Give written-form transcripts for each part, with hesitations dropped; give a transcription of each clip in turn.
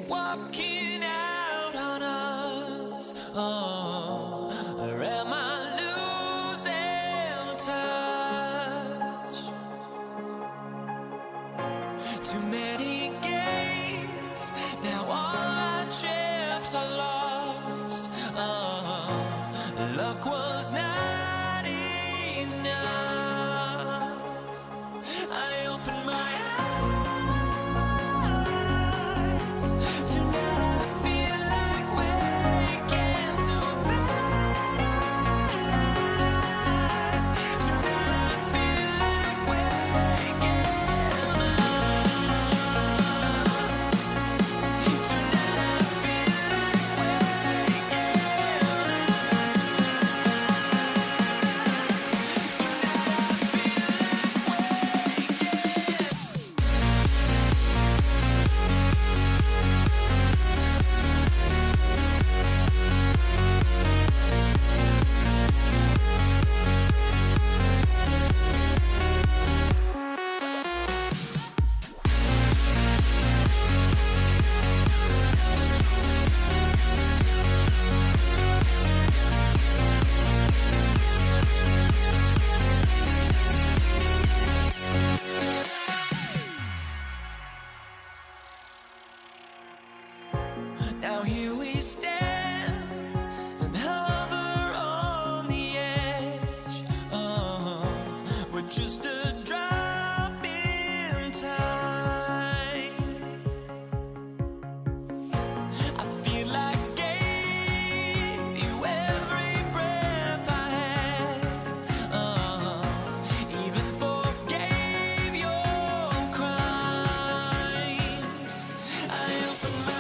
walking out on us. Oh, or am I losing touch? Too many games, now all our chips are lost. Oh, luck was not enough. I opened my eyes. Tonight I feel like waking to life. Tonight I feel like waking up. Tonight I feel like waking now here we stand and hover on the edge. Oh, we're just a drop in time. I feel like gave you every breath I had. Oh, even forgave your crimes. I opened my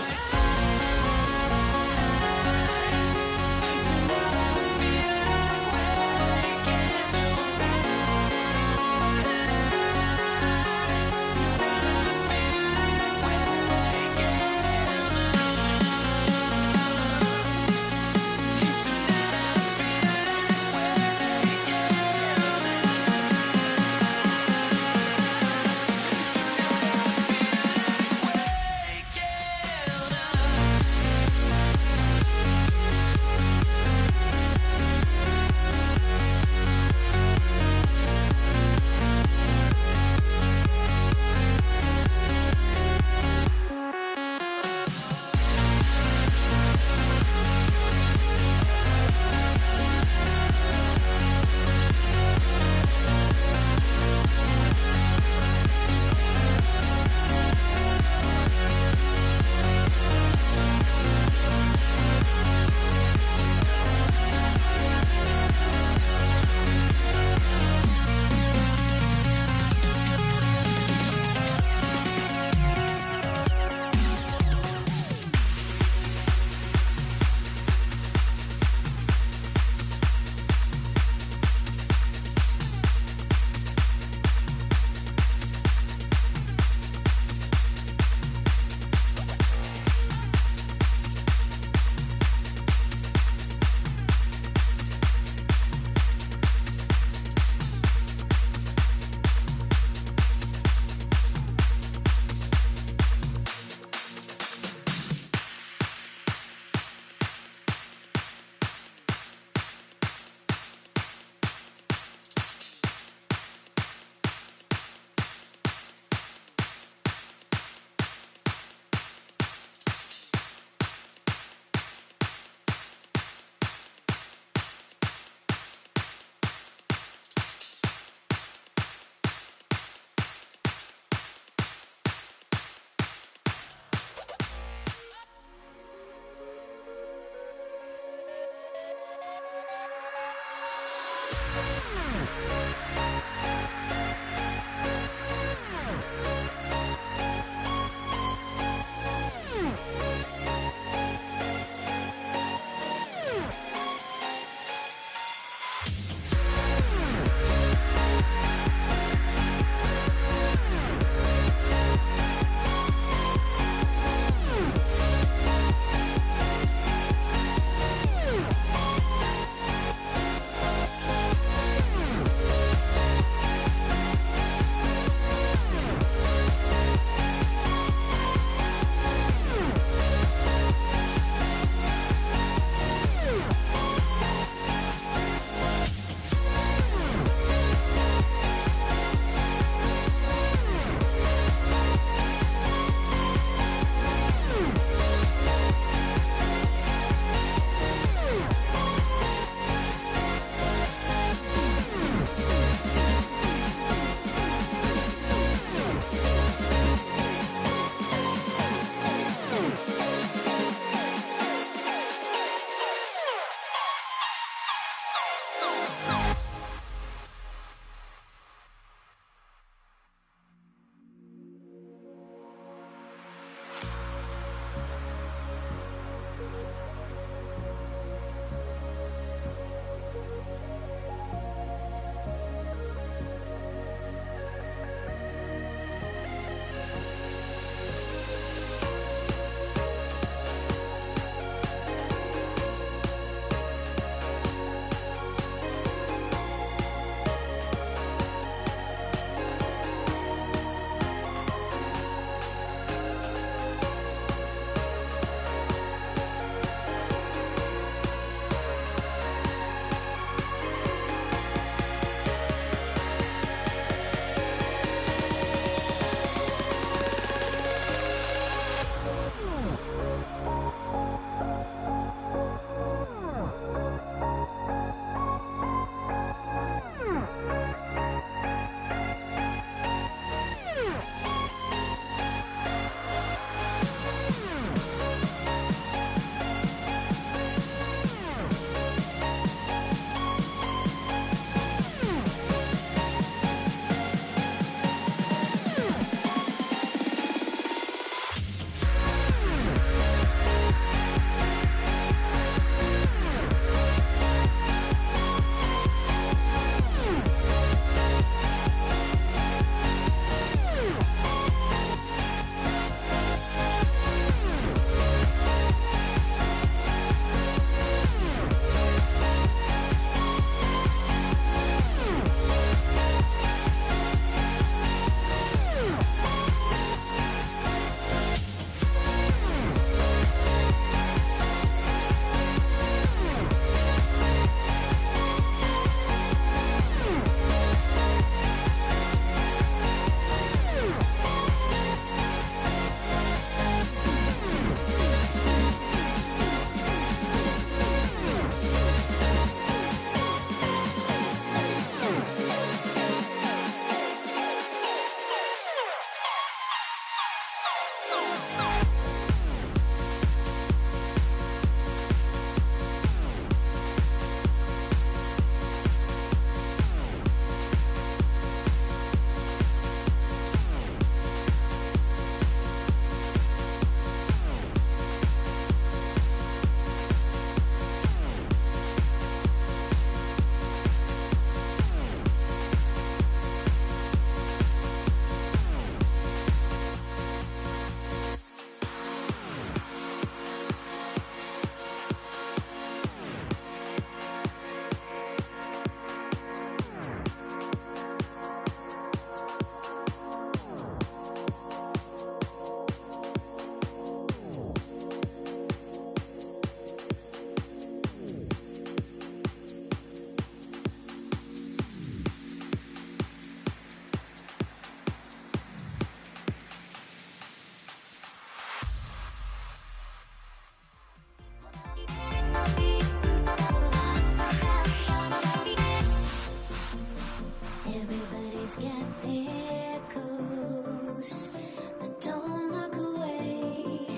Everybody's got their goals, but don't look away.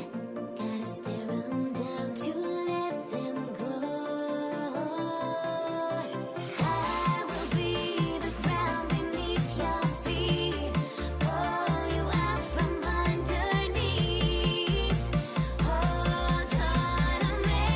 Gotta stare them down to let them go. I will be the ground beneath your feet, pull you out from underneath. Hold on to me.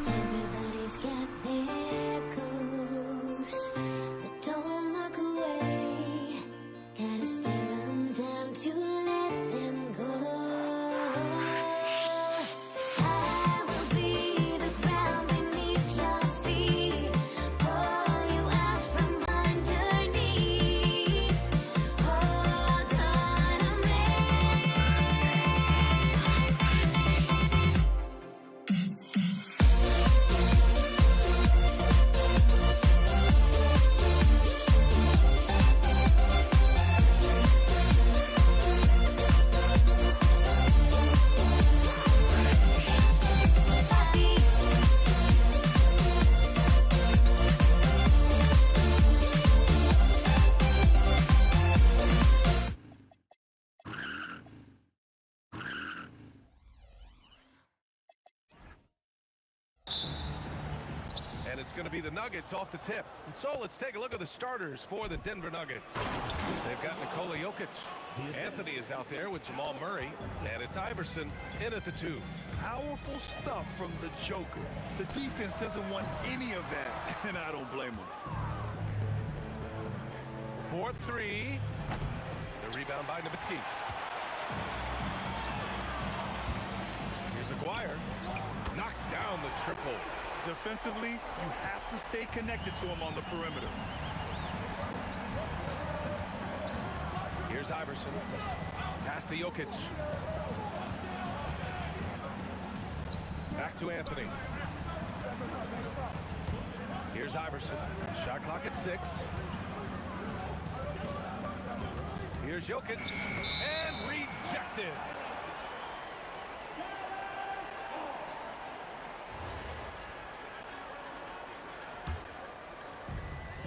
Everybody's got their goals, but don't look away. Gotta stare them down to let them go. I will be the ground beneath your feet, pull you out from underneath. Hold on to me. And it's going to be the Nuggets off the tip. And so let's take a look at the starters for the Denver Nuggets. They've got Nikola Jokic. Anthony is out there with Jamal Murray. And it's Iverson in at the 2. Powerful stuff from the Joker. The defense doesn't want any of that, and I don't blame them. 4-3. The rebound by Nowitzki. Here's Aguirre. Knocks down the triple. Defensively, you have to stay connected to him on the perimeter. Here's Iverson. Pass to Jokic. Back to Anthony. Here's Iverson. Shot clock at 6. Here's Jokic. And rejected.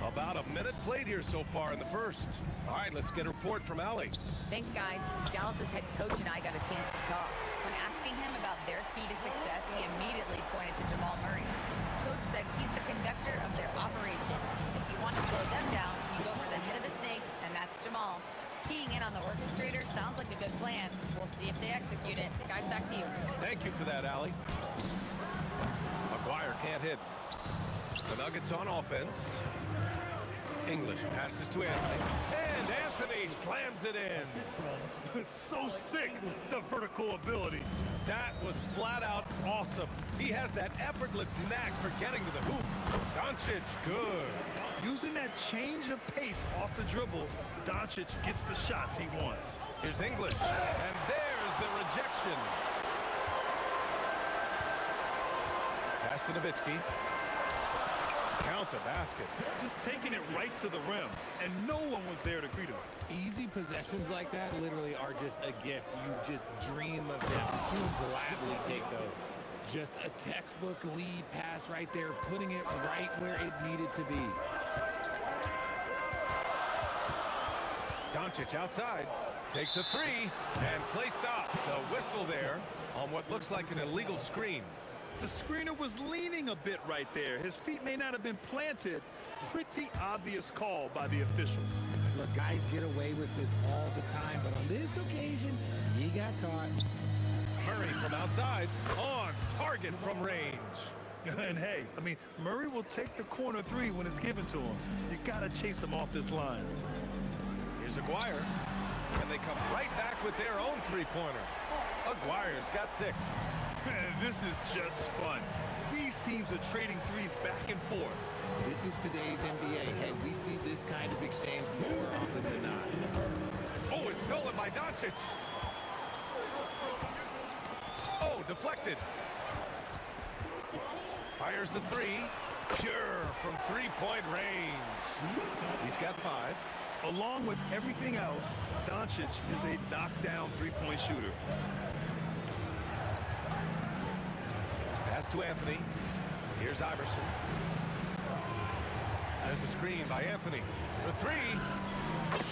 About a minute played here so far in the first. All right, let's get a report from Allie. Thanks, guys. Dallas's head coach and I got a chance to talk. When asking him about their key to success, he immediately pointed to Jamal Murray. Coach said he's the conductor of their operation. If you want to slow them down, you go for the head of the snake, and that's Jamal. Keying in on the orchestrator sounds like a good plan. We'll see if they execute it. Guys, back to you. Thank you for that, Allie. Aguirre can't hit. The Nuggets on offense. English passes to Anthony. And Anthony slams it in. So sick, the vertical ability. That was flat out awesome. He has that effortless knack for getting to the hoop. Doncic, good. Using that change of pace off the dribble, Doncic gets the shots he wants. Here's English. And there's the rejection. Pass to Nowitzki. Count the basket. Just taking it right to the rim, and no one was there to greet him. Easy possessions like that literally are just a gift. You just dream of them. You'll gladly take those. Just a textbook lead pass right there, putting it right where it needed to be. Doncic outside, takes a 3, and play stops. A whistle there on what looks like an illegal screen. The screener was leaning a bit right there. His feet may not have been planted. Pretty obvious call by the officials. Look, guys get away with this all the time, but on this occasion, he got caught. Murray from outside, on target from range. And hey, I mean, Murray will take the corner three when it's given to him. You gotta chase him off this line. Here's Aguirre, and they come right back with their own three-pointer. Aguirre's got 6. This is just fun. These teams are trading threes back and forth. This is today's NBA. Hey, we see this kind of exchange more often than not. Oh, it's stolen by Doncic. Oh, deflected. Fires the 3. Pure from three-point range. He's got 5. Along with everything else, Doncic is a knockdown three-point shooter. Pass to Anthony. Here's Iverson. There's a screen by Anthony. For 3.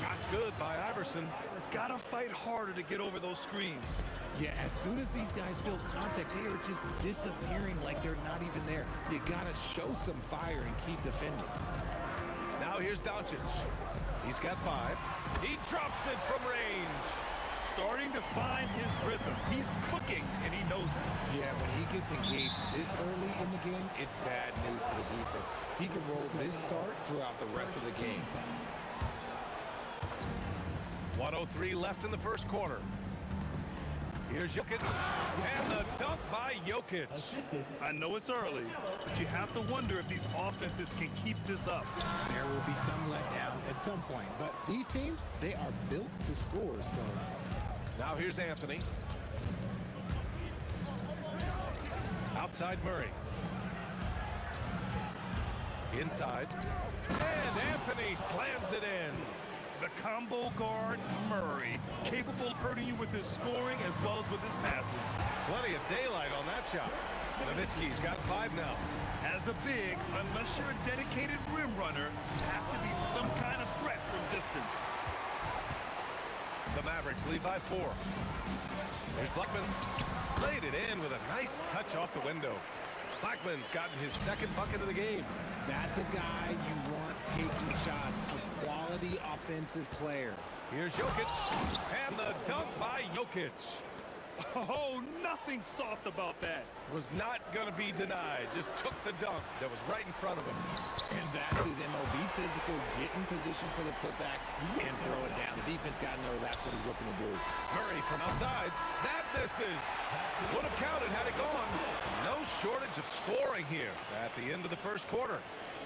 Shot's good by Iverson. Gotta fight harder to get over those screens. Yeah, as soon as these guys feel contact, they are just disappearing like they're not even there. You gotta show some fire and keep defending. Now here's Doncic. He's got 5. He drops it from range. Starting to find his rhythm. He's cooking, and he knows it. Yeah, when he gets engaged this early in the game, it's bad news for the defense. He can roll this start throughout the rest of the game. 1:03 left in the first quarter. Here's Jokic, and the dunk by Jokic. I know it's early, but you have to wonder if these offenses can keep this up. There will be some letdown at some point, but these teams, they are built to score, so... Now here's Anthony. Outside Murray. Inside. And Anthony slams it in. The combo guard, Murray, capable of hurting you with his scoring as well as with his passing. Plenty of daylight on that shot. Nowitzki's got 5 now. As a big, unless you're a dedicated rim runner, you have to be some kind of threat from distance. The Mavericks lead by 4. There's Blackman. Laid it in with a nice touch off the window. Blackman's gotten his 2nd bucket of the game. That's a guy you want taking shots, a quality offensive player. Here's Jokic, and the dunk by Jokic. Oh, nothing soft about that. Was not going to be denied. Just took the dunk that was right in front of him. And that's his MO. Be physical, get in position for the putback, and throw it down. The defense got to know that's what he's looking to do. Murray from outside. That misses. Would have counted had it gone. No shortage of scoring here at the end of the first quarter.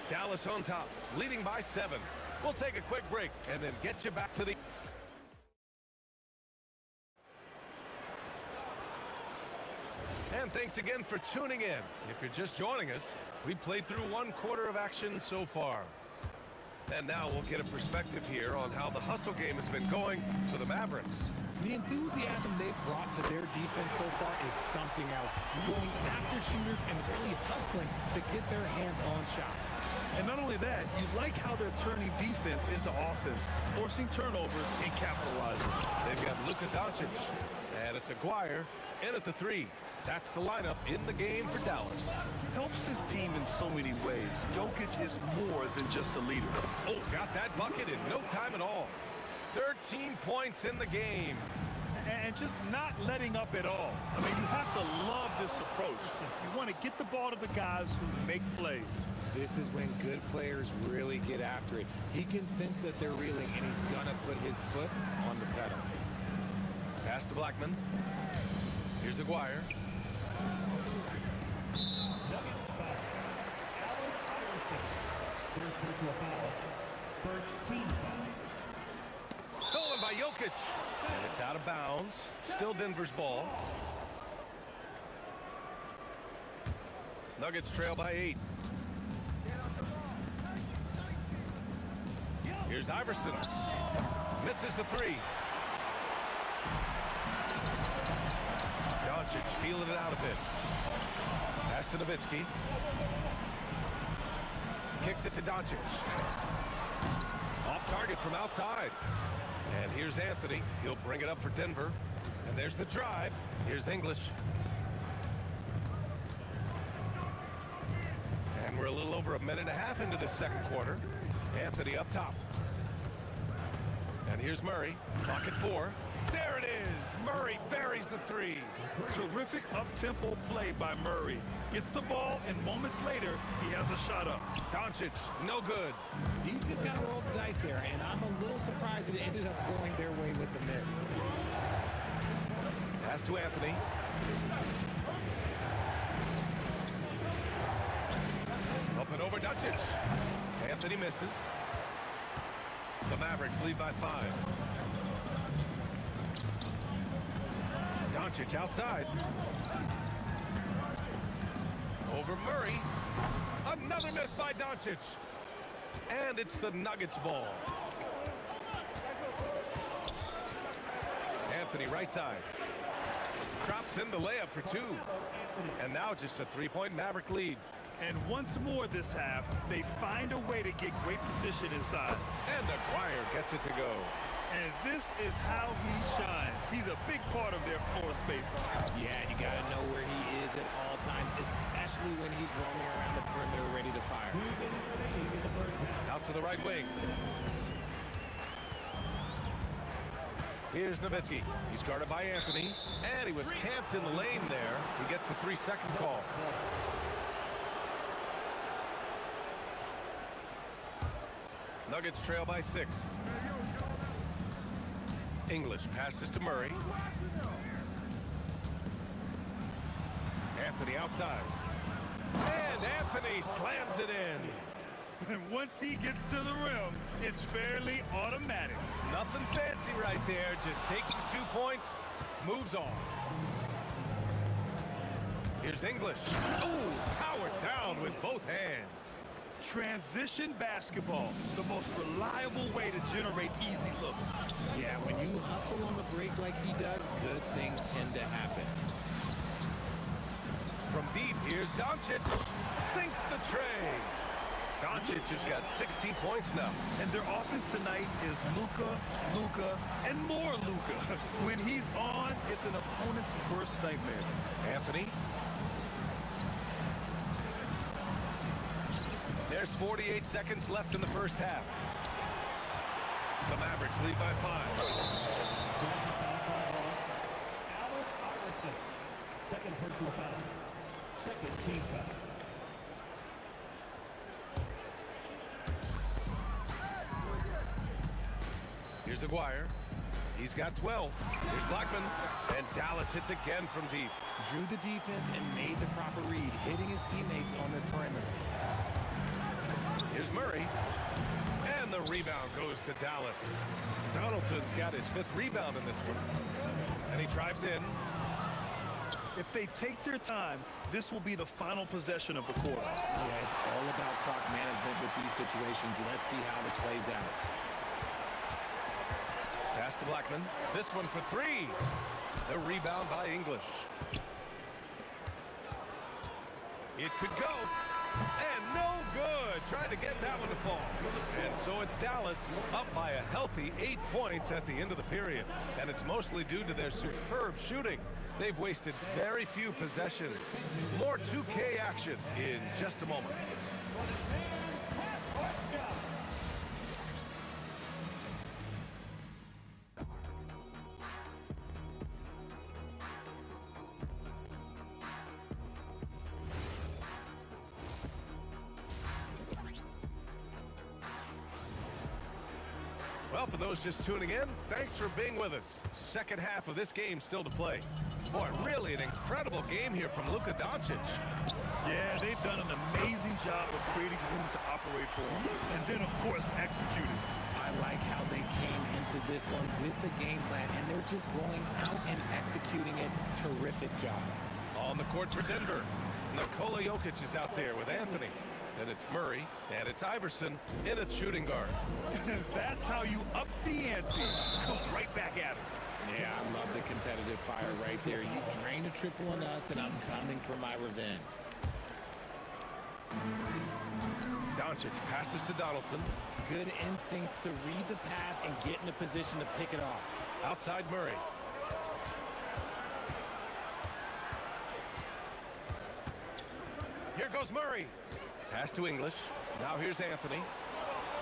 Dallas on top, leading by 7. We'll take a quick break and then get you back to the... And thanks again for tuning in. If you're just joining us, we've played through 1 quarter of action so far. And now we'll get a perspective here on how the hustle game has been going for the Mavericks. The enthusiasm they've brought to their defense so far is something else. Going after shooters and really hustling to get their hands on shots. And not only that, you like how they're turning defense into offense, forcing turnovers and capitalizing. They've got Luka Doncic, and it's Aguirre in at the 3. That's the lineup in the game for Dallas. Helps his team in so many ways. Jokic is more than just a leader. Oh, got that bucket in no time at all. 13 points in the game. And just not letting up at all. I mean, you have to love this approach. You want to get the ball to the guys who make plays. This is when good players really get after it. He can sense that they're reeling, and he's going to put his foot on the pedal. Pass to Blackman. Here's Aguirre. Stolen by Jokic. And it's out of bounds. Still Denver's ball. Nuggets trail by 8. Here's Iverson. Misses the 3. Doncic feeling it out a bit. Pass to Nowitzki. Kicks it to Doncic. Off target from outside. And here's Anthony. He'll bring it up for Denver. And there's the drive. Here's English. over a minute and a half into the second quarter. Anthony up top. And here's Murray. Clock at 4. There it is. Murray buries the 3. Terrific up-tempo play by Murray. Gets the ball, and moments later, he has a shot up. Doncic, no good. Defense kind of rolled the dice there, and I'm a little surprised it ended up going their way with the miss. Pass to Anthony. Up and over Doncic. Anthony misses. The Mavericks lead by 5. Doncic outside. Over Murray. Another miss by Doncic. And it's the Nuggets ball. Anthony right side. Drops in the layup for 2. And now just a 3-point Maverick lead. And once more this half, they find a way to get great position inside. And Aguirre gets it to go. And this is how he shines. He's a big part of their floor space. Yeah, you got to know where he is at all times, especially when he's roaming around the perimeter ready to fire. Out to the right wing. Here's Nowitzki. He's guarded by Anthony. And he was camped in the lane there. He gets a 3-second call. Nuggets trail by 6. English passes to Murray. Anthony outside. And Anthony slams it in. And once he gets to the rim, it's fairly automatic. Nothing fancy right there. Just takes his 2 points, moves on. Here's English. Ooh, powered down with both hands. Transition basketball, the most reliable way to generate easy looks. Yeah, when you hustle on the break like he does, good things tend to happen. From deep, here's Doncic. Sinks the tray. Doncic has got 16 points now. And their offense tonight is Luka, and more Luka. When he's on, it's an opponent's worst nightmare. Anthony. There's 48 seconds left in the first half. The Mavericks lead by 5. Second personal foul. Second team foul. Here's Aguirre. He's got 12. Here's Blackman. And Dallas hits again from deep. Drew the defense and made the proper read, hitting his teammates on the perimeter. Here's Murray. And the rebound goes to Dallas. Donaldson's got his 5th rebound in this one. And he drives in. If they take their time, this will be the final possession of the quarter. Yeah, it's all about clock management with these situations. Let's see how it plays out. Pass to Blackman. This one for 3. The rebound by English. It could go. And no good. Trying to get that one to fall. And so it's Dallas up by a healthy 8 points at the end of the period. And it's mostly due to their superb shooting. They've wasted very few possessions. More 2K action in just a moment. Well, for those just tuning in, thanks for being with us. Second half of this game still to play. Boy, really an incredible game here from Luka Doncic. Yeah, they've done an amazing job of creating room to operate for him. And then, of course, executing. I like how they came into this one with the game plan, and they're just going out and executing it. Terrific job. On the court for Denver, Nikola Jokic is out there with Anthony. And it's Murray, and it's Iverson in a shooting guard. That's how you up the ante. Come right back at it. Yeah, I love the competitive fire right there. You drain a triple on us, and I'm coming for my revenge. Doncic passes to Donaldson. Good instincts to read the path and get in a position to pick it off. Outside Murray. Here goes Murray. Pass to English. Now here's Anthony.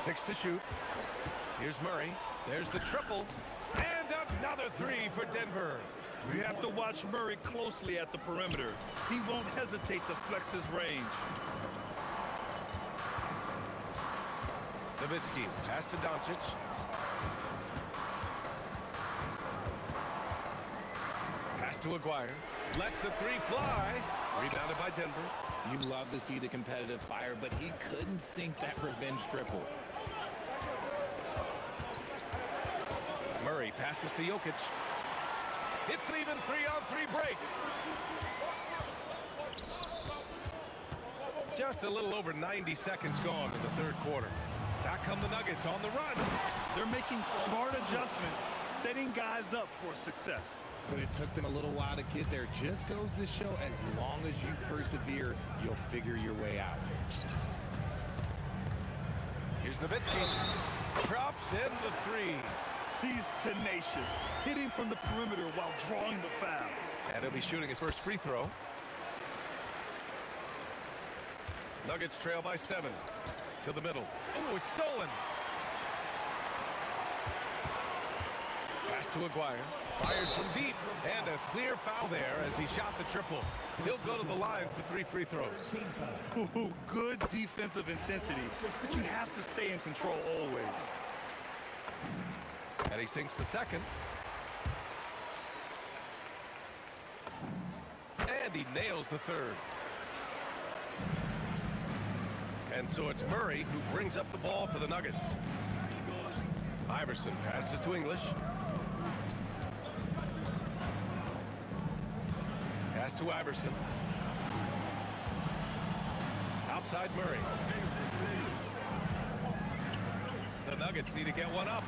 6 to shoot. Here's Murray. There's the triple. And another 3 for Denver. You have to watch Murray closely at the perimeter. He won't hesitate to flex his range. Nowitzki, pass to Doncic. Pass to Aguirre. Lets the 3 fly. Rebounded by Denver. You love to see the competitive fire, but he couldn't sink that revenge triple. Murray passes to Jokic. It's an even 3-on-3 break. Just a little over 90 seconds gone in the third quarter. Back come the Nuggets on the run. They're making smart adjustments, setting guys up for success. But it took them a little while to get there. Just goes to show, as long as you persevere, you'll figure your way out. Here's Nowitzki. Drops in the 3. He's tenacious, hitting from the perimeter while drawing the foul. And he'll be shooting his first free throw. Nuggets trail by 7. To the middle. Oh, it's stolen. Pass to Aguirre. Fires from deep. And a clear foul there as he shot the triple. He'll go to the line for 3 free throws. Ooh, good defensive intensity, but you have to stay in control always. And he sinks the second. And he nails the third. And so it's Murray who brings up the ball for the Nuggets. Iverson passes to English. Pass to Iverson. Outside Murray. The Nuggets need to get one up.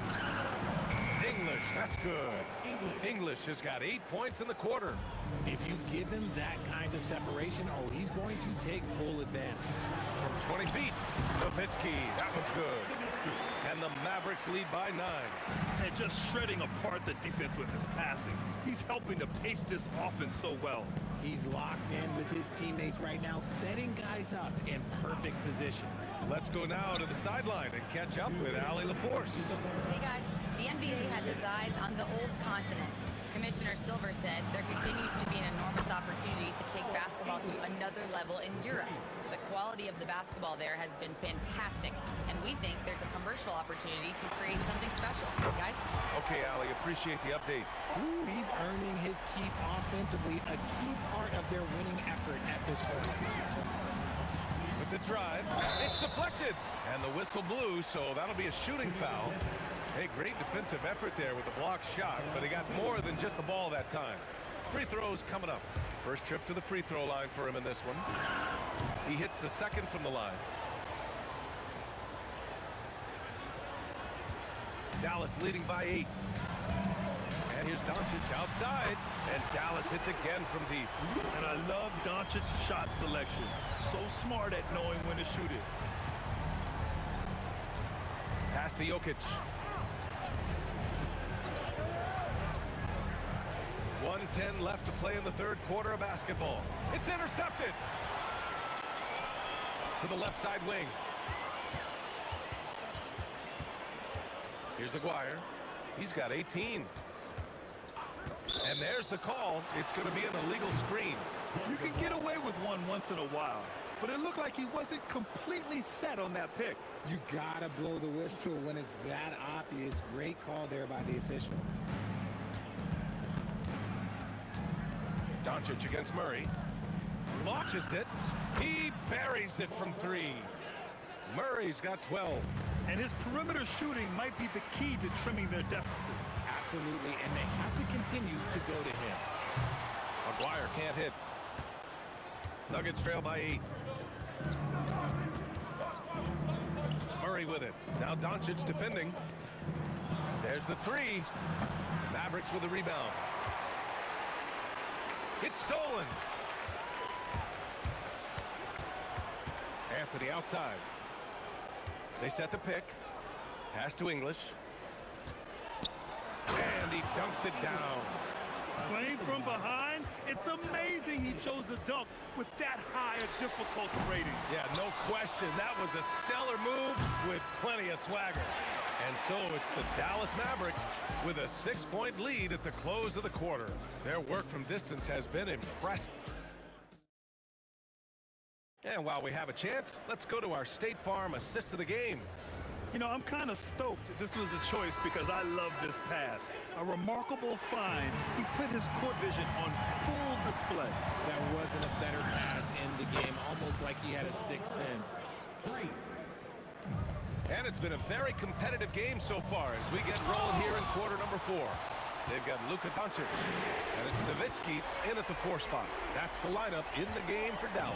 English, that's good. English has got 8 points in the quarter. If you give him that kind of separation, oh, he's going to take full advantage. From 20 feet, Nowitzki, that one's good. And the Mavericks lead by 9. And just shredding apart the defense with his passing. He's helping to pace this offense so well. He's locked in with his teammates right now, setting guys up in perfect position. Let's go now to the sideline and catch up with Allie LaForce. Hey guys, the NBA has its eyes on the old continent. Commissioner Silver said there continues to be an enormous opportunity to take basketball to another level in Europe. The quality of the basketball there has been fantastic, and we think there's a commercial opportunity to create something special. Guys? Okay, Allie, appreciate the update. Ooh, he's earning his keep offensively, a key part of their winning effort at this point. With the drive, it's deflected, and the whistle blew, so that'll be a shooting foul. Hey, great defensive effort there with the block shot, but he got more than just the ball that time. Free throws coming up. First trip to the free throw line for him in this one. He hits the second from the line. Dallas leading by 8. And here's Doncic outside, and Dallas hits again from deep. And I love Doncic's shot selection. So smart at knowing when to shoot it. Pass to Jokic. 1:10 left to play in the third quarter of basketball. It's intercepted. To the left side wing. Here's Aguirre. He's got 18. And there's the call. It's going to be an illegal screen. You can get away with one once in a while, but it looked like he wasn't completely set on that pick. You gotta blow the whistle when it's that obvious. Great call there by the official. Doncic against Murray. Launches it. He buries it from 3. Murray's got 12. And his perimeter shooting might be the key to trimming their deficit. Absolutely, and they have to continue to go to him. Aguirre can't hit. Nuggets trail by 8. Murray with it. Now Doncic defending. There's the 3. Mavericks with the rebound. It's stolen. Anthony outside. They set the pick. Pass to English. And he dunks it down. Playing from behind It's amazing he chose to dunk with that high a difficulty rating. Yeah, no question. That was a stellar move with plenty of swagger. And so it's the Dallas Mavericks with a 6-point lead at the close of the quarter. Their work from distance has been impressive. And while we have a chance, let's go to our State Farm assist of the game. You know, I'm kind of stoked this was a choice because I love this pass. A remarkable find. He put his court vision on full display. That wasn't a better pass in the game, almost like he had a sixth sense. And it's been a very competitive game so far as we get rolling here in quarter number 4. They've got Luka Doncic, and it's Nowitzki in at the 4 spot. That's the lineup in the game for Dallas.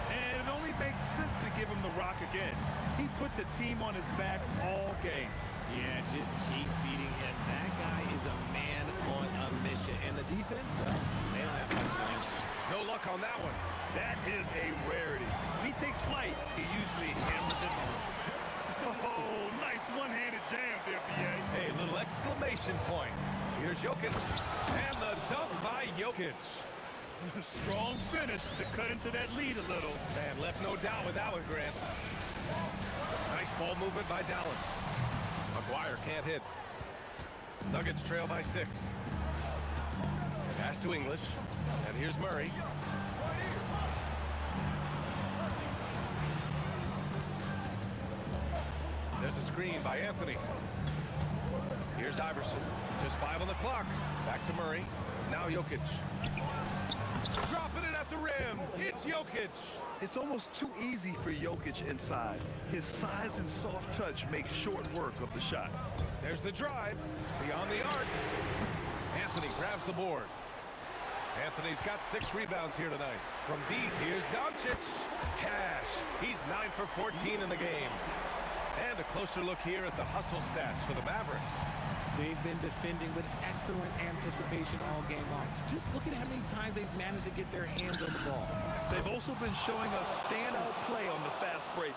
And it only makes sense to give him the rock again. He put the team on his back all game. Yeah, just keep feeding him. That guy is a man on a mission. And the defense, well, they don't have much range. No luck on that one. That is a rarity. When he takes flight, he usually hammers it home. Oh, nice one-handed jam there, B.A. A little exclamation point. Here's Jokic, and the dunk by Jokic. Strong finish to cut into that lead a little. And left no doubt with that one, Grant. Nice ball movement by Dallas. McGuire can't hit. Nuggets trail by 6. Pass to English, and here's Murray. There's a screen by Anthony. Here's Iverson. Just 5 on the clock. Back to Murray. Now Jokic. Dropping it at the rim. It's Jokic. It's almost too easy for Jokic inside. His size and soft touch make short work of the shot. There's the drive. Beyond the arc. Anthony grabs the board. Anthony's got 6 rebounds here tonight. From deep, here's Doncic. Cash. He's 9 for 14 in the game. And a closer look here at the hustle stats for the Mavericks. They've been defending with excellent anticipation all game long. Just look at how many times they've managed to get their hands on the ball. They've also been showing us standout play on the fast break,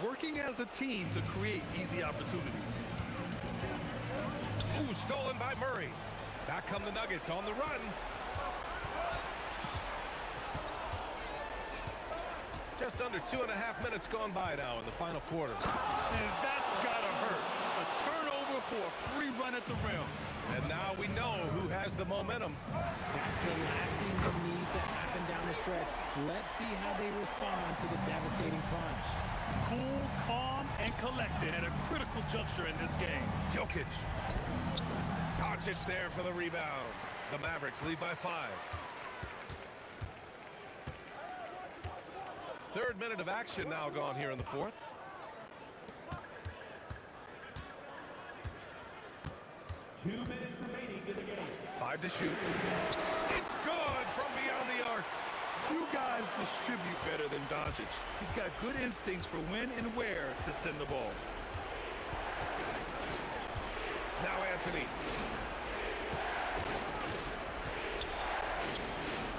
working as a team to create easy opportunities. Ooh, stolen by Murray. Back come the Nuggets on the run. Just under 2.5 minutes gone by now in the final quarter. And that's gotta hurt. A turnover for a free run at the rim. And now we know who has the momentum. That's the last thing that needs to happen down the stretch. Let's see how they respond to the devastating punch. Cool, calm, and collected at a critical juncture in this game. Jokic. Doncic there for the rebound. The Mavericks lead by 5. 3rd minute of action now gone here in the 4th. Two minutes remaining in the game. 5 to shoot. It's good from beyond the arc. Few guys distribute better than Doncic. He's got good instincts for when and where to send the ball. Now Anthony.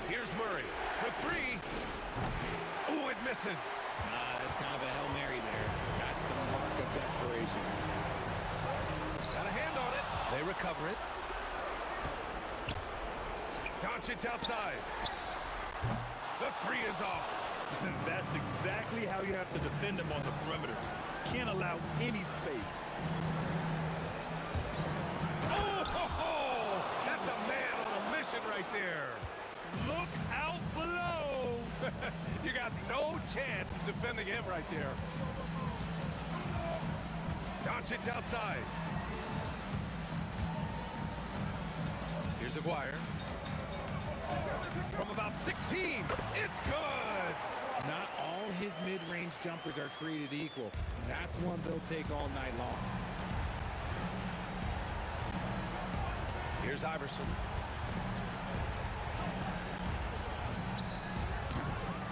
Here's Murray for 3. Ooh, it misses. That's kind of a Hail Mary there. That's the mark of desperation. Got a hand on it. They recover it. Doncic outside. The 3 is off. That's exactly how you have to defend him on the perimeter. Can't allow any space. Oh, ho, ho! That's a man on a mission right there. Look out below! You got no chance of defending him right there. Doncic outside. Here's Aguirre. From about 16, it's good! Not all his mid-range jumpers are created equal. That's one they'll take all night long. Here's Iverson.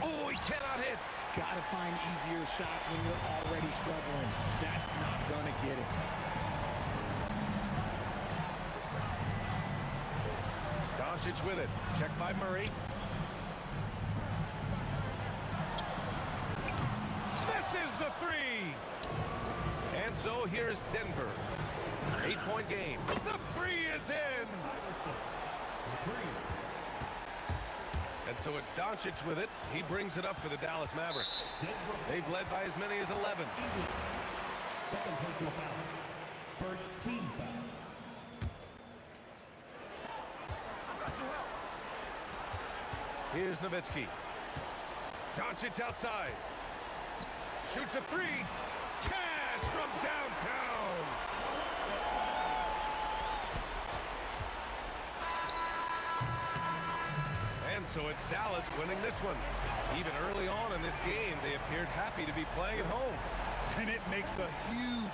Oh, he cannot hit. Gotta find easier shots when you're already struggling. That's not gonna get it. Doncic with it. Checked by Murray. This is the 3. And so here's Denver. 8-point game. The 3 is in. And so it's Doncic with it. He brings it up for the Dallas Mavericks. They've led by as many as 11. Second personal foul. First team foul. Here's Nowitzki. Doncic outside. Shoots a three. Cash from downtown. And so it's Dallas winning this one. Even early on in this game, they appeared happy to be playing at home. And it makes a huge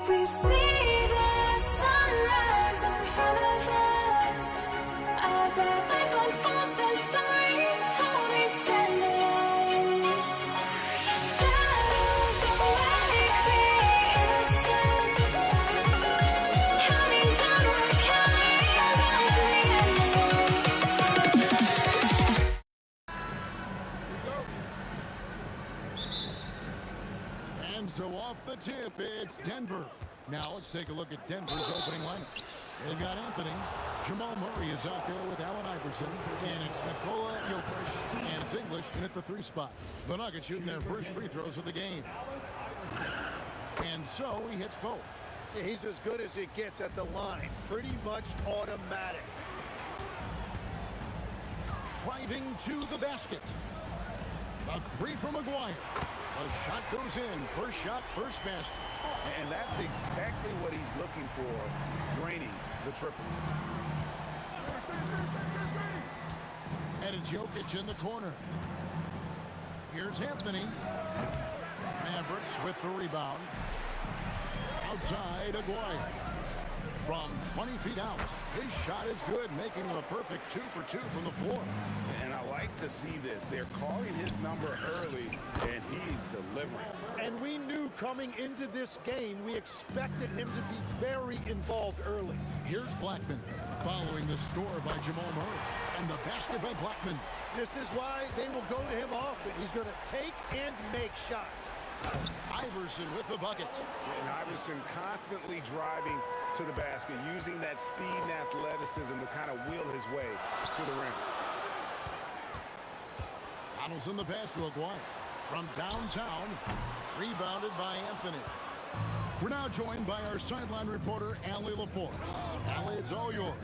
We see the sunrise in front of us as our life unfolds and stories told we stand alone. Shadows awake the innocence, counting down the And so off the tip, it's Denver. Now let's take a look at Denver's opening lineup. They've got Anthony. Jamal Murray is out there with Allen Iverson. And it's Nikola Jokic. And it's English in at the 3 spot. The Nuggets shooting their first free throws of the game. And so he hits both. He's as good as it gets at the line. Pretty much automatic. Driving to the basket. A 3 from McGuire. The shot goes in. First shot, first basket. And that's exactly what he's looking for, draining the triple. And it's Jokic in the corner. Here's Anthony. Mavericks with the rebound. Outside, Aguirre. From 20 feet out, his shot is good, making him a perfect 2 for 2 from the floor. And I like to see this. They're calling his number early, and he's delivering. And we knew coming into this game, we expected him to be very involved early. Here's Blackman, following the score by Jamal Murray. And the basket by Blackman. This is why they will go to him often. He's going to take and make shots. Iverson with the bucket. And Iverson constantly driving to the basket, using that speed and athleticism to kind of wheel his way to the rim. Donaldson the pass to Aguirre. From downtown, rebounded by Anthony. We're now joined by our sideline reporter, Allie LaForce. Allie, it's all yours.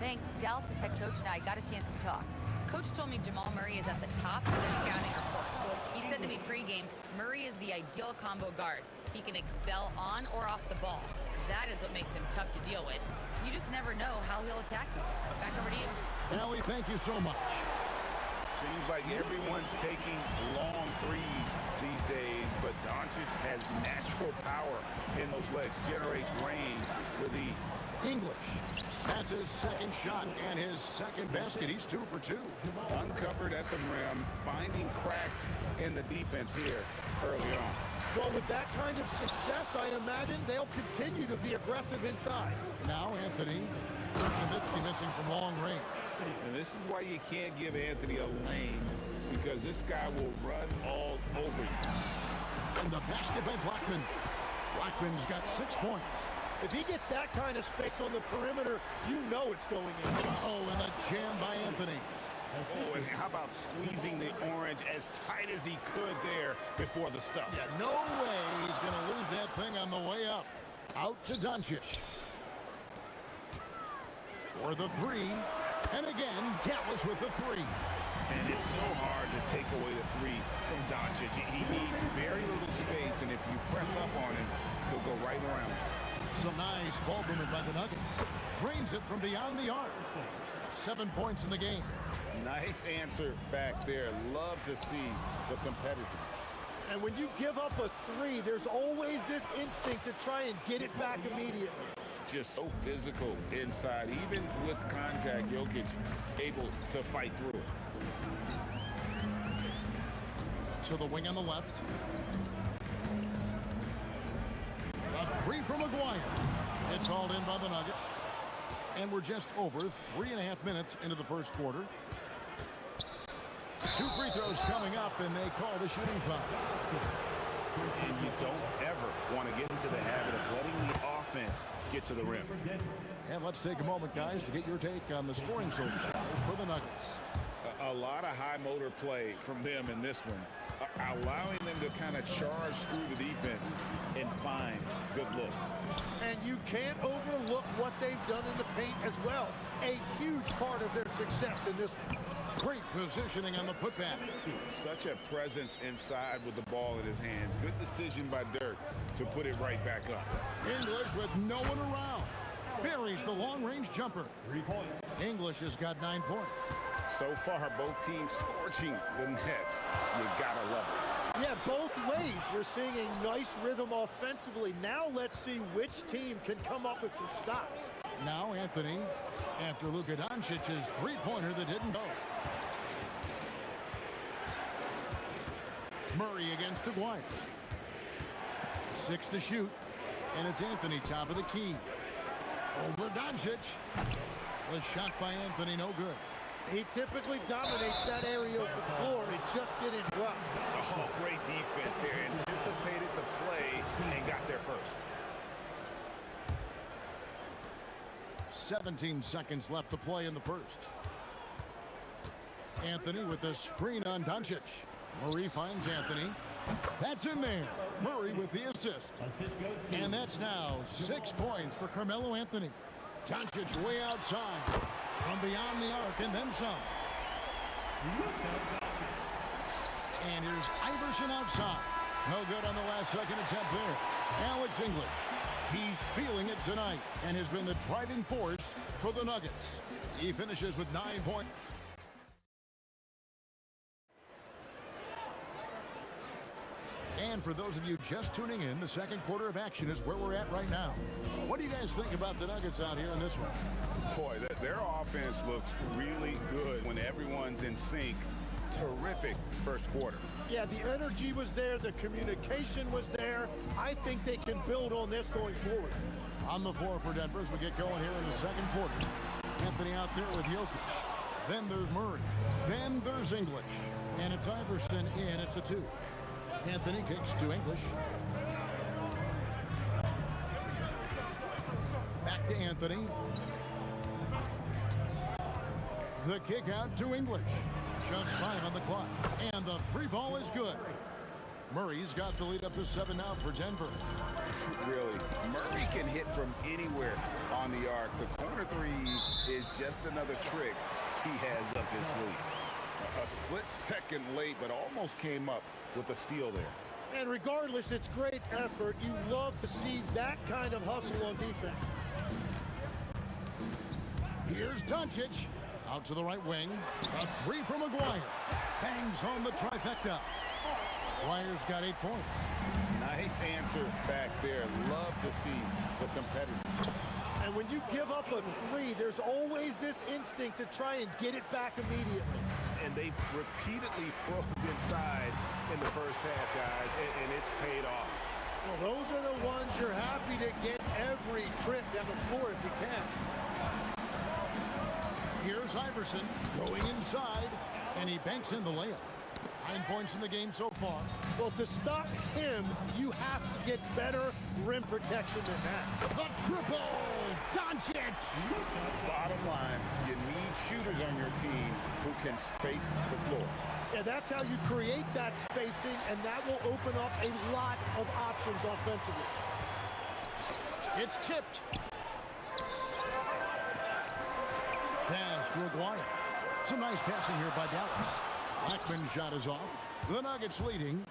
Thanks. Dallas's head coach and I got a chance to talk. Coach told me Jamal Murray is at the top of their scouting report. He said to me pregame, Murray is the ideal combo guard. He can excel on or off the ball. That is what makes him tough to deal with. You just never know how he'll attack you. Back over to you. Allie, thank you so much. Seems like everyone's taking long threes these days, but Doncic has natural power in those legs, generates range with ease. English. That's his second shot and his second basket. He's 2 for 2. Uncovered at the rim, finding cracks in the defense here early on. Well, with that kind of success, I imagine they'll continue to be aggressive inside. Now Anthony. Nowitzki missing from long range. And this is why you can't give Anthony a lane, because this guy will run all over you. And the basket by Blackman. Blackman's got 6 points. If he gets that kind of space on the perimeter, you know it's going in. Oh, and the jam by Anthony. Oh, and how about squeezing the orange as tight as he could there before the stuff? Yeah, no way he's going to lose that thing on the way up. Out to Doncic. For the 3. And again, Dallas with the 3. And it's so hard to take away the 3 from Doncic. He needs very little space, and if you press up on him, he'll go right around. Some nice ball movement by the Nuggets. Drains it from beyond the arc. 7 points in the game. Nice answer back there. Love to see the competitiveness. And when you give up a 3, there's always this instinct to try and get it back immediately. Just so physical inside. Even with contact, Jokic able to fight through it. To the wing on the left. A 3 from Aguirre. It's hauled in by the Nuggets. And we're just over 3.5 minutes into the first quarter. 2 free throws coming up, and they call the shooting foul. And you don't ever want to get into the habit of letting the offense get to the rim. And let's take a moment, guys, to get your take on the scoring so far for the Nuggets. A lot of high motor play from them in this one, allowing them to kind of charge through the defense and find good looks. And you can't overlook what they've done in the paint as well. A huge part of their success in this one. Great positioning on the putback. Such a presence inside with the ball in his hands. Good decision by Dirk to put it right back up. English with no one around. Buries the long-range jumper. 3 points. English has got 9 points. So far, both teams scorching the nets. You gotta love it. Yeah, both ways. We're seeing a nice rhythm offensively. Now let's see which team can come up with some stops. Now Anthony, after Luka Doncic's three-pointer that didn't go. Murray against Aguirre. 6 to shoot, and it's Anthony top of the key. Over Doncic. The shot by Anthony, no good. He typically dominates that area of the floor. It just didn't drop. Oh, great defense there. Anticipated the play and got there first. 17 seconds left to play in the first. Anthony with the screen on Doncic. Murray finds Anthony. That's in there. Murray with the assist. And that's now 6 points for Carmelo Anthony. Doncic way outside. From beyond the arc and then some. And here's Iverson outside. No good on the last second attempt there. Alex English. He's feeling it tonight and has been the driving force for the Nuggets. He finishes with 9 points. And for those of you just tuning in, the second quarter of action is where we're at right now. What do you guys think about the Nuggets out here in this one? Boy, their offense looks really good when everyone's in sync. Terrific first quarter. Yeah, the energy was there. The communication was there. I think they can build on this going forward. On the floor for Denver as we get going here in the second quarter. Anthony out there with Jokic. Then there's Murray. Then there's English. And it's Iverson in at the 2. Anthony kicks to English. Back to Anthony. The kick out to English. Just 5 on the clock. And the 3 ball is good. Murray's got the lead up to 7 now for Denver. Really, Murray can hit from anywhere on the arc. The corner 3 is just another trick he has up his sleeve. A split second late, but almost came up with a steal there. And regardless, it's great effort. You love to see that kind of hustle on defense. Here's Doncic. Out to the right wing. A 3 from Aguirre. Bangs home the trifecta. Aguirre's got 8 points. Nice answer back there. Love to see the competitor. And when you give up a 3, there's always this instinct to try and get it back immediately. And they've repeatedly probed inside in the first half, guys, and it's paid off. Well, those are the ones you're happy to get every trip down the floor if you can. Here's Iverson going inside, and he banks in the layup. 9 points in the game so far. Well, to stop him, you have to get better rim protection than that. The triple! Doncic! Bottom line, you need shooters on your team who can space the floor. Yeah, that's how you create that spacing, and that will open up a lot of options offensively. It's tipped. Pass to Aguirre. Some nice passing here by Dallas. Blackman's shot is off. The Nuggets leading.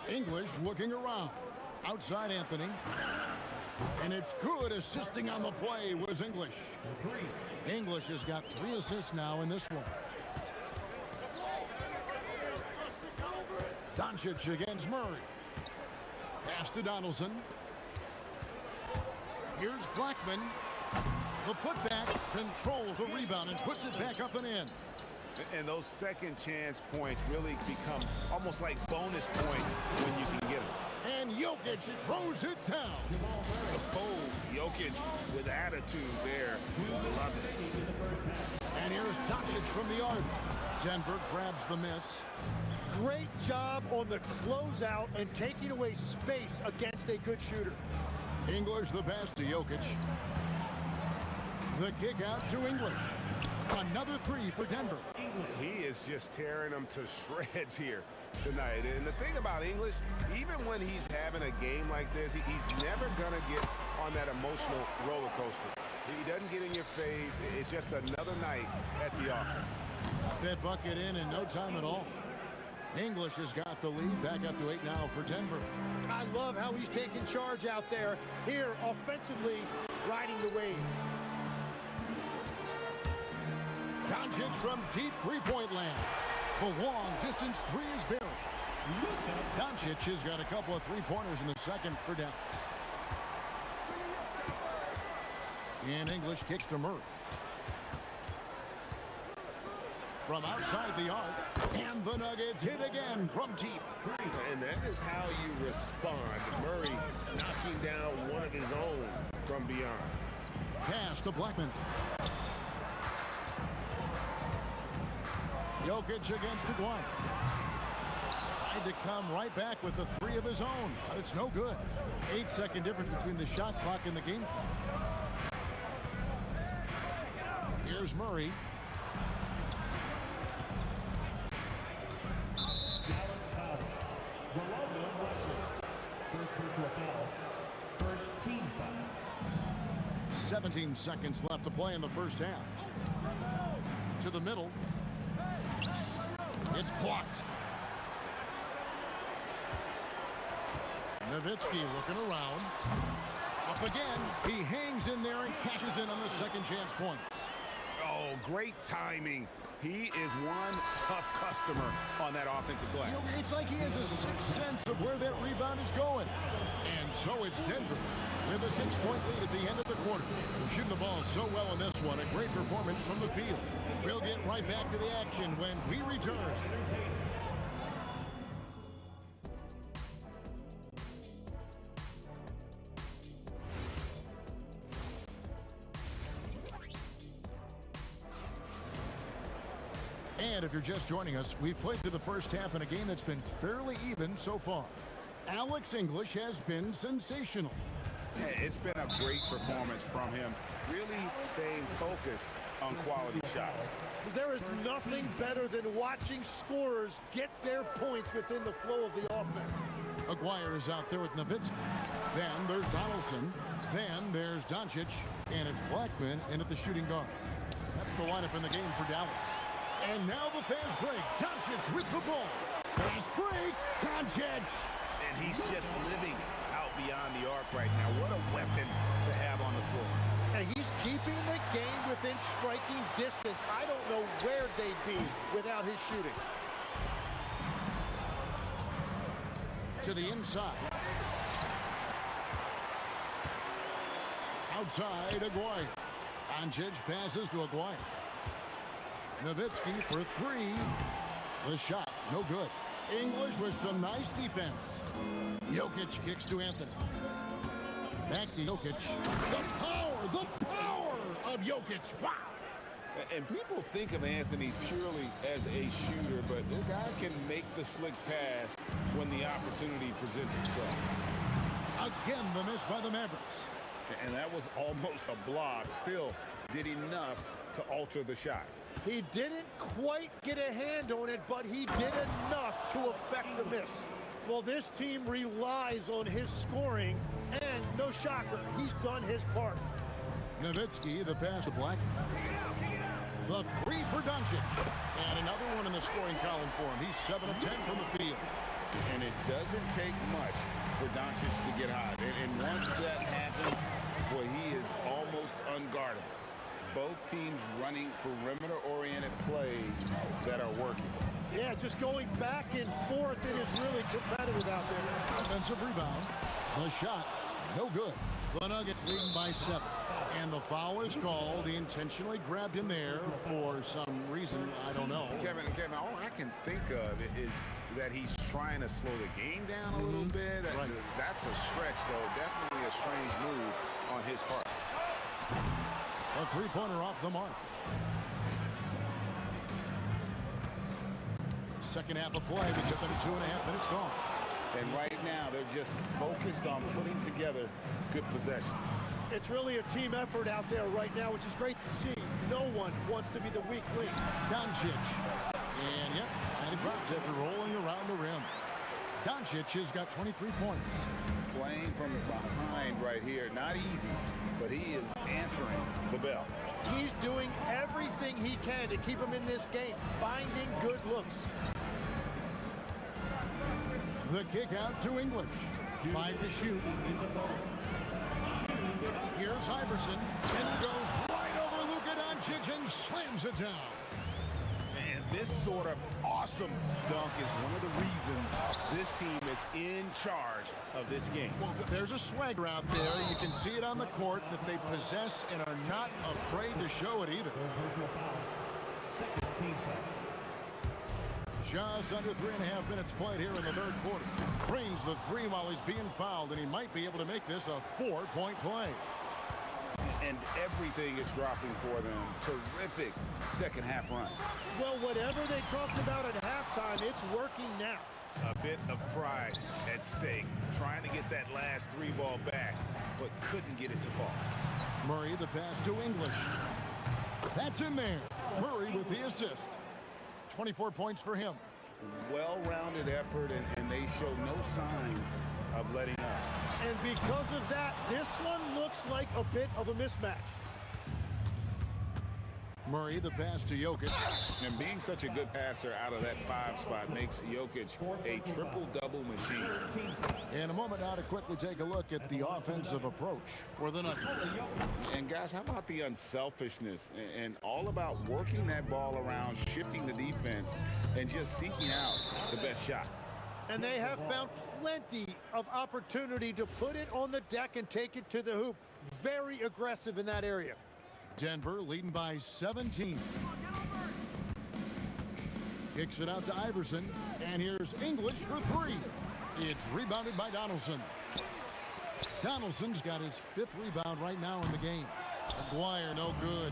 English looking around. Outside Anthony. And it's good. Assisting on the play was English. English has got 3 assists now in this one. Doncic against Murray. Pass to Donaldson. Here's Blackman. The putback controls the rebound and puts it back up and in. And those second chance points really become almost like bonus points when you can get them. And Jokic throws it down. Oh, Jokic with attitude there. Love it. And here's Doncic from the arc. Denver grabs the miss. Great job on the closeout and taking away space against a good shooter. English the pass to Jokic. The kick out to English. Another 3 for Denver. He is just tearing them to shreds here tonight. And the thing about English, even when he's having a game like this, he's never going to get on that emotional roller coaster. He doesn't get in your face. It's just another night at the office. That bucket in no time at all. English has got the lead. Back up to 8 now for Denver. I love how he's taking charge out there. Here, offensively, riding the wave. Doncic from deep three-point land. The long distance three is buried. Doncic has got a couple of three-pointers in the second for Dallas. And English kicks to Murray. From outside the arc, and the Nuggets hit again from deep. And that is how you respond. Murray knocking down one of his own from beyond. Pass to Blackman. Jokic against Aguirre. Tried to come right back with the three of his own, but it's no good. 8-second difference between the shot clock and the game clock. Here's Murray. Dallas foul. Ronaldo first personal foul. First team foul. 17 seconds left to play in the first half. To the middle. It's blocked. Nowitzki looking around. Up again. He hangs in there and cashes in on the second chance points. Oh, great timing. He is one tough customer on that offensive glass. You know, it's like he has a sixth sense of where that rebound is going. And so it's Denver with a 6-point lead at the end of the quarter. They're shooting the ball so well in this one. A great performance from the field. We'll get right back to the action when we return. And if you're just joining us, we've played through the first half in a game that's been fairly even so far. Alex English has been sensational. It's been a great performance from him, really staying focused on quality shots. There is nothing better than watching scorers get their points within the flow of the offense. Aguirre is out there with Nowitzki. Then there's Donaldson. Then there's Doncic. And it's Blackman in at the shooting guard. That's the lineup in the game for Dallas. And now the fast break. Doncic with the ball. Fast break. Doncic. And he's just living out beyond the arc right now. What a weapon to have on the floor. And he's keeping the game within striking distance. I don't know where they'd be without his shooting. To the inside. Outside, Aguirre. Doncic passes to Aguirre. Nowitzki for three. The shot, no good. English with some nice defense. Jokic kicks to Anthony. Back to Jokic. The power of Jokic. Wow. And people think of Anthony purely as a shooter, but this guy can make the slick pass when the opportunity presents itself. Again, the miss by the Mavericks. And that was almost a block. Still did enough to alter the shot. He didn't quite get a hand on it, but he did enough to affect the miss. Well, this team relies on his scoring, and no shocker, he's done his part. Nowitzki, the pass to Blackman. The three for Doncic. And another one in the scoring column for him. He's 7 of 10 from the field. And it doesn't take much for Doncic to get hot. And once that happens, boy, he is almost unguardable. Both teams running perimeter-oriented plays that are working. Yeah, just going back and forth, it is really competitive out there. Offensive rebound. The shot, no good. The Nuggets leading by 7. And the foul is called. He intentionally grabbed him there for some reason, I don't know. Kevin, all I can think of is that he's trying to slow the game down a little bit. Right. That's a stretch, though. Definitely a strange move on his part. A three-pointer off the mark. Second half of play, we took it at 2.5 minutes gone. And right now, they're just focused on putting together good possession. It's really a team effort out there right now, which is great to see. No one wants to be the weak link. Doncic. And, yep, and drops after rolling around the rim. Doncic has got 23 points. Playing from behind right here, not easy, but he is answering the bell. He's doing everything he can to keep him in this game, finding good looks. The kick out to English. 5 to shoot. Here's Iverson, and he goes right over Luka Doncic and slams it down. And this sort of awesome dunk is one of the reasons this team is in charge of this game. Well, there's a swagger out there. You can see it on the court that they possess and are not afraid to show it either. Second team foul. Just under 3.5 minutes played here in the third quarter. Drains the three while he's being fouled, and he might be able to make this a 4-point play. And everything is dropping for them. Terrific second half run. Well, whatever they talked about at halftime, it's working now. A bit of pride at stake, trying to get that last three ball back, but couldn't get it to fall. Murray, the pass to English. That's in there. Murray with the assist. 24 points for him. Well-rounded effort, and they show no signs of letting up. And because of that, this one looks like a bit of a mismatch. Murray, the pass to Jokic. And being such a good passer out of that 5 spot makes Jokic a triple-double machine. In a moment now to quickly take a look at the offensive approach for the Nuggets. And guys, how about the unselfishness and all about working that ball around, shifting the defense, and just seeking out the best shot. And they have found plenty of opportunity to put it on the deck and take it to the hoop. Very aggressive in that area. Denver leading by 17. Kicks it out to Iverson. And here's English for three. It's rebounded by Donaldson. Donaldson's got his 5th rebound right now in the game. McGuire, no good.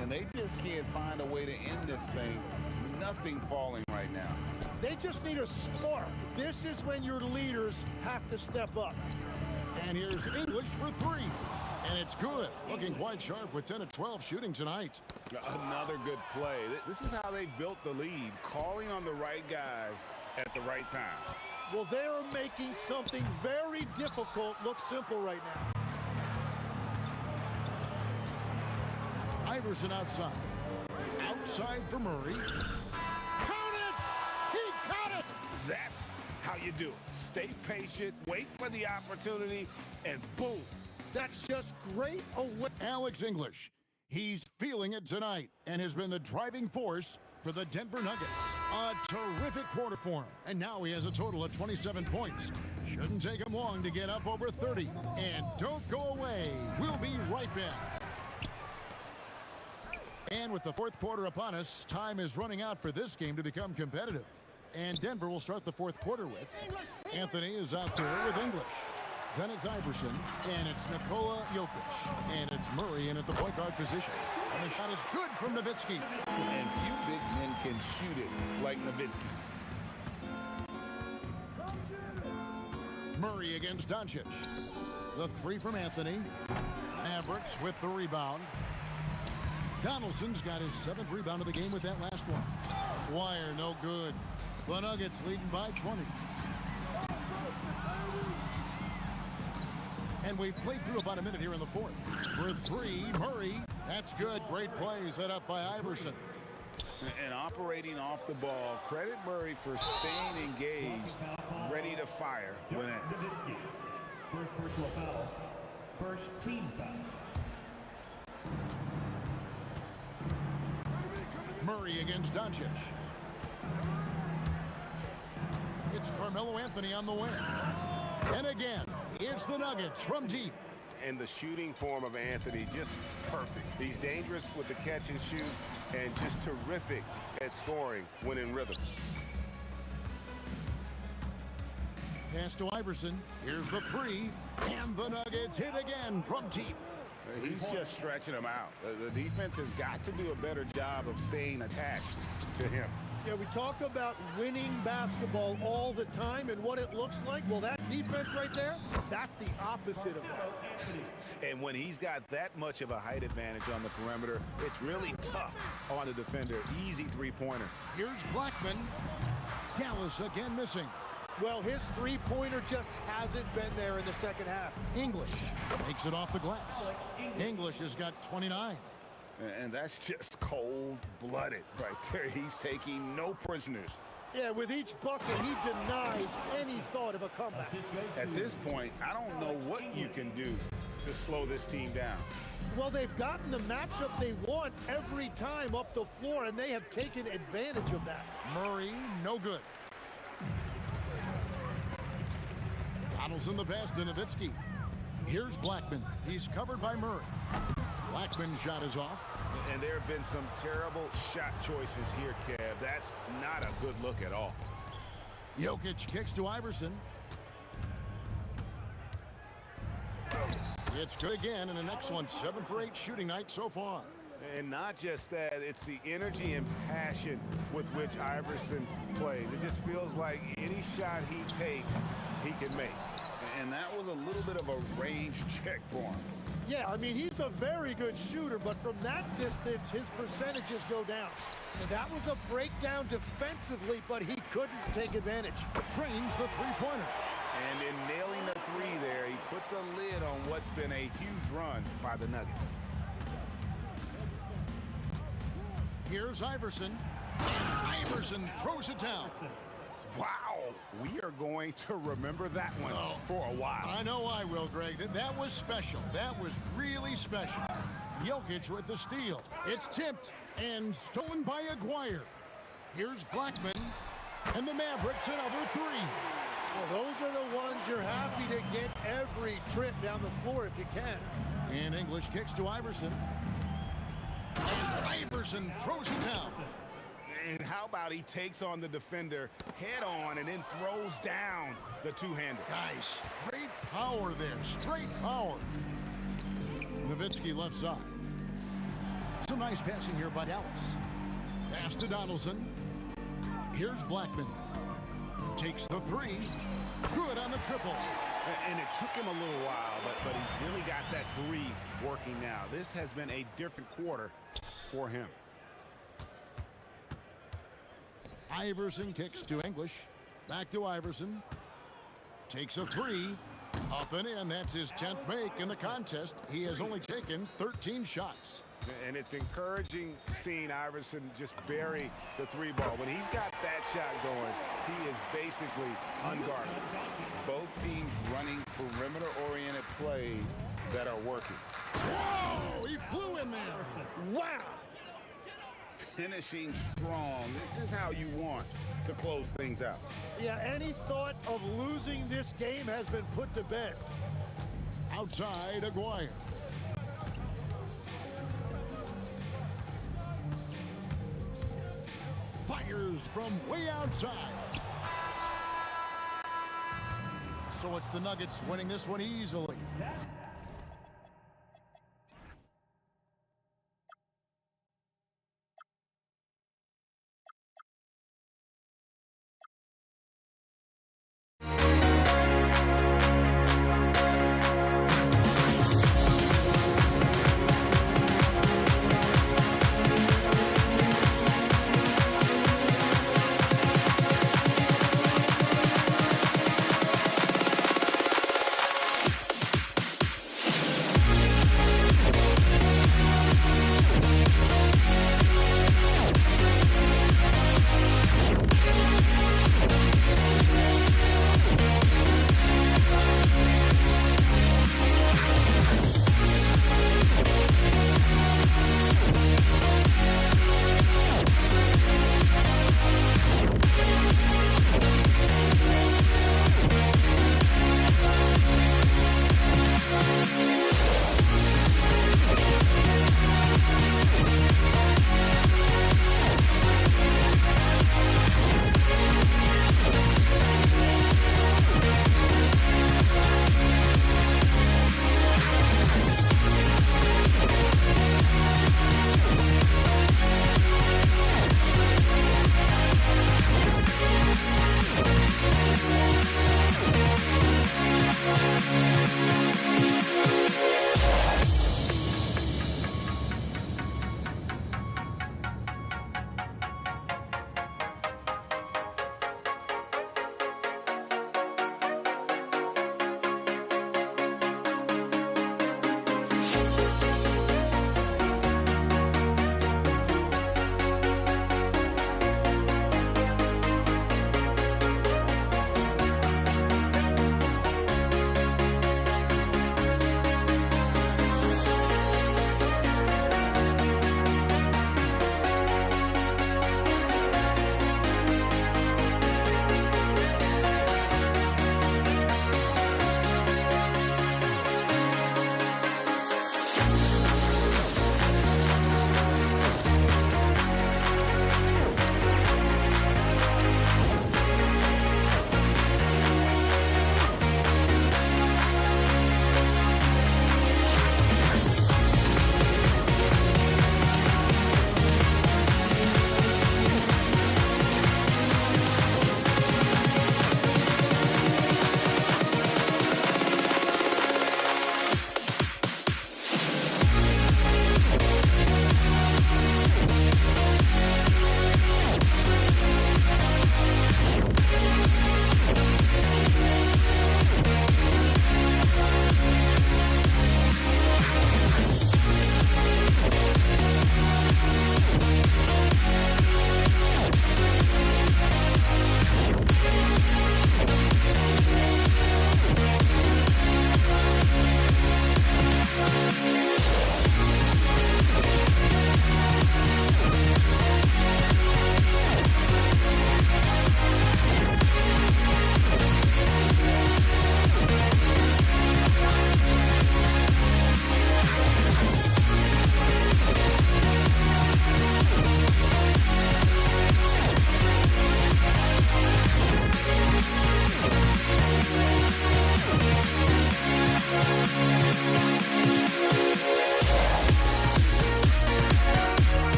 And they just can't find a way to end this thing. Nothing falling right now. They just need a spark. This is when your leaders have to step up. And here's English for three. And it's good. Looking quite sharp with 10 of 12 shooting tonight. Another good play. This is how they built the lead, calling on the right guys at the right time. Well, they're making something very difficult look simple right now. Iverson outside. Outside for Murray. Count it! He got it! That's how you do it. Stay patient, wait for the opportunity, and boom. That's just great. Alex English. He's feeling it tonight and has been the driving force for the Denver Nuggets. A terrific quarter for him. And now he has a total of 27 points. Shouldn't take him long to get up over 30. And don't go away. We'll be right back. And with the fourth quarter upon us, time is running out for this game to become competitive. And Denver will start the fourth quarter with Anthony is out there with English. Then it's Iverson, and it's Nikola Jokic. And it's Murray in at the point guard position. And the shot is good from Nowitzki. And few big men can shoot it like Nowitzki. Murray against Doncic. The three from Anthony. Mavericks with the rebound. Donaldson's got his 7th rebound of the game with that last one. Wire, no good. The Nuggets leading by 20. And we've played through about a minute here in the fourth. For three, Murray. That's good. Great play set up by Iverson. And operating off the ball, credit Murray for staying engaged, ready to fire when asked. First personal foul. First team foul. Murray against Doncic. It's Carmelo Anthony on the wing. And again, it's the Nuggets from deep. And the shooting form of Anthony, just perfect. He's dangerous with the catch and shoot and just terrific at scoring when in rhythm. Pass to Iverson. Here's the three. And the Nuggets hit again from deep. He's just stretching them out. The defense has got to do a better job of staying attached to him. Yeah, we talk about winning basketball all the time and what it looks like. Well, that defense right there, that's the opposite of that. And when he's got that much of a height advantage on the perimeter, it's really tough on the defender. Easy three-pointer. Here's Blackman. Dallas again missing. Well, his three-pointer just hasn't been there in the second half. English makes it off the glass. English has got 29. And that's just cold-blooded right there. He's taking no prisoners. Yeah, with each bucket, he denies any thought of a comeback. At this point, I don't know what you can do to slow this team down. Well, they've gotten the matchup they want every time up the floor, and they have taken advantage of that. Murray, no good. Donaldson the pass to Nowitzki. Here's Blackman. He's covered by Murray. Blackman's shot is off. And there have been some terrible shot choices here, Kev. That's not a good look at all. Jokic kicks to Iverson. It's good again, and an excellent 7 for 8 shooting night so far. And not just that, it's the energy and passion with which Iverson plays. It just feels like any shot he takes, he can make. And that was a little bit of a range check for him. Yeah, I mean, he's a very good shooter, but from that distance, his percentages go down. And that was a breakdown defensively, but he couldn't take advantage. Trains the three-pointer. And in nailing the three there, he puts a lid on what's been a huge run by the Nuggets. Here's Iverson. And Iverson throws it down. Wow, we are going to remember that one for a while. I know I will, Greg. That was special. That was really special. Jokic with the steal. It's tipped and stolen by Aguirre. Here's Blackman. And the Mavericks another three. Well, those are the ones you're happy to get every trip down the floor if you can. And English kicks to Iverson. And Iverson throws it down. And how about he takes on the defender head on and then throws down the two-hander. Guys, straight power there. Straight power. Nowitzki left side. Some nice passing here by Dallas. Pass to Donaldson. Here's Blackman. Takes the three. Good on the triple. And it took him a little while, but he's really got that three working now. This has been a different quarter for him. Iverson kicks to English. Back to Iverson. Takes a three. Up and in. That's his 10th make in the contest. He has only taken 13 shots. And it's encouraging seeing Iverson just bury the three ball. When he's got that shot going, he is basically unguarded. Both teams running perimeter-oriented plays that are working. Whoa! He flew in there. Wow! Finishing strong. This is how you want to close things out. Yeah, any thought of losing this game has been put to bed. Outside, Aguirre. Fires from way outside. So it's the Nuggets winning this one easily.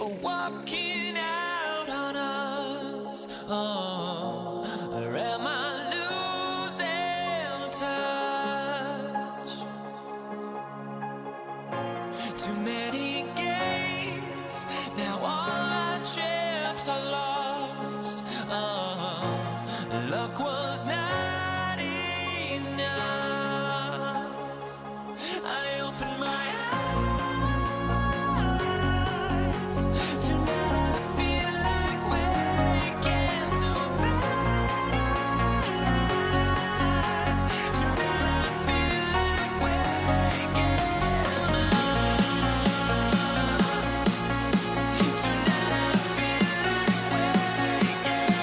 walking out on us. Oh, or am I losing touch? Too many games, now all our chips are lost. Oh, luck was not enough. I opened my eyes. Tonight I feel like waking to life. Tonight I feel like waking up. Tonight I feel like waking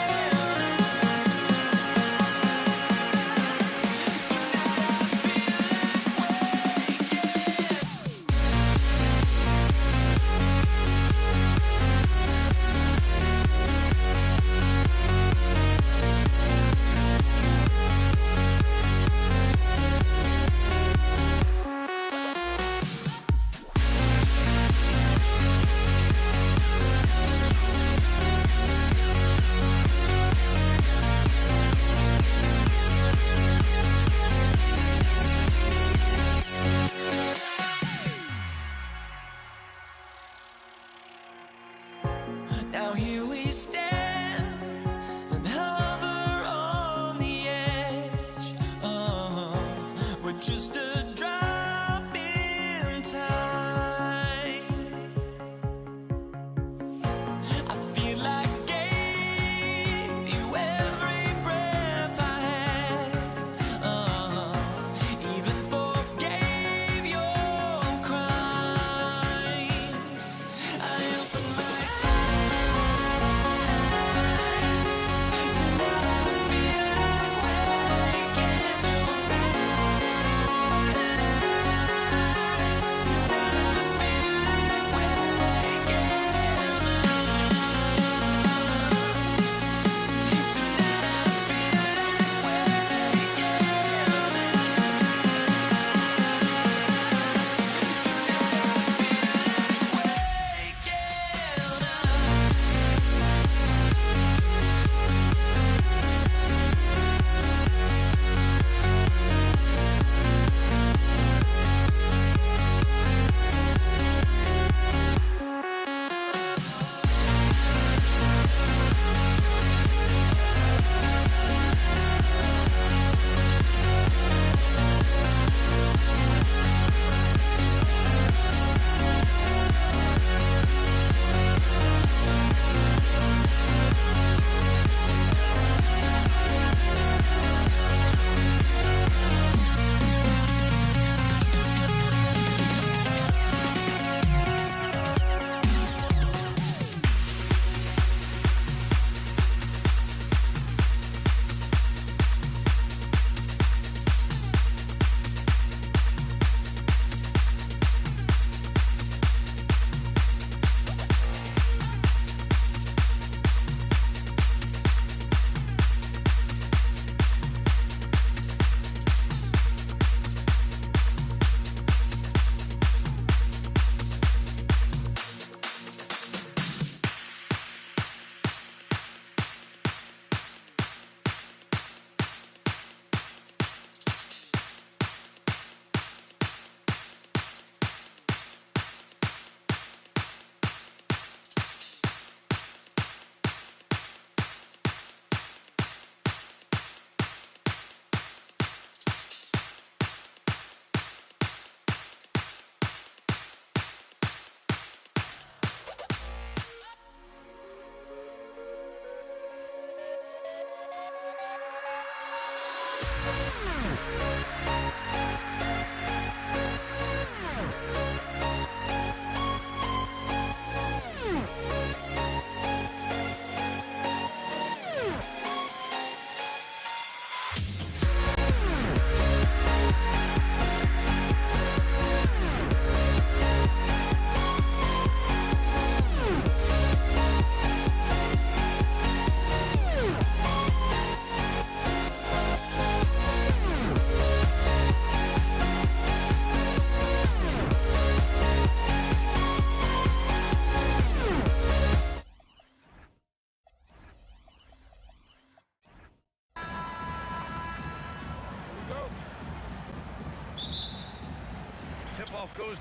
up.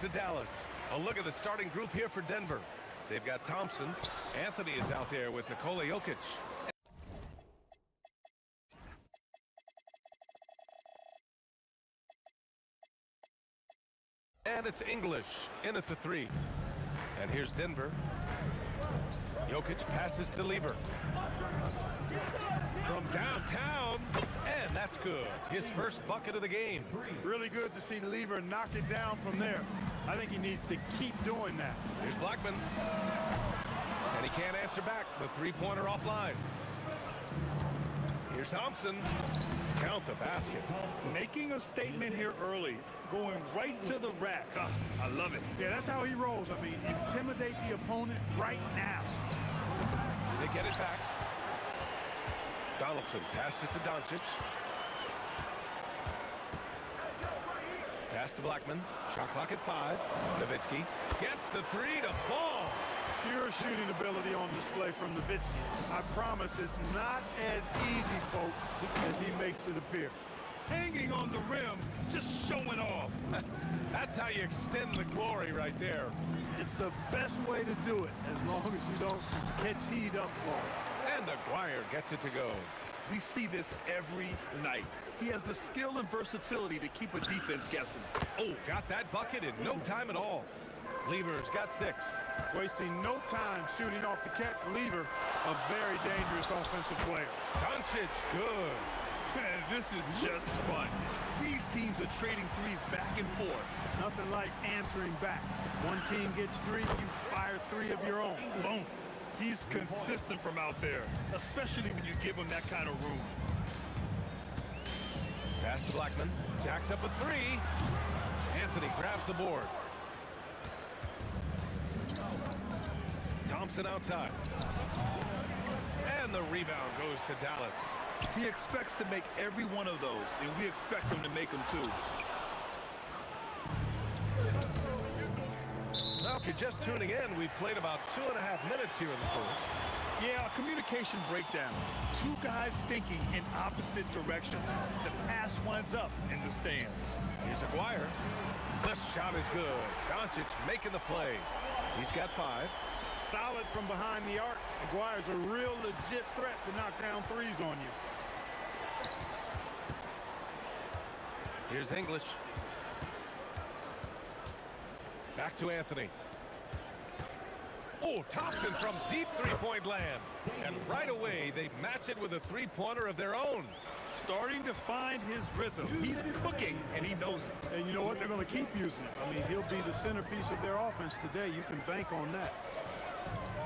to Dallas. A look at the starting group here for Denver. They've got Thompson. Anthony is out there with Nikola Jokic. And it's English in at the 3. And here's Denver. Jokic passes to Lever. From downtown, and that's good. His first bucket of the game. Really good to see Lever knock it down from there. I think he needs to keep doing that. Here's Blackman. And he can't answer back. The three-pointer offline. Here's Thompson. Count the basket. Making a statement here early. Going right to the rack. I love it. Yeah, that's how he rolls. I mean, intimidate the opponent right now. They get it back. Donaldson passes to Doncic. Pass to Blackman. Shot clock at 5. Nowitzki gets the 3 to fall. Pure shooting ability on display from Nowitzki. I promise it's not as easy, folks, as he makes it appear. Hanging on the rim, just showing off. That's how you extend the glory right there. It's the best way to do it, as long as you don't get teed up for it. And Aguirre gets it to go. We see this every night. He has the skill and versatility to keep a defense guessing. Oh, got that bucket in no time at all. Lever's got 6. Wasting no time shooting off the catch. Lever, a very dangerous offensive player. Doncic, good. Man, this is just fun. These teams are trading threes back and forth. Nothing like answering back. One team gets 3, you fire 3 of your own. Boom. He's consistent from out there, especially when you give him that kind of room. Pass to Blackman. Jacks up a 3. Anthony grabs the board. Thompson outside. And the rebound goes to Dallas. He expects to make every one of those, and we expect him to make them too. Now, if you're just tuning in, we've played about 2.5 minutes here in the first. Yeah, a communication breakdown. 2 guys thinking in opposite directions. The pass winds up in the stands. Here's Aguirre. The shot is good. Doncic making the play. He's got 5. Solid from behind the arc. Aguirre's a real legit threat to knock down threes on you. Here's English. Back to Anthony. Oh, Thompson from deep three-point land. And right away, they match it with a three-pointer of their own. Starting to find his rhythm. He's cooking, and he knows it. And you know what? They're going to keep using it. I mean, he'll be the centerpiece of their offense today. You can bank on that.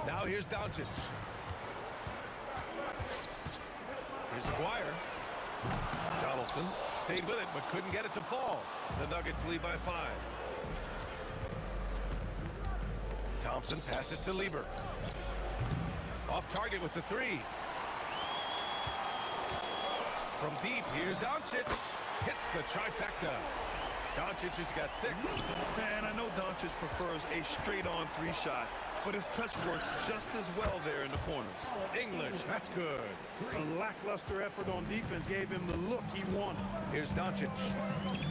Now here's Doncic. Here's Aguirre. Donaldson stayed with it, but couldn't get it to fall. The Nuggets lead by 5. Thompson passes to Lever. Off target with the 3. From deep, here's Doncic. Hits the trifecta. Doncic has got 6. Man, I know Doncic prefers a straight-on 3 shot, but his touch works just as well there in the corners. English, that's good. A lackluster effort on defense gave him the look he wanted. Here's Doncic.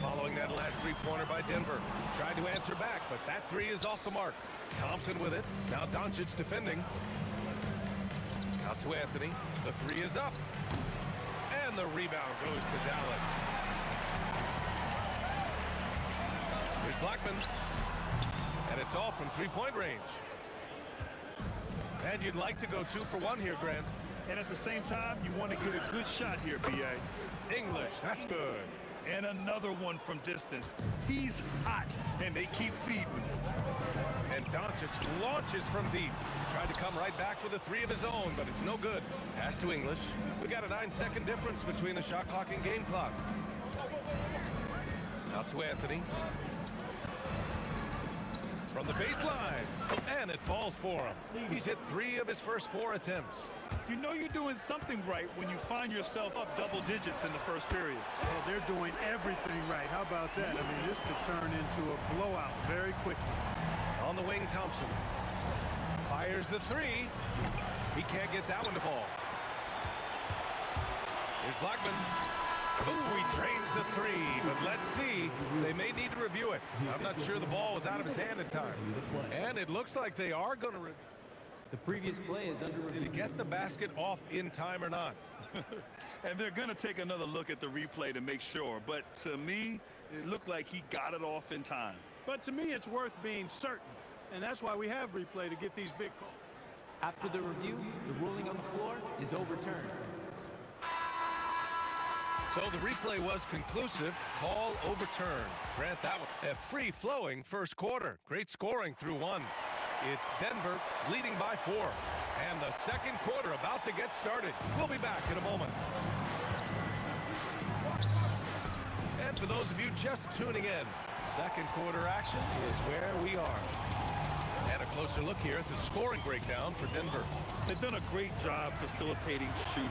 Following that last three-pointer by Denver. Tried to answer back, but that 3 is off the mark. Thompson with it. Now Doncic defending. Out to Anthony. The 3 is up. And the rebound goes to Dallas. Here's Blackman. And it's off from three-point range. And you'd like to go 2 for 1 here, Grant. And at the same time, you want to get a good shot here, B.A. English, that's good. And another one from distance. He's hot, and they keep feeding him. And Doncic launches from deep. Tried to come right back with a 3 of his own, but it's no good. Pass to English. We got a 9-second difference between the shot clock and game clock. Out to Anthony. From the baseline. And it falls for him. He's hit 3 of his first 4 attempts. You know you're doing something right when you find yourself up double digits in the first period. Well, they're doing everything right. How about that? I mean, this could turn into a blowout very quickly. On the wing, Thompson. Fires the 3. He can't get that one to fall. Here's Blackman. Ooh, he drains the three, but let's see. They may need to review it. I'm not sure the ball was out of his hand in time. And it looks like they are going to review. The previous play is under Did he review. get the basket off in time or not? And they're going to take another look at the replay to make sure. But to me, it looked like he got it off in time. But to me, it's worth being certain. And that's why we have replay to get these big calls. After the review, the ruling on the floor is overturned. So the replay was conclusive. Call overturned. Grant that one. A free-flowing first quarter. Great scoring through one. It's Denver leading by 4. And the second quarter about to get started. We'll be back in a moment. And for those of you just tuning in, second quarter action is where we are. And a closer look here at the scoring breakdown for Denver. They've done a great job facilitating shooters.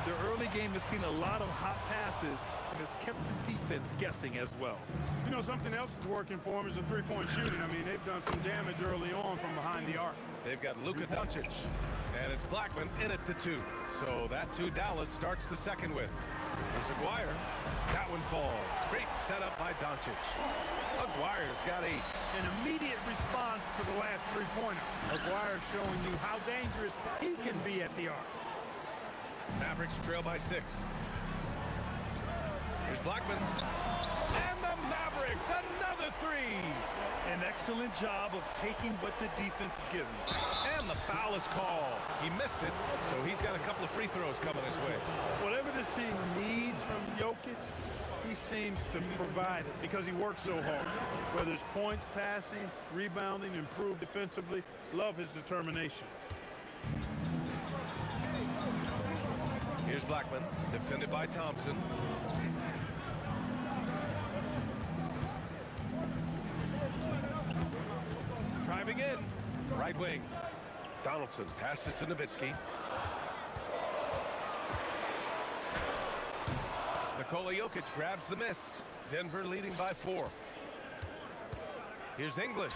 Their early game has seen a lot of hot passes and has kept the defense guessing as well. You know, something else that's working for them is the three-point shooting. I mean, they've done some damage early on from behind the arc. They've got Luka Doncic, and it's Blackman in at the 2. So that's who Dallas starts the second with. There's Aguirre. That one falls. Great setup by Doncic. Aguirre's got 8. An immediate response to the last three-pointer. Aguirre showing you how dangerous he can be at the arc. Mavericks trail by 6. Here's Blackman. And the Mavericks, another 3. An excellent job of taking what the defense is giving. And the foul is called. He missed it, so he's got a couple of free throws coming his way. Whatever this team needs from Jokic, he seems to provide it because he works so hard. Whether it's points, passing, rebounding, improved defensively, love his determination. Here's Blackman, defended by Thompson. Driving in, right wing. Donaldson passes to Nowitzki. Nikola Jokic grabs the miss. Denver leading by 4. Here's English.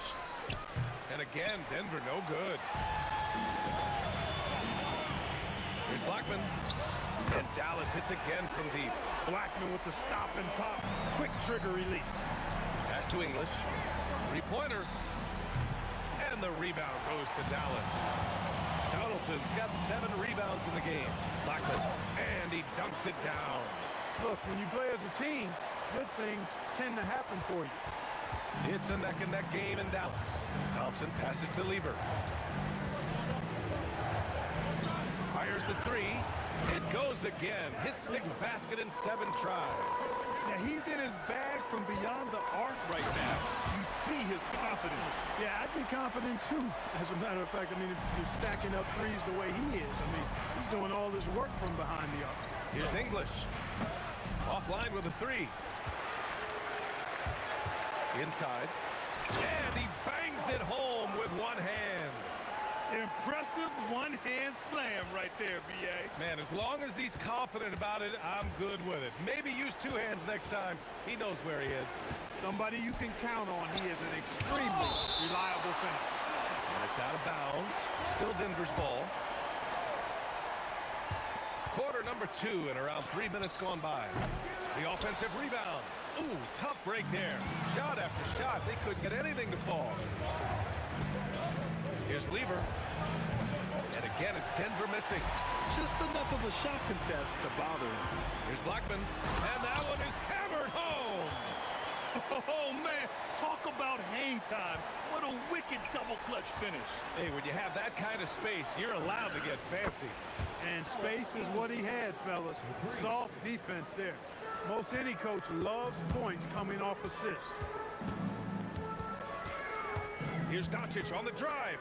And again, Denver no good. Here's Blackman. And Dallas hits again from deep. Blackman with the stop and pop. Quick trigger release. Pass to English. Three-pointer. And the rebound goes to Dallas. Donaldson's got 7 rebounds in the game. Blackman. And he dunks it down. Look, when you play as a team, good things tend to happen for you. It's a neck-and-neck game in Dallas. Thompson passes to Lieber. Fires the 3. It goes again. His 6th basket in 7 tries. Now he's in his bag from beyond the arc right now. You see his confidence. Yeah, I'd be confident too. As a matter of fact, I mean, if you're stacking up threes the way he is, I mean, he's doing all this work from behind the arc. Here's English. Offline with a 3. Inside. And he bangs it home with one hand. Impressive one-hand slam right there, B.A. Man, as long as he's confident about it, I'm good with it. Maybe use 2 hands next time. He knows where he is. Somebody you can count on. He is an extremely reliable finisher. And it's out of bounds. Still Denver's ball. Quarter number 2 and around 3 minutes gone by. The offensive rebound. Ooh, tough break there. Shot after shot. They couldn't get anything to fall. Here's Lieber. And again, it's Denver missing. Just enough of a shot contest to bother him. Here's Blackman. And that one is hammered home. Oh, man. Talk about hang time. What a wicked double clutch finish. Hey, when you have that kind of space, you're allowed to get fancy. And space is what he had, fellas. Soft defense there. Most any coach loves points coming off assists. Here's Doncic on the drive.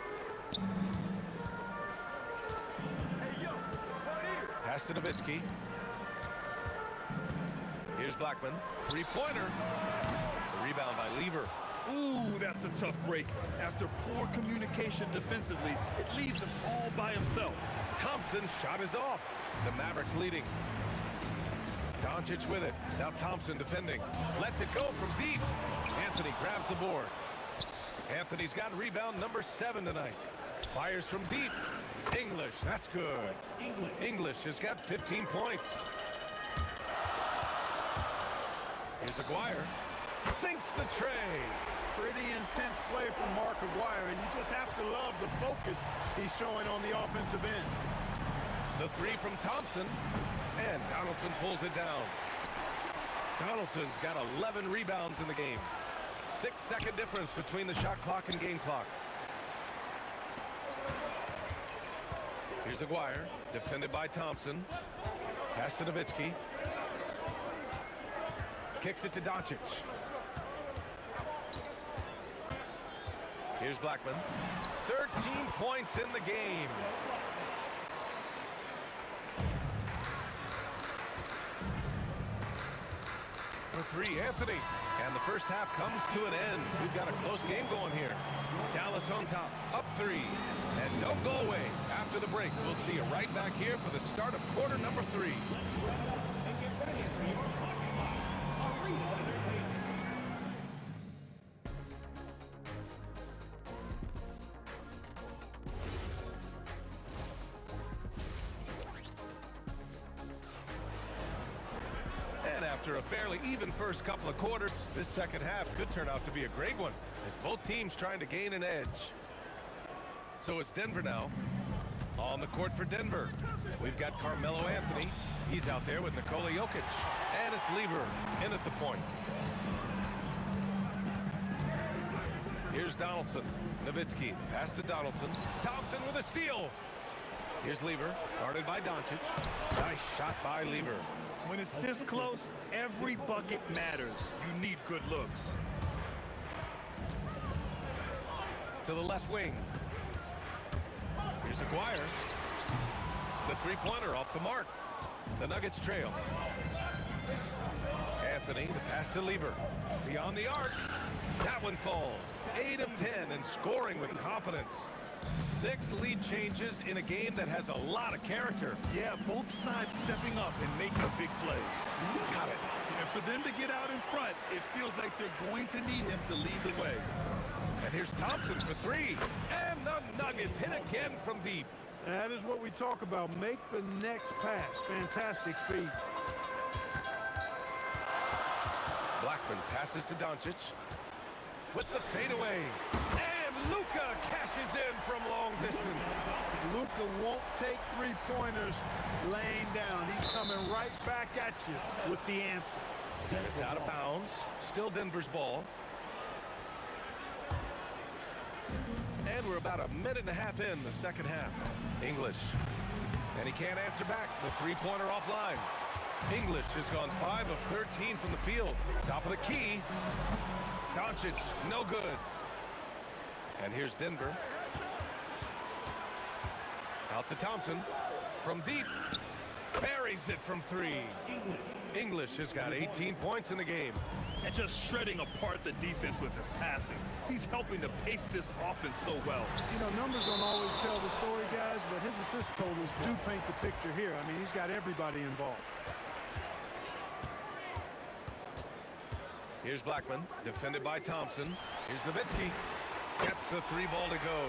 Pass to Nowitzki. Here's Blackman. 3-pointer. The rebound by Lieber. Ooh, that's a tough break. After poor communication defensively, it leaves him all by himself. Thompson's shot is off. The Mavericks leading. Doncic with it. Now Thompson defending. Lets it go from deep. Anthony grabs the board. Anthony's got rebound number 7 tonight. Fires from deep. English, that's good. English has got 15 points. Here's Aguirre. Sinks the tray. Pretty intense play from Mark Aguirre, and you just have to love the focus he's showing on the offensive end. The three from Thompson. And Donaldson pulls it down. Donaldson's got 11 rebounds in the game. 6-second difference between the shot clock and game clock. Here's Aguirre, defended by Thompson. Pass to Nowitzki. Kicks it to Doncic. Here's Blackman. 13 points in the game. For three, Anthony. And the first half comes to an end. We've got a close game going here. Dallas on top, up 3. And don't go away. After the break, we'll see you right back here for the start of quarter number 3. And get ready for your arena entertainment. And after a fairly even first couple of quarters, this second half could turn out to be a great one, as both teams trying to gain an edge. So it's Denver now. On the court for Denver, we've got Carmelo Anthony. He's out there with Nikola Jokic. And it's Lever in at the point. Here's Donaldson. Nowitzki, pass to Donaldson. Thompson with a steal. Here's Lever, guarded by Doncic. Nice shot by Lever. When it's this close, every bucket matters. You need good looks. To the left wing. Here's Aguirre. The three-pointer off the mark. The Nuggets trail. Anthony, the pass to Lever. Beyond the arc. That one falls. 8 of 10 and scoring with confidence. 6 lead changes in a game that has a lot of character. Yeah, both sides stepping up and making big plays. Got it. And for them to get out in front, it feels like they're going to need him to lead the way. And here's Thompson for 3. And the Nuggets hit again from deep. That is what we talk about. Make the next pass. Fantastic feed. Blackman passes to Doncic. With the fadeaway. And Luka cashes in from long distance. Luka won't take three-pointers laying down. He's coming right back at you with the answer. It's out of bounds. Still Denver's ball. And we're about a minute and a half in the second half. English. And he can't answer back. The three-pointer offline. English has gone 5 of 13 from the field. Top of the key. Doncic, no good. And here's Denver. Out to Thompson. From deep. Buries it from 3. English has got 18 points in the game. And just shredding apart the defense with his passing. He's helping to pace this offense so well. You know, numbers don't always tell the story, guys, but his assist totals do paint the picture here. I mean, he's got everybody involved. Here's Blackman, defended by Thompson. Here's Nowitzki. Gets the 3 ball to go.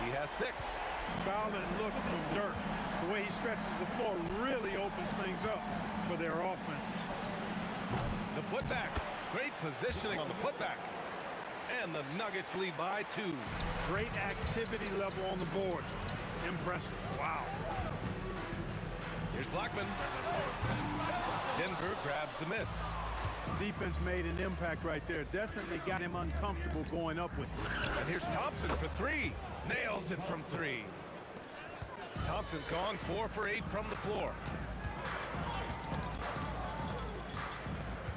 He has 6. Solid look from Dirk. The way he stretches the floor really opens things up for their offense. The putback. Great positioning on the putback. And the Nuggets lead by 2. Great activity level on the board. Impressive. Wow. Here's Blackman. Denver grabs the miss. Defense made an impact right there. Definitely got him uncomfortable going up with it. And here's Thompson for 3. Nails it from 3. Thompson's gone 4 for 8 from the floor.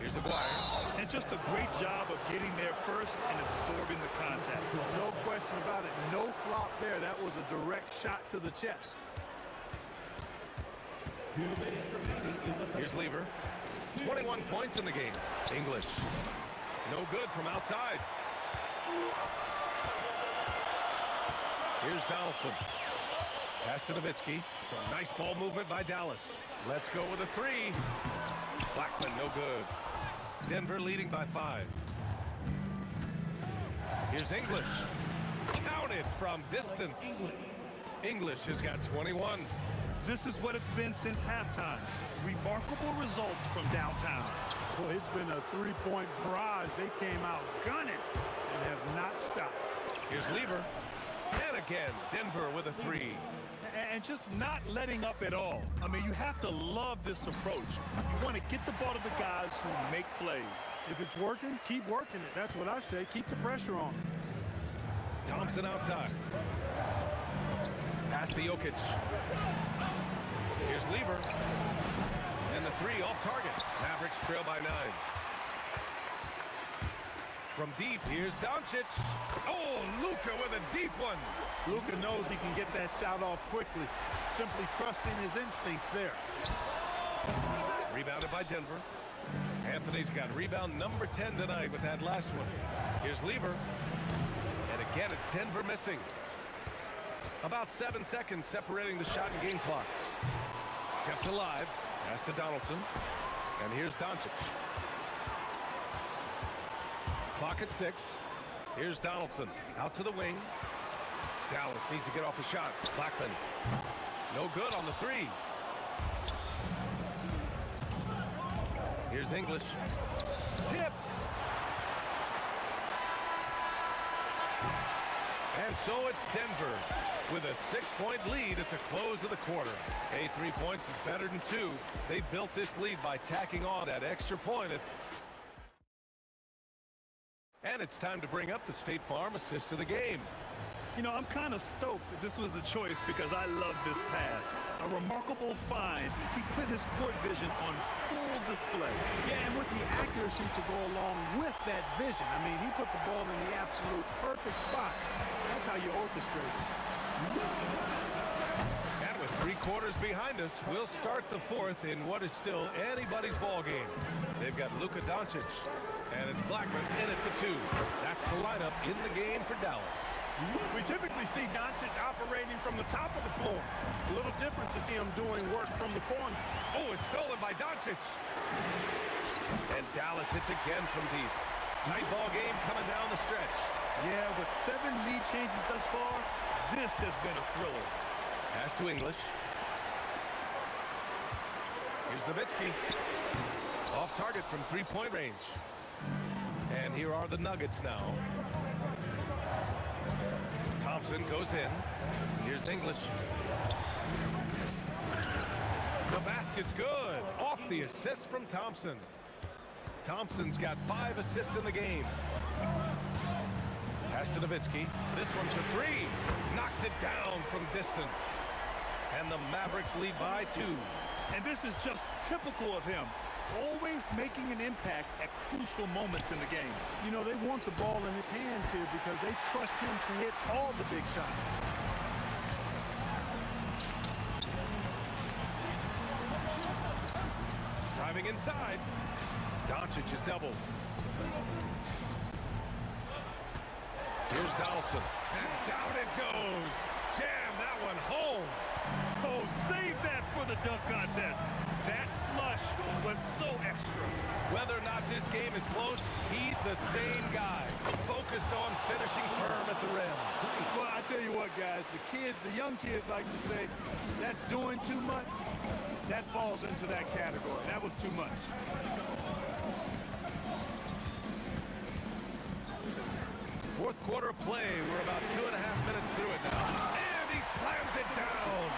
Here's Aguirre. And just a great job of getting there first and absorbing the contact. No question about it. No flop there. That was a direct shot to the chest. Here's Lever. 21 points in the game. English. No good from outside. Here's Donaldson. Pass to Nowitzki. Some nice ball movement by Dallas. Let's go with a 3. Blackman, no good. Denver leading by 5. Here's English. Counted from distance. English has got 21. This is what it's been since halftime. Remarkable results from downtown. Well, it's been a three-point barrage. They came out gunning and have not stopped. Here's Lever. And again, Denver with a three. And just not letting up at all. I mean, you have to love this approach. You want to get the ball to the guys who make plays. If it's working, keep working it. That's what I say. Keep the pressure on. Thompson outside. Pass to Jokic. Here's Lever. And the three off target. Mavericks trail by 9. From deep, here's Doncic. Oh, Luka with a deep one. Luka knows he can get that shot off quickly. Simply trusting his instincts there. Rebounded by Denver. Anthony's got rebound number 10 tonight with that last one. Here's Lever. And again, it's Denver missing. About 7 seconds separating the shot and game clocks. Kept alive. Pass to Donaldson. And here's Doncic. Clock at 6. Here's Donaldson. Out to the wing. Dallas needs to get off a shot. Blackman. No good on the three. Here's English. Tipped. And so it's Denver with a 6-point lead at the close of the quarter. Hey, 3 points is better than 2. They built this lead by tacking on that extra point. And it's time to bring up the State Farm assist of the game. You know, I'm kind of stoked that this was a choice because I love this pass. A remarkable find. He put his court vision on full display. Yeah, and with the accuracy to go along with that vision. I mean, he put the ball in the absolute perfect spot. That's how you orchestrate it. And with 3 quarters behind us, we'll start the 4th in what is still anybody's ball game. They've got Luka Doncic, and it's Blackman in it for 2. That's the lineup in the game for Dallas. We typically see Doncic operating from the top of the floor. A little different to see him doing work from the corner. Oh, it's stolen by Doncic. And Dallas hits again from deep. Tight ball game coming down the stretch. Yeah, with 7 lead changes thus far, this has been a thriller. Pass to English. Here's Nowitzki. Off target from 3-point range. And here are the Nuggets now. Thompson goes in. Here's English. The basket's good. Off the assist from Thompson. Thompson's got 5 assists in the game. Pass to Nowitzki. This one's for 3. Knocks it down from distance. And the Mavericks lead by 2. And this is just typical of him. Always making an impact at crucial moments in the game. You know, they want the ball in his hands here because they trust him to hit all the big shots. Driving inside. Doncic is doubled. Here's Donaldson. And down it goes. Jam that one home. Oh, save that for the dunk contest. That flush was so extra. Whether or not this game is close, he's the same guy. Focused on finishing firm at the rim. Well, I tell you what, guys, the young kids like to say, that's doing too much. That falls into that category. That was too much. Fourth quarter play. We're about 2.5 minutes through it now. And he slams it down.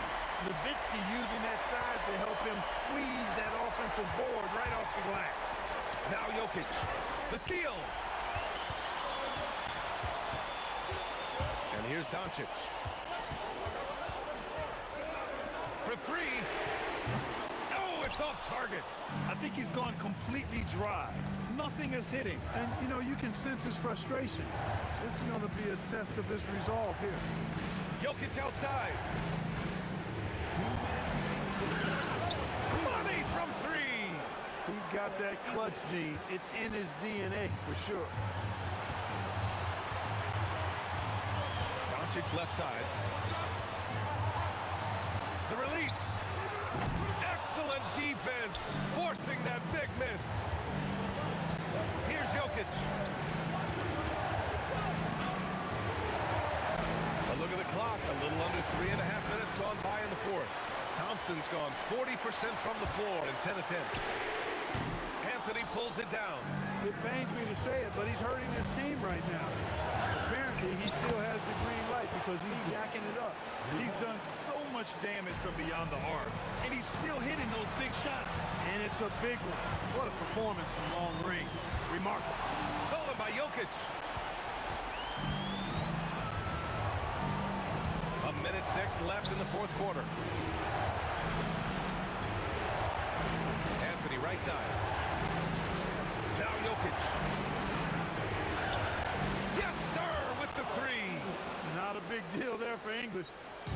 Nowitzki using that size to help him squeeze that offensive board right off the glass. Now Jokic. The steal. And here's Doncic. For 3. Oh, it's off target. I think he's gone completely dry. Nothing is hitting. And, you know, you can sense his frustration. This is going to be a test of his resolve here. Jokic outside. Money from 3. He's got that clutch gene. It's in his DNA for sure. Doncic left side. The release. Excellent defense, forcing that big miss. Here's Jokic. A look at the clock. A little under 3.5 minutes gone by in the 4th. Thompson's gone 40% from the floor in 10 attempts. Anthony pulls it down. It pains me to say it, but he's hurting his team right now. Apparently, he still has the green light because he's jacking it up. He's done so much damage from beyond the arc, and he's still hitting those big shots. And it's a big one. What a performance from long range. Remarkable. Stolen by Jokic. A minute 6 left in the fourth quarter. Anthony right side. Now Jokic. Yes, sir, with the three. Not a big deal there for English.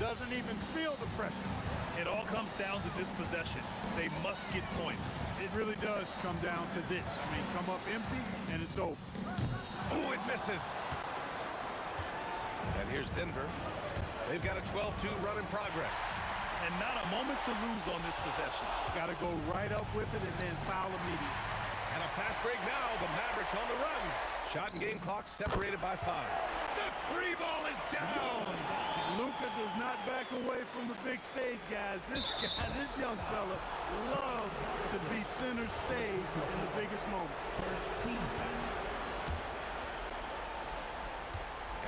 Doesn't even feel the pressure. It all comes down to this possession. They must get points. It really does come down to this. I mean, come up empty, and it's over. Oh, it misses. And here's Denver. They've got a 12-2 run in progress. And not a moment to lose on this possession. Got to go right up with it and then foul immediately. And a fast break now. The Mavericks on the run. Shot and game clock separated by 5. The three ball is down. Luka does not back away from the big stage, guys. This young fella loves to be center stage in the biggest moments.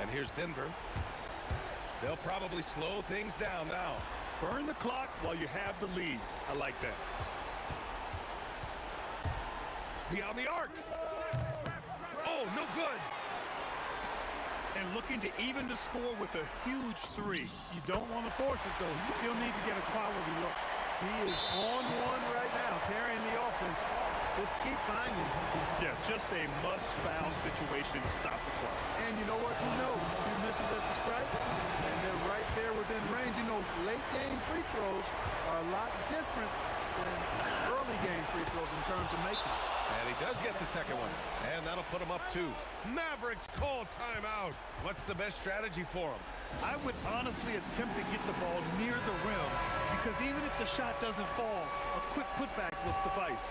And here's Denver. They'll probably slow things down now. Burn the clock while you have the lead. I like that. Beyond the arc. Oh, no good. And looking to even the score with a huge three. You don't want to force it, though. You still need to get a quality look. He is on one right now, carrying the offense. Just keep finding him. Yeah, just a must-foul situation to stop the clock. And you know what? Who knows? He misses at the stripe, and they're right there within range. You know, late-game free throws are a lot different than early-game free throws in terms of making. And he does get the second one. And that'll put him up 2. Mavericks call timeout. What's the best strategy for him? I would honestly attempt to get the ball near the rim because even if the shot doesn't fall, a quick putback will suffice.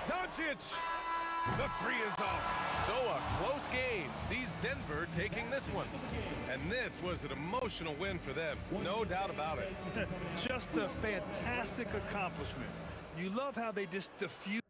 Doncic! The three is off. So a close game sees Denver taking this one. And this was an emotional win for them. No doubt about it. Just a fantastic accomplishment. You love how they just diffuse.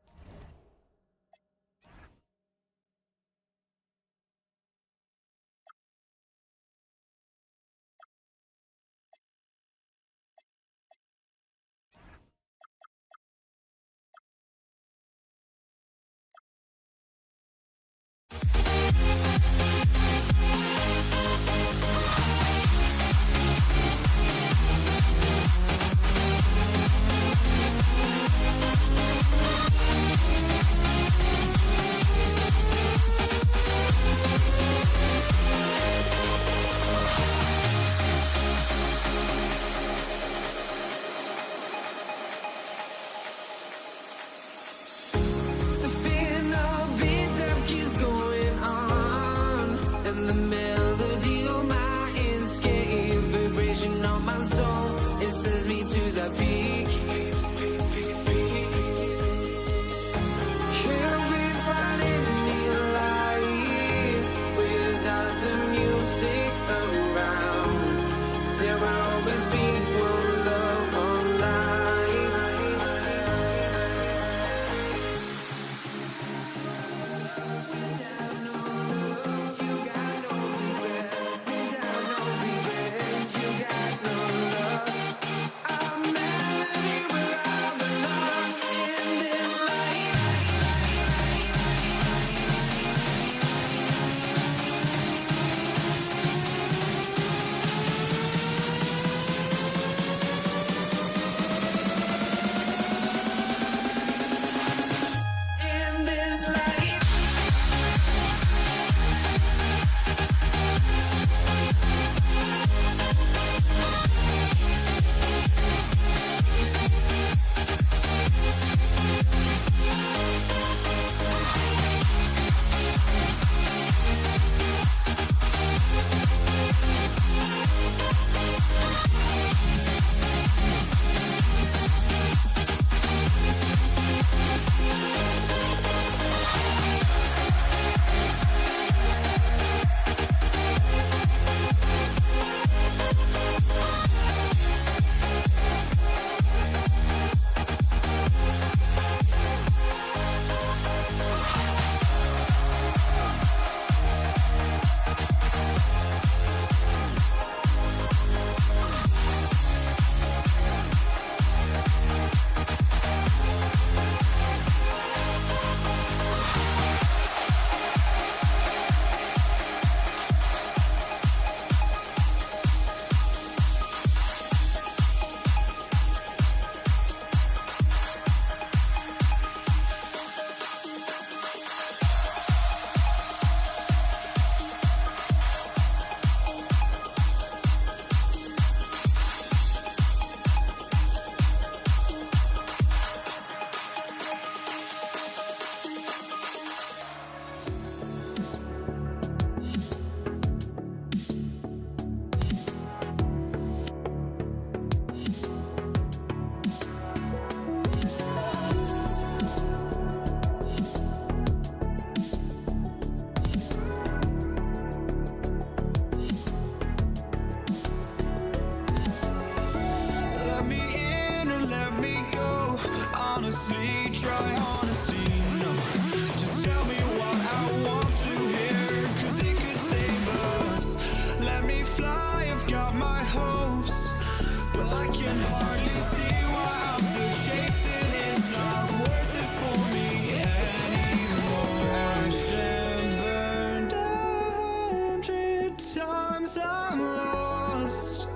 hardly see why I'm still chasing. It's not worth it for me anymore. Crashed and burned 100 times. I'm lost.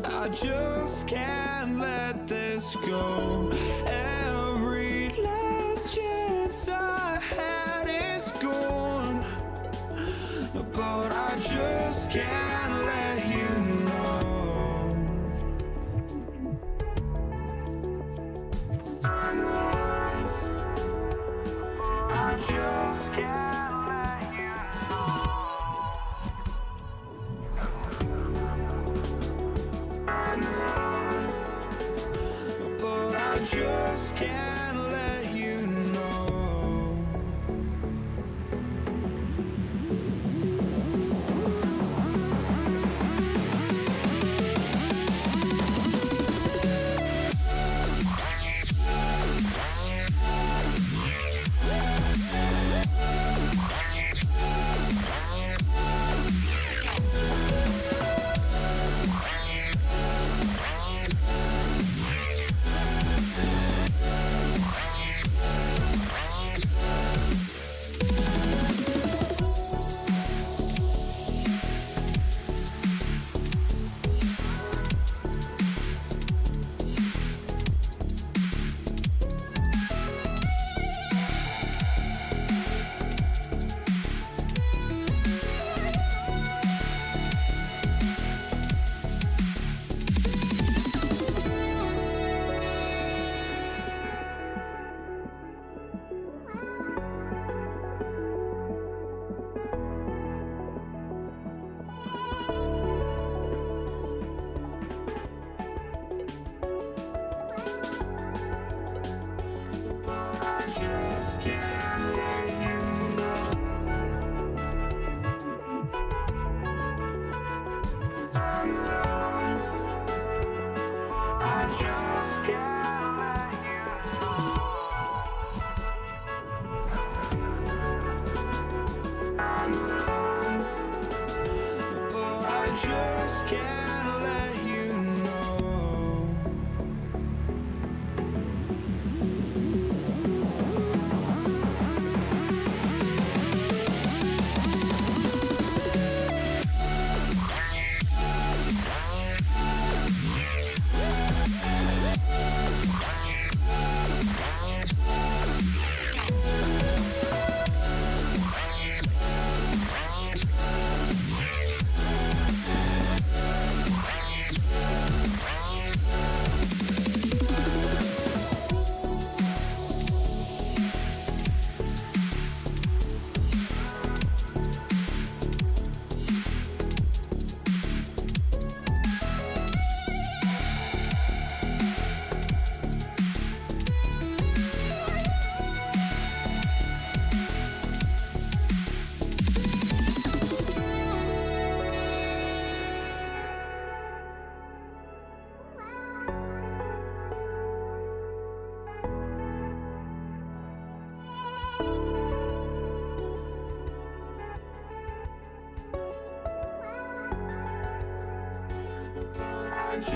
I just can't let this go. Every last chance I had is gone, but I just can't let you know. I just can't let you know. But I just can't let you know.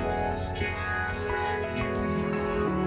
just can't let you know.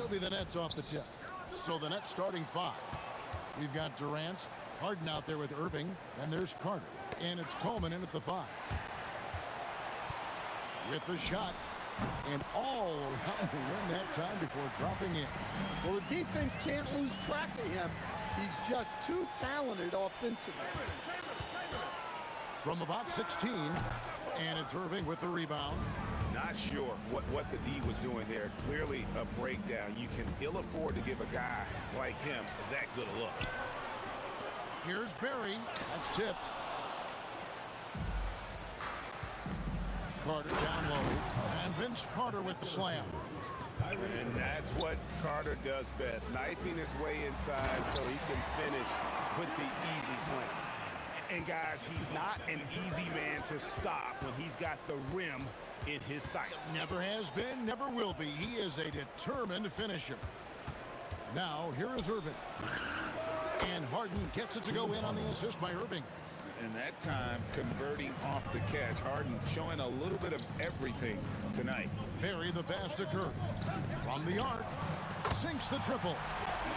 That'll be the Nets off the tip. So the Nets starting 5. We've got Durant, Harden out there with Irving, and there's Carter. And it's Coleman in at the 5. With the shot, and all around the rim that time before dropping in. Well, the defense can't lose track of him. He's just too talented offensively. From about 16, and it's Irving with the rebound. Not sure what the D was doing there. Clearly a breakdown. You can ill afford to give a guy like him that good a look. Here's Barry. That's tipped. Carter down low. And Vince Carter with the slam. And that's what Carter does best. Knifing his way inside so he can finish with the easy slam. And guys, he's not an easy man to stop when he's got the rim in his sights. Never has been, never will be. He is a determined finisher. Now, here is Irving. And Harden gets it to go in on the assist by Irving. And that time, converting off the catch. Harden showing a little bit of everything tonight. Barry, the pass to Curry. From the arc, sinks the triple.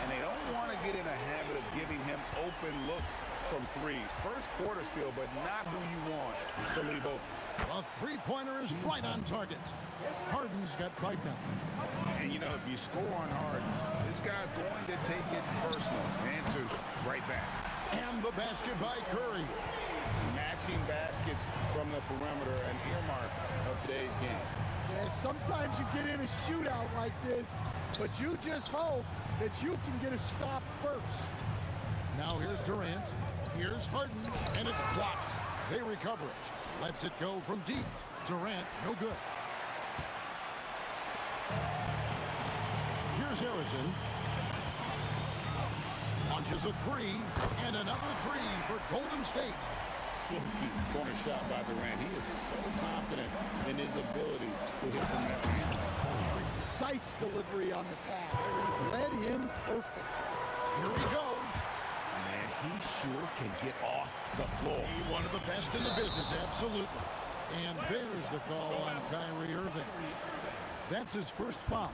And they don't want to get in a habit of giving him open looks from 3. First quarter still, but not who you want to leave open. A three-pointer is right on target. Harden's got 5 now. And, you know, if you score on Harden, this guy's going to take it personal. Answers right back. And the basket by Curry. Matching baskets from the perimeter, an earmark of today's game. Yeah, sometimes you get in a shootout like this, but you just hope that you can get a stop first. Now here's Durant. Here's Harden, and it's blocked. They recover it. Lets it go from deep. Durant, no good. Here's Harrison. Launches a 3, and another 3 for Golden State. Silky corner shot by Durant. He is so confident in his ability to hit from that range. Precise delivery on the pass. Led him perfect. Here he goes. Man, he sure can get off the floor. One of the best in the business, absolutely. And there's the call on Kyrie Irving. That's his first foul.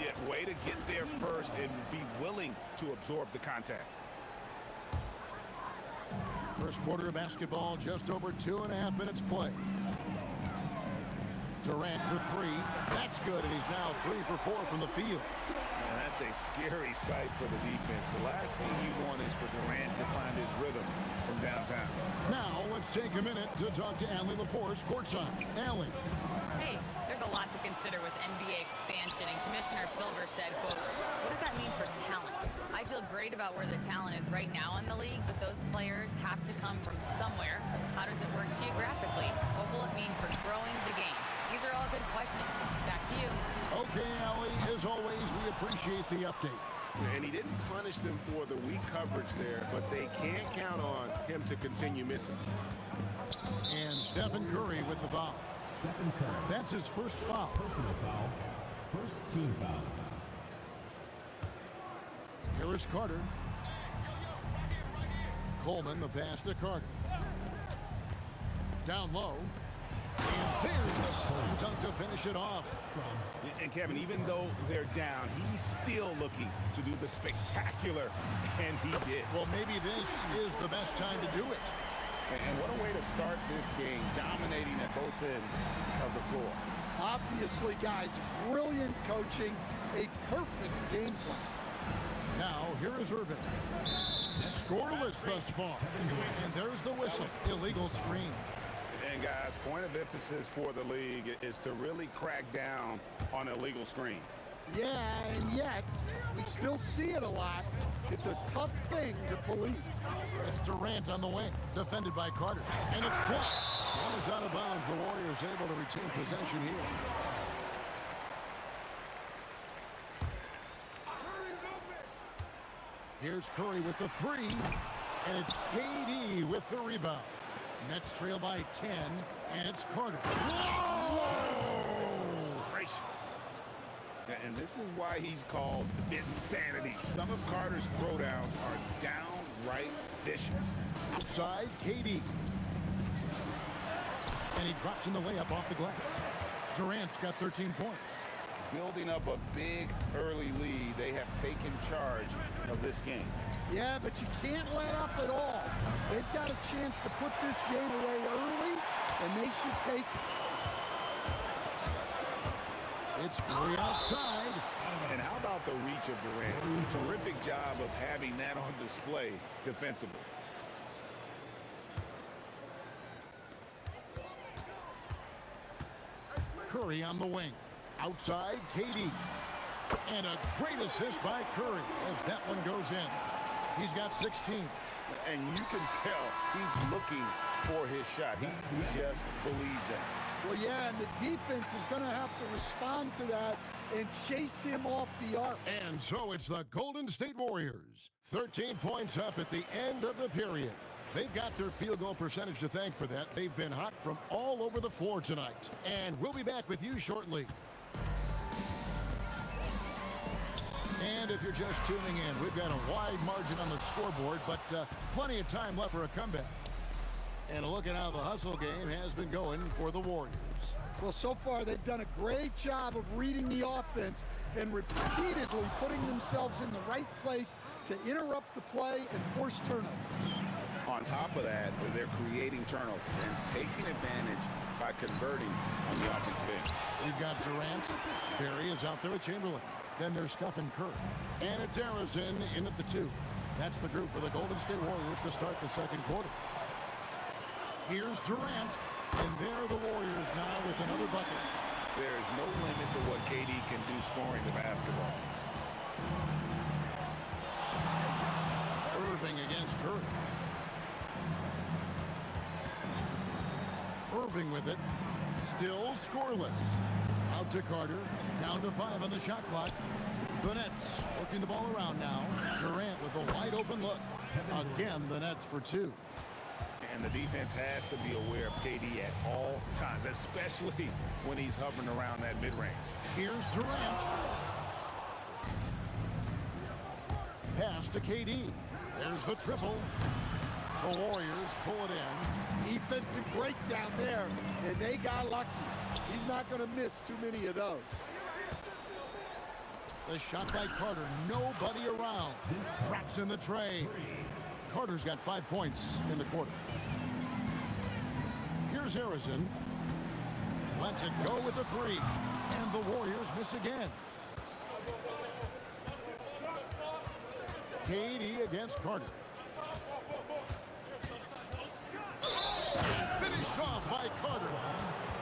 Yeah, way to get there first and be willing to absorb the contact. First quarter of basketball, just over 2.5 minutes play. Durant for 3. That's good, and he's now 3 for 4 from the field. And that's a scary sight for the defense. The last thing you want is for Durant to find his rhythm from downtown. Now, let's take a minute to talk to Allie LaForce, courtside. Allie. Hey, there's a lot to consider with NBA expansion, and Commissioner Silver said, quote, what does that mean for talent? I feel great about where the talent is right now in the league, but those players have to come from somewhere. How does it work geographically? What will it mean for growing the game? These are all good questions. Back to you. Okay, Allie, as always, we appreciate the update. And he didn't punish them for the weak coverage there, but they can't count on him to continue missing. And Stephen Curry with the foul. Stephen Curry. That's his first foul. Personal foul. First team foul. Here is Carter. Coleman, the pass to Carter. Down low. And there's the slam dunk to finish it off. And Kevin, even though they're down, he's still looking to do the spectacular, and he did. Well, maybe this is the best time to do it. And what a way to start this game, dominating at both ends of the floor. Obviously, guys, brilliant coaching, a perfect game plan. Now, here is Irving. Scoreless thus far. And there's the whistle. Illegal screen. And guys, point of emphasis for the league is to really crack down on illegal screens. Yeah, and yet, we still see it a lot. It's a tough thing to police. It's Durant on the wing, defended by Carter. And it's blocked. Well, it's out of bounds. The Warriors able to retain possession here. Here's Curry with the 3. And it's KD with the rebound. Nets trail by 10, and it's Carter. Whoa! Gracious. And this is why he's called insanity. Some of Carter's throwdowns are downright vicious. Outside, KD. And he drops in the layup off the glass. Durant's got 13 points. building up a big early lead. They have taken charge of this game. Yeah, but you can't let up at all. They've got a chance to put this game away early, and they should take it. It's Curry outside. And how about the reach of Durant? Terrific job of having that on display defensively. Curry on the wing. Outside, KD. And a great assist by Curry as that one goes in. He's got 16. And you can tell he's looking for his shot. He just believes it. Well, yeah, and the defense is going to have to respond to that and chase him off the arc. And so it's the Golden State Warriors. 13 points up at the end of the period. They've got their field goal percentage to thank for that. They've been hot from all over the floor tonight. And we'll be back with you shortly. And if you're just tuning in, we've got a wide margin on the scoreboard, but plenty of time left for a comeback. And a look at how the hustle game has been going for the Warriors. Well, so far they've done a great job of reading the offense and repeatedly putting themselves in the right place to interrupt the play and force turnovers. On top of that, they're creating turnovers and taking advantage by converting on the offensive end. We've got Durant. Barry is out there with Chamberlain. Then there's Stephen Curry. And it's Arizona in at the 2. That's the group for the Golden State Warriors to start the second quarter. Here's Durant. And there the Warriors now with another bucket. There is no limit to what KD can do scoring the basketball. Irving against Curry. Irving with it. Still scoreless. Out to Carter. Down to 5 on the shot clock. The Nets working the ball around now. Durant with a wide open look. Again, the Nets for 2. And the defense has to be aware of KD at all times, especially when he's hovering around that mid-range. Here's Durant. Pass to KD. There's the triple. The Warriors pull it in. Defensive breakdown there, and they got lucky. He's not going to miss too many of those. The shot by Carter. Nobody around. Drops in the tray. Carter's got 5 points in the quarter. Here's Harrison. Lets it go with the 3. And the Warriors miss again. KD against Carter. Finish off by Carter.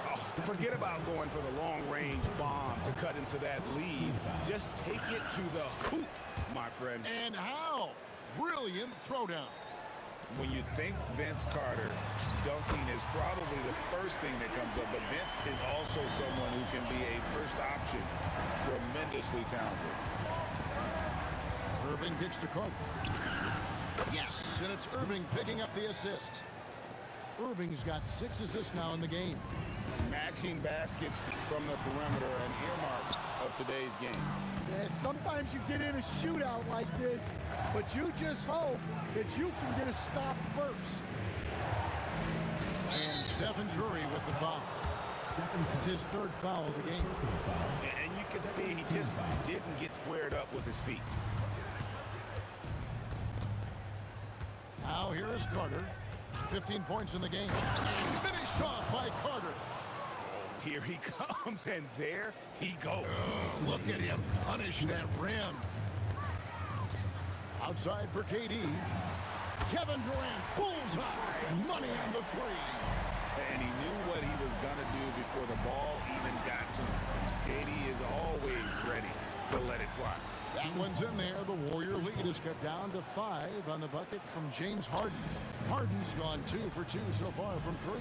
Oh, forget about going for the long-range bomb to cut into that lead. Just take it to the hoop, my friend. And how? Brilliant throwdown. When you think Vince Carter, dunking is probably the first thing that comes up, but Vince is also someone who can be a first option. Tremendously talented. Irving kicks to Carter. Yes, and it's Irving picking up the assist. Irving's got 6 assists now in the game. Matching baskets from the perimeter, an earmark of today's game. Yeah, sometimes you get in a shootout like this, but you just hope that you can get a stop first. And Stephen Curry with the foul. It's his 3rd foul of the game. And you can see he just didn't get squared up with his feet. Now here is Carter. 15 points in the game. And finish off by Carter. Here he comes, and there he goes. Oh, look at him punish that rim. Outside for KD. Kevin Durant, bullseye. Money on the 3. And he knew what he was going to do before the ball even got to him. KD is always ready to let it fly. That one's in there. The Warrior lead is cut down to 5 on the bucket from James Harden. Harden's gone 2 for 2 so far from 3.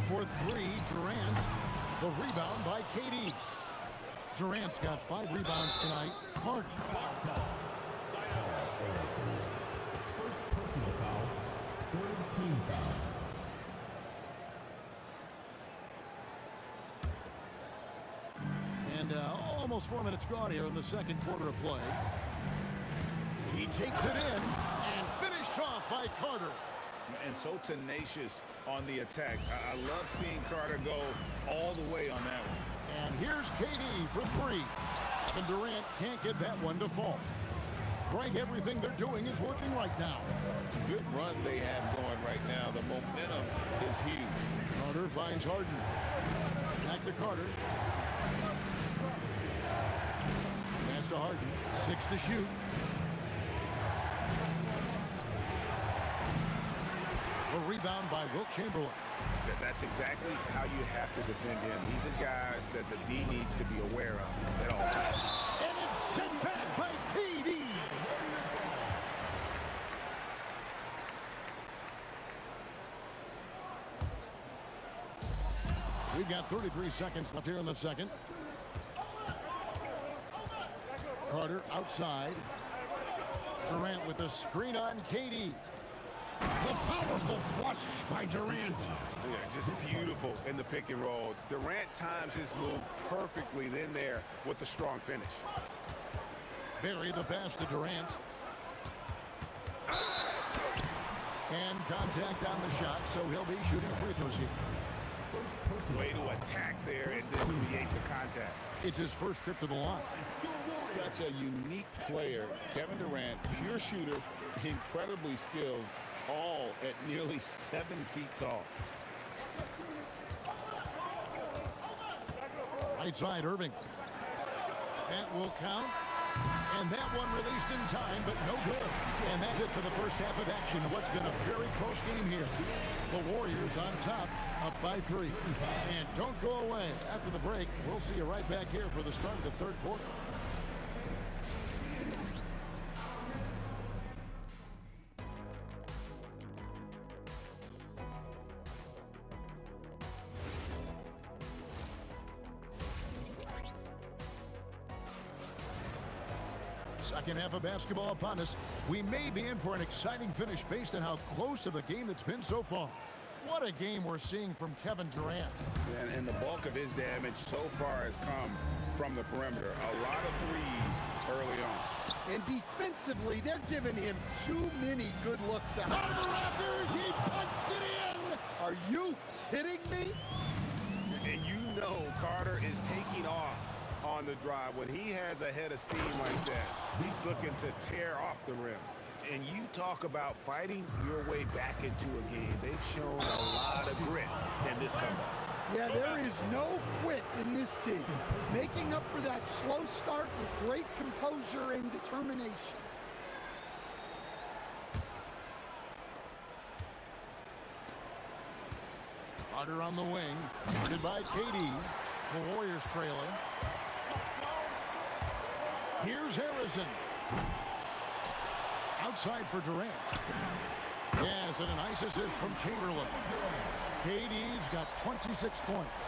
For 3, Durant. The rebound by KD. Durant's got 5 rebounds tonight. Harden. First personal foul, 3rd team foul. And almost 4 minutes gone here in the second quarter of play. He takes it in and finish off by Carter. And so tenacious on the attack. I love seeing Carter go all the way on that one. And here's KD for three. Kevin Durant can't get that one to fall. Greg, everything they're doing is working right now. Good run they have going right now. The momentum is huge. Carter finds Harden. Back to Carter. Pass to Harden. 6 to shoot. A rebound by Wilt Chamberlain. That's exactly how you have to defend him. He's a guy that the D needs to be aware of at all times. And it's sent back by KD. We've got 33 seconds left here in the second. Carter outside. Durant with the screen on KD. The powerful flush by Durant. Yeah, just beautiful in the pick and roll. Durant times his move perfectly then there with the strong finish. Barry the pass to Durant. And contact on the shot, so he'll be shooting free throws here. Way to attack there and then create the contact. It's his first trip to the line. Such a unique player. Kevin Durant, pure shooter, incredibly skilled, all at nearly 7 feet tall. Right side, Irving. That will count. And that one released in time, but no good. And that's it for the first half of action. What's been a very close game here. The Warriors on top, up by 3. And don't go away. After the break, we'll see you right back here for the start of the third quarter. Second half of basketball upon us. We may be in for an exciting finish based on how close of a game it's been so far. What a game we're seeing from Kevin Durant. And the bulk of his damage so far has come from the perimeter. A lot of threes early on. And defensively, they're giving him too many good looks out. Out of the Raptors, he punched it in! Are you kidding me? And you know Carter is taking off on the drive. When he has a head of steam like that, he's looking to tear off the rim. And you talk about fighting your way back into a game. They've shown a lot of grit in this comeback. Yeah, there is no quit in this team. Making up for that slow start with great composure and determination. Carter on the wing, guarded by KD. The Warriors trailing. Here's Harrison. Outside for Durant. Yes, and a nice assist from Chamberlain. KD's got 26 points.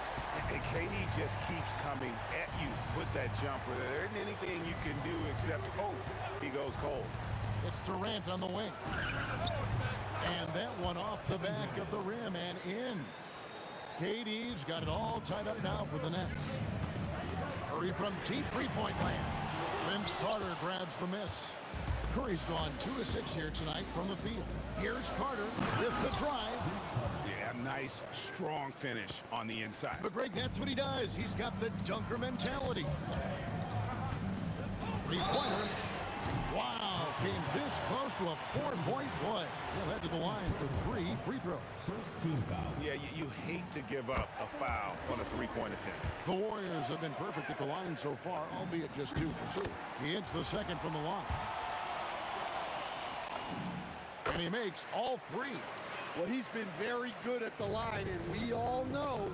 And KD just keeps coming at you with that jumper. There isn't anything you can do except hope he goes cold. It's Durant on the wing. And that one off the back of the rim and in. KD's got it all tied up now for the Nets. Curry from deep three-point land. Vince Carter grabs the miss. Curry's gone 2 of 6 here tonight from the field. Here's Carter with the drive. Yeah, nice, strong finish on the inside. But Greg, that's what he does. He's got the dunker mentality. Three-pointer. Wow, came this close to a 4-point play. He'll head to the line for 3 free throws. First team foul. Yeah, you hate to give up a foul on a three-point attempt. The Warriors have been perfect at the line so far, albeit just 2 for 2. He hits the second from the line. And he makes all 3. Well, he's been very good at the line, and we all know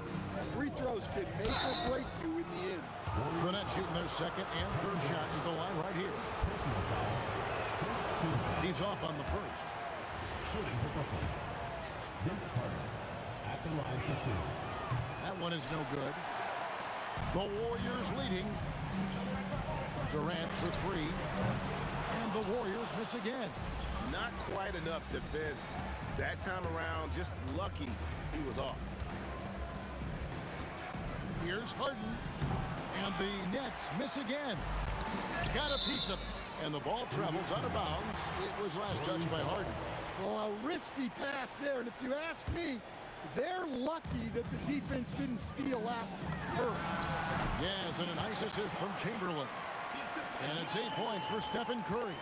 free throws can make or break you in the end. The Nets shooting their second and third shots at the line right here. He's off on the first. Shooting for Brooklyn. Vince Carter at the line for 2. That one is no good. The Warriors leading. Durant for 3. And the Warriors miss again. Not quite enough defense. That time around, just lucky he was off. Here's Harden. And the Nets miss again. Got a piece of it. And the ball travels out of bounds. It was last touched by Harden. Well, a risky pass there, and if you ask me, They're lucky that the defense didn't steal out Curry. Yes, and a nice assist from Chamberlain. And it's 8 points for Stephen Curry.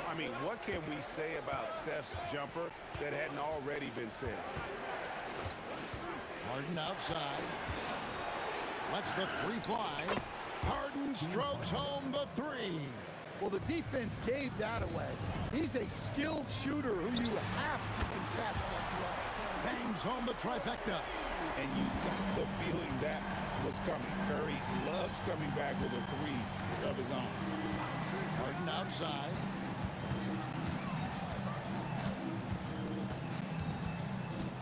I mean, what can we say about Steph's jumper that hadn't already been said? Harden outside. Lets the three fly. Harden strokes home the three. Well, the defense gave that away. He's a skilled shooter who you have to contest that play. Bangs home the trifecta. And you got the feeling that was coming. Curry loves coming back with a three of his own. Harden outside.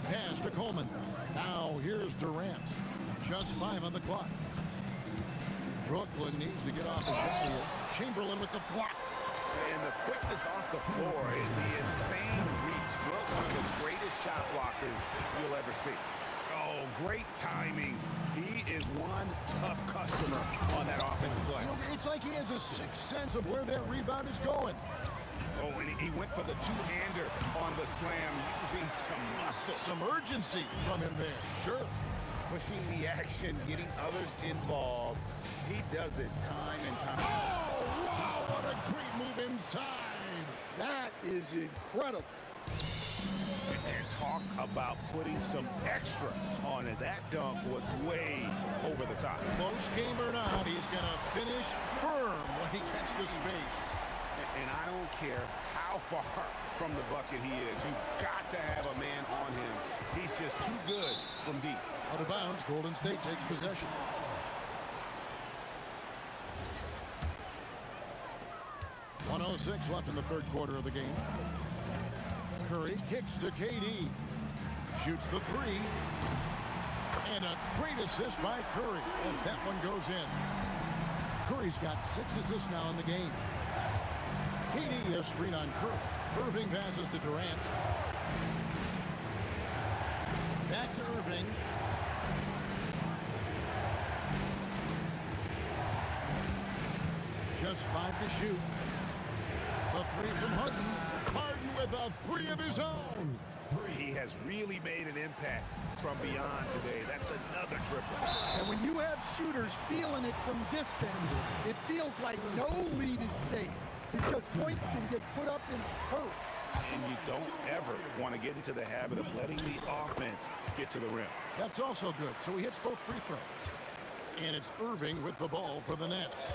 Pass to Coleman. Now here's Durant. Just 5 on the clock. Brooklyn needs to get off the shot here. Chamberlain with the block. And the quickness off the floor and the insane reach. One of the greatest shot blockers you'll ever see. Oh, great timing. He is one tough customer on that offensive play. It's like he has a sixth sense of where that rebound is going. Oh, and he went for the two-hander on the slam, using some muscle. Some urgency from him there, sure. Pushing the action, getting others involved. He does it time and time. Oh, wow, what a great move inside. That is incredible. And talk about putting some extra on it. That dunk was way over the top. Close game or not, he's going to finish firm when he gets the space. And I don't care how far from the bucket he is. You've got to have a man on him. He's just too good from deep. Out of bounds, Golden State takes possession. .106 left in the third quarter of the game. Curry kicks to KD. Shoots the three. And a great assist by Curry as that one goes in. Curry's got 6 assists now in the game. KD has screen on Curry. Irving passes to Durant. Back to Irving. Just 5 to shoot. The three from Harden. Harden with a three of his own. He has really made an impact from beyond today. That's another triple. And when you have shooters feeling it from distance, it feels like no lead is safe because points can get put up in a hurry. And you don't ever want to get into the habit of letting the offense get to the rim. That's also good. So he hits both free throws. And it's Irving with the ball for the Nets.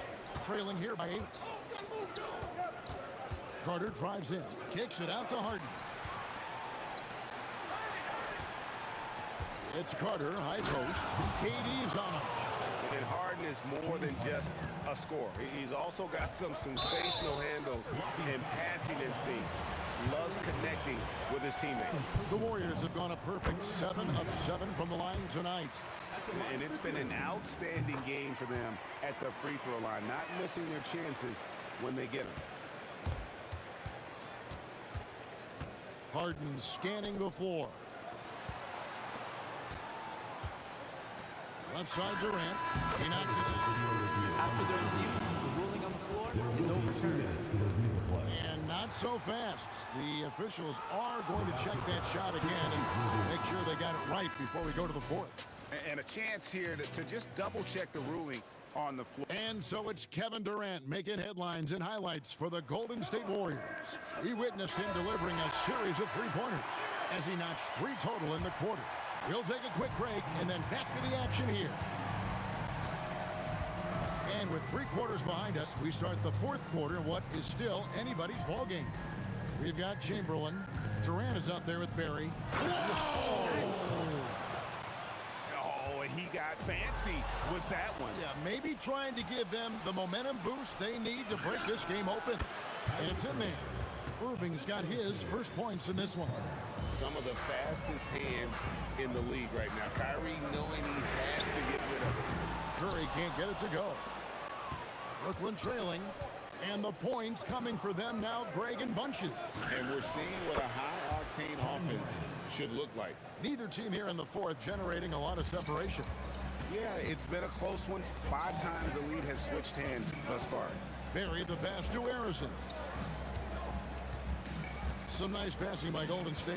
Trailing here by 8. Carter drives in. Kicks it out to Harden. It's Carter, high post. KD's on him. And Harden is more than just a scorer. He's also got some sensational handles and passing instincts. Loves connecting with his teammates. The Warriors have gone a perfect 7 of 7 from the line tonight. And it's been an outstanding game for them at the free throw line, not missing their chances when they get them. Harden scanning the floor. Left side Durant. He knocks it in. After the review, the ruling on the floor is overturned. And not so fast. The officials are going to check that shot again and make sure they got it right before we go to the fourth. And a chance here to just double check the ruling on the floor. And so it's Kevin Durant making headlines and highlights for the Golden State Warriors. We witnessed him delivering a series of three-pointers as he notched 3 total in the quarter. We'll take a quick break and then back to the action here. And with 3 quarters behind us, we start the fourth quarter in what is still anybody's ballgame. We've got Chamberlain. Durant is out there with Barry. Oh, and he got fancy with that one. Yeah, maybe trying to give them the momentum boost they need to break this game open. And it's in there. Irving's got his first points in this one. Some of the fastest hands in the league right now. Kyrie knowing he has to get rid of it. Curry can't get it to go. Brooklyn trailing. And the points coming for them now, Greg and bunches. And we're seeing what a high-octane offense should look like. Neither team here in the fourth generating a lot of separation. Yeah, it's been a close one. 5 times the lead has switched hands thus far. Barry the pass to Harrison. Some nice passing by Golden State.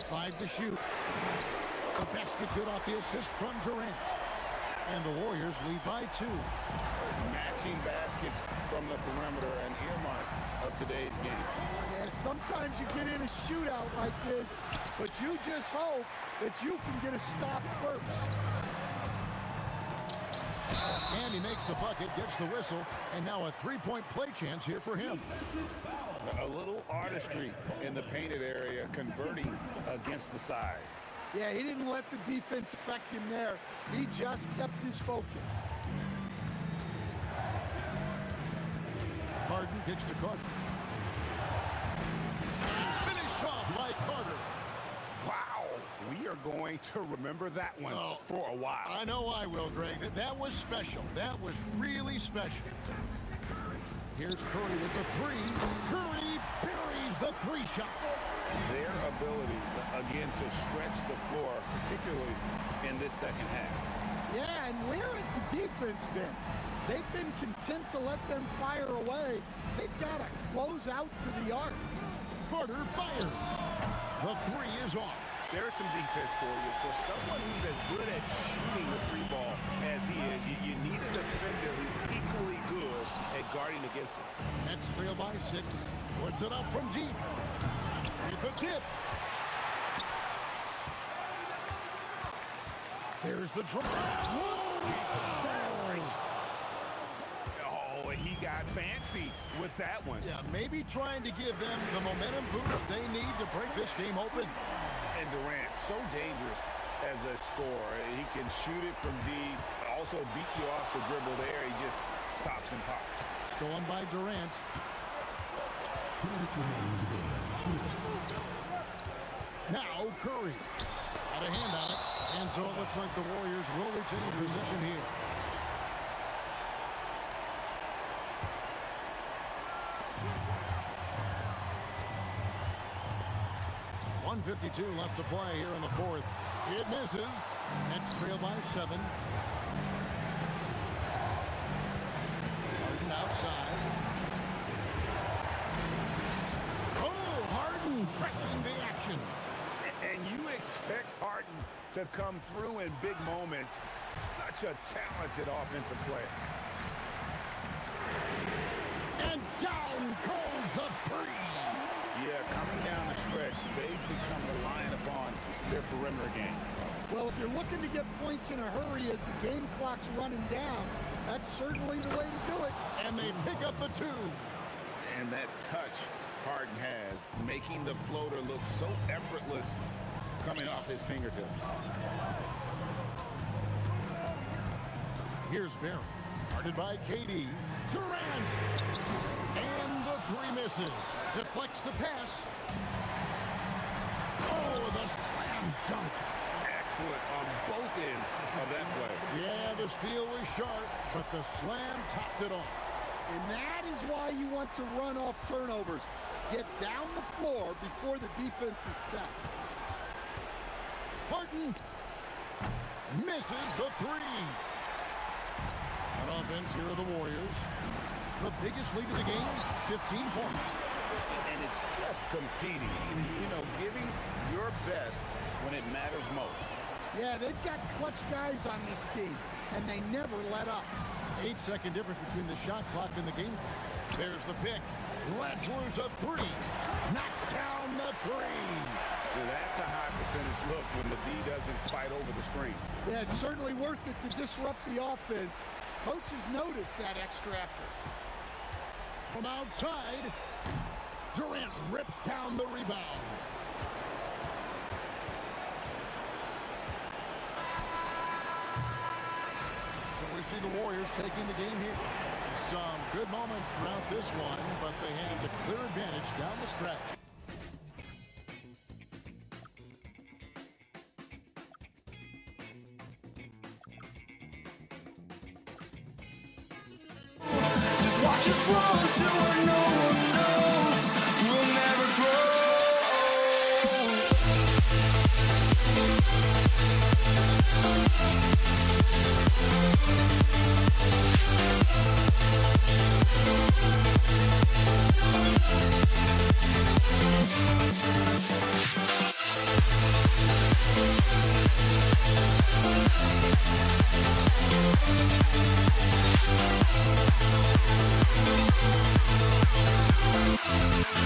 5 to shoot. The basket good off the assist from Durant. And the Warriors lead by 2. Matching baskets from the perimeter, an earmark of today's game. Yeah, sometimes you get in a shootout like this, but you just hope that you can get a stop first. And he makes the bucket, gets the whistle, and now a three-point play chance here for him. A little artistry in the painted area, converting against the size. Yeah, he didn't let the defense affect him there. He just kept his focus. Harden kicks to Carter. Finish off by Carter. Wow, we are going to remember that one for a while. I know I will, Greg. That was special. That was really special. Here's Curry with the 3. Curry buries the 3 shot. Their ability, again, to stretch the floor, particularly in this second half. Yeah, and where has the defense been? They've been content to let them fire away. They've got to close out to the arc. Carter fired. The 3 is off. There's some defense for you. For someone who's as good at shooting the 3 ball as he is, you need a defender who's equally good at guarding against him. Nets trail by 6. Puts it up from deep. With the tip. There's the drop. Oh, he got fancy with that one. Yeah, maybe trying to give them the momentum boost they need to break this game open. And Durant, so dangerous as a scorer. He can shoot it from deep, also beat you off the dribble there. He just stops and pops. Stolen by Durant. 2 minutes remaining in the game. 2 minutes. Now Curry. Got a hand on it. And so it looks like the Warriors will retain possession here. .152 left to play here in the 4th. It misses. Nets trail by 7. Harden outside. Oh, Harden pressing the action. And you expect Harden to come through in big moments. Such a talented offensive player. And down goes the 3. Yeah, coming down the stretch, they've become reliant upon their perimeter game. Well, if you're looking to get points in a hurry as the game clock's running down, that's certainly the way to do it. And they pick up the 2. And that touch Harden has, making the floater look so effortless coming off his fingertips. Here's Barry. Guarded by KD. Durant. And the 3 misses. Deflects the pass. Oh, the slam dunk. Excellent on both ends of that play. Yeah, the steal was sharp, but the slam topped it off. And that is why you want to run off turnovers. Get down the floor before the defense is set. Harden misses the 3. On offense, here are the Warriors. The biggest lead of the game, 15 points. And it's just competing, giving your best when it matters most. Yeah, they've got clutch guys on this team, and they never let up. 8-second difference between the shot clock and the game clock. There's the pick. Lets loose a 3. Knocks down the 3. That's a high percentage look when the D doesn't fight over the screen. Yeah, it's certainly worth it to disrupt the offense. Coaches notice that extra effort. From outside, Durant rips down the rebound. So we see the Warriors taking the game here. Some good moments throughout this one, but they had the clear advantage down the stretch. Just watch us roll to where no one knows we'll never grow.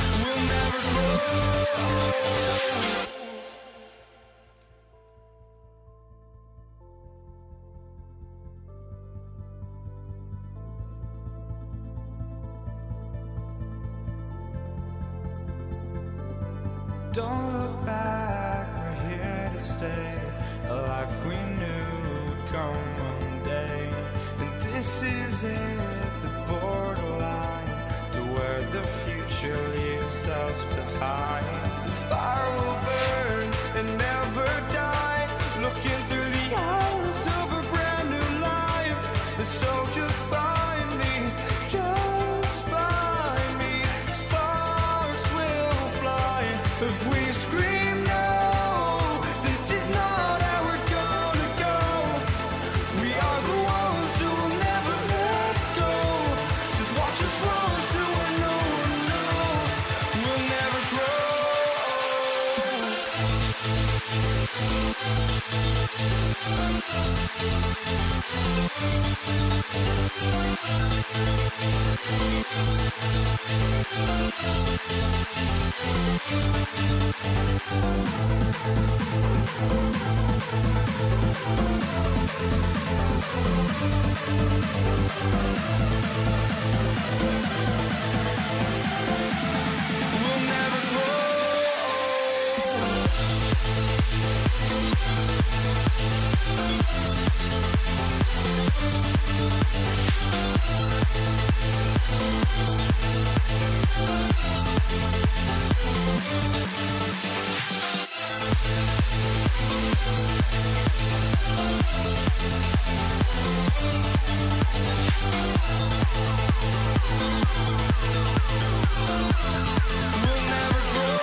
We'll never grow. Don't look back, we're here to stay. A life we knew would come one day. And this is it, the borderline to where the future leaves us behind. The fire will burn and never die, looking through the eyes of a brand new life. And so just find me, just find me. Sparks will fly if we scream no. This is not how we're gonna go. We are the ones who will never let go. Just watch us run to where no one knows. We'll never grow. We'll never grow. We'll never grow.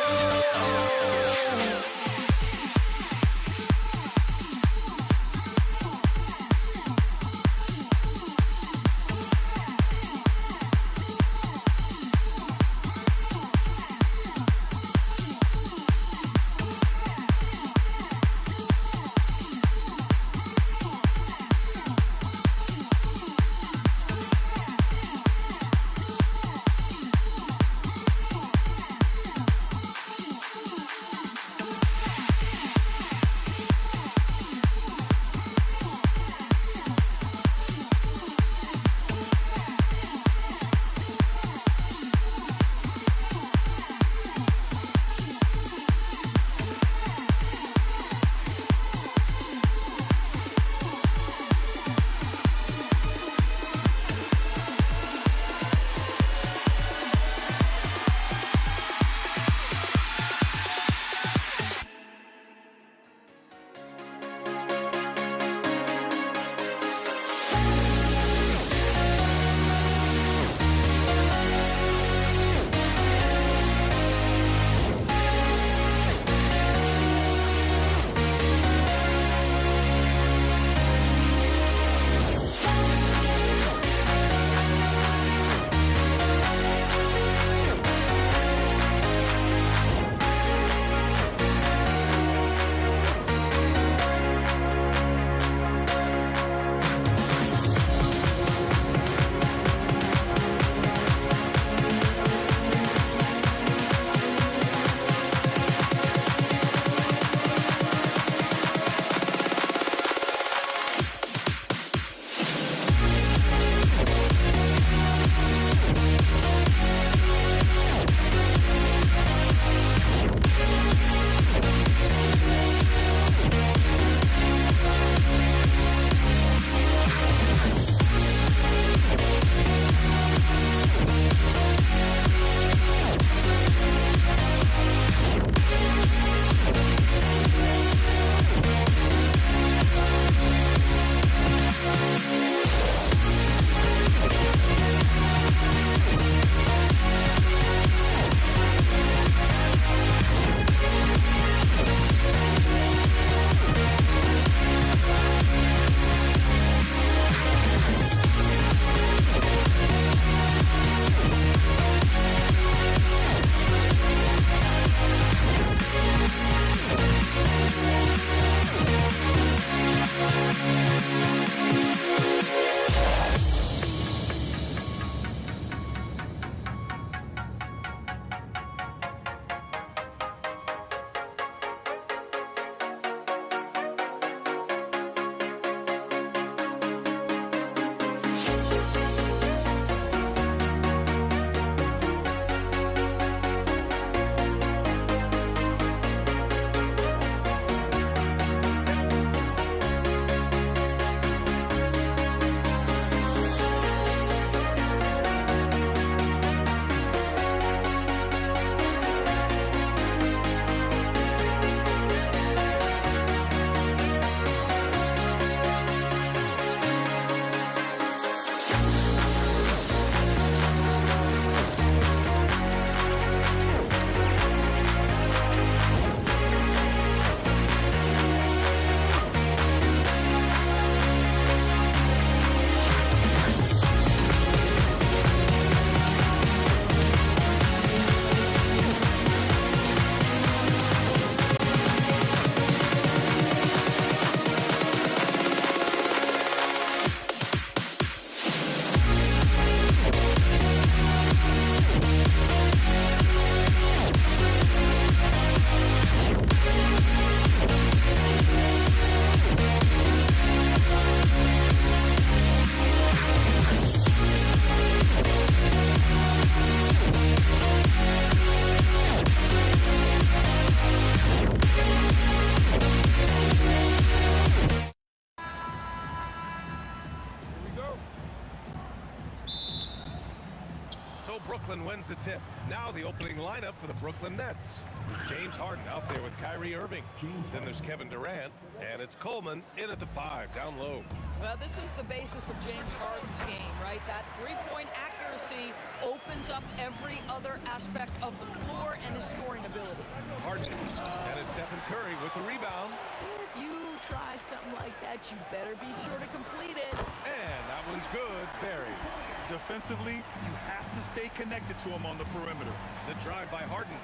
Brooklyn wins the tip. Now the opening lineup for the Brooklyn Nets. James Harden out there with Kyrie Irving. Then there's Kevin Durant, and it's Coleman in at the 5, down low. Well, this is the basis of James Harden's game, right? That three-point accuracy opens up every other aspect of the floor and his scoring ability. Harden, and it's Stephen Curry with the rebound. If you try something like that, you better be sure to complete it. And that one's good, buried. Defensively, you have to stay connected to him on the perimeter. The drive by Harden.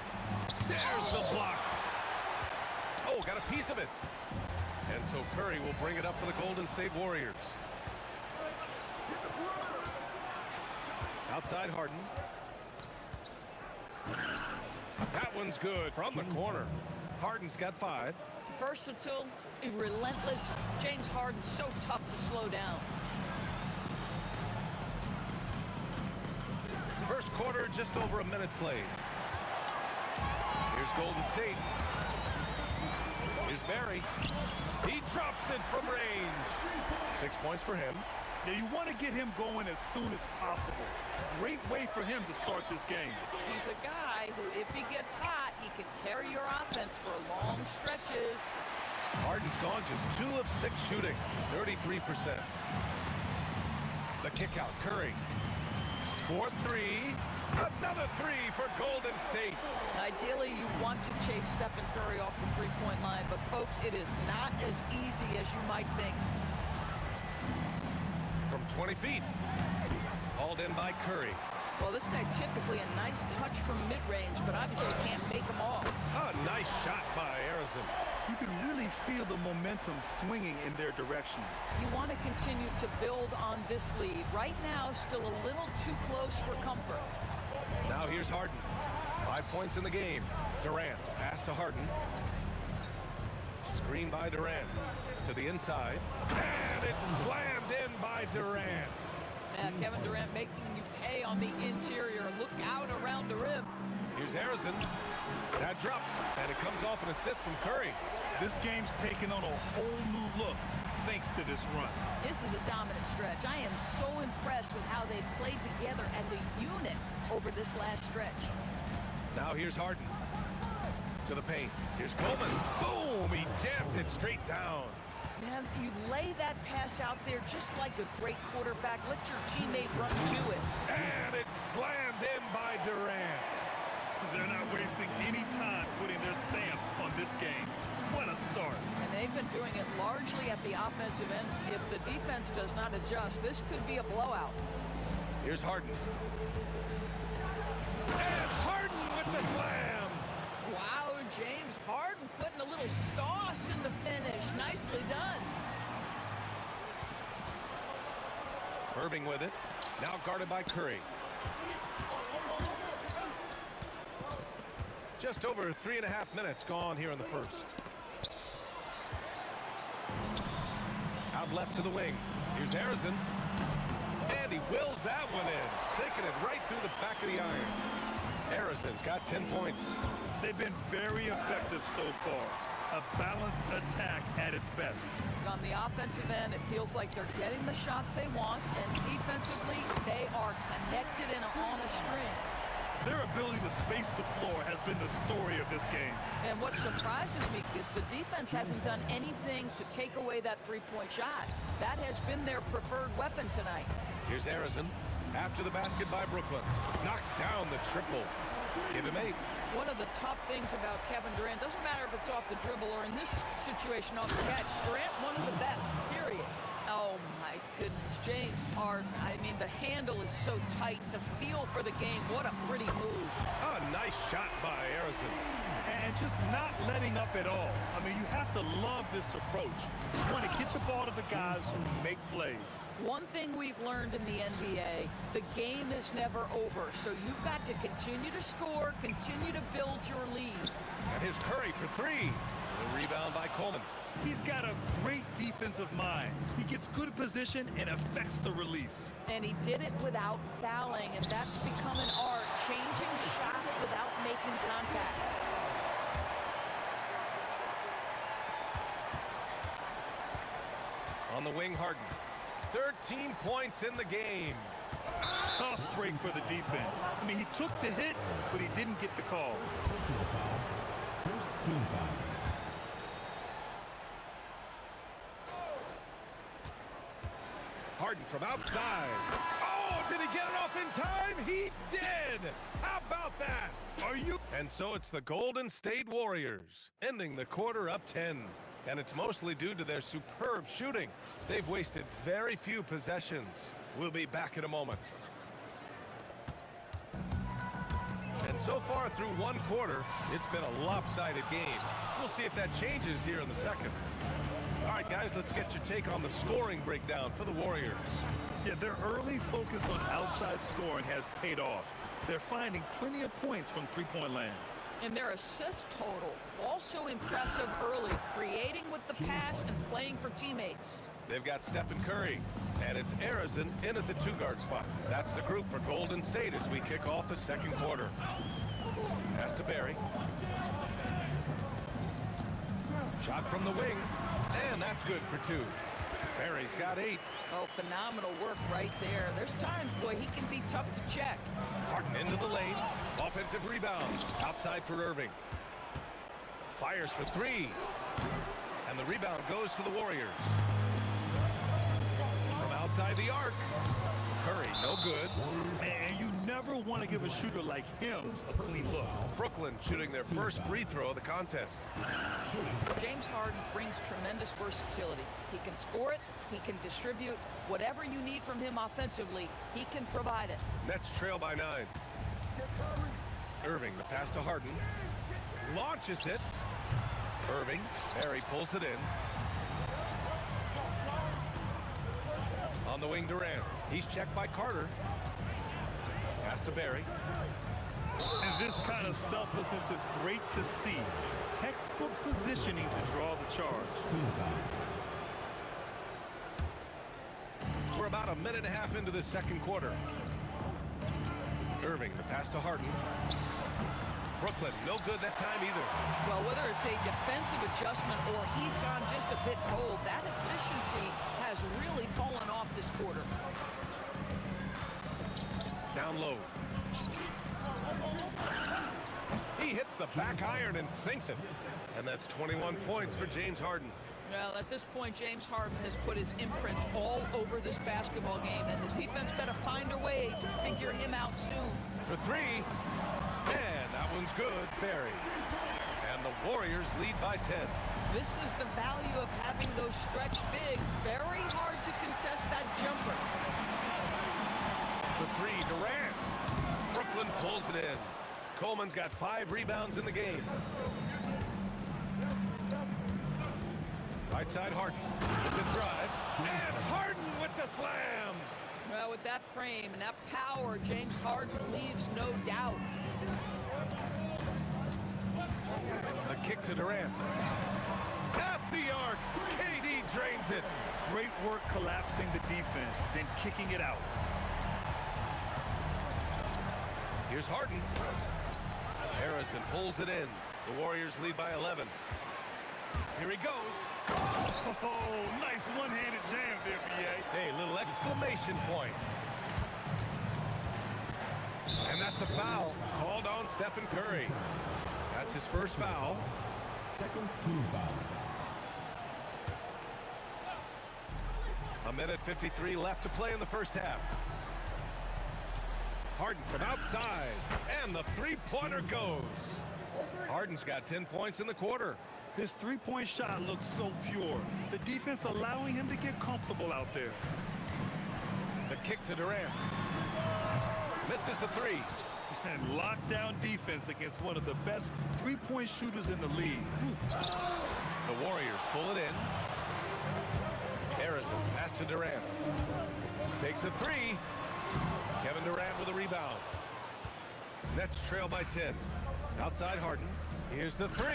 There's the block. Oh, got a piece of it. And so Curry will bring it up for the Golden State Warriors. Outside Harden. That one's good from the corner. Harden's got 5. Versatile, relentless. James Harden so tough to slow down. First quarter, just over a minute played. Here's Golden State. Here's Barry. He drops it from range. 6 points for him. Now you want to get him going as soon as possible. Great way for him to start this game. He's a guy who, if he gets hot, he can carry your offense for long stretches. Harden's gone just 2 of 6 shooting, 33%. The kick out, Curry. 4-3. Another 3 for Golden State. Ideally, you want to chase Stephen Curry off the three-point line, but folks, it is not as easy as you might think. From 20 feet. Hauled in by Curry. Well, this guy typically a nice touch from mid-range, but obviously can't make them all. A nice shot by Harrison. You can really feel the momentum swinging in their direction. You want to continue to build on this lead. Right now, still a little too close for comfort. Now here's Harden. 5 points in the game. Durant, pass to Harden. Screen by Durant. To the inside. And it's slammed in by Durant. Yeah, Kevin Durant making you pay on the interior. Look out around the rim. Here's Harrison. That drops, and it comes off an assist from Curry. This game's taken on a whole new look thanks to this run. This is a dominant stretch. I am so impressed with how they've played together as a unit over this last stretch. Now here's Harden. To the paint. Here's Coleman. Boom! He jams it straight down. Man, you lay that pass out there just like a great quarterback. Let your teammate run to it. And it's slammed in by Durant. They're not wasting any time putting their stamp on this game. What a start. And they've been doing it largely at the offensive end. If the defense does not adjust, this could be a blowout. Here's Harden. And Harden with the slam. Wow, James Harden putting a little sauce in the finish. Nicely done. Irving with it. Now guarded by Curry. Just over 3.5 minutes gone here in the first. Out left to the wing. Here's Harrison. And he wills that one in. Sinking it right through the back of the iron. Harrison's got 10 points. They've been very effective so far. A balanced attack at its best. On the offensive end, it feels like they're getting the shots they want, and defensively, they are connected and on a string. Their ability to space the floor has been the story of this game. And what surprises me is the defense hasn't done anything to take away that three-point shot. That has been their preferred weapon tonight. Here's Harrison. After the basket by Brooklyn. Knocks down the triple. Give him 8. One of the tough things about Kevin Durant, doesn't matter if it's off the dribble or in this situation off the catch, Durant, one of the best, period. Oh my goodness, James Harden. I mean, the handle is so tight. The feel for the game, what a pretty move. A nice shot by Harrison. And just not letting up at all. I mean, you have to love this approach. You want to get the ball to the guys who make plays. One thing we've learned in the NBA, the game is never over. So you've got to continue to score, continue to build your lead. And here's Curry for 3. The rebound by Coleman. He's got a great defensive mind. He gets good position and affects the release. And he did it without fouling, and that's become an art, changing shots without making contact. On the wing, Harden. 13 points in the game. Tough break for the defense. I mean, he took the hit, but he didn't get the call. First team foul. Harden from outside. Oh, did he get it off in time? He did! How about that? Are you? And so it's the Golden State Warriors, ending the quarter up 10. And it's mostly due to their superb shooting. They've wasted very few possessions. We'll be back in a moment. And so far through one quarter, it's been a lopsided game. We'll see if that changes here in the second. All right, guys, let's get your take on the scoring breakdown for the Warriors. Yeah, their early focus on outside scoring has paid off. They're finding plenty of points from three-point land. And their assist total, also impressive early, creating with the pass and playing for teammates. They've got Stephen Curry, and it's Arizin in at the two-guard spot. That's the group for Golden State as we kick off the second quarter. Pass to Barry. Shot from the wing, and that's good for two. Barry's got 8. Oh, phenomenal work right there. There's times, boy, he can be tough to check. Harden into the lane. Offensive rebound. Outside for Irving. Fires for 3. And the rebound goes to the Warriors. From outside the arc. Curry, no good. Man, you never want to give a shooter like him a clean look. Brooklyn shooting their first free throw of the contest. James Harden brings tremendous versatility. He can score it, he can distribute. Whatever you need from him offensively, he can provide it. Nets trail by 9. Irving, the pass to Harden. Launches it. Irving, Barry pulls it in. On the wing, Durant. He's checked by Carter. Pass to Barry. And this kind of selflessness is great to see. Textbook positioning to draw the charge. We're about a minute and a half into the second quarter. Irving, the pass to Harden. Brooklyn, no good that time either. Well, whether it's a defensive adjustment or he's gone just a bit cold, that efficiency has really fallen off this quarter. Down low. He hits the back iron and sinks it. And that's 21 points for James Harden. Well, at this point, James Harden has put his imprint all over this basketball game, and the defense better find a way to figure him out soon. For 3. And that one's good. Barry. And the Warriors lead by 10. This is the value of having those stretch bigs. Very hard to contest that jumper. For 3, Durant. Brooklyn pulls it in. Coleman's got 5 rebounds in the game. Right side, Harden with the drive. And Harden with the slam. Well, with that frame and that power, James Harden leaves no doubt. A kick to Durant. At the arc. KD drains it. Great work collapsing the defense, then kicking it out. Here's Harden. Harrison pulls it in. The Warriors lead by 11. Here he goes. Oh, nice one-handed jam there, B.A. Hey, little exclamation point. And that's a foul. Called on Stephen Curry. That's his first foul. Second team foul. A minute 53 left to play in the first half. Harden from outside, and the three-pointer goes. Harden's got 10 points in the quarter. His three-point shot looks so pure. The defense allowing him to get comfortable out there. The kick to Durant. Misses the 3. And lockdown defense against one of the best three-point shooters in the league. The Warriors pull it in. Harrison, pass to Durant. Takes a 3. Kevin Durant with a rebound. Nets trail by 10. Outside Harden. Here's the 3.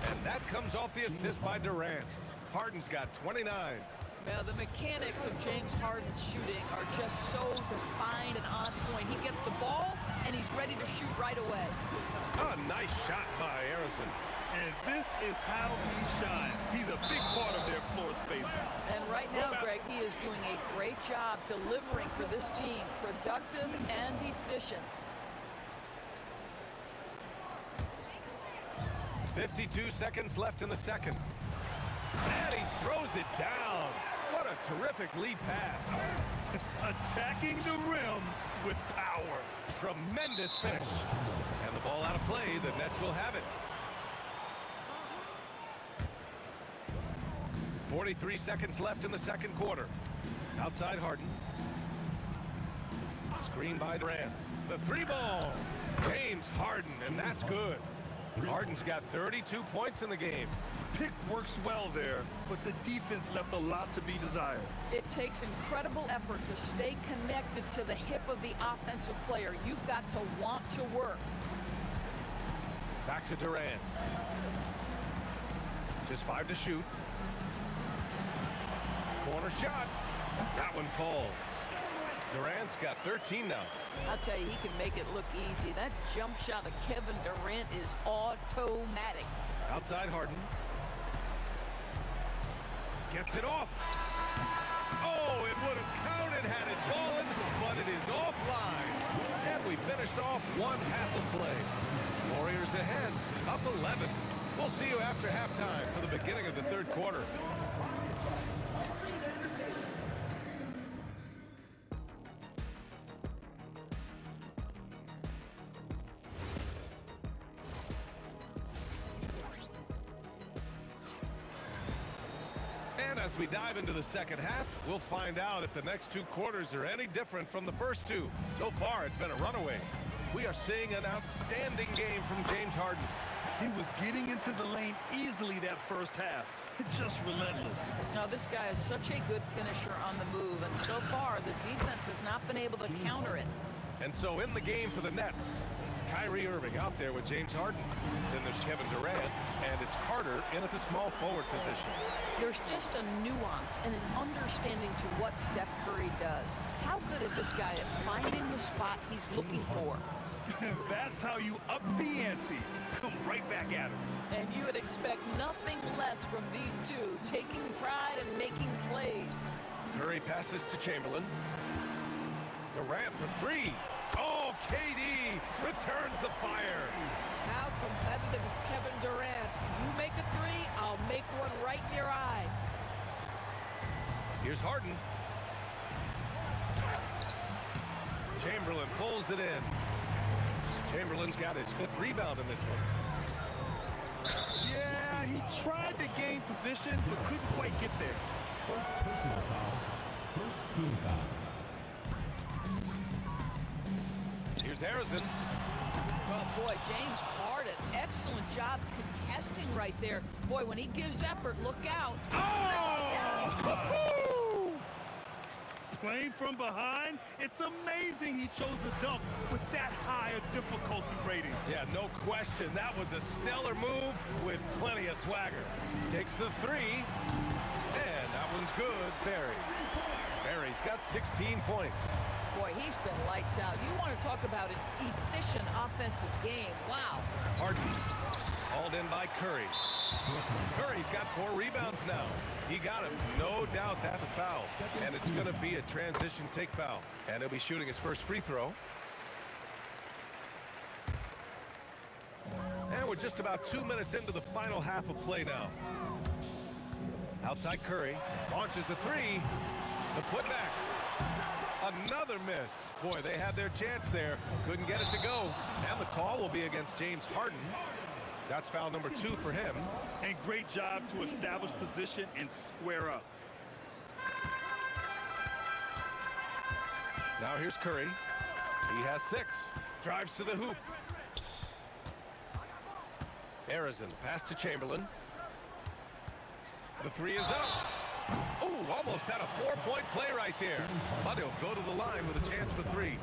And that comes off the assist by Durant. Harden's got 29. Now, the mechanics of James Harden's shooting are just so defined and on point. He gets the ball, and he's ready to shoot right away. A nice shot by Harrison. And this is how he shines. He's a big part of their floor space. And right now, Greg, he is doing a great job delivering for this team. Productive and efficient. 52 seconds left in the second. And he throws it down. What a terrific lead pass. Attacking the rim with power. Tremendous finish. And the ball out of play. The Nets will have it. 43 seconds left in the second quarter. Outside Harden. Screen by Durant. The three ball. James Harden, and that's good. Harden's got 32 points in the game. Pick works well there, but the defense left a lot to be desired. It takes incredible effort to stay connected to the hip of the offensive player. You've got to want to work. Back to Durant. Just 5 to shoot. Corner shot. That one falls. Durant's got 13 now. I'll tell you, he can make it look easy. That jump shot of Kevin Durant is automatic. Outside Harden. Gets it off. Oh, it would have counted had it fallen, but it is offline. And we finished off one half of play. Warriors ahead, up 11. We'll see you after halftime for the beginning of the third quarter. As we dive into the second half, we'll find out if the next two quarters are any different from the first two. So far, it's been a runaway. We are seeing an outstanding game from James Harden. He was getting into the lane easily that first half. Just relentless. Now, this guy is such a good finisher on the move, and so far, the defense has not been able to counter it. And so in the game for the Nets, Kyrie Irving out there with James Harden. Then there's Kevin Durant, and it's Carter in at the small forward position. There's just a nuance and an understanding to what Steph Curry does. How good is this guy at finding the spot he's looking for? That's how you up the ante. Come right back at him. And you would expect nothing less from these two, taking pride and making plays. Curry passes to Chamberlain. Durant for three. Oh, KD returns the fire. How competitive is Kevin Durant? You make a three, I'll make one right in your eye. Here's Harden. Chamberlain pulls it in. Chamberlain's got his 5th rebound in this one. Yeah, he tried to gain position, but couldn't quite get there. First personal foul. First team foul. Here's Harrison. Well, boy, James Harden, excellent job contesting right there. Boy, when he gives effort, look out. Oh! Playing from behind, it's amazing he chose to dunk with that high a difficulty rating. Yeah, no question. That was a stellar move with plenty of swagger. Takes the three, and that one's good. Barry's got 16 points. Boy, he's been lights out. You want to talk about an efficient offensive game. Wow. Harden, hauled in by Curry. Curry's got 4 rebounds now. He got him. No doubt that's a foul. And it's going to be a transition take foul. And he'll be shooting his first free throw. And we're just about 2 minutes into the final half of play now. Outside Curry. Launches the three. The putback. Another miss. Boy, they had their chance there. Couldn't get it to go. And the call will be against James Harden. That's foul number 2 for him. And great job to establish position and square up. Now here's Curry. He has 6. Drives to the hoop. Harrison, pass to Chamberlain. The three is up. Ooh, almost had a 4-point play right there. But he'll go to the line with a chance for 3.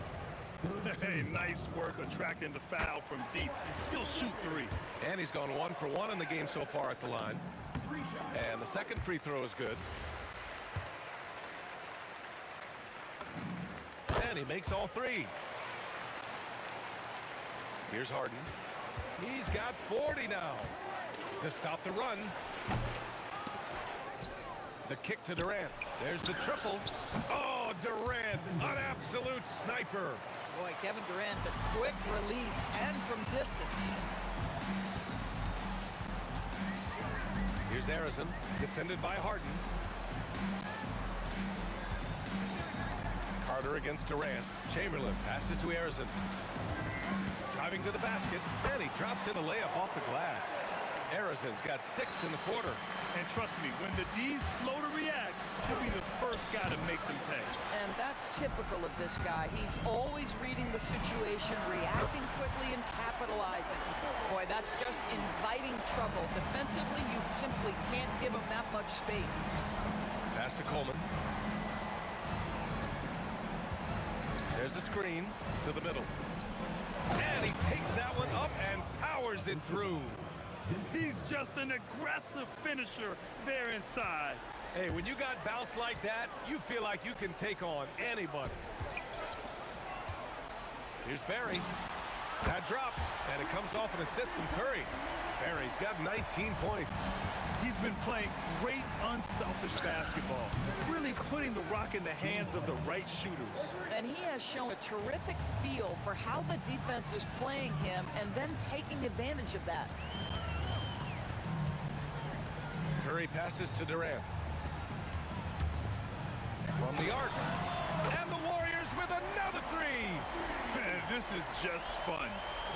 Hey, nice work attracting the foul from deep. He'll shoot 3. And he's gone 1 for 1 in the game so far at the line. And the second free throw is good. And he makes all 3. Here's Harden. He's got 40 now. to stop the run. The kick to Durant. There's the triple. Oh, Durant, an absolute sniper. Boy, Kevin Durant, the quick release and from distance. Here's Harrison, defended by Harden. Carter against Durant. Chamberlain passes to Harrison. Driving to the basket, and he drops in a layup off the glass. Harrison's got 6 in the quarter. And trust me, when the D's slow to react, he'll be the first guy to make them pay. And that's typical of this guy. He's always reading the situation, reacting quickly, and capitalizing. Boy, that's just inviting trouble. Defensively, you simply can't give him that much space. Pass to Coleman. There's a screen to the middle. And he takes that one up and powers it through. He's just an aggressive finisher there inside. Hey, when you got bounce like that, you feel like you can take on anybody. Here's Barry. That drops, and it comes off an assist from Curry. Barry's got 19 points. He's been playing great, unselfish basketball, really putting the rock in the hands of the right shooters. And he has shown a terrific feel for how the defense is playing him and then taking advantage of that. Curry passes to Durant. From the arc. And the Warriors with another three. Man, this is just fun.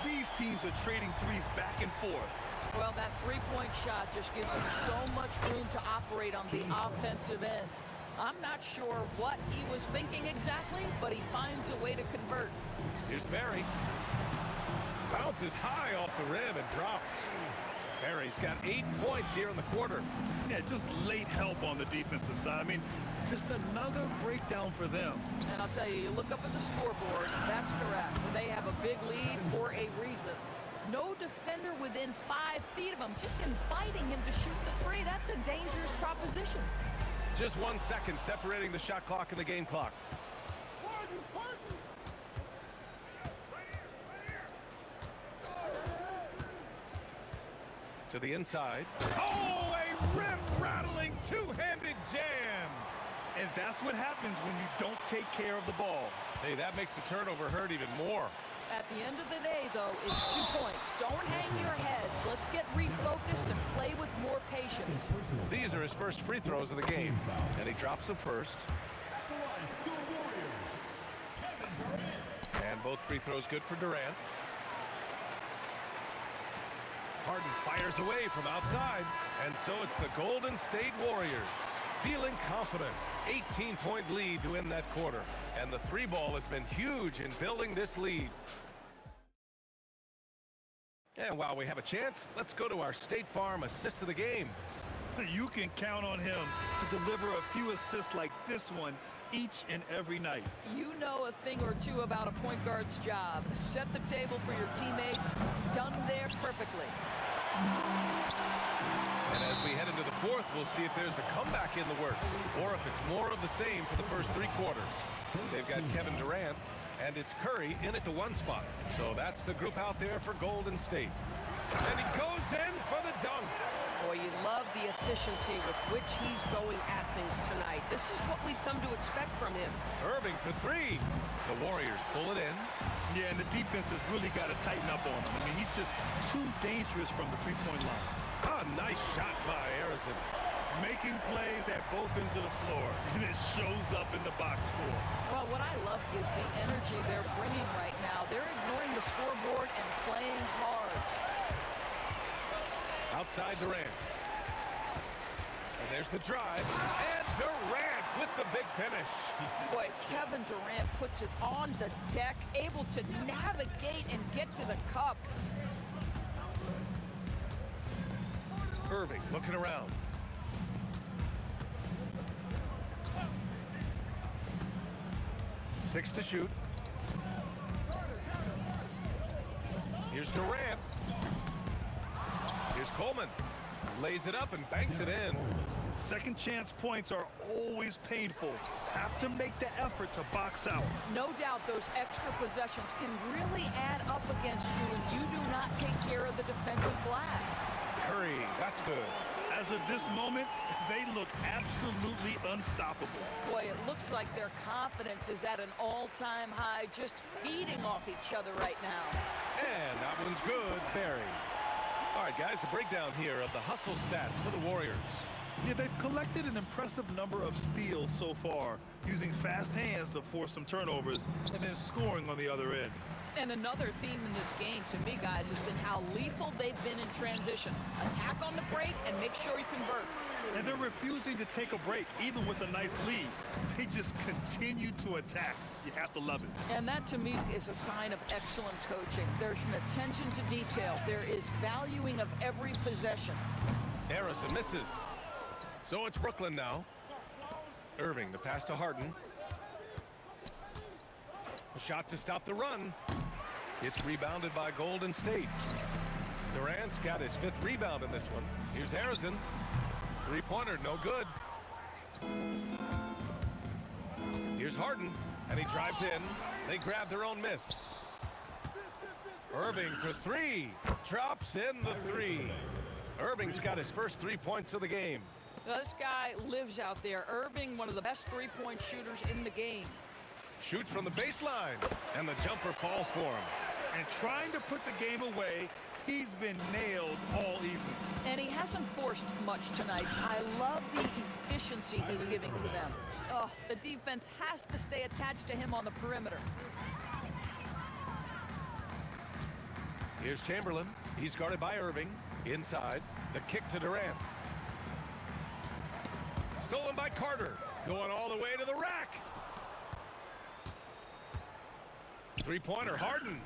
These teams are trading threes back and forth. Well, that three-point shot just gives you so much room to operate on the offensive end. I'm not sure what he was thinking exactly, but he finds a way to convert. Here's Barry. Bounces high off the rim and drops. Barry's got 8 points here in the quarter. Yeah, just late help on the defensive side. I mean, just another breakdown for them. And I'll tell you, you look up at the scoreboard, that's correct. They have a big lead for a reason. No defender within 5 feet of him, just inviting him to shoot the three. That's a dangerous proposition. Just 1 second separating the shot clock and the game clock. To the inside. Oh, a rim-rattling two-handed jam. And that's what happens when you don't take care of the ball. Hey, that makes the turnover hurt even more. At the end of the day, though, it's 2 points. Don't hang your heads. Let's get refocused and play with more patience. These are his first free throws of the game. And he drops them first. And both free throws good for Durant. Harden fires away from outside. And so it's the Golden State Warriors. Feeling confident. 18-point lead to win that quarter. And the three ball has been huge in building this lead. And while we have a chance, let's go to our State Farm assist of the game. You can count on him to deliver a few assists like this one each and every night. You know a thing or two about a point guard's job. Set the table for your teammates. Done there perfectly. And as we head into the fourth, we'll see if there's a comeback in the works or if it's more of the same for the first 3 quarters. They've got Kevin Durant, and it's Curry in at the 1 spot. So that's the group out there for Golden State. And he goes in for the dunk. Boy, you love the efficiency with which he's going at things tonight. This is what we've come to expect from him. Irving for 3. The Warriors pull it in. Yeah, and the defense has really got to tighten up on him. I mean, he's just too dangerous from the three-point line. A nice shot by Harrison. Making plays at both ends of the floor, and it shows up in the box score. Well, what I love is the energy they're bringing right now. They're ignoring the scoreboard and playing hard. Outside Durant. And there's the drive. And Durant with the big finish. Boy, Kevin Durant puts it on the deck, able to navigate and get to the cup. Irving looking around. Six to shoot. Here's Durant. Here's Coleman. Lays it up and banks it in. Second chance points are always painful. Have to make the effort to box out. No doubt those extra possessions can really add up against you when you do not take care of the defensive glass. Curry, that's good. As of this moment, they look absolutely unstoppable. Boy, it looks like their confidence is at an all-time high, just feeding off each other right now. And that one's good, Barry. All right, guys, a breakdown here of the hustle stats for the Warriors. Yeah, they've collected an impressive number of steals so far, using fast hands to force some turnovers and then scoring on the other end. And another theme in this game, to me, guys, has been how lethal they've been in transition. Attack on the break and make sure you convert. And they're refusing to take a break, even with a nice lead. They just continue to attack. You have to love it. And that, to me, is a sign of excellent coaching. There's an attention to detail. There is valuing of every possession. Harrison misses. So it's Brooklyn now. Irving, the pass to Harden. A shot to stop the run. It's rebounded by Golden State. Durant's got his 5th rebound in this one. Here's Harrison. Three-pointer, no good. Here's Harden, and he drives in. They grab their own miss. Irving for 3. Drops in the 3. Irving's got his first 3 points of the game. Now, this guy lives out there. Irving, one of the best three-point shooters in the game. Shoots from the baseline, and the jumper falls for him. And trying to put the game away, he's been nailed all evening. And he hasn't forced much tonight. I love the efficiency he's giving to them. Oh, the defense has to stay attached to him on the perimeter. Here's Chamberlain. He's guarded by Irving. Inside, the kick to Durant. Stolen by Carter. Going all the way to the rack. Three-pointer, Harden.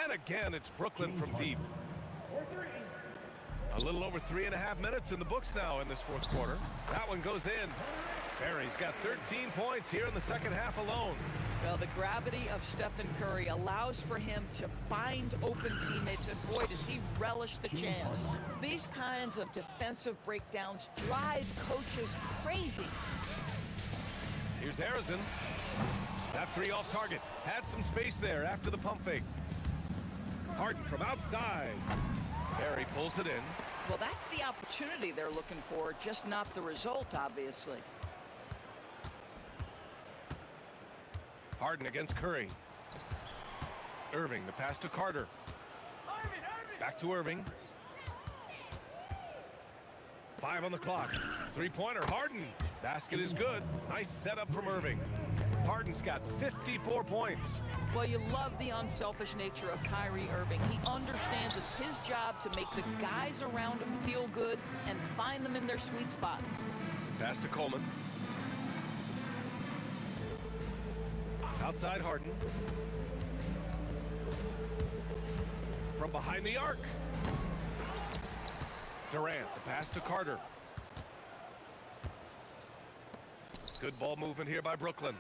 And again, it's Brooklyn from deep. A little over 3.5 minutes in the books now in this fourth quarter. That one goes in. Barry's got 13 points here in the second half alone. Well, the gravity of Stephen Curry allows for him to find open teammates, and boy, does he relish the chance. These kinds of defensive breakdowns drive coaches crazy. Here's Harrison. That 3 off target. Had some space there after the pump fake. Harden from outside. Barry pulls it in. Well, that's the opportunity they're looking for, just not the result, obviously. Harden against Curry. Irving, the pass to Carter. Back to Irving. 5 on the clock. Three-pointer, Harden. Basket is good. Nice setup from Irving. Harden's got 54 points. Well, you love the unselfish nature of Kyrie Irving. He understands it's his job to make the guys around him feel good and find them in their sweet spots. Pass to Coleman. Outside Harden. From behind the arc. Durant, the pass to Carter. Good ball movement here by Brooklyn.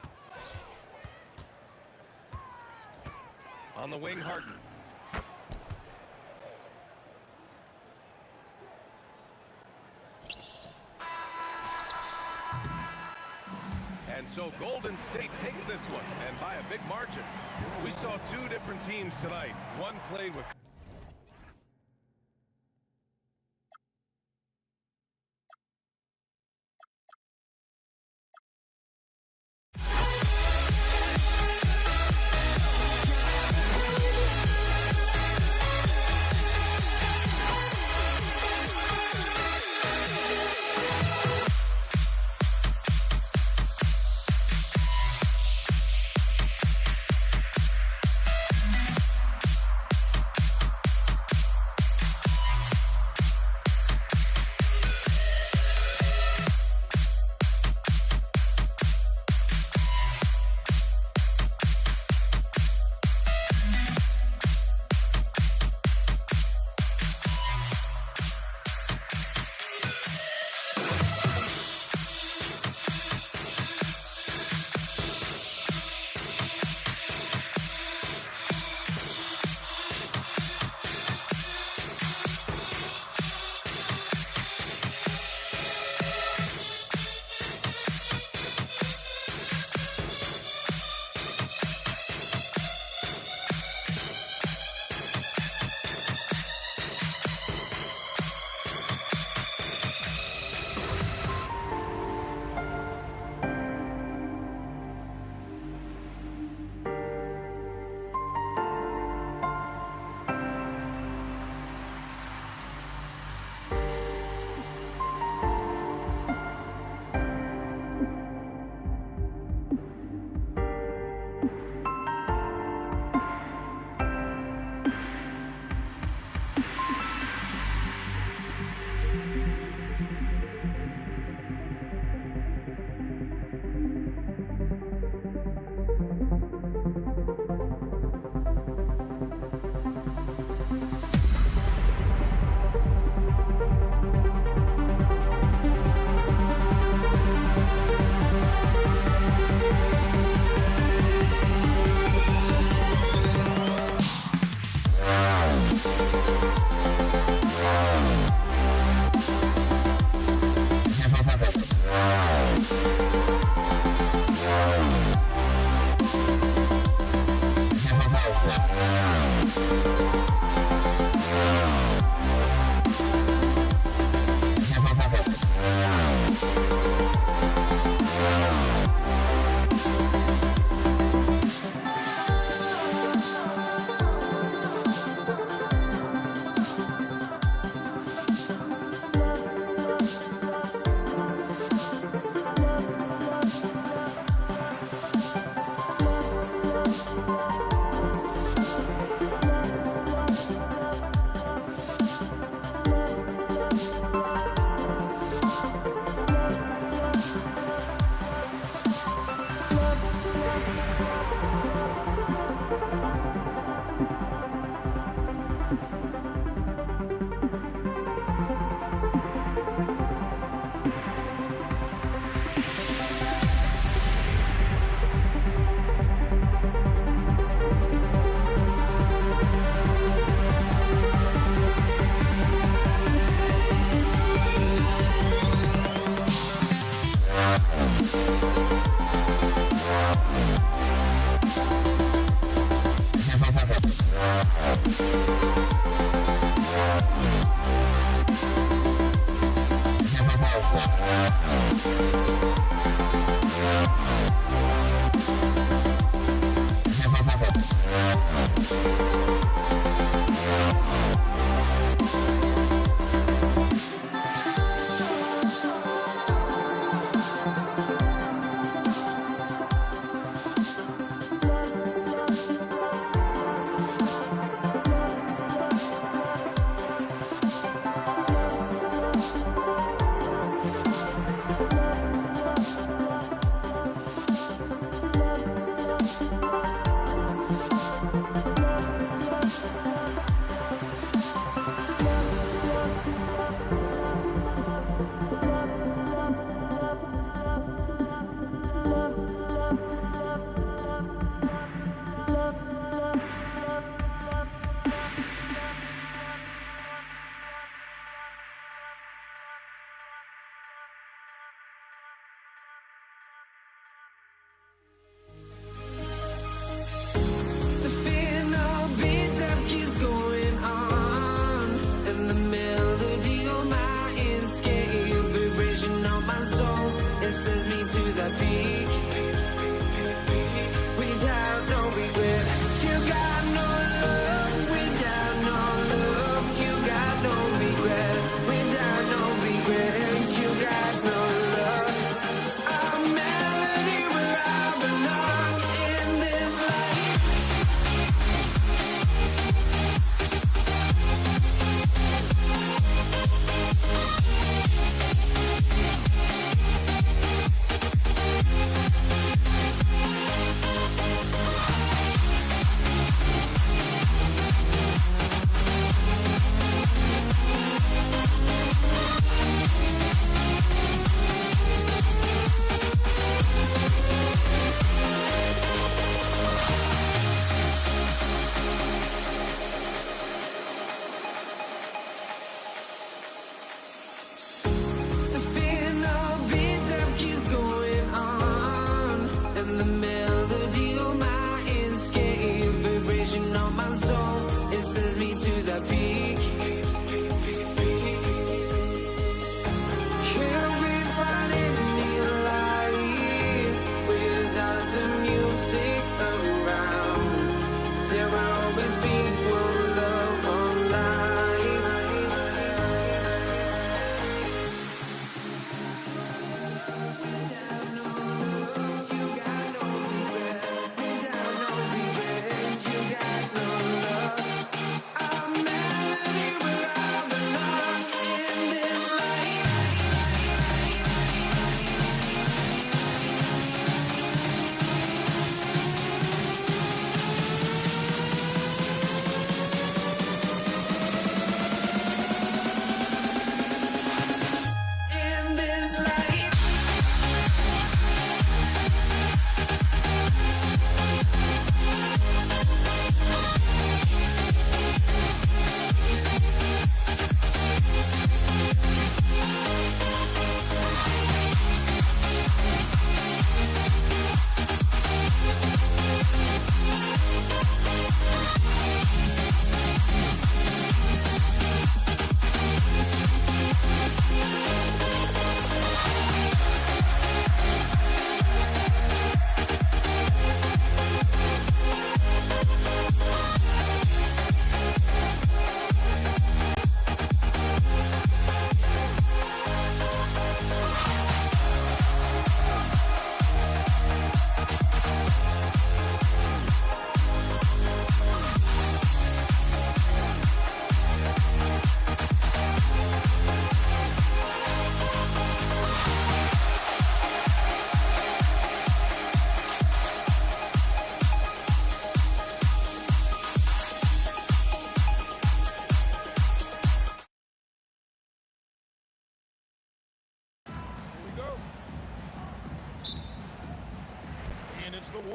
On the wing, Harden. And so Golden State takes this one, and by a big margin. We saw 2 different teams tonight. One played with Without no regret, you got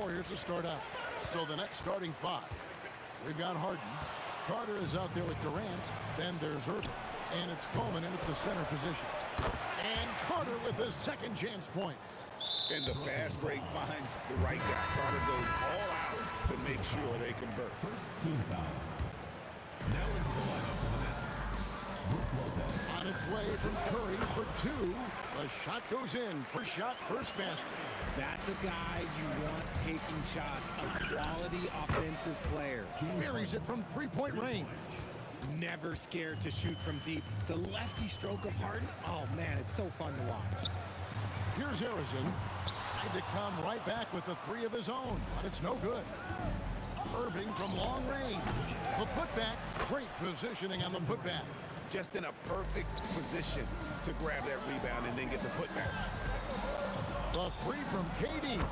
Warriors to start out. So the next starting five. We've got Harden. Carter is out there with Durant. Then there's Irving. And it's Coleman in at the center position. And Carter with his second chance points. And the fast break finds the right guy. Carter goes all out to make sure they convert. First team foul. Now into the lineup for the Nets. Brook Lopez. On its way from Curry for two. The shot goes in. First shot, first basket. That's a guy you want taking shots. A quality offensive player. Buries it from three-point range. Never scared to shoot from deep. The lefty stroke of Harden, oh man, it's so fun to watch. Here's Harrison. Tried to come right back with the three of his own, but it's no good. Irving from long range. The putback, great positioning on the putback. Just in a perfect position to grab that rebound and then get the putback. The three from KD.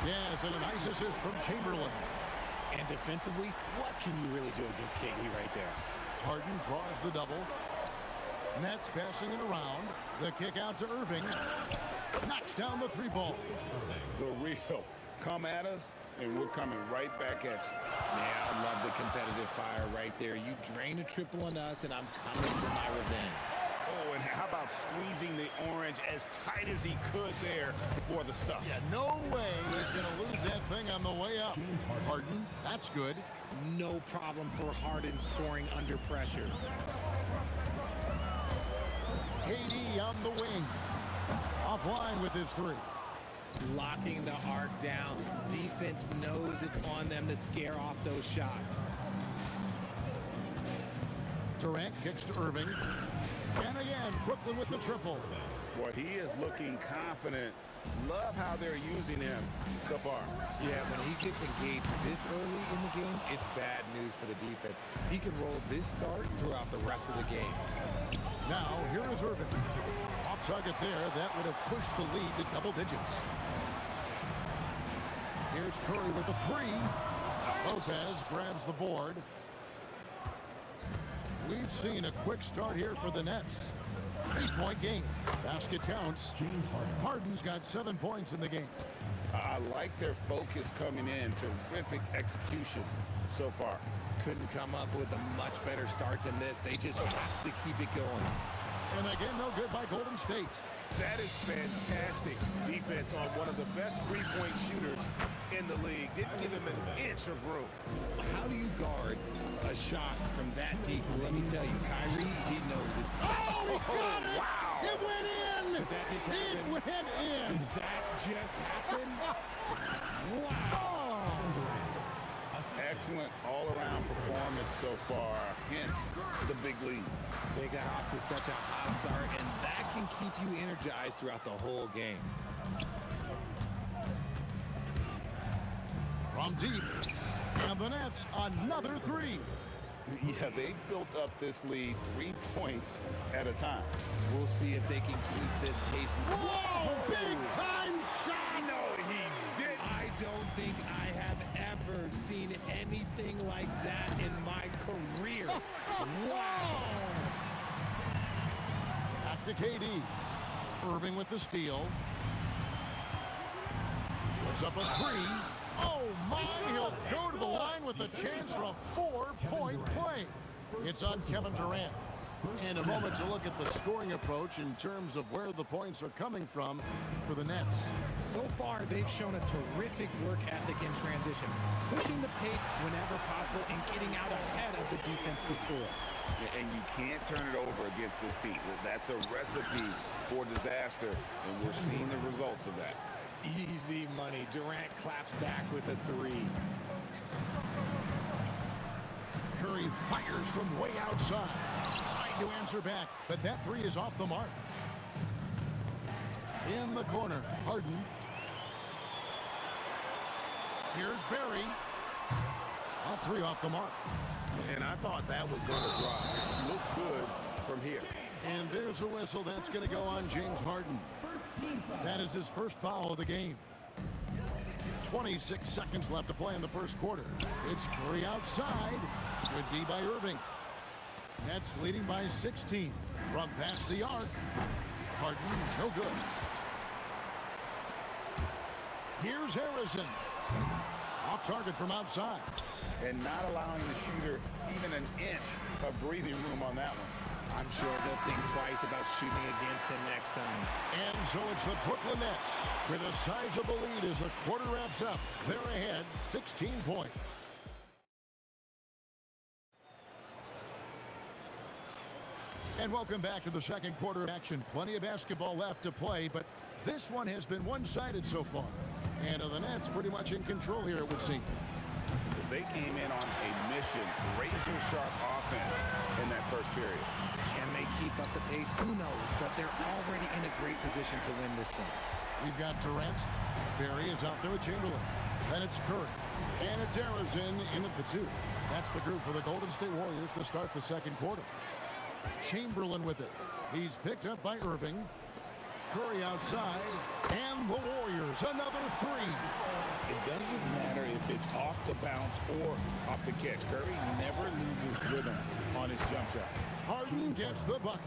Yes, and a nice assist from Chamberlain. And defensively, what can you really do against KD right there? Harden draws the double. Nets passing it around. The kick out to Irving. Knocks down the three ball. The real. Come at us, and we're coming right back at you. Yeah, I love the competitive fire right there. You drain a triple on us, and I'm coming for my revenge. Oh, and how about squeezing the orange as tight as he could there before the stuff? Yeah, no way he's going to lose that thing on the way up. Harden, that's good. No problem for Harden scoring under pressure. KD on the wing. Offline with his three. Locking the arc down. Defense knows it's on them to scare off those shots. Durant kicks to Irving. And again, Brooklyn with the triple. Boy, he is looking confident. Love how they're using him so far. Yeah, when he gets engaged this early in the game, it's bad news for the defense. He can roll this start throughout the rest of the game. Now, here is Irving. Off target there. That would have pushed the lead to double digits. Here's Curry with the three. Lopez grabs the board. We've seen a quick start here for the Nets. 8-point game. Basket counts. James Harden. Harden's got 7 points in the game. I like their focus coming in. Terrific execution so far. Couldn't come up with a much better start than this. They just have to keep it going. And again, no good by Golden State. That is fantastic defense on one of the best three-point shooters in the league. Didn't give him an inch of room. How do you guard a shot from that deep? Let me tell you, Kyrie, he knows it's... Oh, he got it! Wow! It went in! Did that just happen? It went in! Did that just happen? Wow! Excellent all-around performance so far. Hence the big lead. They got off to such a hot start, and that can keep you energized throughout the whole game. From deep. And the Nets, another three. Yeah, they built up this lead 3 points at a time. We'll see if they can keep this pace. Whoa! Big time shot! No, he didn't. I don't think I have ever seen anything like that in my career. Wow! Back to KD. Irving with the steal. Puts up a three. Oh, my! He'll go to the line with a chance for a 4-point play. It's on Kevin Durant. In a moment to look at the scoring approach in terms of where the points are coming from for the Nets. So far, they've shown a terrific work ethic in transition, pushing the pace whenever possible and getting out ahead of the defense to score. And you can't turn it over against this team. That's a recipe for disaster, and we're seeing the results of that. Easy money. Durant claps back with a three. Curry fires from way outside. Trying to answer back, but that three is off the mark. In the corner, Harden. Here's Barry. A three off the mark. And I thought that was going to drive. Looked good from here. And there's a whistle that's going to go on James Harden. That is his first foul of the game. 26 seconds left to play in the first quarter. It's Curry outside. Good D by Irving. Nets leading by 16. From past the arc. Harden, no good. Here's Harrison. Off target from outside. And not allowing the shooter even an inch of breathing room on that one. I'm sure they'll think twice about shooting against him next time. And so it's the Brooklyn Nets with a sizable lead as the quarter wraps up. They're ahead 16 points. And welcome back to the second quarter of action. Plenty of basketball left to play, but this one has been one-sided so far. And the Nets pretty much in control here, it would seem. They came in on a mission, razor-sharp offense in that first period. Can they keep up the pace? Who knows, but they're already in a great position to win this one. We've got Durant. Barry is out there with Chamberlain. Then it's Curry. And it's Arizin in at the 2. That's the group for the Golden State Warriors to start the second quarter. Chamberlain with it. He's picked up by Irving. Curry outside. And the Warriors, another 3. It doesn't matter if it's off the bounce or off the catch. Curry never loses rhythm on his jump shot. Harden gets the bucket.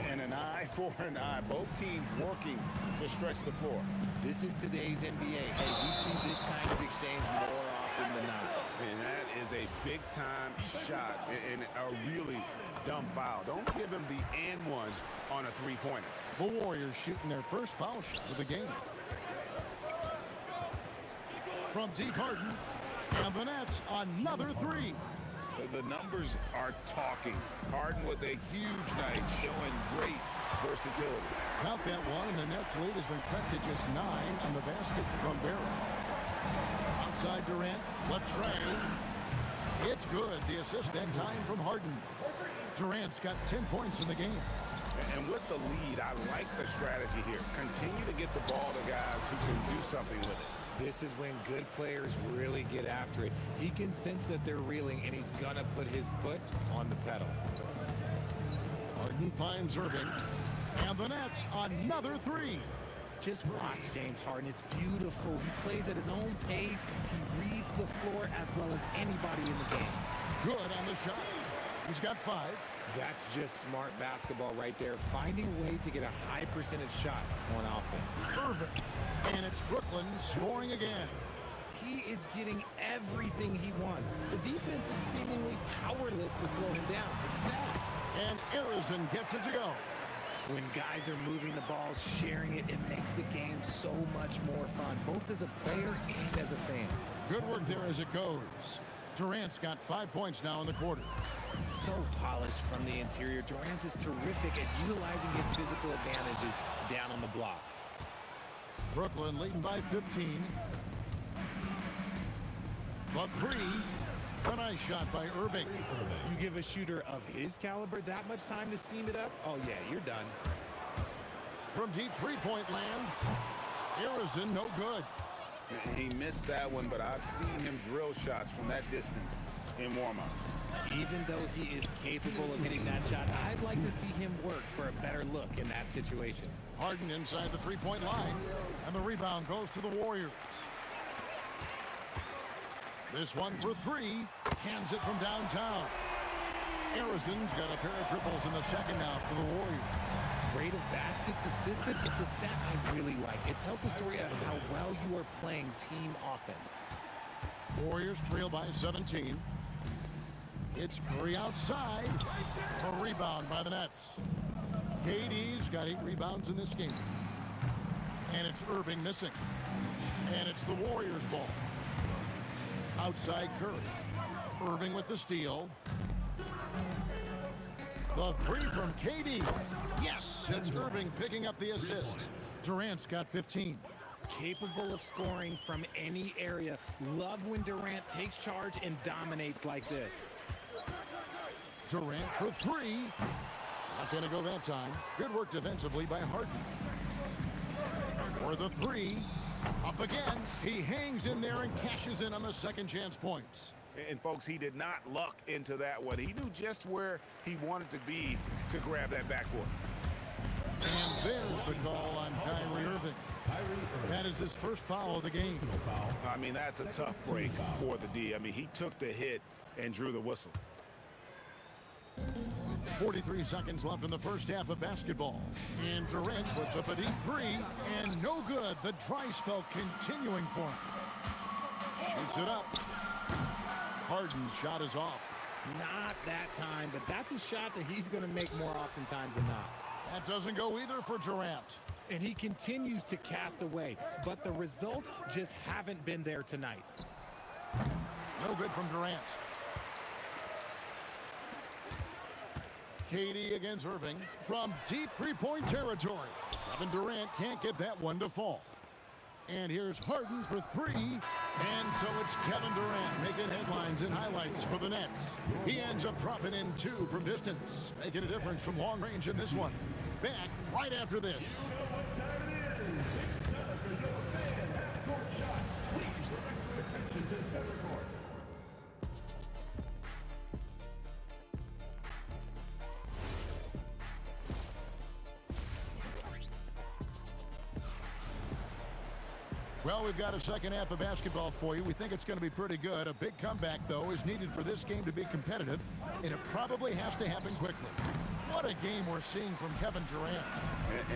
And an eye for an eye. Both teams working to stretch the floor. This is today's NBA. Hey, we see this kind of exchange more often than not. And that is a big-time shot and a really dumb foul. Don't give him the and one on a three-pointer. The Warriors shooting their first foul shot of the game. From deep, Harden. And the Nets, another 3. The numbers are talking. Harden with a huge night, showing great versatility. Count that one, and the Nets lead has been cut to just 9 on the basket from Barry. Outside Durant, Latrey. It's good. The assist that time from Harden. Durant's got 10 points in the game. And with the lead, I like the strategy here. Continue to get the ball to guys who can do something with it. This is when good players really get after it. He can sense that they're reeling, and he's going to put his foot on the pedal. Harden finds Irving. And the Nets, another 3. Just watch James Harden. It's beautiful. He plays at his own pace. He reads the floor as well as anybody in the game. Good on the shot. He's got 5. That's just smart basketball right there. Finding a way to get a high percentage shot on offense. Irving. And it's Brooklyn scoring again. He is getting everything he wants. The defense is seemingly powerless to slow him down. It's sad. And Arizin gets it to go. When guys are moving the ball, sharing it, it makes the game so much more fun, both as a player and as a fan. Good work there as it goes. Durant's got 5 points now in the quarter. So polished from the interior. Durant is terrific at utilizing his physical advantages down on the block. Brooklyn leading by 15. The 3. A nice shot by Irving. You give a shooter of his caliber that much time to seam it up? Oh, yeah, you're done. From deep three-point land, Arizin no good. He missed that one, but I've seen him drill shots from that distance in warm-up. Even though he is capable of hitting that shot, I'd like to see him work for a better look in that situation. Harden inside the three-point line, and the rebound goes to the Warriors. This one for 3, cans it from downtown. Arizin's got a pair of triples in the second half for the Warriors. Rate of baskets assisted, it's a stat I really like. It tells the story of how well you are playing team offense. Warriors trail by 17. It's Curry outside. A rebound by the Nets. KD's got 8 rebounds in this game. And it's Irving missing. And it's the Warriors' ball. Outside Curry. Irving with the steal. The 3 from KD. Yes, it's Irving picking up the assist. Durant's got 15. Capable of scoring from any area. Love when Durant takes charge and dominates like this. Durant for 3. Not going to go that time. Good work defensively by Harden. For the 3. Up again. He hangs in there and cashes in on the second chance points. And folks, he did not luck into that one. He knew just where he wanted to be to grab that backboard. And there's the call on Kyrie Irving. That is his first foul of the game. I mean, that's a tough break for the D. I mean, he took the hit and drew the whistle. 43 seconds left in the first half of basketball. And Durant puts up a deep 3, and no good. The dry spell continuing for him. Shoots it up. Harden's shot is off. Not that time, but that's a shot that he's going to make more oftentimes than not. That doesn't go either for Durant. And he continues to cast away, but the results just haven't been there tonight. No good from Durant. KD against Irving from deep three-point territory. Kevin Durant can't get that one to fall. And here's Harden for three. And so it's Kevin Durant making headlines and highlights for the Nets. He ends up dropping in 2 from distance, making a difference from long range in this one. Back right after this. Attention to center court. Well, we've got a second half of basketball for you. We think it's going to be pretty good. A big comeback, though, is needed for this game to be competitive, and it probably has to happen quickly. What a game we're seeing from Kevin Durant.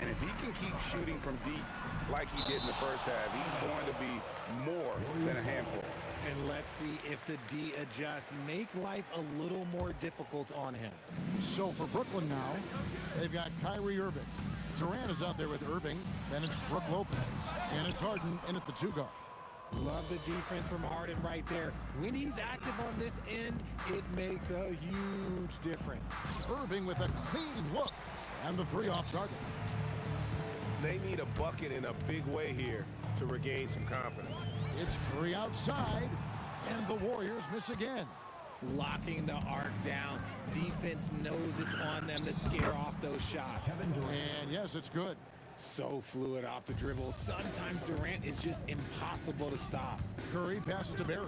And if he can keep shooting from deep like he did in the first half, he's going to be more than a handful. And let's see if the D adjusts, make life a little more difficult on him. So for Brooklyn now, they've got Kyrie Irving. Durant is out there with Irving, then it's Brook Lopez, and it's Harden in at the 2 guard. Love the defense from Harden right there. When he's active on this end, it makes a huge difference. Irving with a clean look, and the 3 off target. They need a bucket in a big way here to regain some confidence. It's Curry outside, and the Warriors miss again. Locking the arc down. Defense knows it's on them to scare off those shots. And yes, it's good. So fluid off the dribble. Sometimes Durant is just impossible to stop. Curry passes to Barry.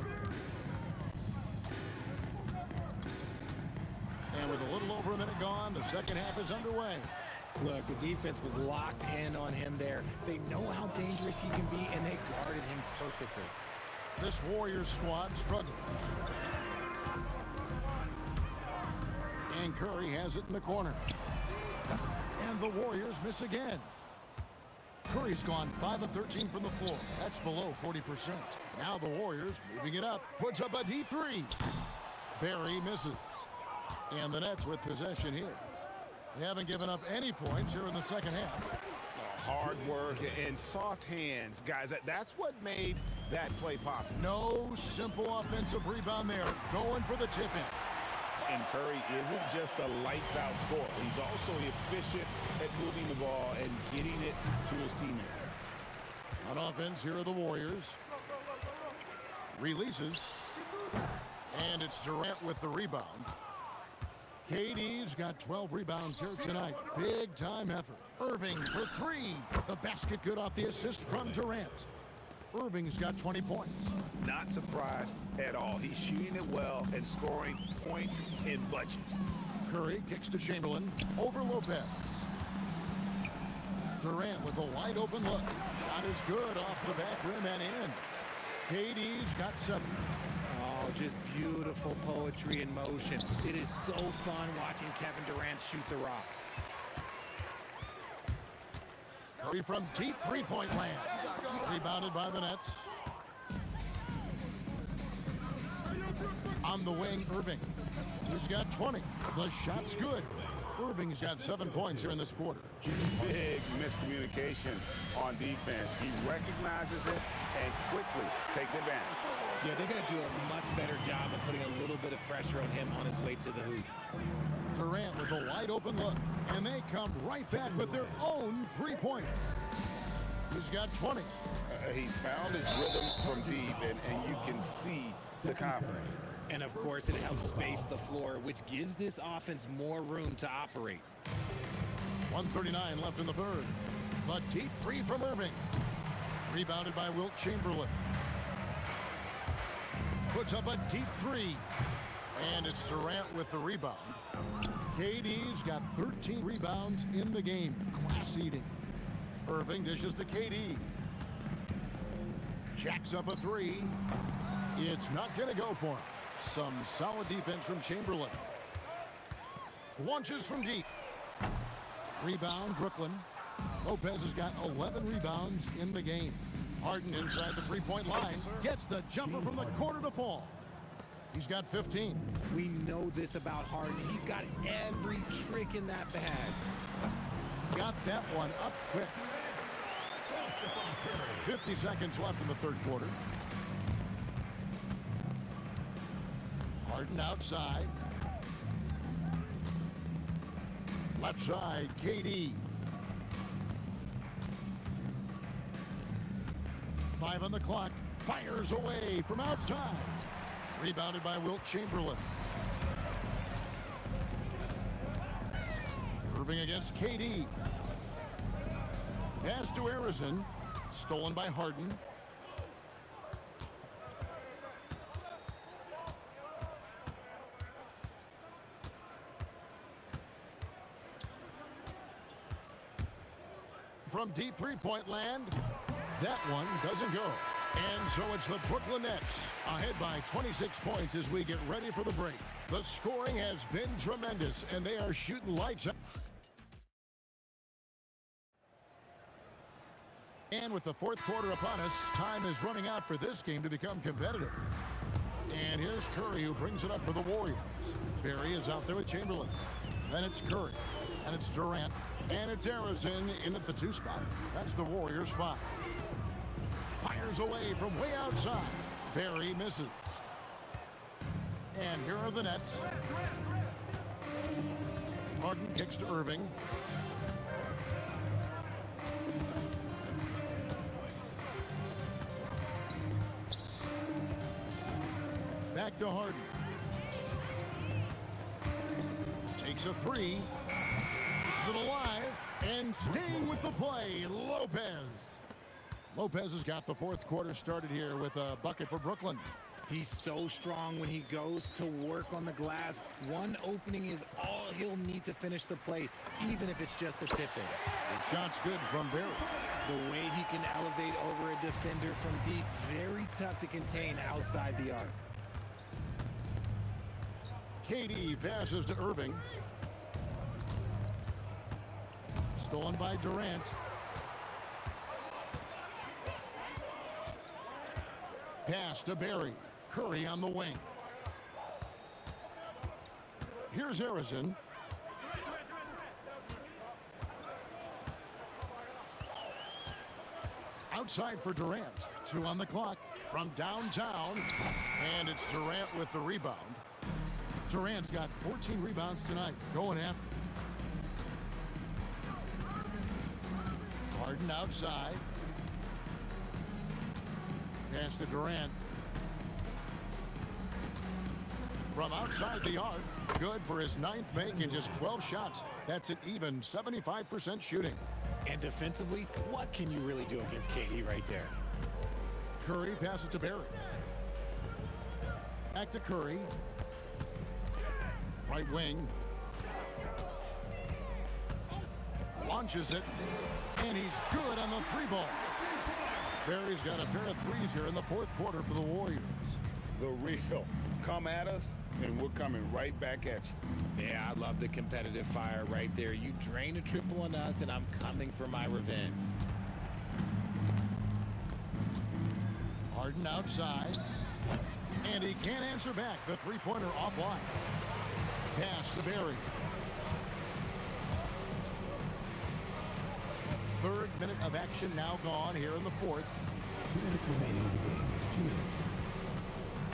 And with a little over a minute gone, the second half is underway. Look, the defense was locked in on him there. They know how dangerous he can be, and they guarded him perfectly. This Warriors squad struggling. And Curry has it in the corner. And the Warriors miss again. Curry's gone 5 of 13 from the floor. That's below 40%. Now the Warriors moving it up. Puts up a deep 3. Barry misses. And the Nets with possession here. They haven't given up any points here in the second half. Hard work and soft hands. Guys, that's what made that play possible. No simple offensive rebound there. Going for the tip-in. And Curry isn't just a lights-out scorer. He's also efficient at moving the ball and getting it to his teammates. On offense, here are the Warriors. Releases. And it's Durant with the rebound. KD's got 12 rebounds here tonight. Big-time effort. Irving for 3. The basket good off the assist from Durant. Irving's got 20 points. Not surprised at all. He's shooting it well and scoring points in bunches. Curry kicks to Chamberlain. Over Lopez. Durant with a wide open look. Shot is good off the back rim and in. KD's got 7. Oh, just beautiful poetry in motion. It is so fun watching Kevin Durant shoot the rock. Curry from deep three-point land. Rebounded by the Nets. On the wing, Irving. He's got 20. The shot's good. Irving's got 7 points here in this quarter. Big miscommunication on defense. He recognizes it and quickly takes advantage. Yeah, they're going to do a much better job of putting a little bit of pressure on him on his way to the hoop. Durant with a wide open look, and they come right back with their own 3 points. He's got 20. He's found his rhythm from deep, and you can see the confidence. And of course, it helps space the floor, which gives this offense more room to operate. 1:39 left in the third. The deep 3 from Irving. Rebounded by Wilt Chamberlain. Puts up a deep 3. And it's Durant with the rebound. KD's got 13 rebounds in the game. Class eating. Irving dishes to KD. Jacks up a 3. It's not going to go for him. Some solid defense from Chamberlain. Launches from deep. Rebound, Brooklyn. Lopez has got 11 rebounds in the game. Harden inside the three-point line. Gets the jumper from the corner to fall. He's got 15. We know this about Harden. He's got every trick in that bag. Got that one up quick. 50 seconds left in the third quarter. Harden outside. Left side, KD. 5 on the clock. Fires away from outside. Rebounded by Wilt Chamberlain. Irving against KD. Pass to Harrison. Stolen by Harden. From deep three-point land, that one doesn't go. And so it's the Brooklyn Nets ahead by 26 points as we get ready for the break. The scoring has been tremendous, and they are shooting lights out. And with the fourth quarter upon us, time is running out for this game to become competitive. And here's Curry, who brings it up for the Warriors. Barry is out there with Chamberlain. Then it's Curry. And it's Durant. And it's Harrison in at the 2 spot. That's the Warriors' 5. Fires away from way outside. Barry misses. And here are the Nets. Harden kicks to Irving. Back to Harden. Takes a 3. Keeps it alive. And staying with the play, Lopez. Lopez has got the fourth quarter started here with a bucket for Brooklyn. He's so strong when he goes to work on the glass. One opening is all he'll need to finish the play, even if it's just a tip-in. The shot's good from Barry. The way he can elevate over a defender from deep, very tough to contain outside the arc. KD passes to Irving. Stolen by Durant. Pass to Barry. Curry on the wing. Here's Harrison. Outside for Durant. 2 on the clock from downtown. And it's Durant with the rebound. Durant's got 14 rebounds tonight. Going after. Harden outside. Pass to Durant. From outside the arc. Good for his 9th make in just 12 shots. That's an even 75% shooting. And defensively, what can you really do against KD right there? Curry passes to Barry. Back to Curry. Right wing. Launches it. And he's good on the 3-ball. Barry's got a pair of threes here in the fourth quarter for the Warriors. The real. Come at us, and we're coming right back at you. Yeah, I love the competitive fire right there. You drain a triple on us, and I'm coming for my revenge. Harden outside. And he can't answer back. The three-pointer offline. Pass to Barry. Third minute of action now gone here in the fourth. 2 minutes remaining in the game. 2 minutes.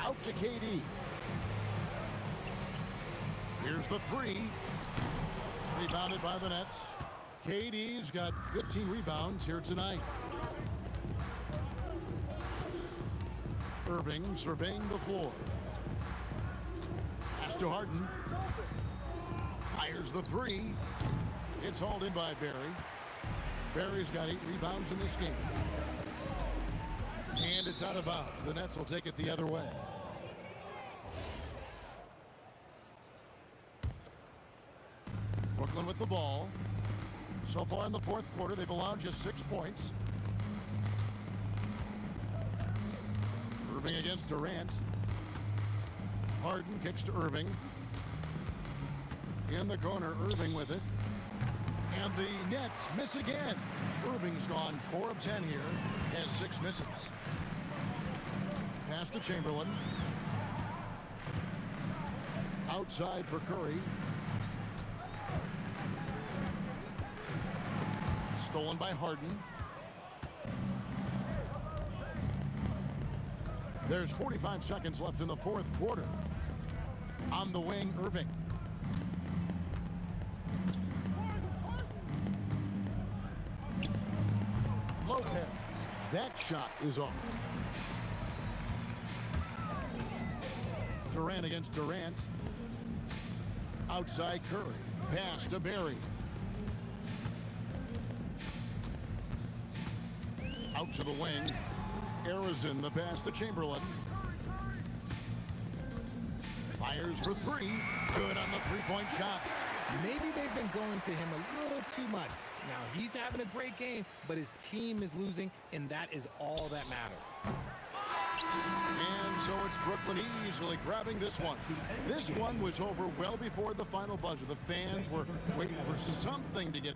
Out to KD. Here's the 3. Rebounded by the Nets. KD's got 15 rebounds here tonight. Irving surveying the floor. Pass to Harden. Fires the 3. It's hauled in by Barry. Barry's got 8 rebounds in this game. And it's out of bounds. The Nets will take it the other way. Brooklyn with the ball. So far in the fourth quarter, they've allowed just 6 points. Irving against Durant. Harden kicks to Irving. In the corner, Irving with it. And the Nets miss again. Irving's gone 4 of 10 here, has 6 misses. Pass to Chamberlain. Outside for Curry. Stolen by Harden. There's 45 seconds left in the 4th quarter. On the wing, Irving. Lopez. That shot is off. Durant against Durant. Outside Curry. Pass to Barry. Out to the wing. Arizin, the pass to Chamberlain. Fires for 3. Good on the three-point shot. Maybe they've been going to him a little too much. Now, he's having a great game, but his team is losing, and that is all that matters. And so it's Brooklyn easily grabbing this one. This one was over well before the final buzzer. The fans were waiting for something to get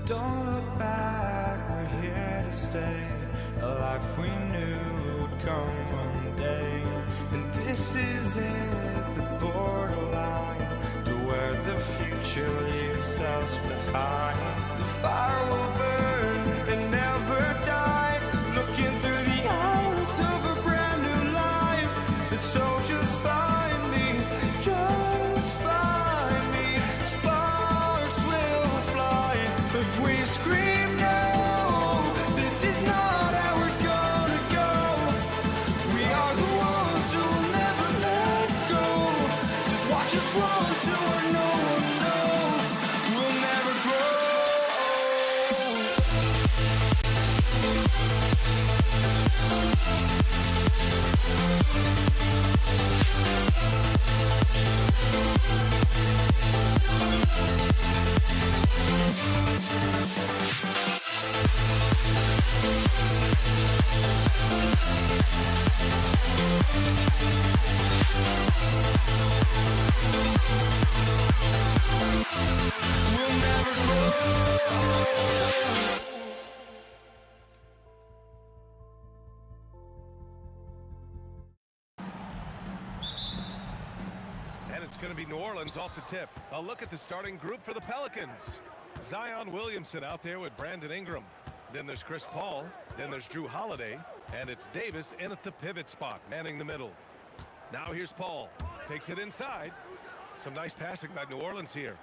Don't look back, we're here to stay. A life we knew would come one day. And this is it, the borderline to where the future leaves us behind. The fire will burn and never die, looking through the eyes of a brand new life. And so just find me, just find me. Sparks will fly if we scream no. This is not how we're gonna go. We are the ones who'll never let go. Just watch us run to where no one knows. We'll never grow. Orleans off the tip. A look at the starting group for the Pelicans. Zion Williamson out there with Brandon Ingram. Then there's Chris Paul. Then there's Drew Holiday. And it's Davis in at the pivot spot, manning the middle. Now here's Paul. Takes it inside. Some nice passing by New Orleans here.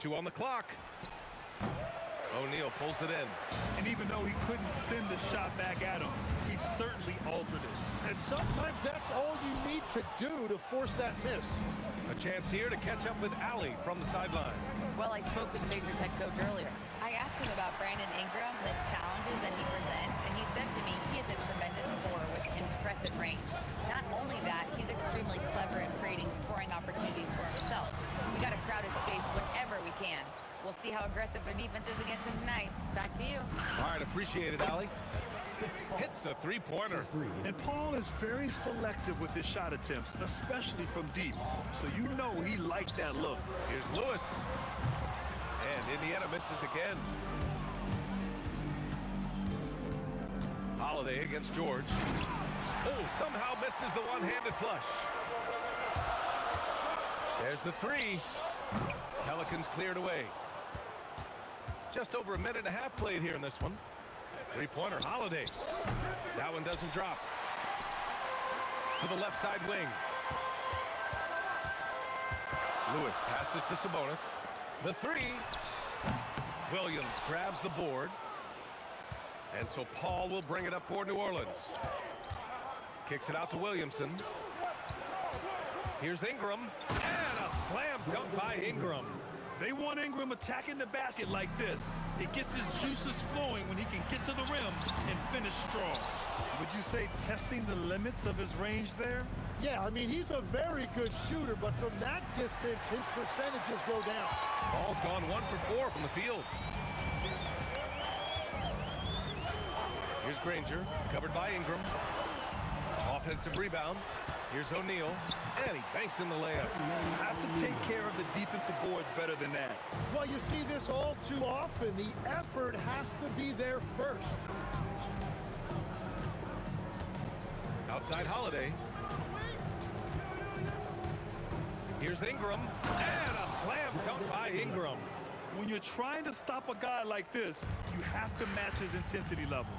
2 on the clock. O'Neal pulls it in. And even though he couldn't send the shot back at him, he certainly altered it. And sometimes that's all you need to do to force that miss. A chance here to catch up with Allie from the sideline. Well, I spoke with the Pacers head coach earlier. I asked him about Brandon Ingram, the challenges that he presents, and he said to me he is a tremendous scorer with impressive range. Not only that, he's extremely clever at creating scoring opportunities for himself. We got to crowd his space whenever we can. We'll see how aggressive their defense is against him tonight. Back to you. All right, appreciate it, Allie. Hits a three-pointer. And Paul is very selective with his shot attempts, especially from deep. So you know he liked that look. Here's Lewis. And Indiana misses again. Holiday against George. Oh, somehow misses the one-handed flush. There's the three. Pelicans cleared away. Just over a minute and a half played here in this one. Three-pointer, Holiday. That one doesn't drop. To the left side wing. Lewis passes to Sabonis. The three. Williams grabs the board. And so Paul will bring it up for New Orleans. Kicks it out to Williamson. Here's Ingram. And a slam dunk by Ingram. They want Ingram attacking the basket like this. It gets his juices flowing when he can get to the rim and finish strong. Would you say testing the limits of his range there? Yeah, I mean, he's a very good shooter, but from that distance, his percentages go down. Ball's gone 1 for 4 from the field. Here's Granger, covered by Ingram. Offensive rebound. Here's O'Neal, and he banks in the layup. You have to take care of the defensive boards better than that. Well, you see this all too often. The effort has to be there first. Outside Holiday. Here's Ingram, and a slam dunk by Ingram. When you're trying to stop a guy like this, you have to match his intensity level.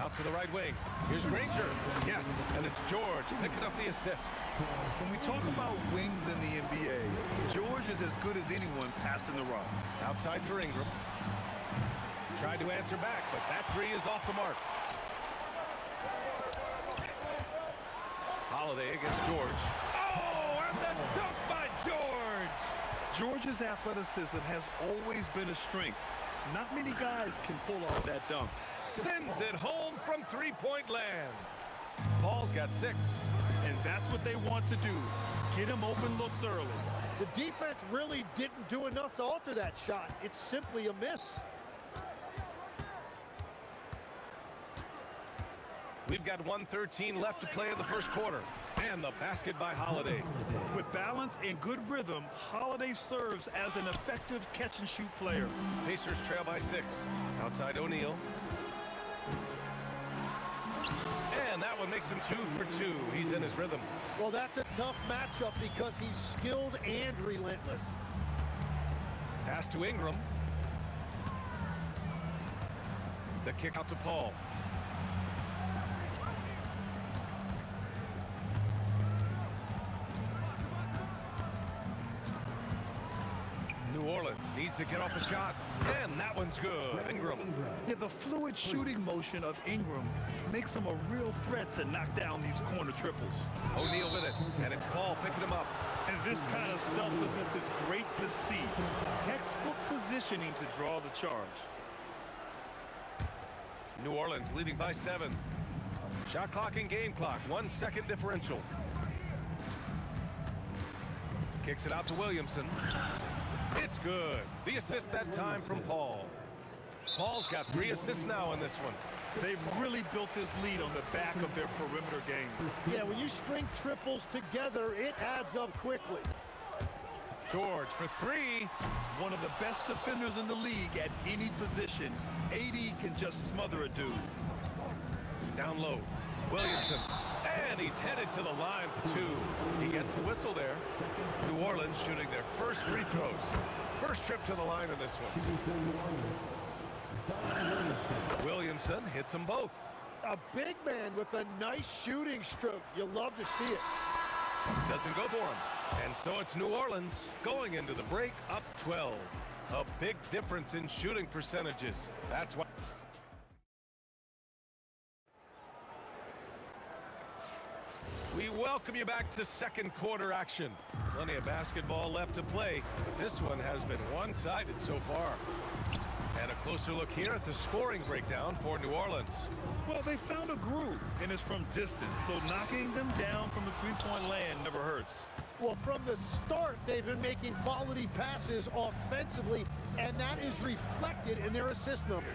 Out to the right wing. Here's Granger. Yes, and it's George picking up the assist. When we talk about wings in the NBA, George is as good as anyone passing the rock. Outside for Ingram. Tried to answer back, but that three is off the mark. Holiday against George. Oh, and the dunk by George! George's athleticism has always been a strength. Not many guys can pull off that dunk. Sends it home from three-point land. Paul's got 6. And that's what they want to do. Get him open looks early. The defense really didn't do enough to alter that shot. It's simply a miss. We've got 1:13 left to play in the first quarter. And the basket by Holiday. With balance and good rhythm, Holiday serves as an effective catch-and-shoot player. Pacers trail by 6. Outside O'Neal. And that one makes him 2 for 2. He's in his rhythm. Well, that's a tough matchup because he's skilled and relentless. Pass to Ingram. The kick out to Paul. New Orleans needs to get off a shot, and that one's good. Ingram. Yeah, the fluid shooting motion of Ingram makes him a real threat to knock down these corner triples. O'Neal with it, and it's Paul picking him up. And this kind of selflessness is great to see. Textbook positioning to draw the charge. New Orleans leading by 7. Shot clock and game clock, 1 second differential. Kicks it out to Williamson. It's good. The assist that time from Paul. Paul's got 3 assists now in this one. They've really built this lead on the back of their perimeter game. Yeah, when you string triples together, it adds up quickly. George for 3. One of the best defenders in the league at any position. AD can just smother a dude. Down low. Williamson. And he's headed to the line for two. He gets the whistle there. New Orleans shooting their first free throws. First trip to the line in this one. Williamson hits them both. A big man with a nice shooting stroke. You love to see it. Doesn't go for him. And so it's New Orleans going into the break up 12. A big difference in shooting percentages. That's why. We welcome you back to second quarter action. Plenty of basketball left to play, but this one has been one-sided so far. And a closer look here at the scoring breakdown for New Orleans. Well, they found a groove, and it's from distance, so knocking them down from the three-point land never hurts. Well, from the start, they've been making quality passes offensively, and that is reflected in their assist number.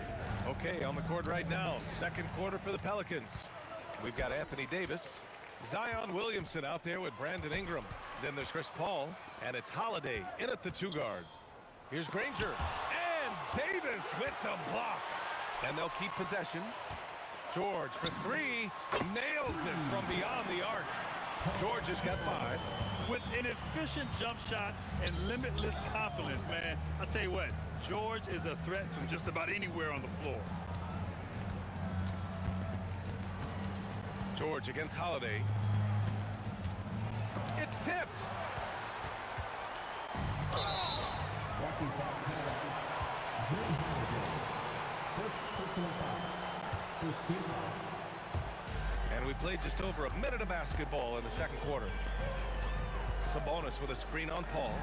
Okay, on the court right now, second quarter for the Pelicans. We've got Anthony Davis, Zion Williamson out there with Brandon Ingram. Then there's Chris Paul, and it's Holiday in at the two guard. Here's Granger, and Davis with the block. And they'll keep possession. George for three, nails it from beyond the arc. George has got 5. With an efficient jump shot and limitless confidence, man, I'll tell you what, George is a threat from just about anywhere on the floor. George against Holiday. It's tipped. And we played just over a minute of basketball in the second quarter. Sabonis with a screen on Paul.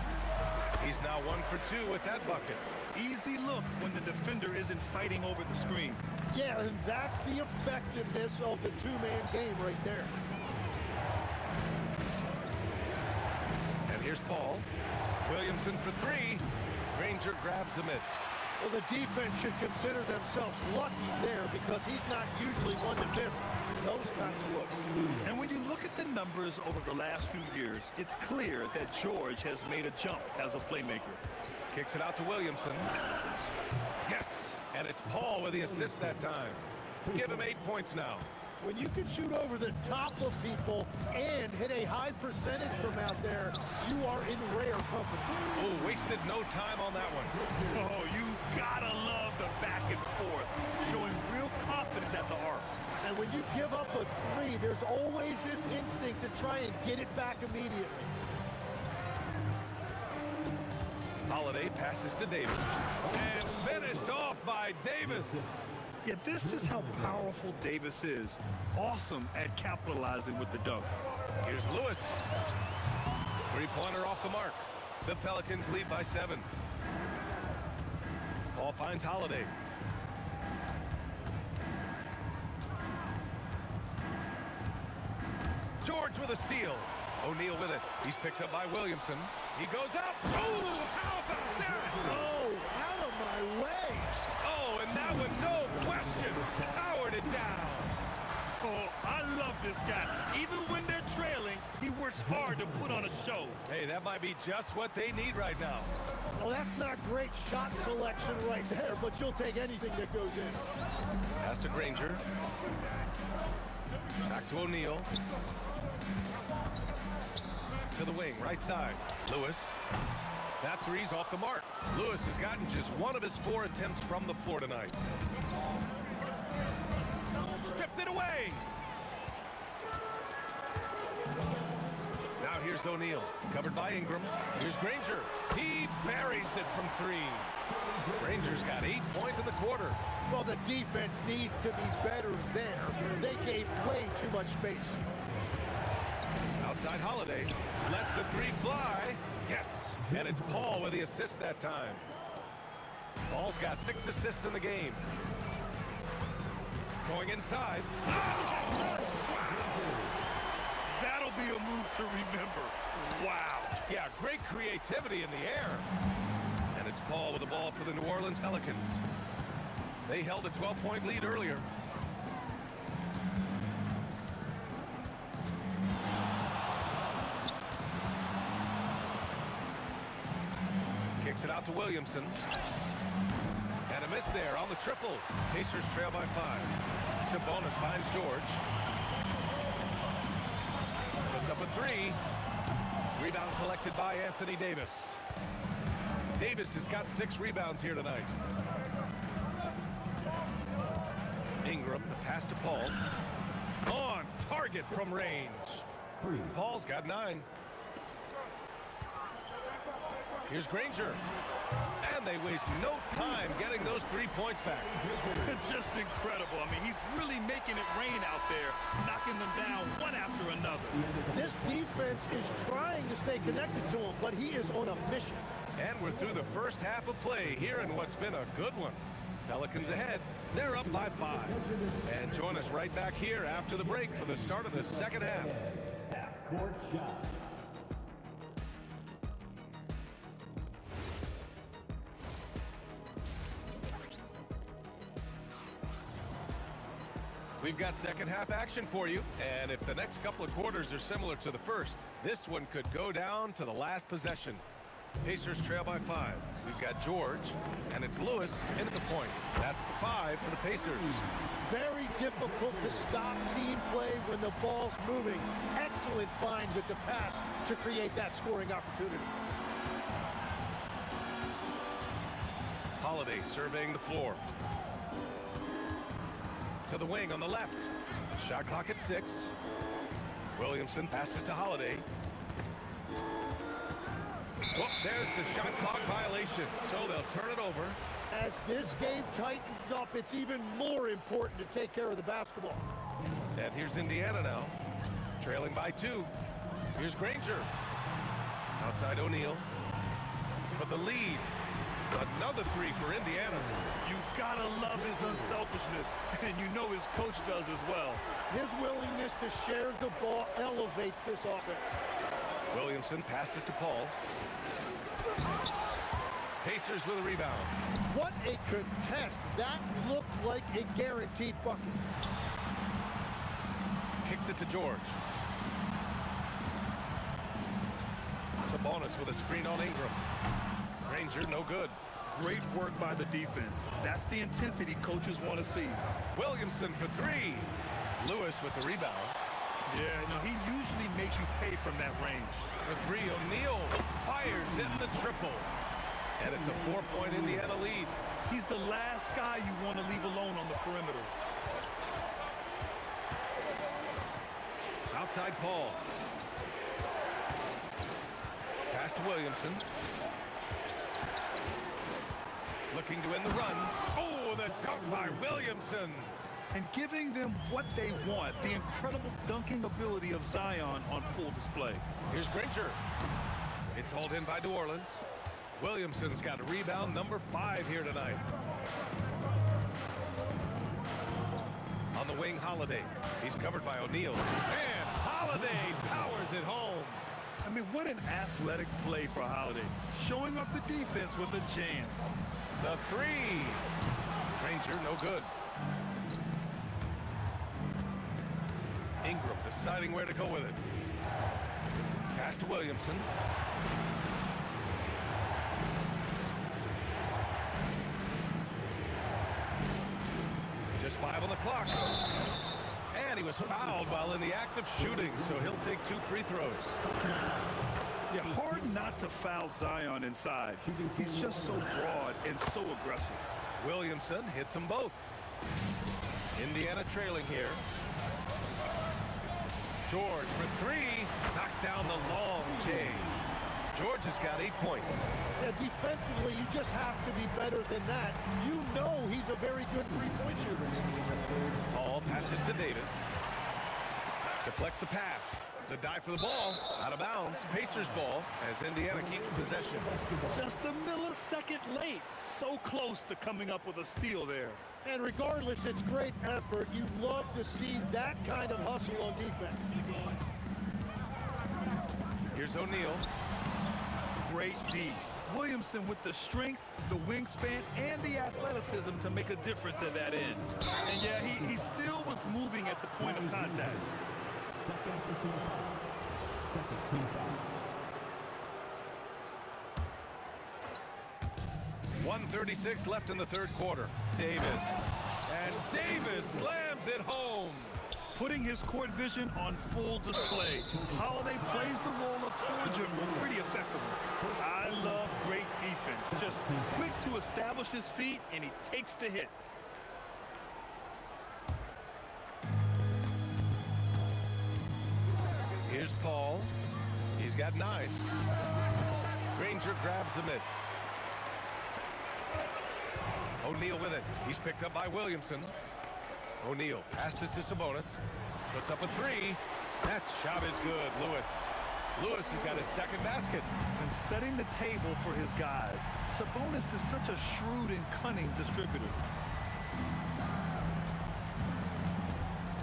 He's now 1 for 2 with that bucket. Easy look when the defender isn't fighting over the screen. Yeah, and that's the effectiveness of the two-man game right there. And here's Paul. Williamson for 3. Granger grabs the miss. Well, the defense should consider themselves lucky there because he's not usually one to miss those kinds of looks. And when you look at the numbers over the last few years, it's clear that George has made a jump as a playmaker. Kicks it out to Williamson. Yes! And it's Paul with the assist that time. Give him 8 points now. When you can shoot over the top of people and hit a high percentage from out there, you are in rare company. Oh, wasted no time on that one. Oh, you gotta love the back and forth, showing real confidence at the arc. And when you give up a 3, there's always this instinct to try and get it back immediately. Holiday passes to Davis. And finished off by Davis. Yeah, this is how powerful Davis is. Awesome at capitalizing with the dunk. Here's Lewis. Three-pointer off the mark. The Pelicans lead by 7. Paul finds Holiday. George with a steal. O'Neal with it. He's picked up by Williamson. He goes up. Oh, how about that? Oh, out of my way. Oh, and that one, no question, powered it down. Oh, I love this guy. Even when they're trailing, he works hard to put on a show. Hey, that might be just what they need right now. Well, that's not great shot selection right there, but you'll take anything that goes in. Pass to Granger. Back to O'Neal. To the wing, right side. Lewis. That three's off the mark. Lewis has gotten just 1 of his 4 attempts from the floor tonight. Stripped it away. Now here's O'Neal, covered by Ingram. Here's Granger. He buries it from 3. Granger's got 8 points in the quarter. Well, the defense needs to be better there. They gave way too much space. Outside Holiday. Lets the 3 fly. Yes. And it's Paul with the assist that time. Paul's got 6 assists in the game. Going inside. That'll be a move to remember. Wow. Yeah, great creativity in the air. And it's Paul with the ball for the New Orleans Pelicans. They held a 12-point lead earlier. Kicks it out to Williamson. And a miss there on the triple. Pacers trail by 5. Sabonis finds George. for three. Rebound collected by Anthony Davis. Davis has got 6 rebounds here tonight. Ingram, the pass to Paul. On target from range. Paul's got 9. Here's Granger. And they waste no time getting those 3 points back. Just incredible. I mean, he's really making it rain out there, knocking them down one after another. This defense is trying to stay connected to him, but he is on a mission. And we're through the first half of play here in what's been a good one. Pelicans ahead. They're up by 5. And join us right back here after the break for the start of the second half. Half-court shot. We've got second half action for you, and if the next couple of quarters are similar to the first, this one could go down to the last possession. Pacers trail by 5. We've got George, and it's Lewis in at the point. That's the 5 for the Pacers. Very difficult to stop team play when the ball's moving. Excellent find with the pass to create that scoring opportunity. Holiday surveying the floor. To the wing on the left. Shot clock at 6. Williamson passes to Holiday. Oh, there's the shot clock violation, so they'll turn it over. As this game tightens up, it's even more important to take care of the basketball. And here's Indiana now, trailing by 2. Here's Granger. Outside O'Neal for the lead. Another 3 for Indiana. You gotta love his unselfishness, and you know his coach does as well. His willingness to share the ball elevates this offense. Williamson passes to Paul. Pacers with a rebound. What a contest. That looked like a guaranteed bucket. Kicks it to George. Sabonis with a screen on Ingram. Granger, no good. Great work by the defense. That's the intensity coaches want to see. Williamson for 3. Lewis with the rebound. Yeah, no, he usually makes you pay from that range. For 3, O'Neal fires in the triple. And it's a 4-point Indiana lead. He's the last guy you want to leave alone on the perimeter. Outside Paul. Pass to Williamson. Looking to end the run. Oh, the dunk by Williamson. And giving them what they want. The incredible dunking ability of Zion on full display. Here's Granger. It's hauled in by New Orleans. Williamson's got a rebound number 5 here tonight. On the wing, Holiday. He's covered by O'Neal. And Holiday powers it home. I mean, what an athletic play for Holiday. Showing up the defense with a jam. The 3. Granger, no good. Ingram deciding where to go with it. Pass to Williamson. Just 5 on the clock. And he was fouled while in the act of shooting, so he'll take 2 free throws. Yeah, hard not to foul Zion inside. He's just so broad and so aggressive. Williamson hits them both. Indiana trailing here. George for 3. Knocks down the long J. George has got 8 points. Yeah, defensively, you just have to be better than that. You know he's a very good three-point shooter. Paul passes to Davis. Deflects the pass. The dive for the ball. Out of bounds. Pacers ball as Indiana keeps possession. Just a millisecond late. So close to coming up with a steal there. And regardless, it's great effort. You love to see that kind of hustle on defense. Here's O'Neal. Great D. Williamson with the strength, the wingspan, and the athleticism to make a difference at that end. And yeah, he still was moving at the point of contact. Second team foul. Second team foul. 1:36 left in the third quarter. Davis. And Davis slams it home. putting his court vision on full display. Holiday plays the role of floor general pretty effectively. I love great defense. Just quick to establish his feet, and he takes the hit. Here's Paul. He's got 9. Granger grabs the miss. O'Neal with it. He's picked up by Williamson. O'Neal passes to Sabonis. Puts up a 3. That shot is good. Lewis has got his second basket. And setting the table for his guys. Sabonis is such a shrewd and cunning distributor.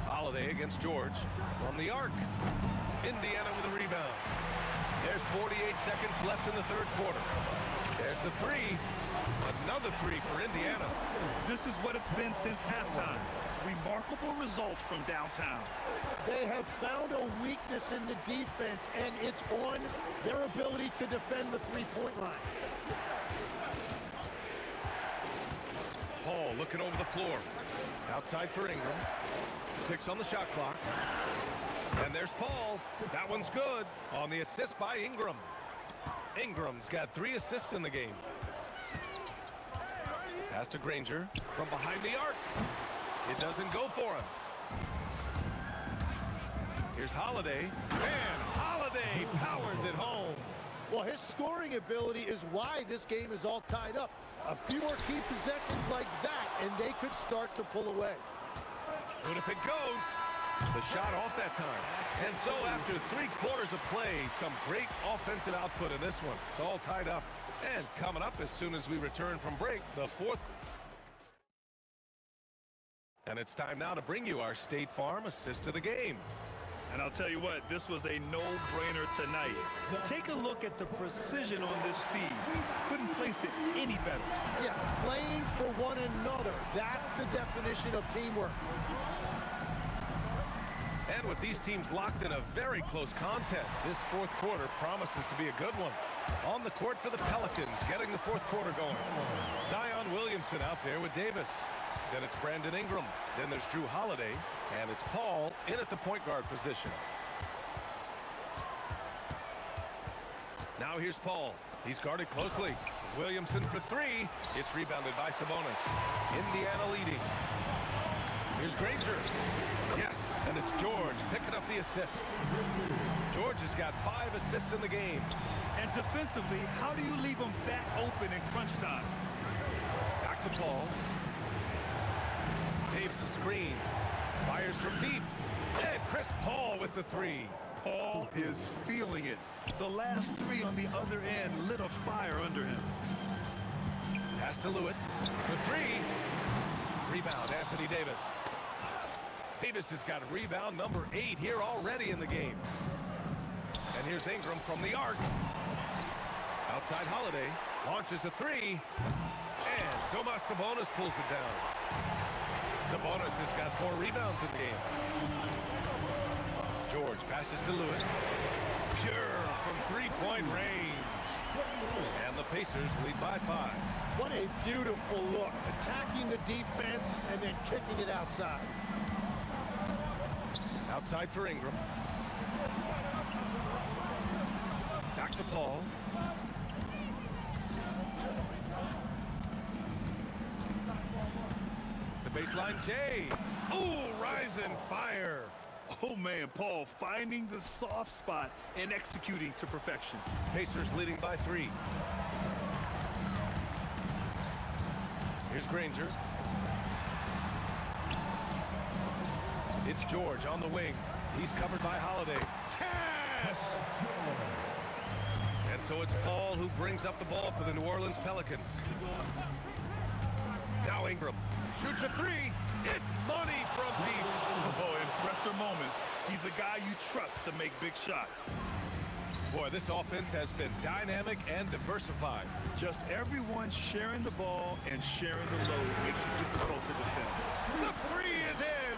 Holiday against George from the arc. Indiana with a rebound. There's 48 seconds left in the third quarter. There's the 3. Another 3 for Indiana. This is what it's been since halftime. Remarkable results from downtown. They have found a weakness in the defense, and it's on their ability to defend the three-point line. Paul looking over the floor. Outside for Ingram. 6 on the shot clock. And there's Paul. That one's good on the assist by Ingram. Ingram's got 3 assists in the game. Pass to Granger from behind the arc. It doesn't go for him. Here's Holiday. And Holiday powers it home. Well, his scoring ability is why this game is all tied up. A few more key possessions like that, and they could start to pull away. But if it goes, the shot off that time. And so after 3 quarters of play, some great offensive output in this one. It's all tied up. And coming up as soon as we return from break, the 4th. And it's time now to bring you our State Farm assist of the game. And I'll tell you what, this was a no-brainer tonight. Take a look at the precision on this feed. Couldn't place it any better. Yeah, playing for one another. That's the definition of teamwork. And with these teams locked in a very close contest, this 4th quarter promises to be a good one. On the court for the Pelicans, getting the 4th quarter going. Zion Williamson out there with Davis. Then it's Brandon Ingram. Then there's Drew Holiday. And it's Paul in at the point guard position. Now here's Paul. He's guarded closely. Williamson for 3. It's rebounded by Sabonis. Indiana leading. Here's Granger. Yes, and it's George picking up the assist. George has got 5 assists in the game. And defensively, how do you leave them that open in crunch time? Back to Paul. Daves a screen. Fires from deep. And Chris Paul with the 3. Paul is feeling it. The last 3 on the other end lit a fire under him. Pass to Lewis for 3. Rebound, Anthony Davis. Davis has got rebound number 8 here already in the game. And here's Ingram from the arc. Outside Holiday. Launches a 3. And Domas Sabonis pulls it down. Sabonis has got 4 rebounds in the game. George passes to Lewis. Pure from 3-point range. And the Pacers lead by 5. What a beautiful look. Attacking the defense and then kicking it outside. Outside for Ingram. Back to Paul. The baseline Jay. Ooh, rise and fire. Oh man, Paul finding the soft spot and executing to perfection. Pacers leading by 3. Here's Granger. It's George on the wing. He's covered by Holiday. Cash! And so it's Paul who brings up the ball for the New Orleans Pelicans. Now Ingram shoots a 3. It's money from deep. Oh, in pressure moments, he's a guy you trust to make big shots. Boy, this offense has been dynamic and diversified. Just everyone sharing the ball and sharing the load makes it difficult to defend. The 3 is in!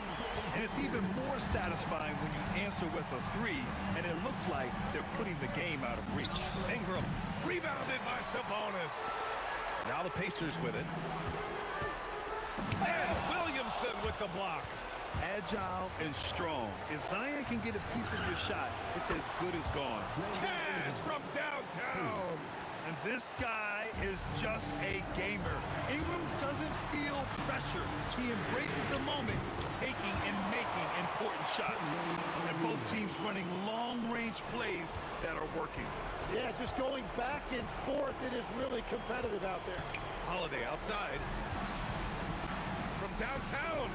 And it's even more satisfying when you answer with a 3, and it looks like they're putting the game out of reach. Ingram, rebounded by Sabonis. Now the Pacers with it. And Williamson with the block. Agile and strong. If Zion can get a piece of your shot, it's as good as gone. Cash from downtown. And this guy is just a gamer. Ingram doesn't feel pressure. He embraces the moment, taking and making important shots. And both teams running long-range plays that are working. Yeah, just going back and forth. It is really competitive out there. Holiday outside. From downtown.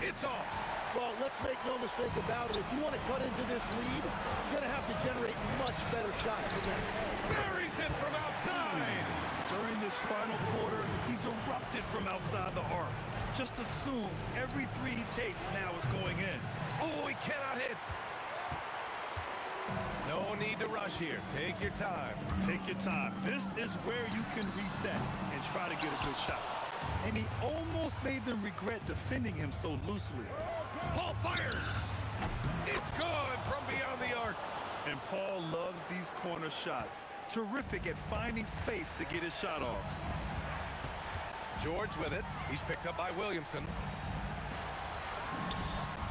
It's off. Well, let's make no mistake about it. If you want to cut into this lead, you're going to have to generate much better shots than that. Buries it from outside. During this final quarter, he's erupted from outside the arc. Just assume every three he takes now is going in. Oh, he cannot hit. No need to rush here. Take your time. Take your time. This is where you can reset and try to get a good shot. And he almost made them regret defending him so loosely. Paul fires. It's good from beyond the arc. And Paul loves these corner shots. Terrific at finding space to get his shot off. George with it. He's picked up by Williamson.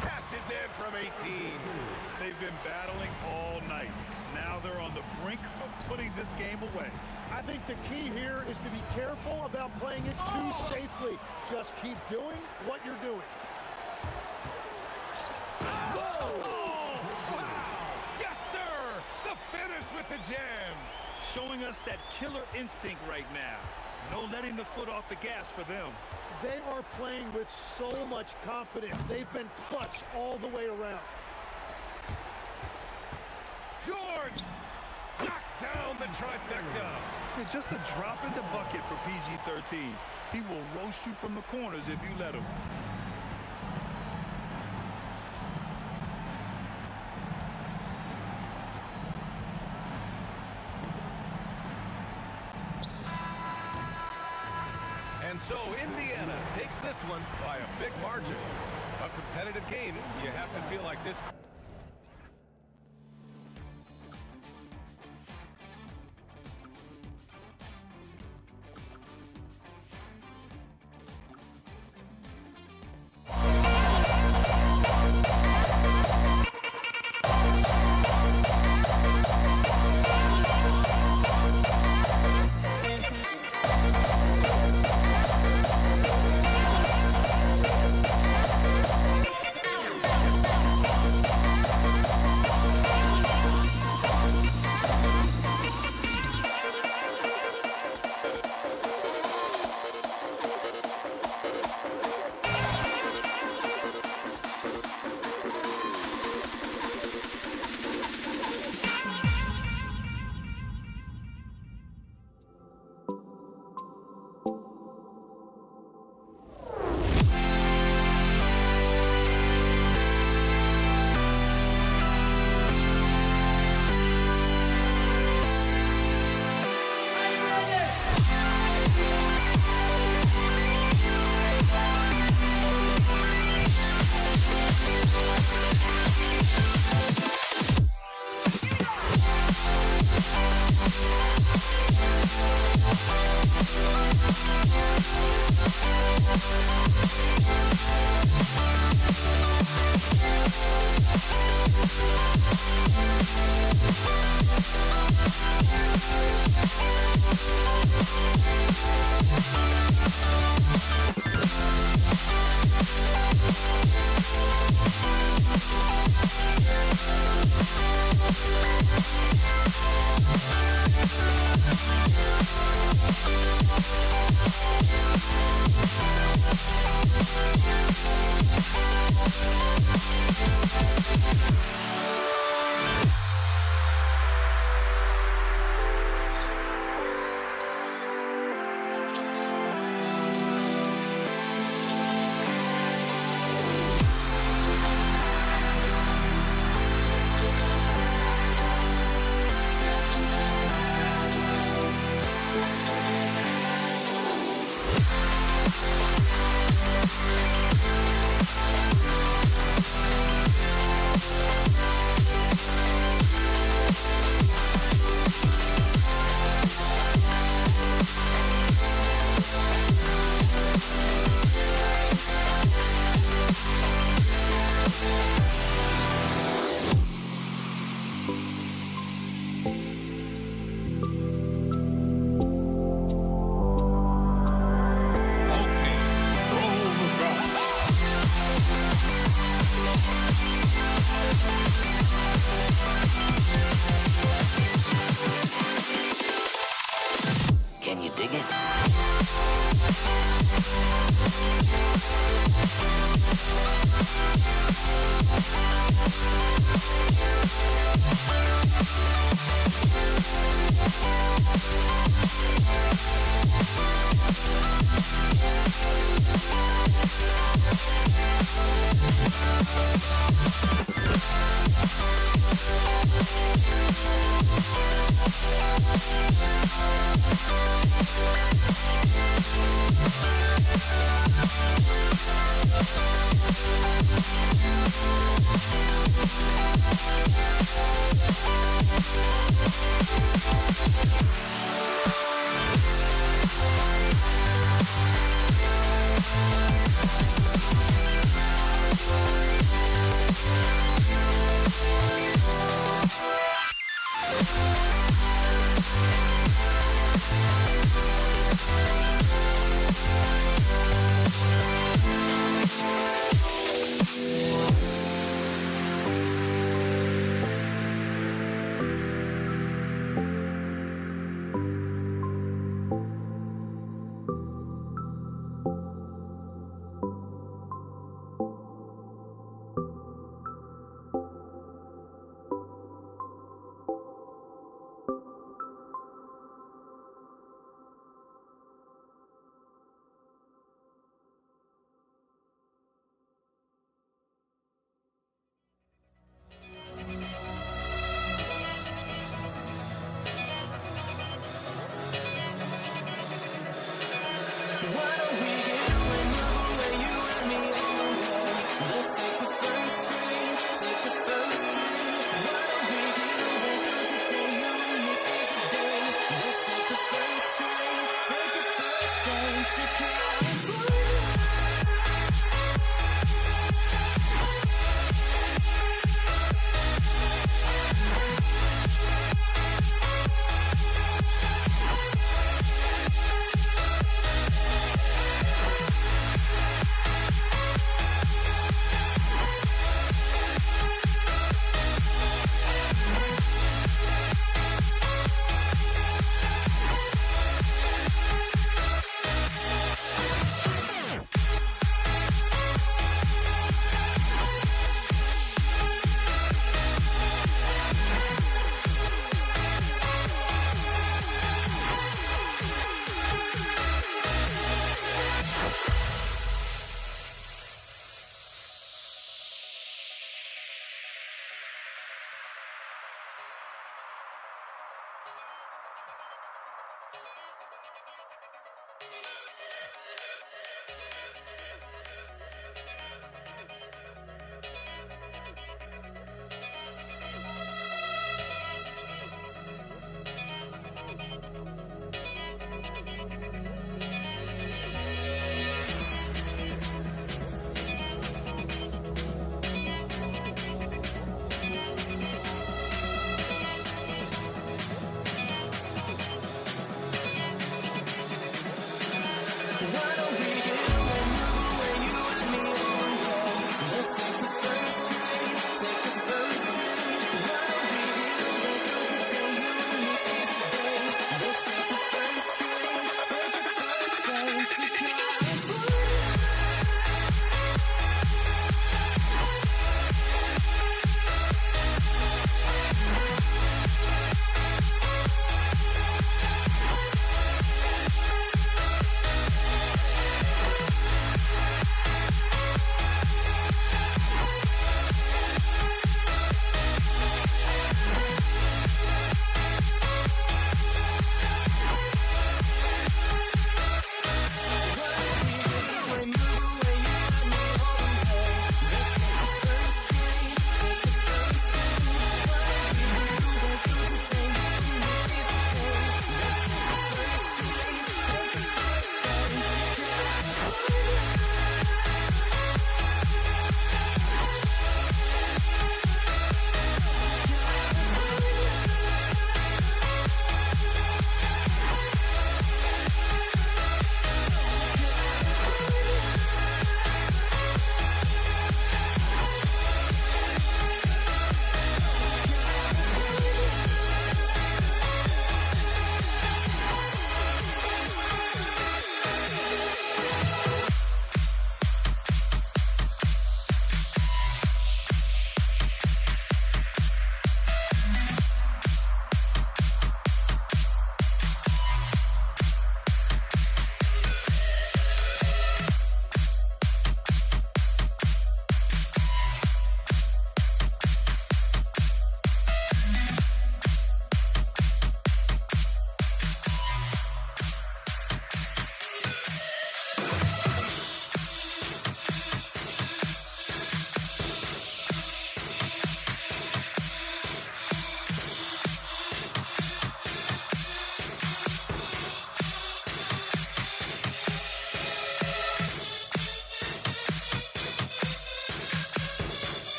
Cashes in from 18. They've been battling all night. Now they're on the brink of putting this game away. I think the key here is to be careful about playing it too safely. Just keep doing what you're doing. Oh, wow. Yes, sir. The finish with the jam. Showing us that killer instinct right now. No letting the foot off the gas for them. They are playing with so much confidence. They've been clutch all the way around. George knocks down the trifecta. Yeah, just a drop in the bucket for PG-13. He will roast you from the corners if you let him. And so Indiana takes this one by a big margin. A competitive game, you have to feel like this.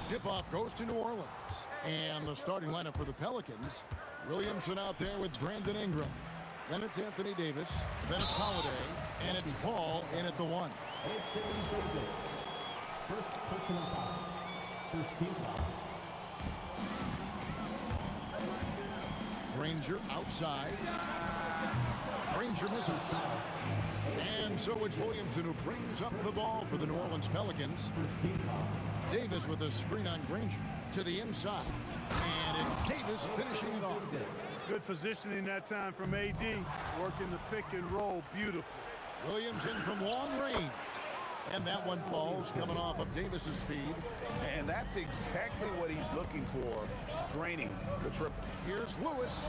Tip-off goes to New Orleans. And the starting lineup for the Pelicans, Williamson out there with Brandon Ingram. Then it's Anthony Davis. Then it's Holiday. And it's Paul in at the one. First personal foul. First team foul. Granger outside. Granger misses. And so it's Williamson who brings up the ball for the New Orleans Pelicans. Davis with a screen on Granger to the inside. And it's Davis finishing it off. Good positioning that time from AD. Working the pick and roll. Beautiful. Williamson from long range. And that one falls, coming off of Davis's speed. And that's exactly what he's looking for, draining the triple. Here's Lewis.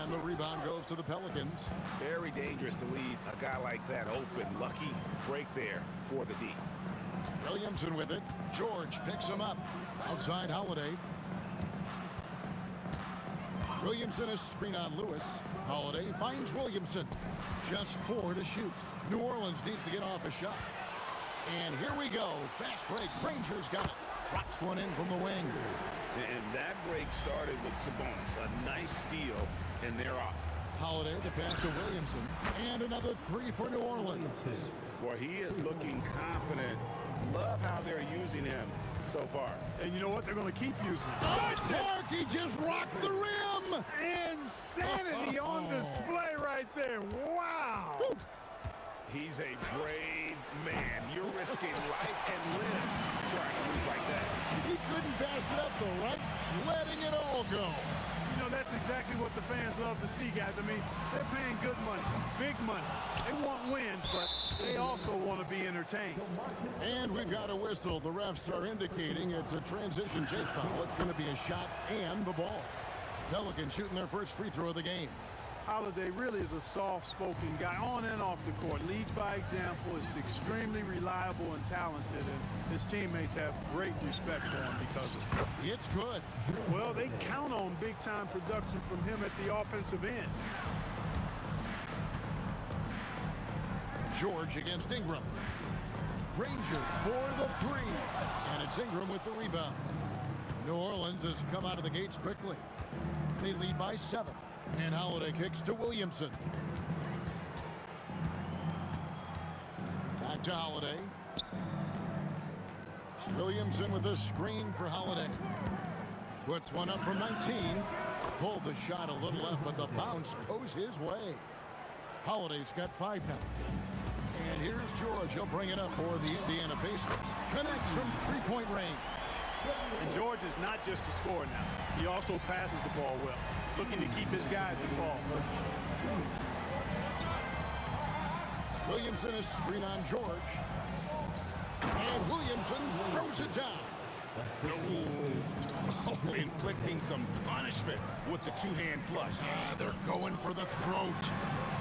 And the rebound goes to the Pelicans. Very dangerous to leave a guy like that open. Lucky break there for the D. Williamson with it. George picks him up. Outside Holiday. Williamson a screen on Lewis. Holiday finds Williamson. Just 4 to shoot. New Orleans needs to get off a shot. And here we go. Fast break. Granger's got it. drops one in from the wing. And that break started with Sabonis. A nice steal, and they're off. Holiday, the pass to Williamson, and another three for New Orleans. Boy, he is looking confident. Love how they're using him so far. And you know what? They're going to keep using him. Clark, he just rocked the rim! Insanity on display right there. Wow! He's a brave man. You're risking life and limb trying to move like that. He couldn't pass it up, though, right? Letting it all go. You know, that's exactly what the fans love to see, guys. I mean, they're paying good money, big money. They want wins, but they also want to be entertained. And we've got a whistle. The refs are indicating it's a transition shake foul. It's going to be a shot and the ball. Pelicans shooting their first free throw of the game. Holiday really is a soft-spoken guy on and off the court. Leads by example, is extremely reliable and talented, and his teammates have great respect for him because of it. It's good. Well, they count on big-time production from him at the offensive end. George against Ingram. Granger for the three. And it's Ingram with the rebound. New Orleans has come out of the gates quickly. They lead by 7. And Holiday kicks to Williamson. Back to Holiday. Williamson with a screen for Holiday. Puts one up from 19. Pulled the shot a little left, but the bounce goes his way. Holiday's got 5 now. And here's George. He'll bring it up for the Indiana Pacers. Connects from three-point range. And George is not just a scorer now. He also passes the ball well, looking to keep his guys involved. Williamson is screen on George. And Williamson throws it down. Oh, inflicting some punishment with the two-hand flush. They're going for the throat.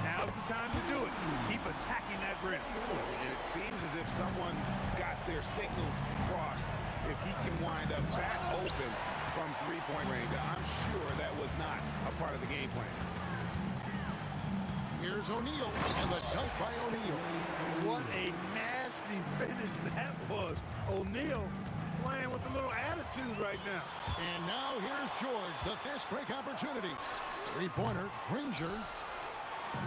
Now's the time to do it. Keep attacking that rim. And it seems as if someone got their signals crossed. If he can wind up that open from three-point range, I'm sure that was not a part of the game plan. Here's O'Neal, and the dunk by O'Neal. What a nasty finish that was. O'Neal playing with a little attitude right now. And now here's George, the fast break opportunity. Three-pointer, Granger.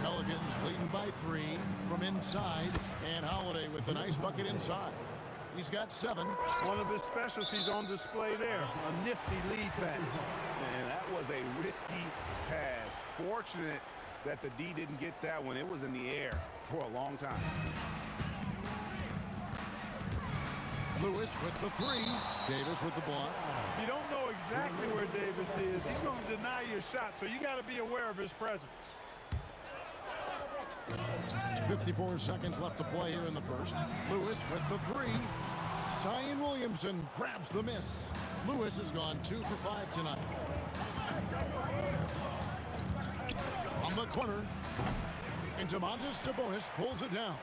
Pelicans leading by 3 from inside, and Holiday with the nice bucket inside. He's got 7. One of his specialties on display there, a nifty lead pass. And that was a risky pass. Fortunate that the D didn't get that one. It was in the air for a long time. Lewis with the 3. Davis with the block. You don't know exactly where Davis is. He's going to deny your shot, so you got to be aware of his presence. 54 seconds left to play here in the first. Lewis with the 3. Zion Williamson grabs the miss. Lewis has gone 2 for 5 tonight. From the corner, and Domantas Sabonis pulls it down.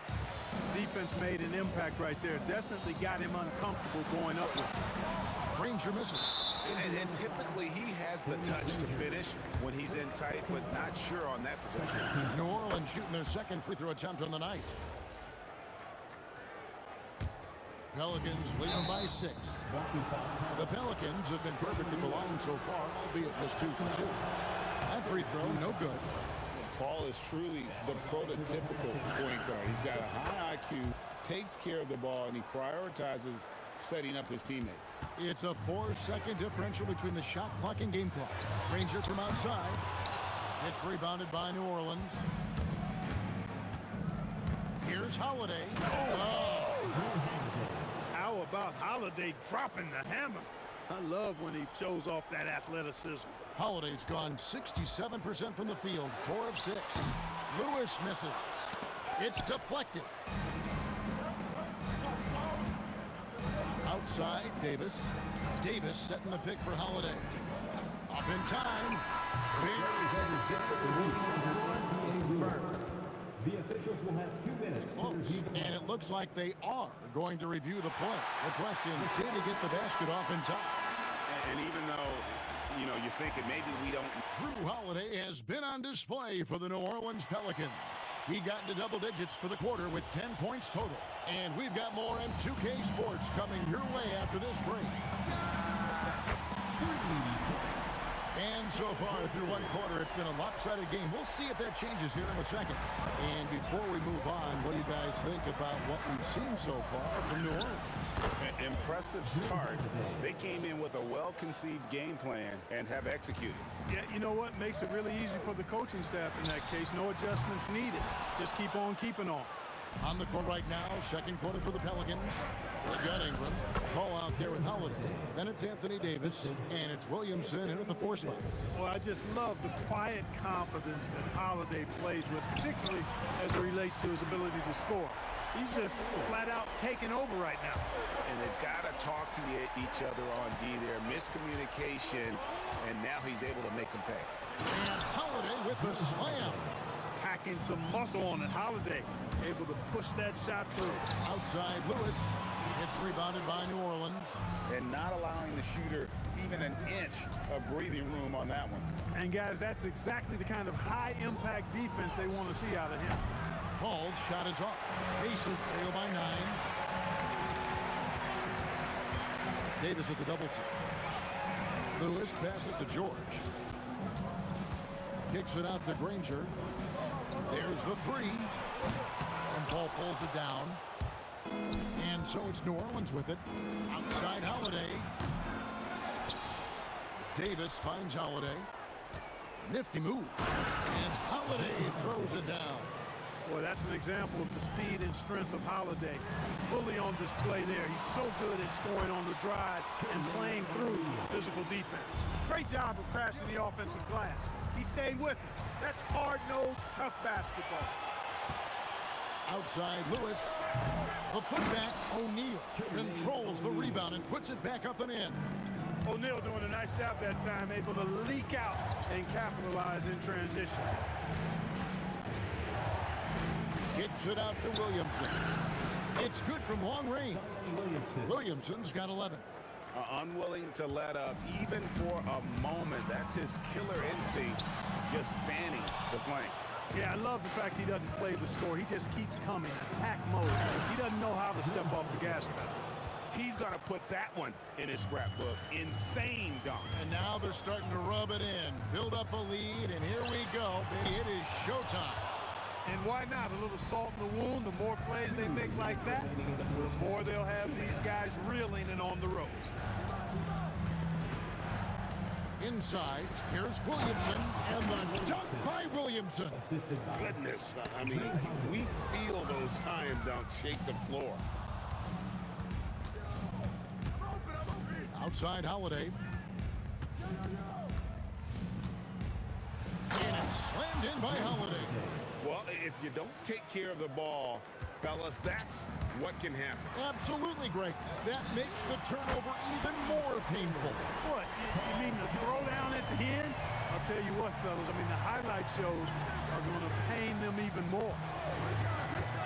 Defense made an impact right there. Definitely got him uncomfortable going up with it. Granger misses. And typically he has the touch to finish when he's in tight, but not sure on that possession. New Orleans shooting their second free throw attempt on the night. Pelicans leading by 6. The Pelicans have been perfect at the line so far, albeit just 2 for 2. That free throw, no good. Paul is truly the prototypical point guard. He's got a high IQ, takes care of the ball, and he prioritizes setting up his teammates. It's a 4-second differential between the shot clock and game clock. Granger from outside. It's rebounded by New Orleans. Here's Holiday. How about Holiday dropping the hammer? I love when he shows off that athleticism. Holiday's gone 67% from the field, 4 of 6. Lewis misses. It's deflected. Outside, Davis. Davis setting the pick for Holiday. Up in time. Is confirmed. The officials will have 2 minutes to review the And it looks like they are going to review the play. The question, did he get the basket off in time? And even though, you know, you're thinking maybe we don't. Drew Holiday has been on display for the New Orleans Pelicans. He got into double digits for the quarter with 10 points total. And we've got more M2K Sports coming your way after this break. And so far through one quarter, it's been a lopsided game. We'll see if that changes here in a second. And before we move on, what do you guys think about what we've seen so far from New Orleans? Impressive start. They came in with a well-conceived game plan and have executed. Yeah, you know what? Makes it really easy for the coaching staff in that case. No adjustments needed. Just keep on keeping on. On the court right now, second quarter for the Pelicans. They've got Ingram. Paul out there with Holiday. Then it's Anthony Davis, and it's Williamson in at the 4 spot. Well, I just love the quiet confidence that Holiday plays with, particularly as it relates to his ability to score. He's just flat out taking over right now. And they've got to talk to each other on D there. Miscommunication, and now he's able to make them pay. And Holiday with the slam. Packing some muscle on it. Holiday able to push that shot through. Outside, Lewis. It's rebounded by New Orleans. And not allowing the shooter even an inch of breathing room on that one. And guys, that's exactly the kind of high-impact defense they want to see out of him. Paul's shot is off. Pacers trail by 9. Davis with the double team. Lewis passes to George. Kicks it out to Granger. There's the 3. And Paul pulls it down. And so it's New Orleans with it. Outside Holiday. Davis finds Holiday. Nifty move. And Holiday throws it down. Boy, that's an example of the speed and strength of Holiday. Fully on display there. He's so good at scoring on the drive and playing through physical defense. Great job of crashing the offensive glass. He stayed with it. That's hard-nosed, tough basketball. Outside Lewis. The putback, O'Neal controls the rebound and puts it back up and in. O'Neal doing a nice job that time, able to leak out and capitalize in transition. Kicks it out to Williamson. It's good from long range. Williamson's got 11. Unwilling to let up even for a moment. That's his killer instinct, just fanning the flank. Yeah, I love the fact he doesn't play the score. He just keeps coming, attack mode. He doesn't know how to step off the gas pedal. He's going to put that one in his scrapbook. Insane dunk. And now they're starting to rub it in. Build up a lead, and here we go, baby. It is showtime. And why not? A little salt in the wound. The more plays they make like that, the more they'll have these guys reeling and on the ropes. Inside, here's Williamson, and the dunk by Williamson. Goodness, I mean, we feel those slam dunks shake the floor. Outside Holiday. And it's slammed in by Holiday. Well, if you don't take care of the ball, fellas, that's what can happen. Absolutely, Greg. That makes the turnover even more painful. What? You mean the throwdown at the end? I'll tell you what, fellas. I mean, the highlight shows are going to pain them even more.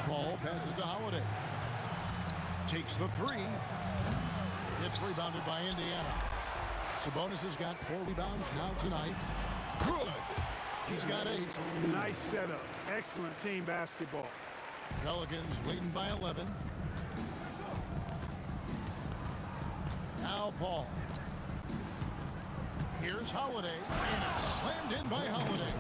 Ball passes to Holiday. Takes the 3. It's rebounded by Indiana. Sabonis has got 4 rebounds now tonight. Good. He's got 8. Nice setup. Excellent team basketball. Pelicans leading by 11. Now Paul. Here's Holiday, and it's slammed in by Holiday.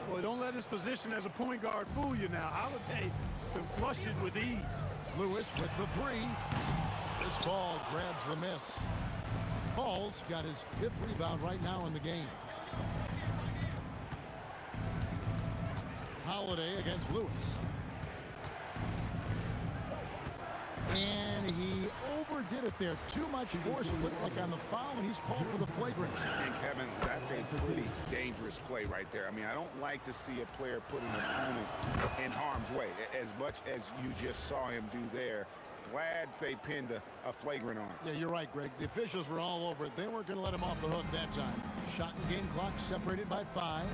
Boy, don't let his position as a point guard fool you now. Holiday can flush it with ease. Lewis with the 3. This ball grabs the miss. Paul's got his 5th rebound right now in the game. Holiday against Lewis. And he overdid it there. Too much force. It looked like on the foul, and he's called for the flagrant. And Kevin, that's a pretty dangerous play right there. I mean, I don't like to see a player put an opponent in harm's way as much as you just saw him do there. Glad they pinned a flagrant on him. Yeah, you're right, Greg. The officials were all over it. They weren't going to let him off the hook that time. Shot and game clock separated by 5.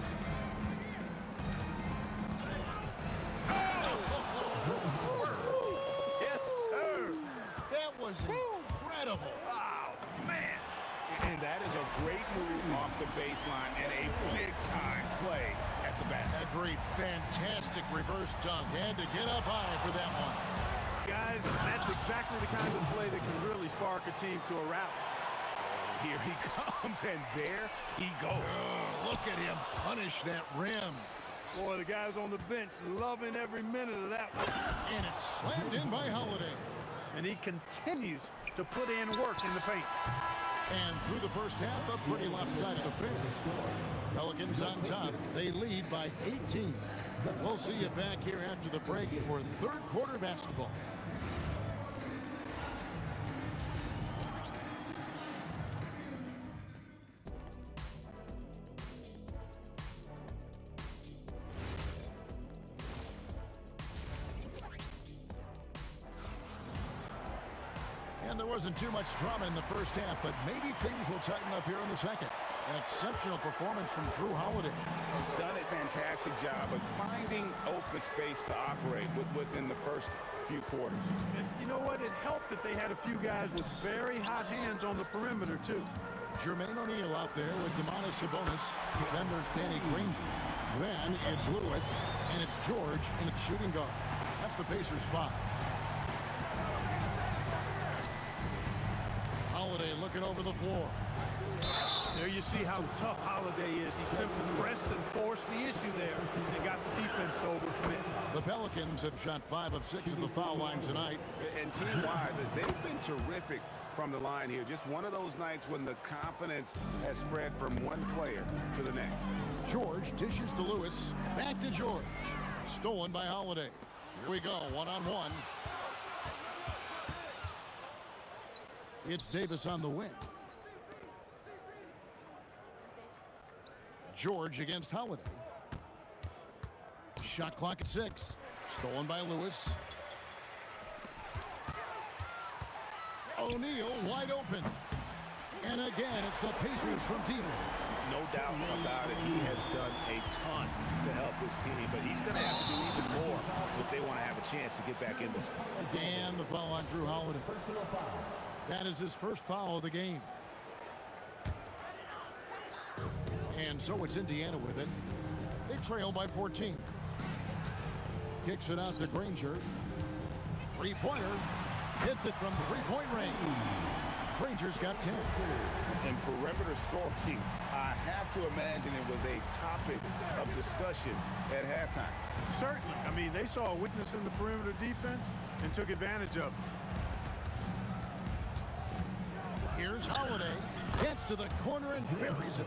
Yes, sir. That was incredible. Oh, man. And that is a great move off the baseline and a big-time play at the basket. Agreed. Fantastic reverse dunk. Had to get up high for that one. Guys, that's exactly the kind of play that can really spark a team to a rally. Here he comes, and there he goes. Oh, look at him punish that rim. Boy, the guys on the bench loving every minute of that one. And it's slammed in by Holiday. And he continues to put in work in the paint. And through the first half, a pretty lopsided affair. Pelicans on top. They lead by 18. We'll see you back here after the break for third quarter basketball. And there wasn't too much drama in the first half, but maybe things will tighten up here in the second. An exceptional performance from Drew Holiday. He's done a fantastic job of finding open space to operate within the first few quarters. And you know what? It helped that they had a few guys with very hot hands on the perimeter, too. Jermaine O'Neal out there with Domantas Sabonis. Then there's Danny Granger. Then it's Lewis, and it's George in the shooting guard. That's the Pacers' 5. Holiday looking over the floor. There you see how tough Holiday is. He simply pressed and forced the issue there and got the defense to overcommit. The Pelicans have shot 5 of 6 at the foul line tonight. And team-wide, they've been terrific from the line here. Just one of those nights when the confidence has spread from one player to the next. George dishes to Lewis. Back to George. Stolen by Holiday. Here we go, one-on-one. It's Davis on the wing. George against Holiday. Shot clock at 6. Stolen by Lewis. O'Neal wide open. And again, it's the Pacers from deep. No doubt about it. He has done a ton to help his team, but he's going to have to do even more if they want to have a chance to get back in this one. And the foul on Drew Holiday. That is his first foul of the game. And so it's Indiana with it. They trail by 14. Kicks it out to Granger. Three-pointer. Hits it from three-point range. Granger's got 10. And perimeter scoring, I have to imagine it was a topic of discussion at halftime. Certainly. I mean, they saw a weakness in the perimeter defense and took advantage of it. Here's Holiday. Gets to the corner and buries it.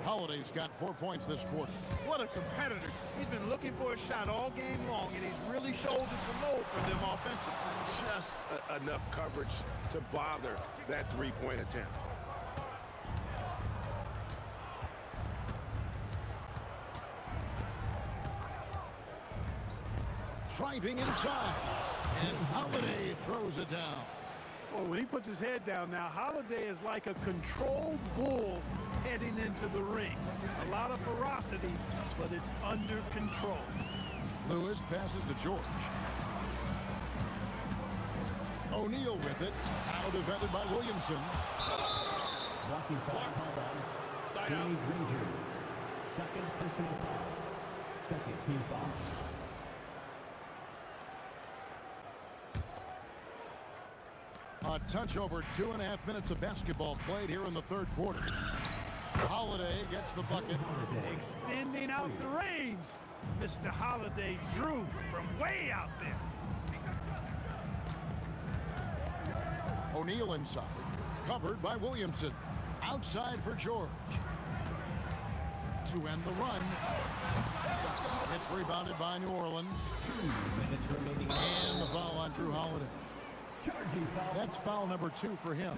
Holiday's got 4 points this quarter. What a competitor. He's been looking for a shot all game long, and he's really shouldered the load for them offensively. Just enough coverage to bother that three-point attempt. Driving inside. And Holiday throws it down. Well, when he puts his head down now, Holiday is like a controlled bull heading into the ring. A lot of ferocity, but it's under control. Lewis passes to George. O'Neal with it. Now defended by Williamson. Blocking foul called on Danny Granger. Second personal foul. Second team foul. A touch over 2.5 minutes of basketball played here in the third quarter. Holiday gets the bucket. Extending out the range. Mr. Holiday drew from way out there. O'Neal inside. Covered by Williamson. Outside for George. To end the run. It's rebounded by New Orleans. 2 minutes remaining. And the foul on Drew Holiday. That's foul number 2 for him.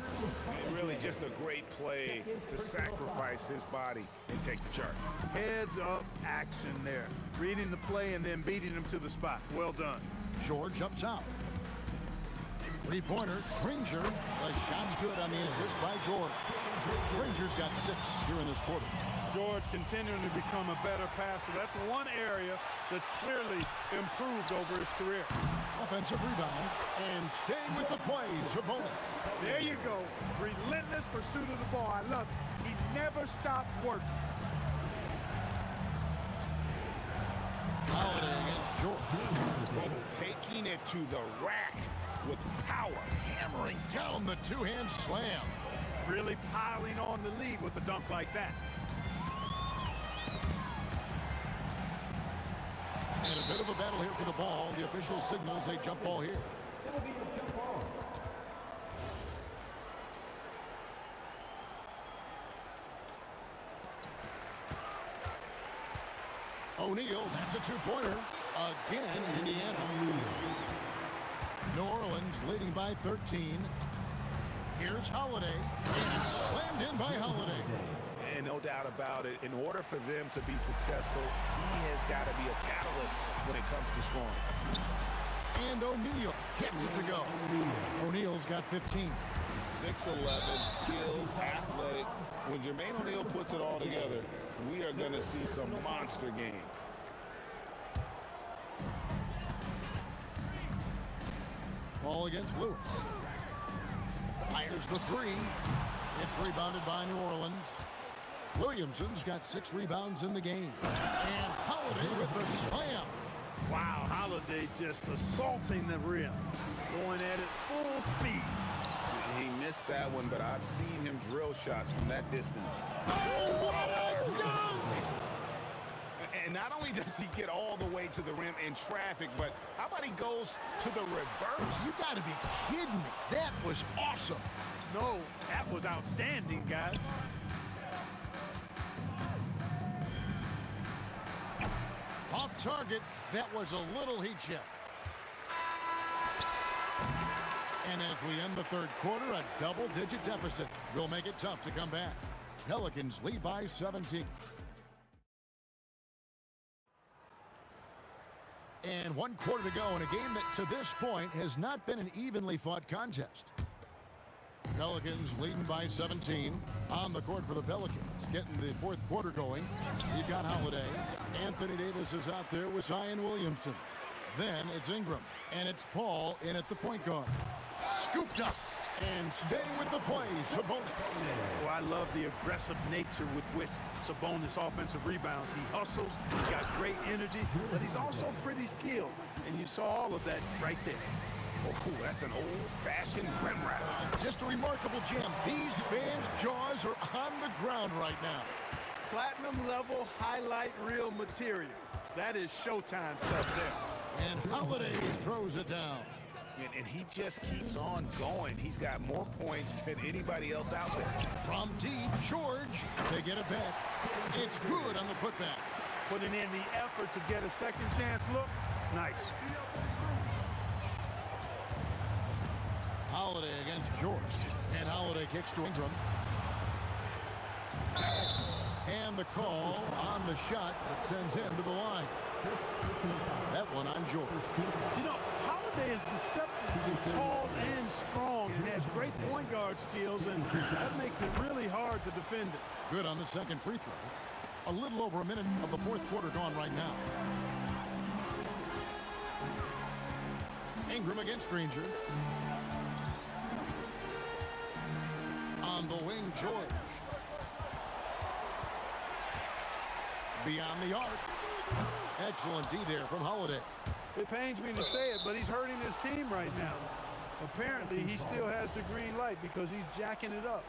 And really just a great play to sacrifice his body and take the charge. Heads up action there. Reading the play and then beating him to the spot. Well done. George up top. Three-pointer, Granger. The shot's good on the assist by George. Granger's got 6 here in this quarter. George continuing to become a better passer. That's one area that's clearly improved over his career. Offensive rebound. And staying with the play, Sabonis. There you go. Relentless pursuit of the ball. I love it. He never stopped working. Holiday against George. Taking it to the rack with power. Hammering down the two-hand slam. Really piling on the lead with a dunk like that. And a bit of a battle here for the ball. The official signals a jump ball here. It'll be a jump ball. O'Neal, that's a two-pointer. Again, Indiana. New Orleans leading by 13. Here's Holiday. And slammed in by Holiday. And no doubt about it, in order for them to be successful, he has got to be a catalyst when it comes to scoring. And O'Neal gets it to go. O'Neal's got 15. 6'11", skilled, athletic. When Jermaine O'Neal puts it all together, we are going to see some monster game. Ball against Lewis. Fires the three. It's rebounded by New Orleans. Williamson's got 6 rebounds in the game. And Holiday with the slam. Wow, Holiday just assaulting the rim. Going at it full speed. He missed that one, but I've seen him drill shots from that distance. Oh, what a dunk! And not only does he get all the way to the rim in traffic, but how about he goes to the reverse? You got to be kidding me. That was awesome. No, that was outstanding, guys. Off target, that was a little heat check. And as we end the third quarter, a double-digit deficit will make it tough to come back. Pelicans lead by 17. And 1 quarter to go in a game that to this point has not been an evenly fought contest. Pelicans leading by 17 on the court for the Pelicans. Getting the fourth quarter going. You've got Holiday. Anthony Davis is out there with Zion Williamson. Then it's Ingram. And it's Paul in at the point guard. Scooped up. And staying with the play, Sabonis. Oh, I love the aggressive nature with which Sabonis offensive rebounds. He hustles, he's got great energy, but he's also pretty skilled. And you saw all of that right there. Oh, that's an old-fashioned rim wrap. Just a remarkable jam. These fans' jaws are on the ground right now. Platinum level highlight reel material. That is Showtime stuff there. And Holiday throws it down. And he just keeps on going. He's got more points than anybody else out there. From deep, George. They get it back. It's good on the putback. Putting in the effort to get a second chance look. Nice. Holiday against George. And Holiday kicks to Ingram. And the call on the shot that sends him to the line. That one on George. You know, Holiday is deceptively tall and strong and has great point guard skills, and that makes it really hard to defend it. Good on the second free throw. A little over a minute of the fourth quarter gone right now. Ingram against Granger. On the wing, George. Beyond the arc. Excellent D there from Holiday. It pains me to say it, but he's hurting his team right now. Apparently, he still has the green light because he's jacking it up.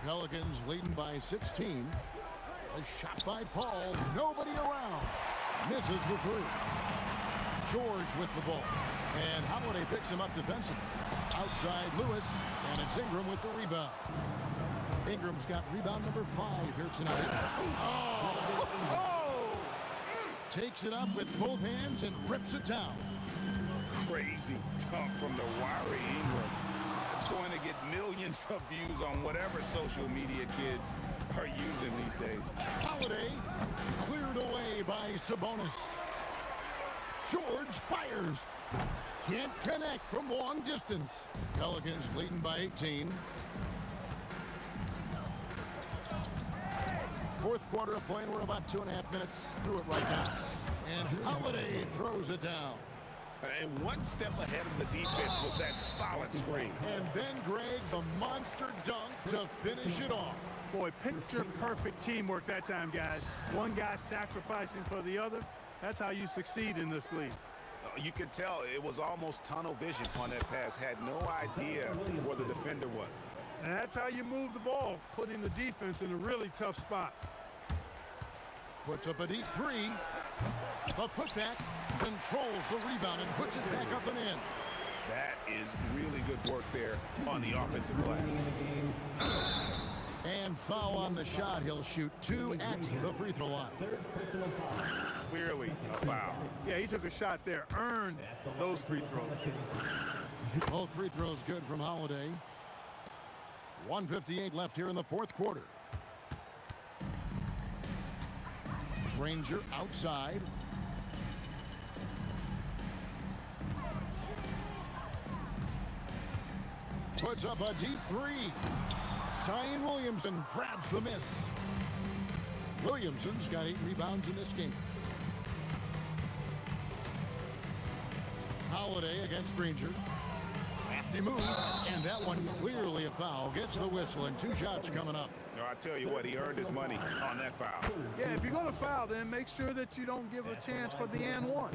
Pelicans leading by 16. A shot by Paul. Nobody around. Misses the three. George with the ball. And Holiday picks him up defensively. Outside Lewis. And it's Ingram with the rebound. Ingram's got rebound number 5 here tonight. Oh! Takes it up with both hands and rips it down. Crazy dunk from the wiry Ingram. It's going to get millions of views on whatever social media kids are using these days. Holiday cleared away by Sabonis. George fires. Can't connect from long distance. Pelicans leading by 18. Fourth quarter of play, and we're about 2.5 minutes through it right now. And Holiday throws it down. And one step ahead of the defense was that solid screen. And then, Greg, the monster dunk to finish it off. Boy, picture perfect teamwork that time, guys. One guy sacrificing for the other. That's how you succeed in this league. You could tell it was almost tunnel vision on that pass. Had no idea where the defender was. And that's how you move the ball, putting the defense in a really tough spot. Puts up a deep three. The putback controls the rebound and puts it back up and in. That is really good work there on the offensive glass. And foul on the shot. He'll shoot 2 at the free throw line. Clearly a foul. Yeah, he took a shot there, earned those free throws. Both free throws good from Holiday. 1:58 left here in the fourth quarter. Granger outside. Puts up a deep three. Zion Williamson grabs the miss. Williamson's got 8 rebounds in this game. Holiday against Granger. Crafty move, and that one clearly a foul. Gets the whistle, and 2 shots coming up. No, I tell you what, he earned his money on that foul. Yeah, if you're going to foul, then make sure that you don't give a chance for the and one.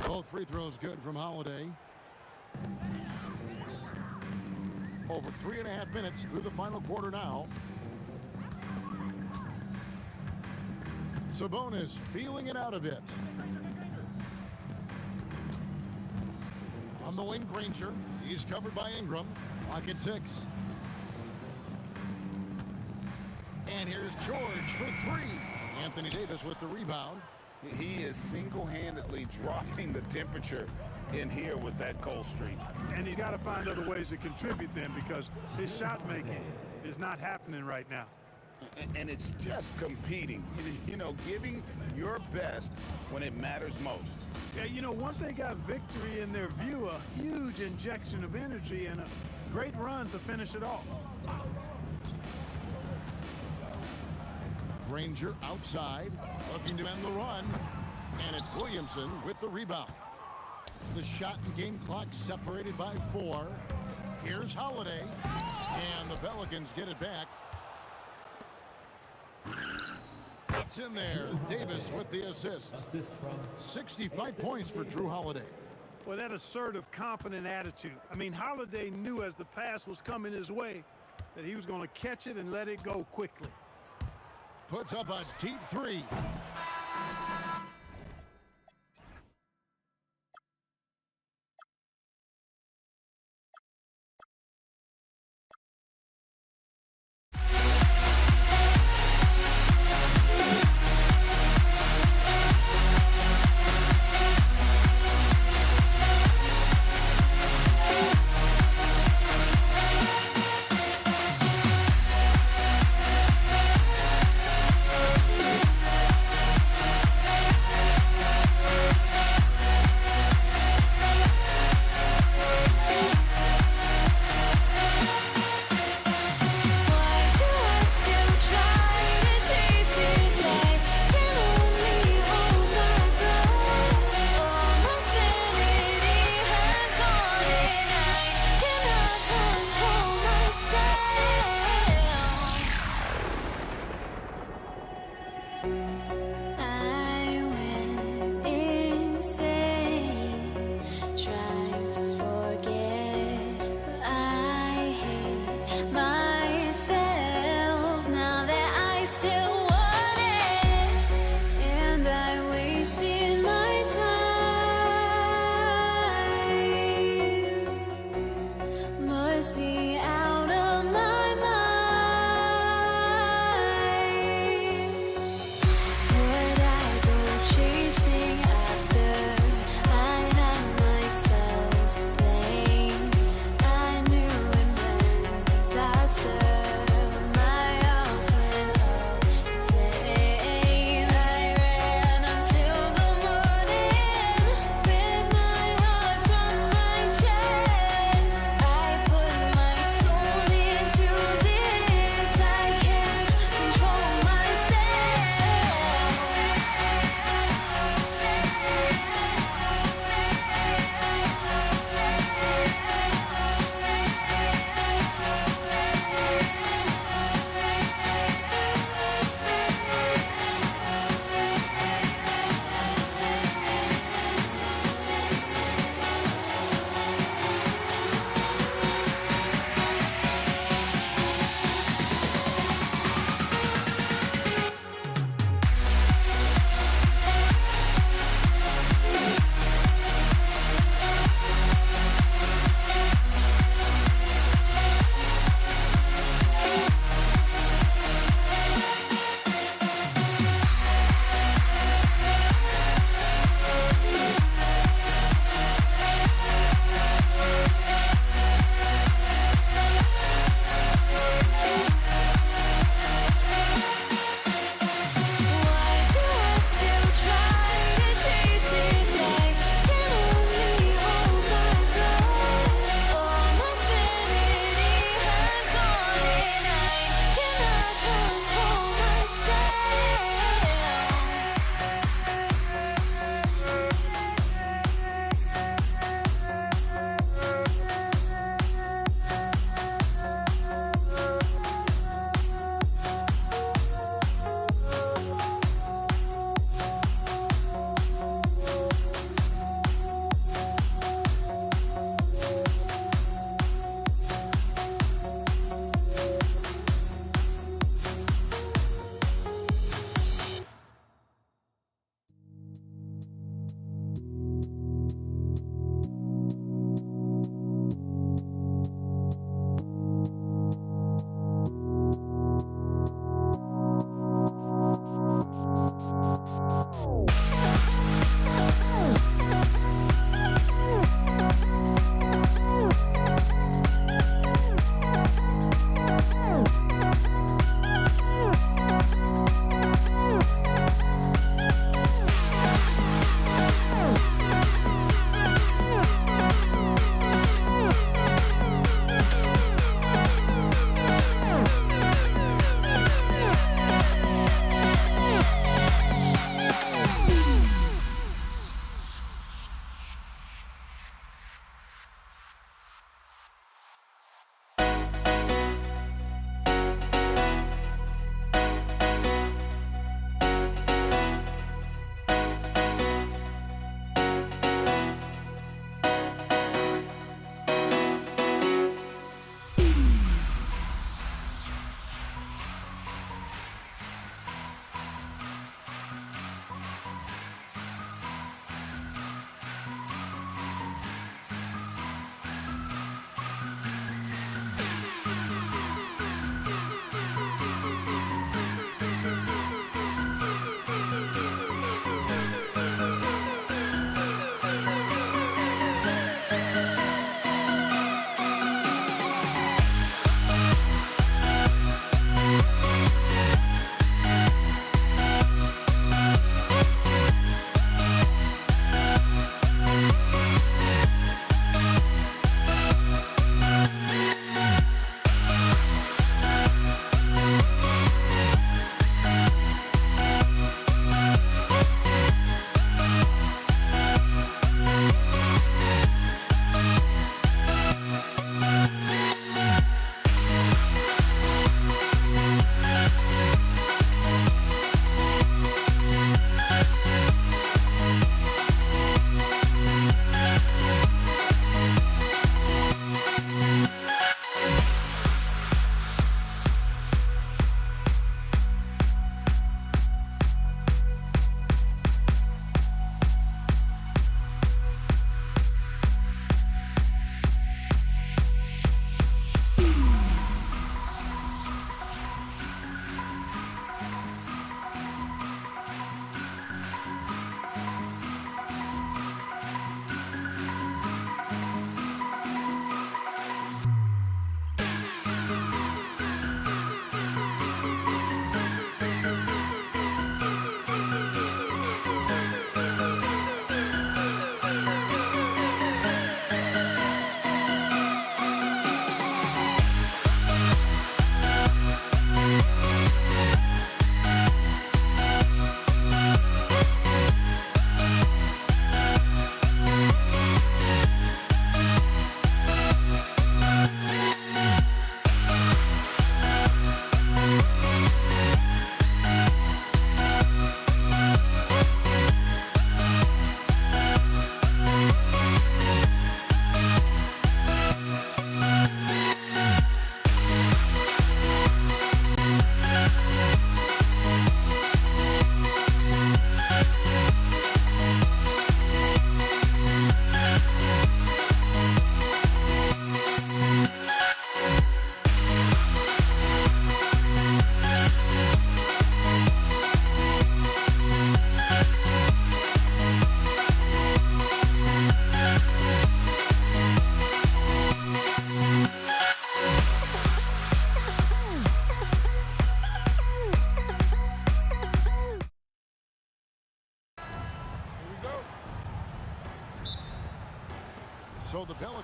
Both free throws good from Holiday. Over 3.5 minutes through the final quarter now. Sabonis feeling it out a bit. On the wing, Granger. He's covered by Ingram. Clock at 6. And here's George for 3. Anthony Davis with the rebound. He is single-handedly dropping the temperature in here with that cold streak. And he's got to find other ways to contribute then, because his shot making is not happening right now. And it's just competing, you know, giving your best when it matters most. Yeah, you know, once they got victory in their view, a huge injection of energy and a great run to finish it off. Granger outside, looking to end the run. And it's Williamson with the rebound. The shot and game clock separated by 4. Here's Holiday. And the Pelicans get it back. It's in there. Davis with the assist. 65 points for Drew Holiday. Well, that assertive, confident attitude. I mean, Holiday knew as the pass was coming his way that he was going to catch it and let it go quickly. Puts up a deep 3. Soul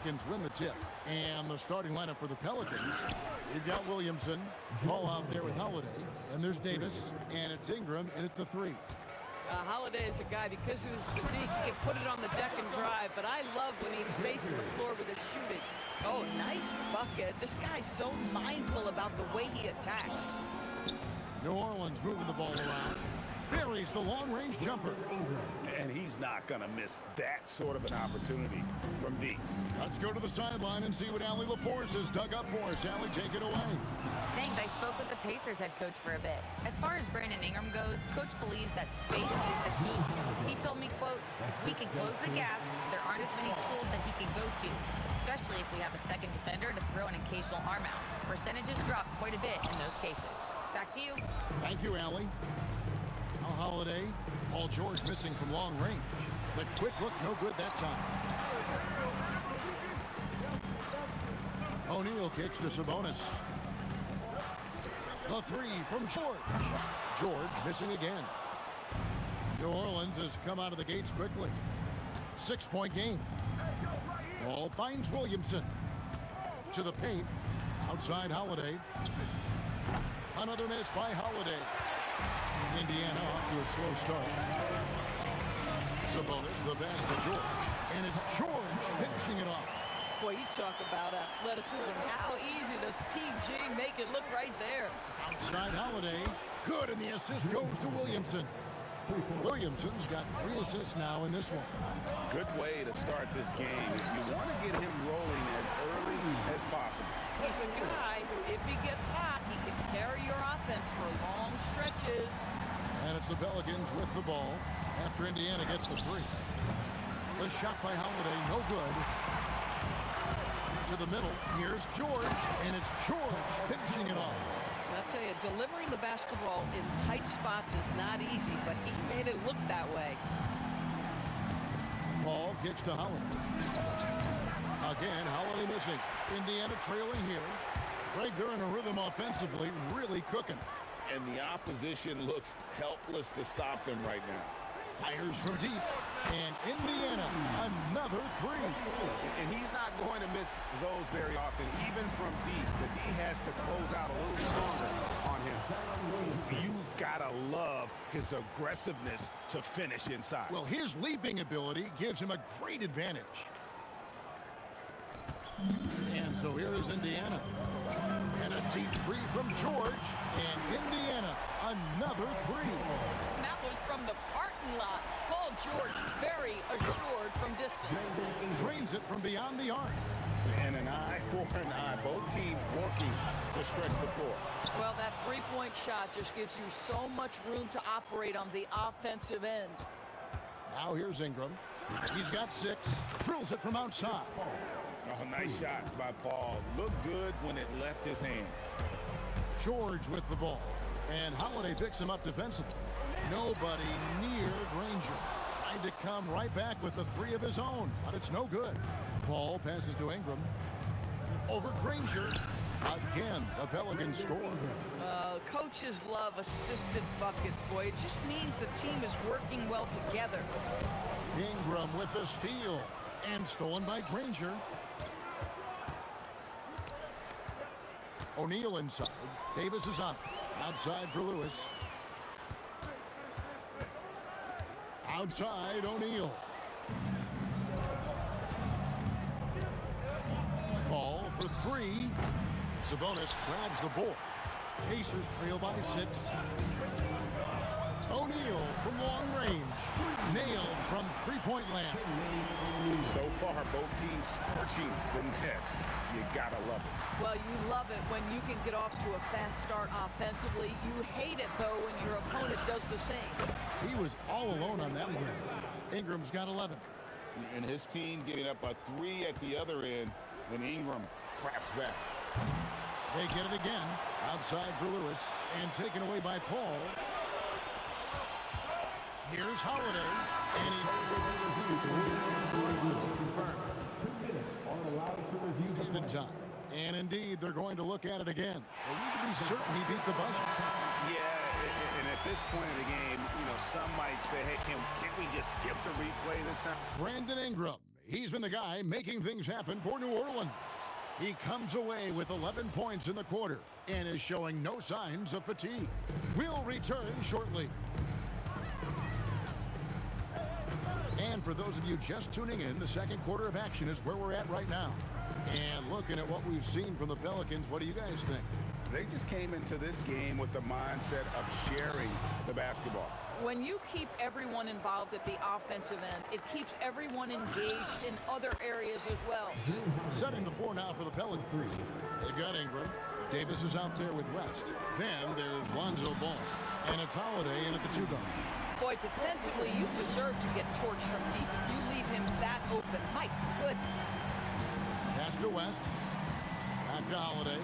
Pelicans win the tip. And the starting lineup for the Pelicans, you've got Williamson, Paul out there with Holiday, and there's Davis, and it's Ingram, and it's the 3. Holiday is a guy, because of his physique, he can put it on the deck and drive, but I love when he spaces the floor with his shooting. Oh, nice bucket. This guy's so mindful about the way he attacks. New Orleans moving the ball around. Buries the long-range jumper. And he's not going to miss that sort of an opportunity from deep. Let's go to the sideline and see what Allie LaForce has dug up for us. Allie, take it away. Thanks. I spoke with the Pacers head coach for a bit. As far as Brandon Ingram goes, coach believes that space is the key. He told me, quote, if we can close the gap, there aren't as many tools that he can go to, especially if we have a second defender to throw an occasional arm out. Percentages drop quite a bit in those cases. Back to you. Thank you, Allie. Holiday, Paul George missing from long range. The quick look, no good that time. O'Neal kicks to Sabonis. The 3 from George. George missing again. New Orleans has come out of the gates quickly. 6-point game. Ball finds Williamson. To the paint. Outside Holiday. Another miss by Holiday. Indiana off to a slow start. Sabonis, the pass to George. And it's George finishing it off. Boy, you talk about athleticism. How easy does PG make it look right there? Outside Holiday. Good, and the assist goes to Williamson. Williamson's got 3 assists now in this one. Good way to start this game. You want to get him rolling as early as possible. He's a guy who, if he gets hot, he can carry your offense for long stretches. And it's the Pelicans with the ball after Indiana gets the 3. The shot by Holiday, no good. To the middle, here's George, and it's George finishing it off. I'll tell you, delivering the basketball in tight spots is not easy, but he made it look that way. Paul gets to Holiday. Again, Holiday missing. Indiana trailing here. Greg, they're in a rhythm offensively, really cooking. And the opposition looks helpless to stop them right now. Fires from deep. And Indiana, another 3. And he's not going to miss those very often, even from deep. But he has to close out a little stronger on him. You've got to love his aggressiveness to finish inside. Well, his leaping ability gives him a great advantage. And so here is Indiana. And a deep 3 from George. And Indiana, another 3. And that was from the parking lot. Paul George, very assured from distance. Drains it from beyond the arc. And an eye for an eye. Both teams working to stretch the floor. Well, that 3-point shot just gives you so much room to operate on the offensive end. Now here's Ingram. He's got 6. Drills it from outside. Oh, nice shot by Paul. Looked good when it left his hand. George with the ball. And Holiday picks him up defensively. Nobody near Granger. Tried to come right back with the 3 of his own, but it's no good. Paul passes to Ingram. Over Granger. Again, the Pelicans score. Coaches love assisted buckets, boy. It just means the team is working well together. Ingram with the steal. And stolen by Granger. O'Neal inside. Davis is on. Outside for Lewis. Outside, O'Neal. Ball for 3. Sabonis grabs the board. Pacers trail by 6. O'Neal from long range. Nailed from 3-point land. So far, both teams scorching the nets. You gotta love it. Well, you love it when you can get off to a fast start offensively. You hate it, though, when your opponent does the same. He was all alone on that one. Ingram's got 11. And his team getting up a 3 at the other end, and Ingram craps back. They get it again. Outside for Lewis. And taken away by Paul. Here's Holiday. And It's confirmed. 2 minutes are allowed to review the in time. And indeed, they're going to look at it again. They need to be certain he beat the buzzer. Yeah, and at this point in the game, you know, some might say, hey, can't we just skip the replay this time? Brandon Ingram He's been the guy making things happen for New Orleans. He comes away with 11 points in the quarter and is showing no signs of fatigue. We'll return shortly. And for those of you just tuning in, the second quarter of action is where we're at right now. And looking at what we've seen from the Pelicans, what do you guys think? They just came into this game with the mindset of sharing the basketball. When you keep everyone involved at the offensive end, it keeps everyone engaged in other areas as well. Setting the floor now for the Pelicans. They've got Ingram. Davis is out there with West. Then there's Lonzo Ball. And it's Holiday in at the 2-guard. Boy, defensively, you deserve to get torched from deep. If you leave him that open, my goodness. Pass to West. Back to Holiday.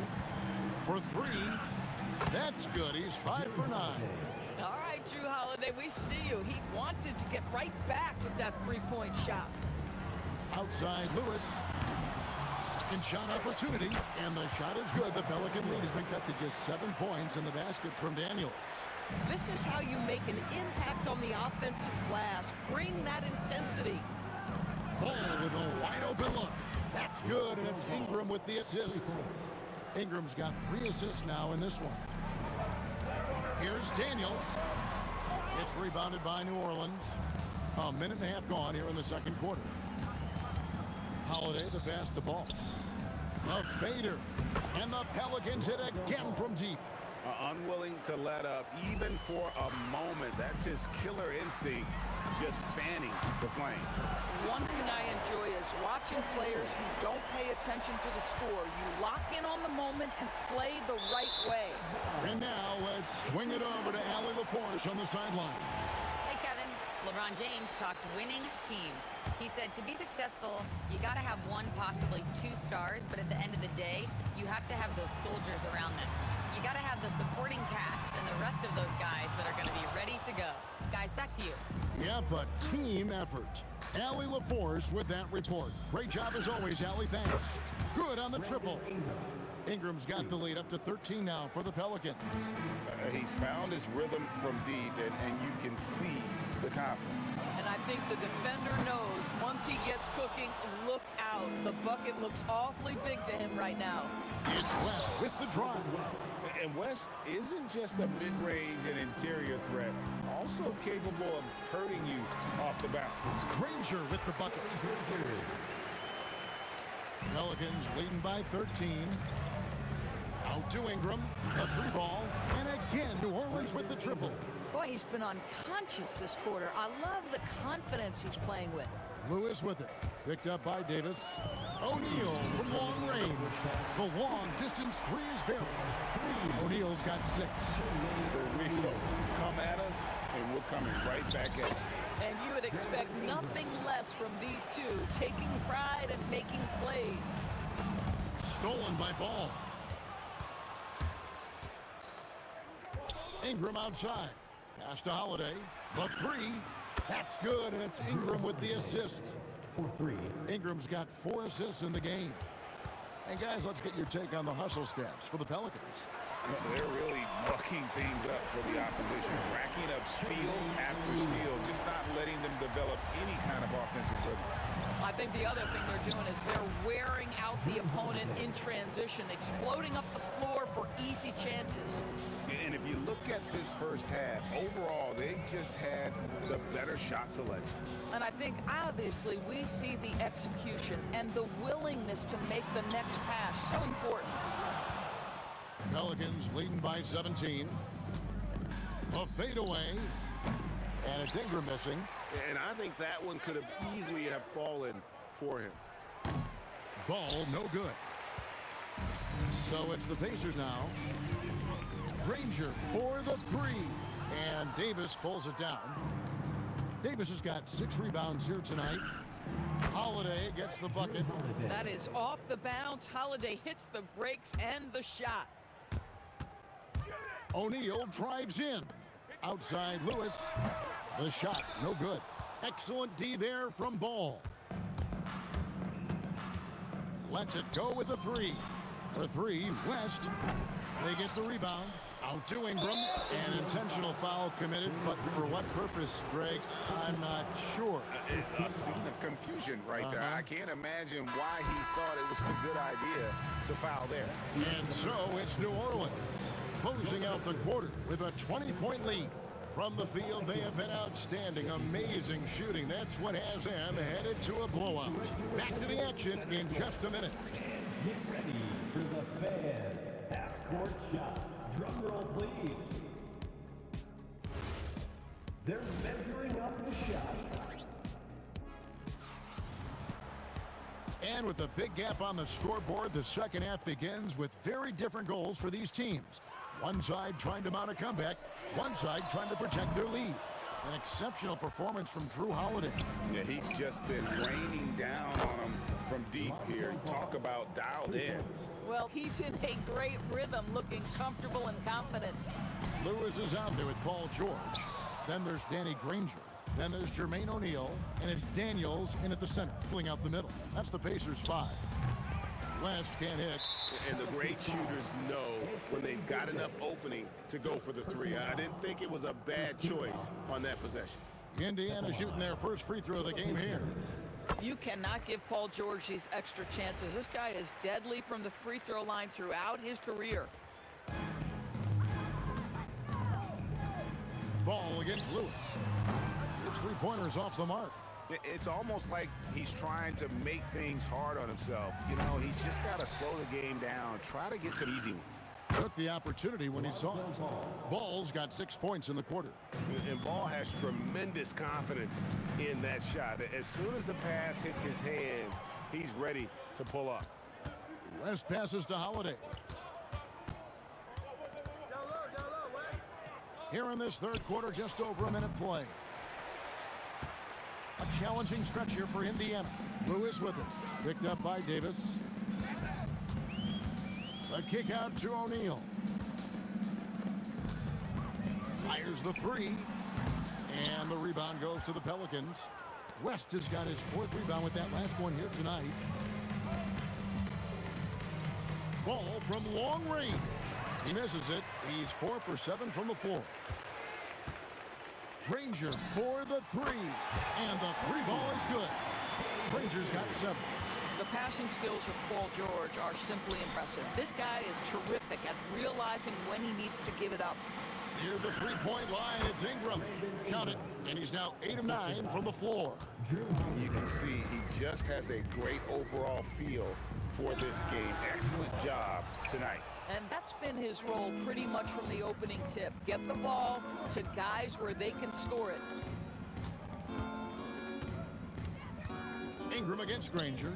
For 3. That's good. He's 5 for 9. All right, Drew Holiday, we see you. He wanted to get right back with that three-point shot. Outside Lewis. Second shot opportunity, and the shot is good. The Pelican lead has been cut to just 7 points in the basket from Daniels. This is how you make an impact on the offensive glass. Bring that intensity. Ball with a wide open look. That's good, and it's Ingram with the assist. Ingram's got 3 assists now in this one. Here's Daniels. It's rebounded by New Orleans. A minute and a half gone here in the second quarter. Holiday the pass to Ball. A fader. And the Pelicans hit again from deep. Unwilling to let up even for a moment. That's his killer instinct, just fanning the flame. One thing I enjoy is watching players who don't pay attention to the score. You lock in on the moment and play the right way. And now let's swing it over to Allie LaForge on the sideline. Hey, Kevin. LeBron James talked winning teams. He said to be successful, you got to have 1, possibly 2 stars, but at the end of the day, you have to have those soldiers around them. You got to have the supporting cast and the rest of those guys that are going to be ready to go. Guys, back to you. Yeah, but team effort. Allie LaForge with that report. Great job as always, Allie. Thanks. Good on the triple. Ingram's got the lead up to 13 now for the Pelicans. He's found his rhythm from deep, and you can see the confidence. And I think the defender knows once he gets cooking, look out. The bucket looks awfully big to him right now. It's West with the drive. And West isn't just a mid-range and interior threat, also capable of hurting you off the bounce. Granger with the bucket. Pelicans leading by 13. Out to Ingram, a 3-ball, and again New Orleans with the triple. Boy, he's been unconscious this quarter. I love the confidence he's playing with. Lewis with it. Picked up by Davis. O'Neal from long range. The long distance 3 is buried. O'Neal's got 6. The wheel come at us, and we're coming right back at you. And you would expect nothing less from these two, taking pride and making plays. Stolen by Ball. Ingram outside. Pass to Holiday. The 3. That's good, and it's Ingram with the assist. For 3. Ingram's got 4 assists in the game. And guys, let's get your take on the hustle stats for the Pelicans. They're really mucking things up for the opposition, racking up steal after steal, just not letting them develop any kind of offensive rhythm. I think the other thing they're doing is they're wearing out the opponent in transition, exploding up the floor for easy chances. And if you look at this first half, overall, they just had the better shot selection. And I think, obviously, we see the execution and the willingness to make the next pass so important. Pelicans leading by 17. A fadeaway. And it's Ingram missing. And I think that one could have easily have fallen for him. Ball no good. So it's the Pacers now. Granger for the 3. And Davis pulls it down. Davis has got 6 rebounds here tonight. Holiday gets the bucket. That is off the bounce. Holiday hits the brakes and the shot. O'Neal drives in. Outside Lewis. The shot, no good. Excellent D there from Ball. Lets it go with a 3. For 3, West. They get the rebound. Out to Ingram. An intentional foul committed, but for what purpose, Greg? I'm not sure. A scene of confusion right there. I can't imagine why he thought it was a good idea to foul there. And so it's New Orleans closing out the quarter with a 20-point lead. From the field, they have been outstanding. Amazing shooting. That's what has them headed to a blowout. Back to the action in just a minute. Get ready for the fan half-court shot. Drum roll, please. They're measuring up the shot. And with a big gap on the scoreboard, the second half begins with very different goals for these teams. One side trying to mount a comeback, one side trying to protect their lead. An exceptional performance from Drew Holiday. Yeah, he's just been raining down on them from deep here. Talk about dialed in. Well, he's in a great rhythm, looking comfortable and confident. Lewis is out there with Paul George. Then there's Danny Granger. Then there's Jermaine O'Neal, and it's Daniels in at the center, filling out the middle. That's the Pacers' 5. West can't hit. And the great shooters know when they've got enough opening to go for the three. I didn't think it was a bad choice on that possession. Indiana shooting their first free throw of the game here. You cannot give Paul George these extra chances. This guy is deadly from the free throw line throughout his career. Ball against Lewis. His three-pointers off the mark. It's almost like he's trying to make things hard on himself. You know, he's just got to slow the game down, try to get some easy ones. Took the opportunity when he saw it. Ball's got 6 points in the quarter. And Ball has tremendous confidence in that shot. As soon as the pass hits his hands, he's ready to pull up. West passes to Holiday. Here in this third quarter, just over a minute play. A challenging stretch here for Indiana. Lewis with it. Picked up by Davis. A kick out to O'Neal. Fires the three. And the rebound goes to the Pelicans. West has got his 4th rebound with that last one here tonight. Ball from long range. He misses it. He's 4 for 7 from the floor. Granger for the three. And the three ball is good. Granger's got 7. The passing skills of Paul George are simply impressive. This guy is terrific at realizing when he needs to give it up. Near the three-point line, it's Ingram. Count it. And he's now 8 of 9 from the floor. You can see he just has a great overall feel for this game. Excellent job tonight. And that's been his role pretty much from the opening tip. Get the ball to guys where they can score it. Ingram against Granger.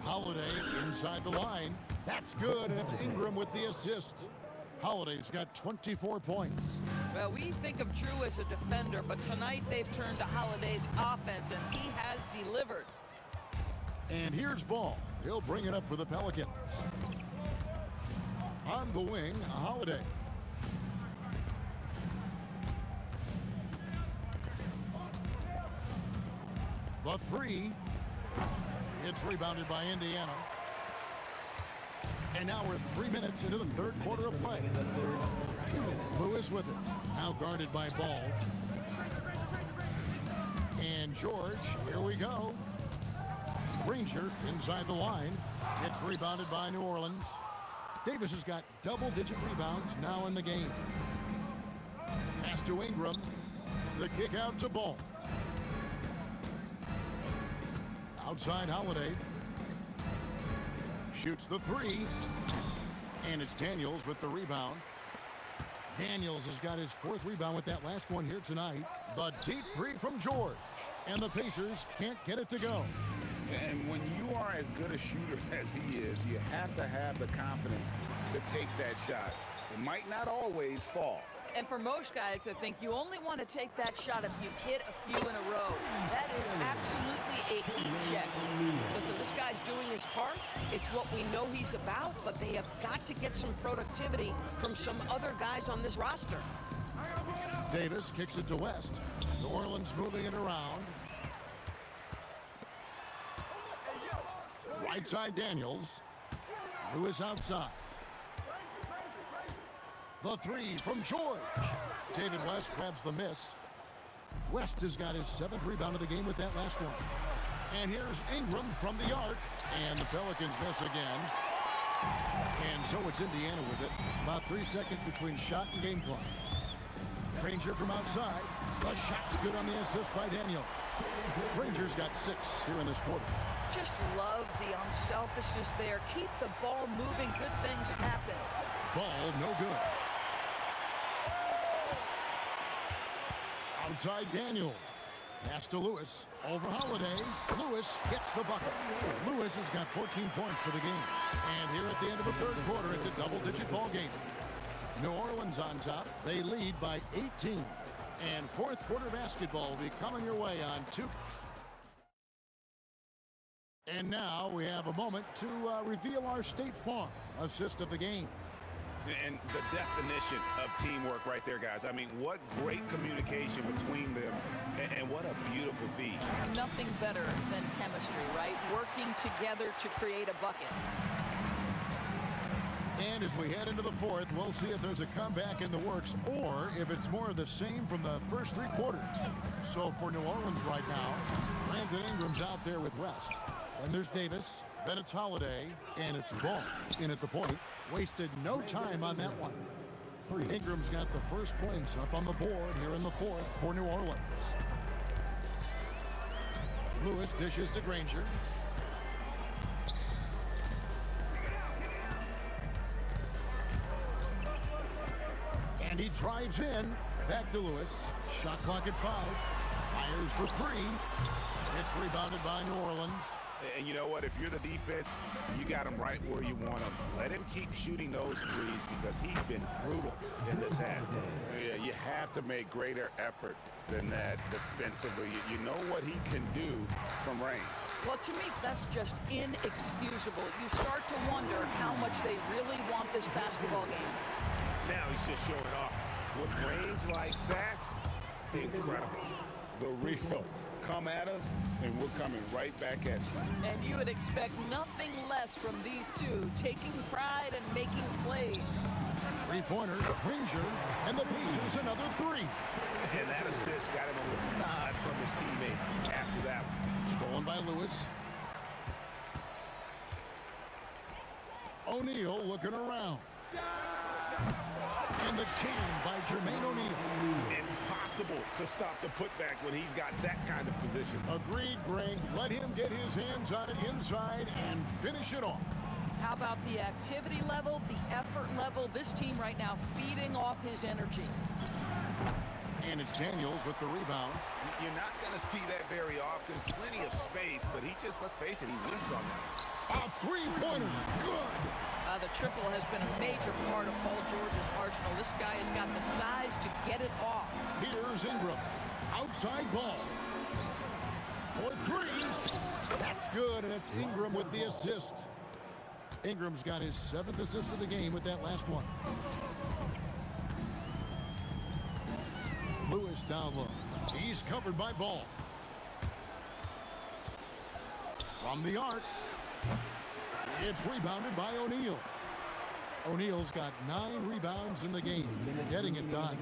Holiday inside the line. That's good, and it's Ingram with the assist. Holiday's got 24 points. Well, we think of Drew as a defender, but tonight they've turned to Holiday's offense, and he has delivered. And here's Ball. He'll bring it up for the Pelicans. On the wing, Holiday. The three. It's rebounded by Indiana. And now we're 3 minutes into the third quarter of play. Lewis with it. Now guarded by Ball. And George, here we go. Granger inside the line. It's rebounded by New Orleans. Davis has got double-digit rebounds now in the game. Pass to Ingram. The kick out to Ball. Outside Holiday. Shoots the three. And it's Daniels with the rebound. Daniels has got his 4th rebound with that last one here tonight. The deep three from George. And the Pacers can't get it to go. And when you are as good a shooter as he is, you have to have the confidence to take that shot. It might not always fall. And for most guys, I think you only want to take that shot if you've hit a few in a row. That is absolutely a heat check. Listen, this guy's doing his part. It's what we know he's about, but they have got to get some productivity from some other guys on this roster. Davis kicks it to West. New Orleans moving it around. Right side Daniels. Lewis outside. The three from George. David West grabs the miss. West has got his 7th rebound of the game with that last one. And here's Ingram from the arc. And the Pelicans miss again. And so it's Indiana with it. About 3 seconds between shot and game clock. Granger from outside. The shot's good on the assist by Daniel. Granger's got 6 here in this quarter. Just love the unselfishness there. Keep the ball moving. Good things happen. Ball no good. Outside Daniel. Pass to Lewis. Over Holiday. Lewis gets the bucket. Lewis has got 14 points for the game. And here at the end of the third quarter, it's a double-digit ball game. New Orleans on top. They lead by 18. And fourth quarter basketball will be coming your way on 2. And now we have a moment to reveal our State Farm assist of the game. And the definition of teamwork right there, guys. I mean, what great communication between them, and what a beautiful feed. Nothing better than chemistry, right? Working together to create a bucket. And as we head into the fourth, we'll see if there's a comeback in the works or if it's more of the same from the first 3 quarters. So for New Orleans right now, Brandon Ingram's out there with West. And there's Davis, then it's Holiday, and it's Ball in at the point. Wasted no time on that one. Ingram's got the first points up on the board here in the fourth for New Orleans. Lewis dishes to Granger. And he drives in. Back to Lewis. Shot clock at 5. Fires for 3. It's rebounded by New Orleans. And you know what? If you're the defense, you got him right where you want him. Let him keep shooting those threes because he's been brutal in this half. You have to make greater effort than that defensively. You know what he can do from range. Well, to me, that's just inexcusable. You start to wonder how much they really want this basketball game. Now he's just showing off. With range like that, incredible. The real. Come at us, and we're coming right back at you. And you would expect nothing less from these two, taking pride and making plays. 3-pointer, Granger, and the Pacers another 3. And that assist got him a little nod from his teammate after that one. Stolen by Lewis. O'Neal looking around. And the jam by Jermaine O'Neal. Impossible to stop the putback when he's got that kind of position. Agreed, Greg. Let him get his hands on it inside and finish it off. How about the activity level, the effort level? This team right now feeding off his energy. And it's Daniels with the rebound. You're not going to see that very often. Plenty of space, but he just, let's face it, he whiffs on that. A 3-pointer. Good. The triple has been a major part of Paul George's arsenal. This guy has got the size to get it off. Here's Ingram. Outside ball. For 3. That's good, and it's Ingram with the assist. Ingram's got his 7th assist of the game with that last one. Lewis down low. He's covered by Ball. From the arc. It's rebounded by O'Neal. O'Neal's got 9 rebounds in the game, getting it done.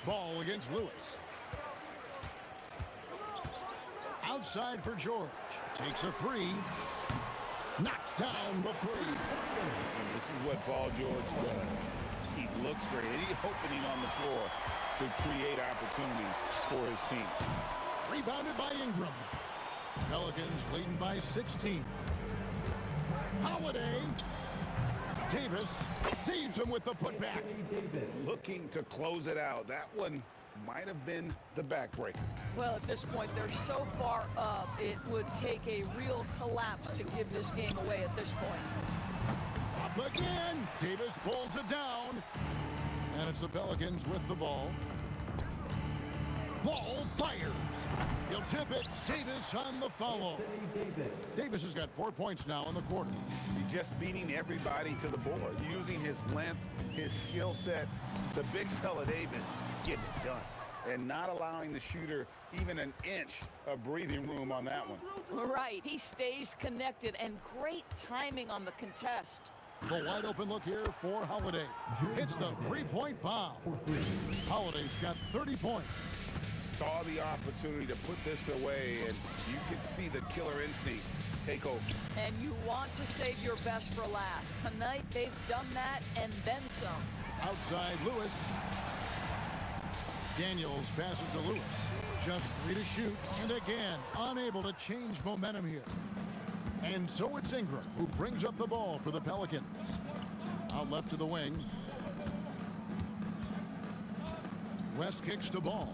Ball against Lewis. Outside for George. Takes a 3. Knocks down the 3. And this is what Paul George does. He looks for any opening on the floor to create opportunities for his team. Rebounded by Ingram. Pelicans leading by 16. Holiday. Davis saves him with the putback. Looking to close it out. That one might have been the backbreaker. Well, at this point, they're so far up, it would take a real collapse to give this game away at this point. Up again. Davis pulls it down. And it's the Pelicans with the ball. Ball fires. He'll tip it. Davis on the follow. Davis has got 4 points now in the quarter. He's just beating everybody to the board, using his length, his skill set. The big fella Davis getting it done and not allowing the shooter even an inch of breathing room on that one. Right. He stays connected, and great timing on the contest. The wide open look here for Holiday. Hits the three-point bomb. Holiday's got 30 points. Saw the opportunity to put this away, and you could see the killer instinct take over. And you want to save your best for last. Tonight, they've done that and then some. Outside Lewis. Daniels passes to Lewis. Just 3 to shoot, and again, unable to change momentum here. And so it's Ingram who brings up the ball for the Pelicans. Out left to the wing. West kicks the ball.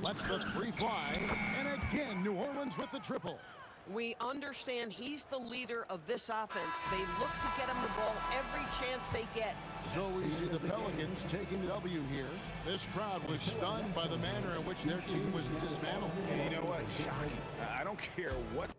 Lets the three fly, and again, New Orleans with the triple. We understand he's the leader of this offense. They look to get him the ball every chance they get. So we see the Pelicans taking the W here. This crowd was stunned by the manner in which their team was dismantled. And you know what? Shocking. I don't care what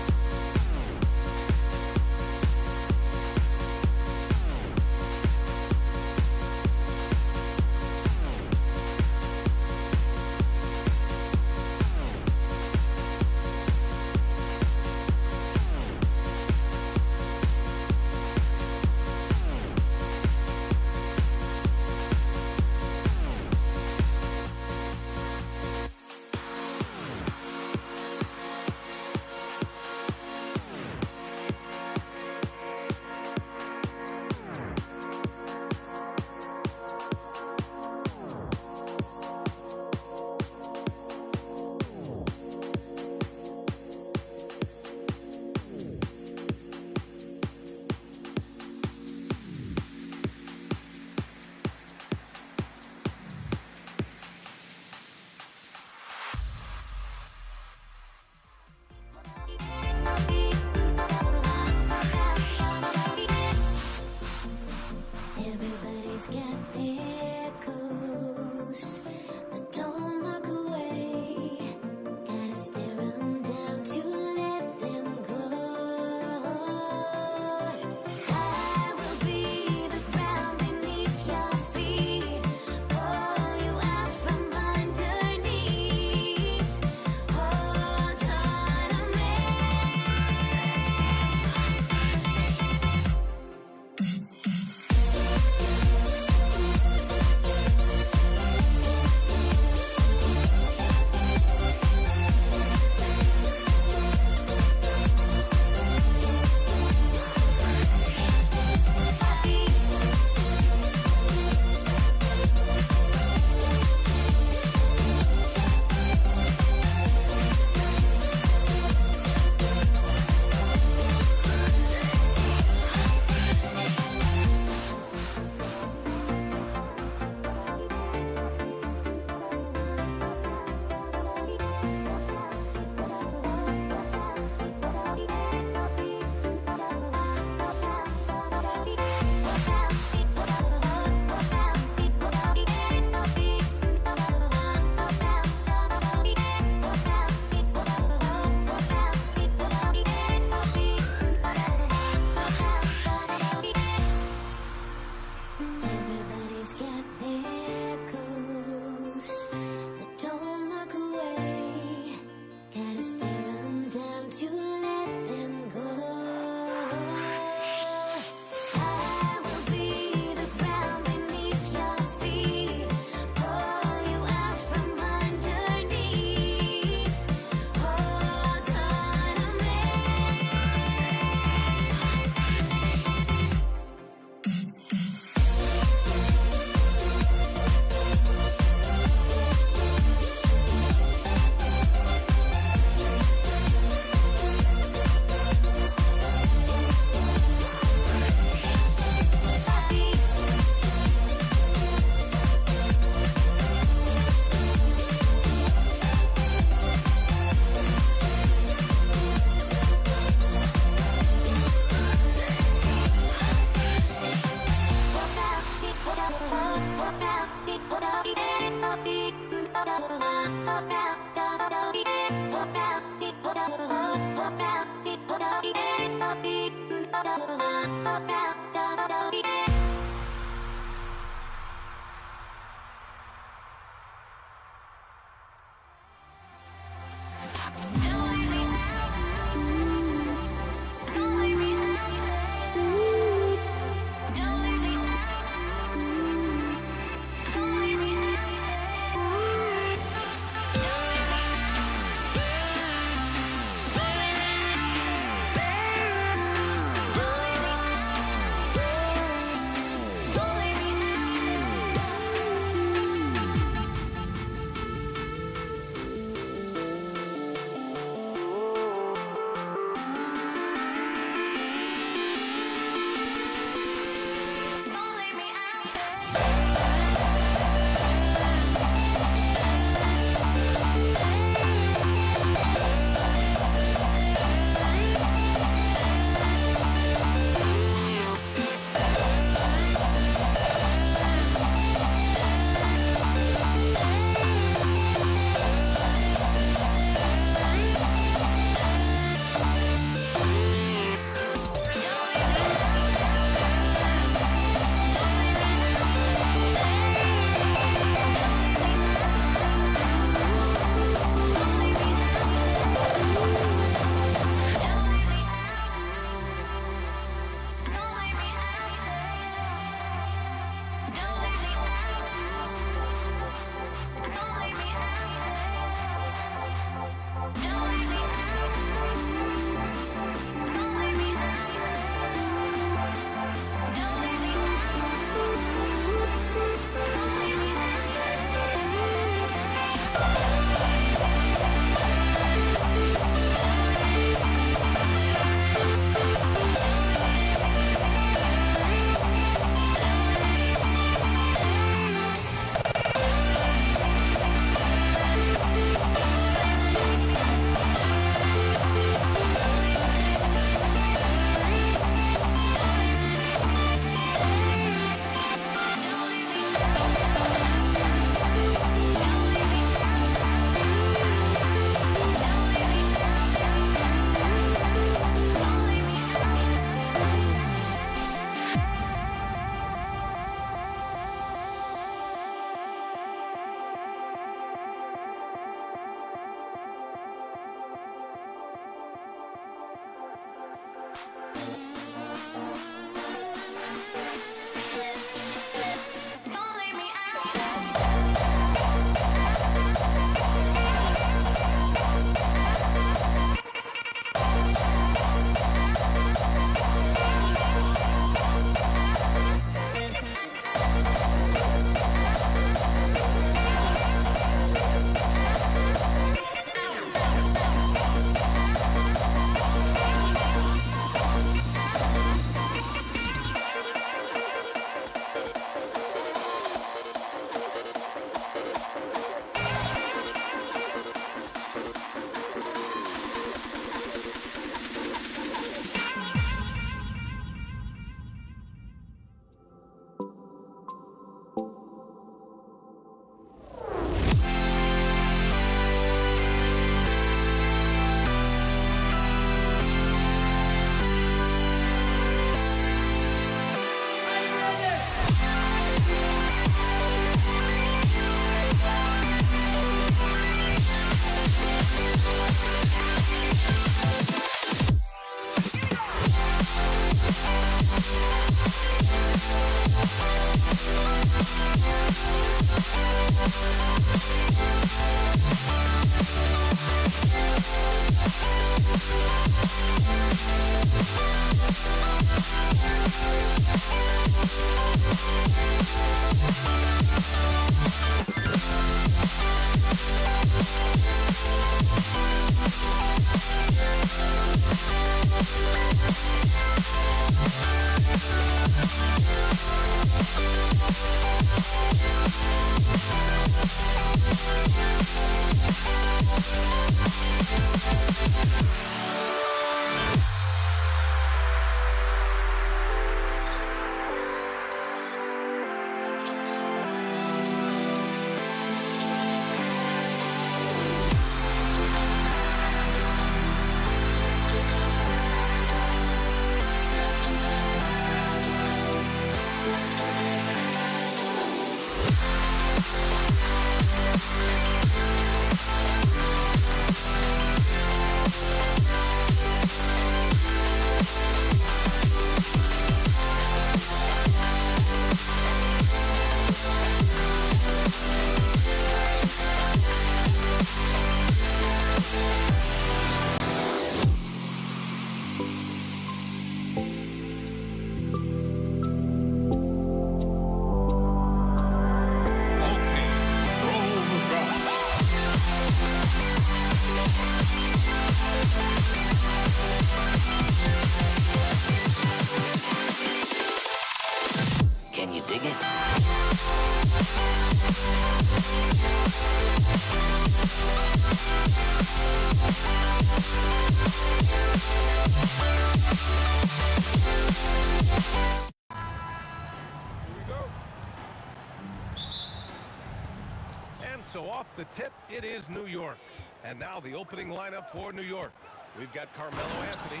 And so off the tip, it is New York. And now the opening lineup for New York. We've got Carmelo Anthony,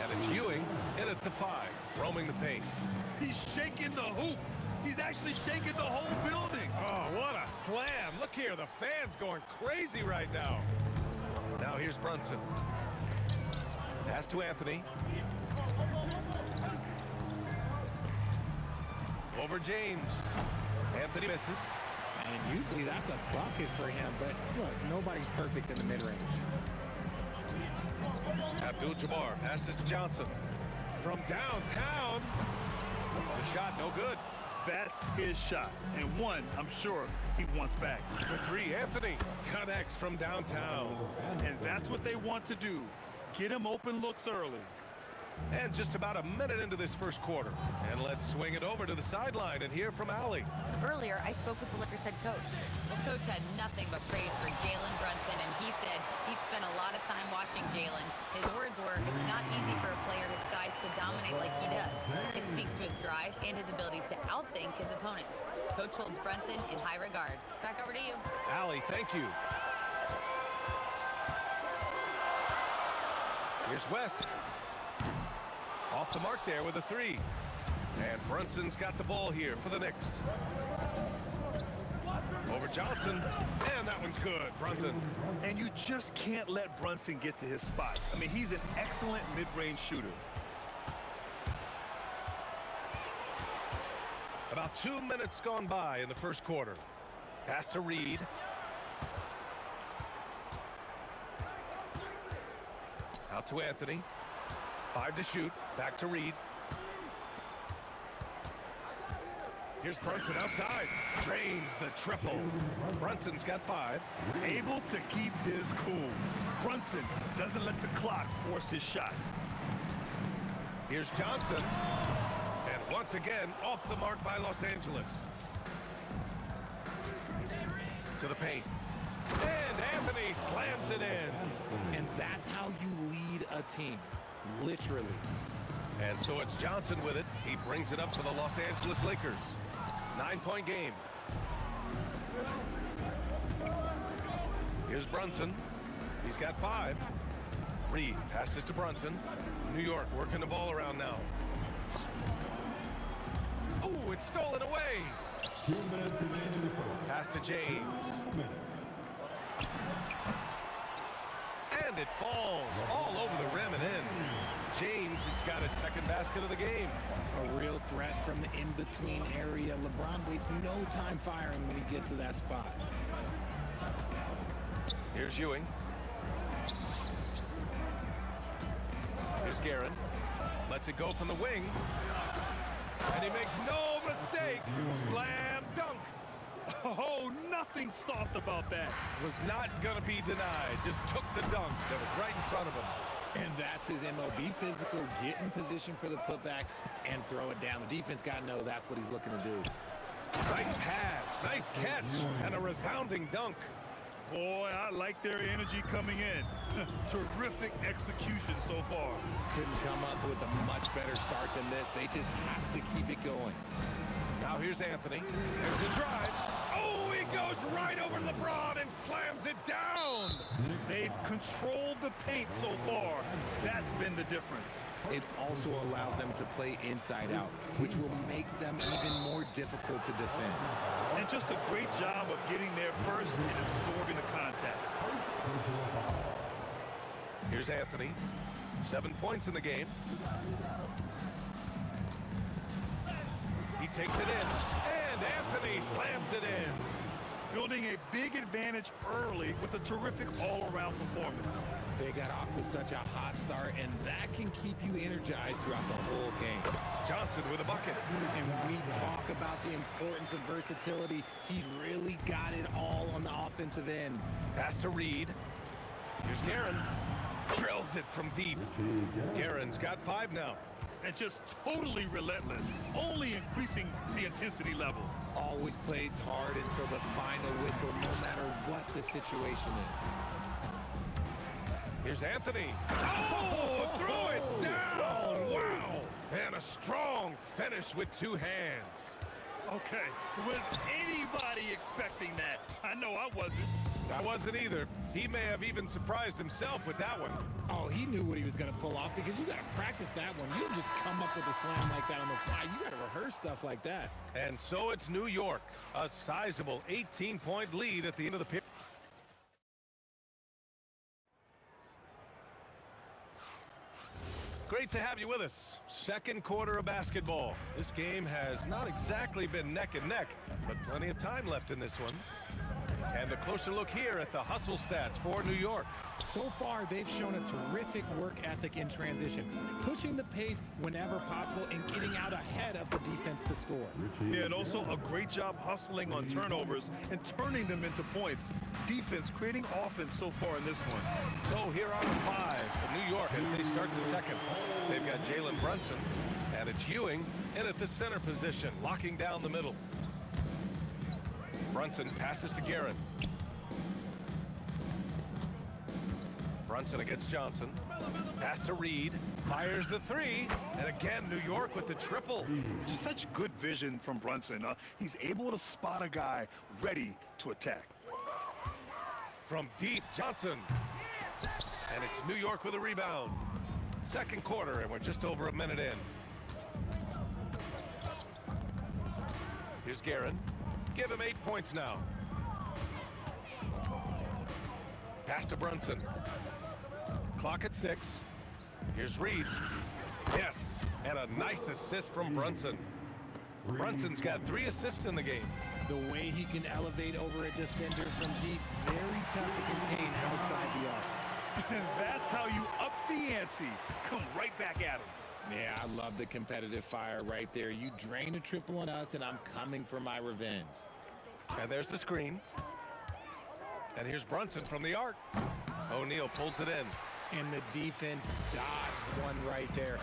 and it's Ewing in at the 5, roaming the paint. He's shaking the hoop. He's actually shaking the whole building. Oh, what a slam. Look here, the fans going crazy right now. Now here's Brunson. Pass to Anthony. Over James. Anthony misses. And usually that's a bucket for him, but look, nobody's perfect in the mid-range. Abdul-Jabbar passes to Johnson. From downtown. The shot no good. That's his shot, and one I'm sure he wants back. The 3, Anthony connects from downtown. And that's what they want to do. Get him open looks early. And just about a minute into this first quarter. And let's swing it over to the sideline and hear from Allie. Earlier, I spoke with the Lakers head coach. Well, coach had nothing but praise for Jalen Brunson, and he said he spent a lot of time watching Jalen. His words were, it's not easy for a player his size to dominate like he does. It speaks to his drive and his ability to outthink his opponents. Coach holds Brunson in high regard. Back over to you. Allie, thank you. Here's West. Off the mark there with a 3. And Brunson's got the ball here for the Knicks. Over Johnson. And that one's good. Brunson. And you just can't let Brunson get to his spots. I mean, he's an excellent mid-range shooter. About 2 minutes gone by in the first quarter. Pass to Reed. Out to Anthony. 5 to shoot. Back to Reed. Here's Brunson outside. Drains the triple. Brunson's got 5. Able to keep his cool. Brunson doesn't let the clock force his shot. Here's Johnson. And once again, off the mark by Los Angeles. To the paint. And Anthony slams it in. And that's how you lead a team. Literally. And so it's Johnson with it. He brings it up for the Los Angeles Lakers. 9-point game. Here's Brunson. He's got 5. Reed passes to Brunson. New York working the ball around now. Oh, it's stolen away. 2 minutes remaining in the first. Pass to James. And it falls all over the rim and in. James has got his second basket of the game. A real threat from the in-between area. LeBron wastes no time firing when he gets to that spot. Here's Ewing. Here's Guerin. Lets it go from the wing. And he makes no mistake. Slam dunk. Oh, nothing soft about that. Was not going to be denied. Just took the dunk that was right in front of him. And that's his MO. Be physical, get in position for the putback, and throw it down. The defense got to know that's what he's looking to do. Nice pass, nice catch, and a resounding dunk. Boy, I like their energy coming in. Terrific execution so far. Couldn't come up with a much better start than this. They just have to keep it going. Now here's Anthony. There's the drive. Oh, he goes right over LeBron and slams it down. They've controlled the paint so far. That's been the difference. It also allows them to play inside out, which will make them even more difficult to defend. And just a great job of getting there first and absorbing the contact. Here's Anthony. 7 points in the game. He takes it in, and Anthony slams it in. Building a big advantage early with a terrific all-around performance. They got off to such a hot start, and that can keep you energized throughout the whole game. Johnson with a bucket. And we talk about the importance of versatility. He's really got it all on the offensive end. Pass to Reed. Here's Guerin. Drills it from deep. Guerin's got 5 now. And just totally relentless, only increasing the intensity level. always plays hard until the final whistle, no matter what the situation is. Here's Anthony. Oh, throw it down. Wow. And a strong finish with two hands. Okay, was anybody expecting that? I know I wasn't. I wasn't either. He may have even surprised himself with that one. Oh, he knew what he was going to pull off because you got to practice that one. You don't just come up with a slam like that on the fly. You got to rehearse stuff like that. And so it's New York, a sizable 18-point lead at the end of the period. Great to have you with us. Second quarter of basketball. This game has not exactly been neck and neck, but plenty of time left in this one. And a closer look here at the hustle stats for New York. So far, they've shown a terrific work ethic in transition, pushing the pace whenever possible and getting out ahead of the defense to score. Yeah, and also a great job hustling on turnovers and turning them into points. Defense creating offense so far in this one. So here are the five for New York as they start the second. They've got Jalen Brunson, and it's Ewing in at the center position, locking down the middle. Brunson passes to Garrett. Brunson against Johnson. Pass to Reed. Fires the three. And again, New York with the triple. Just such good vision from Brunson. He's able to spot a guy ready to attack. From deep, Johnson. And it's New York with a rebound. Second quarter, and we're just over a minute in. Here's Garrett. Give him 8 points now. Pass to Brunson. Clock at 6. Here's Reed. Yes, and a nice assist from Brunson. Brunson's got 3 assists in the game. The way he can elevate over a defender from deep, very tough to contain outside the arc. And that's how you up the ante. Come right back at him. Yeah, I love the competitive fire right there. You drain a triple on us, and I'm coming for my revenge. And there's the screen. And here's Brunson from the arc. O'Neal pulls it in. And the defense dodged one right there.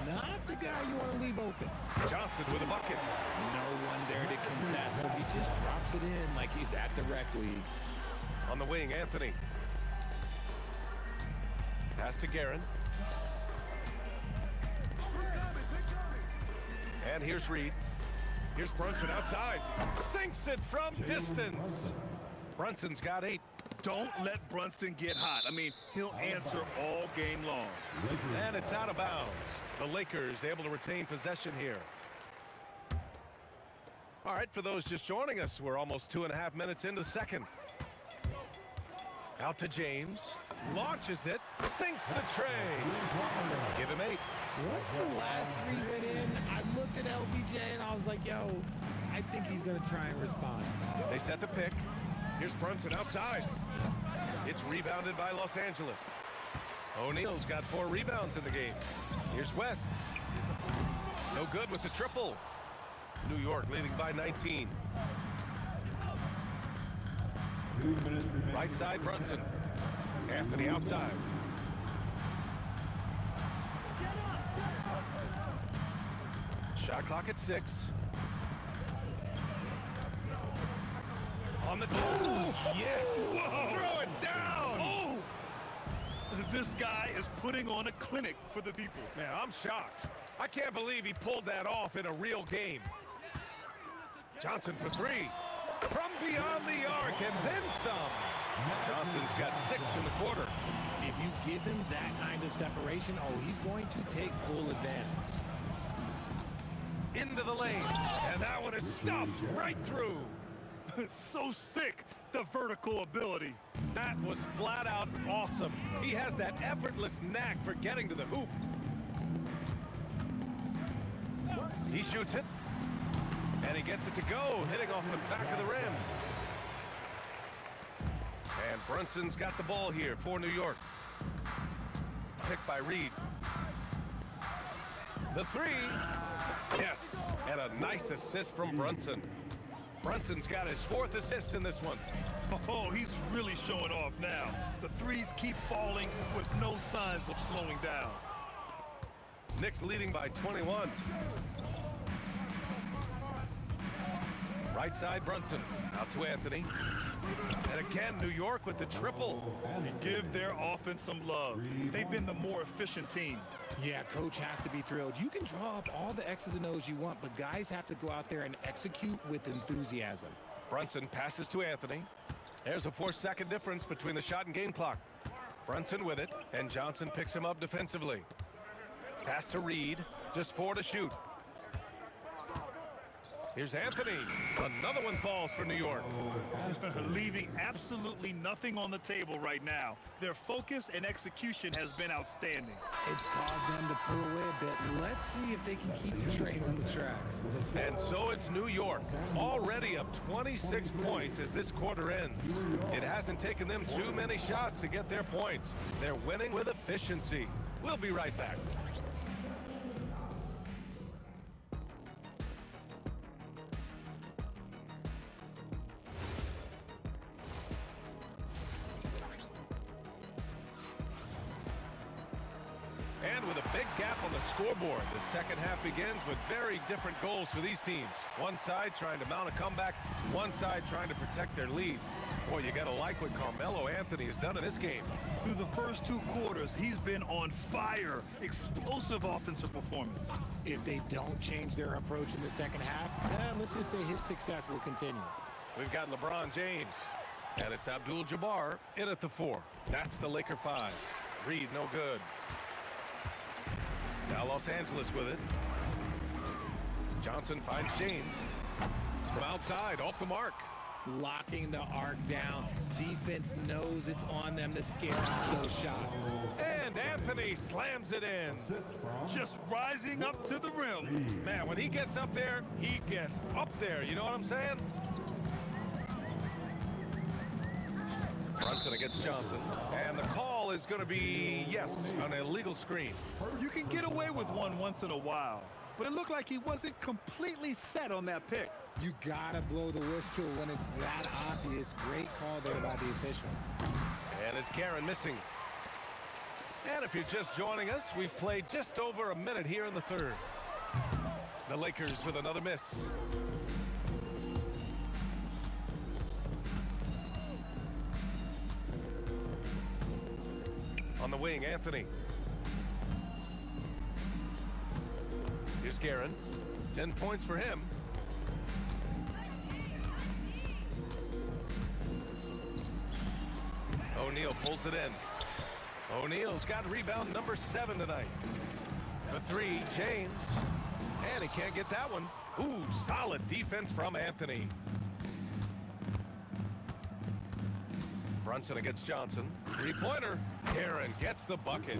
Not the guy you want to leave open. Johnson with a bucket. No one there to contest, so he just drops it in like he's at the rec league. On the wing, Anthony. Pass to Guerin. And here's Reed. Here's Brunson outside. Sinks it from distance. Brunson's got 8. Don't let Brunson get hot. I mean, he'll answer all game long. And it's out of bounds. The Lakers able to retain possession here. All right, for those just joining us, we're almost 2.5 minutes into the second. Out to James. Launches it. Sinks the tray. Give him 8. Once the last 3 went in, I looked at LBJ and I was like, yo, I think he's going to try and respond. They set the pick. Here's Brunson outside. It's rebounded by Los Angeles. O'Neal's got 4 rebounds in the game. Here's West. No good with the triple. New York leading by 19. Right side, Brunson. Anthony outside. Shot clock at 6. On the oh, yes! Whoa. Throw it down! Oh! This guy is putting on a clinic for the people. Man, I'm shocked. I can't believe he pulled that off in a real game. Johnson for 3. From beyond the arc and then some. Johnson's got 6 in the quarter. If you give him that kind of separation, oh, he's going to take full advantage. Into the lane, and that one is stuffed right through. So sick, the vertical ability. That was flat out awesome. He has that effortless knack for getting to the hoop. He shoots it, and he gets it to go, hitting off the back of the rim. And Brunson's got the ball here for New York. Picked by Reed. The 3. Yes, and a nice assist from Brunson. Brunson's got his 4th assist in this one. Oh, he's really showing off now. The 3s keep falling with no signs of slowing down. Knicks leading by 21. Right side, Brunson. Out to Anthony. And again, New York with the triple. And give their offense some love. They've been the more efficient team. Yeah, coach has to be thrilled. You can draw up all the X's and O's you want, but guys have to go out there and execute with enthusiasm. Brunson passes to Anthony. There's a 4-second difference between the shot and game clock. Brunson with it, and Johnson picks him up defensively. Pass to Reed, just 4 to shoot. Here's Anthony. Another one falls for New York. Leaving absolutely nothing on the table right now. Their focus and execution has been outstanding. It's caused them to pull away a bit. Let's see if they can keep the train on the tracks. And so it's New York, already up 26 points as this quarter ends. It hasn't taken them too many shots to get their points. They're winning with efficiency. We'll be right back. And with a big gap on the scoreboard, the second half begins with very different goals for these teams. One side trying to mount a comeback, one side trying to protect their lead. Boy, you gotta like what Carmelo Anthony has done in this game. Through the first 2 quarters, he's been on fire. Explosive offensive performance. If they don't change their approach in the second half, let's just say his success will continue. We've got LeBron James, and it's Abdul-Jabbar in at the 4. That's the Laker 5. Reed, no good. Now Los Angeles with it. Johnson finds James. From outside, off the mark. Locking the arc down. Defense knows it's on them to scare off those shots. And Anthony slams it in. Just rising up to the rim. Man, when he gets up there, he gets up there. You know what I'm saying? Brunson against Johnson. And the call is going to be, yes, an illegal screen. You can get away with one once in a while, but it looked like he wasn't completely set on that pick. You gotta blow the whistle when it's that obvious. Great call there by the official. And it's Karen missing. And if you're just joining us, we've played just over a minute here in the third. The Lakers with another miss. On the wing, Anthony. Here's Guerin. 10 points for him. O'Neal pulls it in. O'Neal's got rebound number 7 tonight. The 3, James. And he can't get that one. Ooh, solid defense from Anthony. Brunson against Johnson. 3-pointer. Guerin gets the bucket.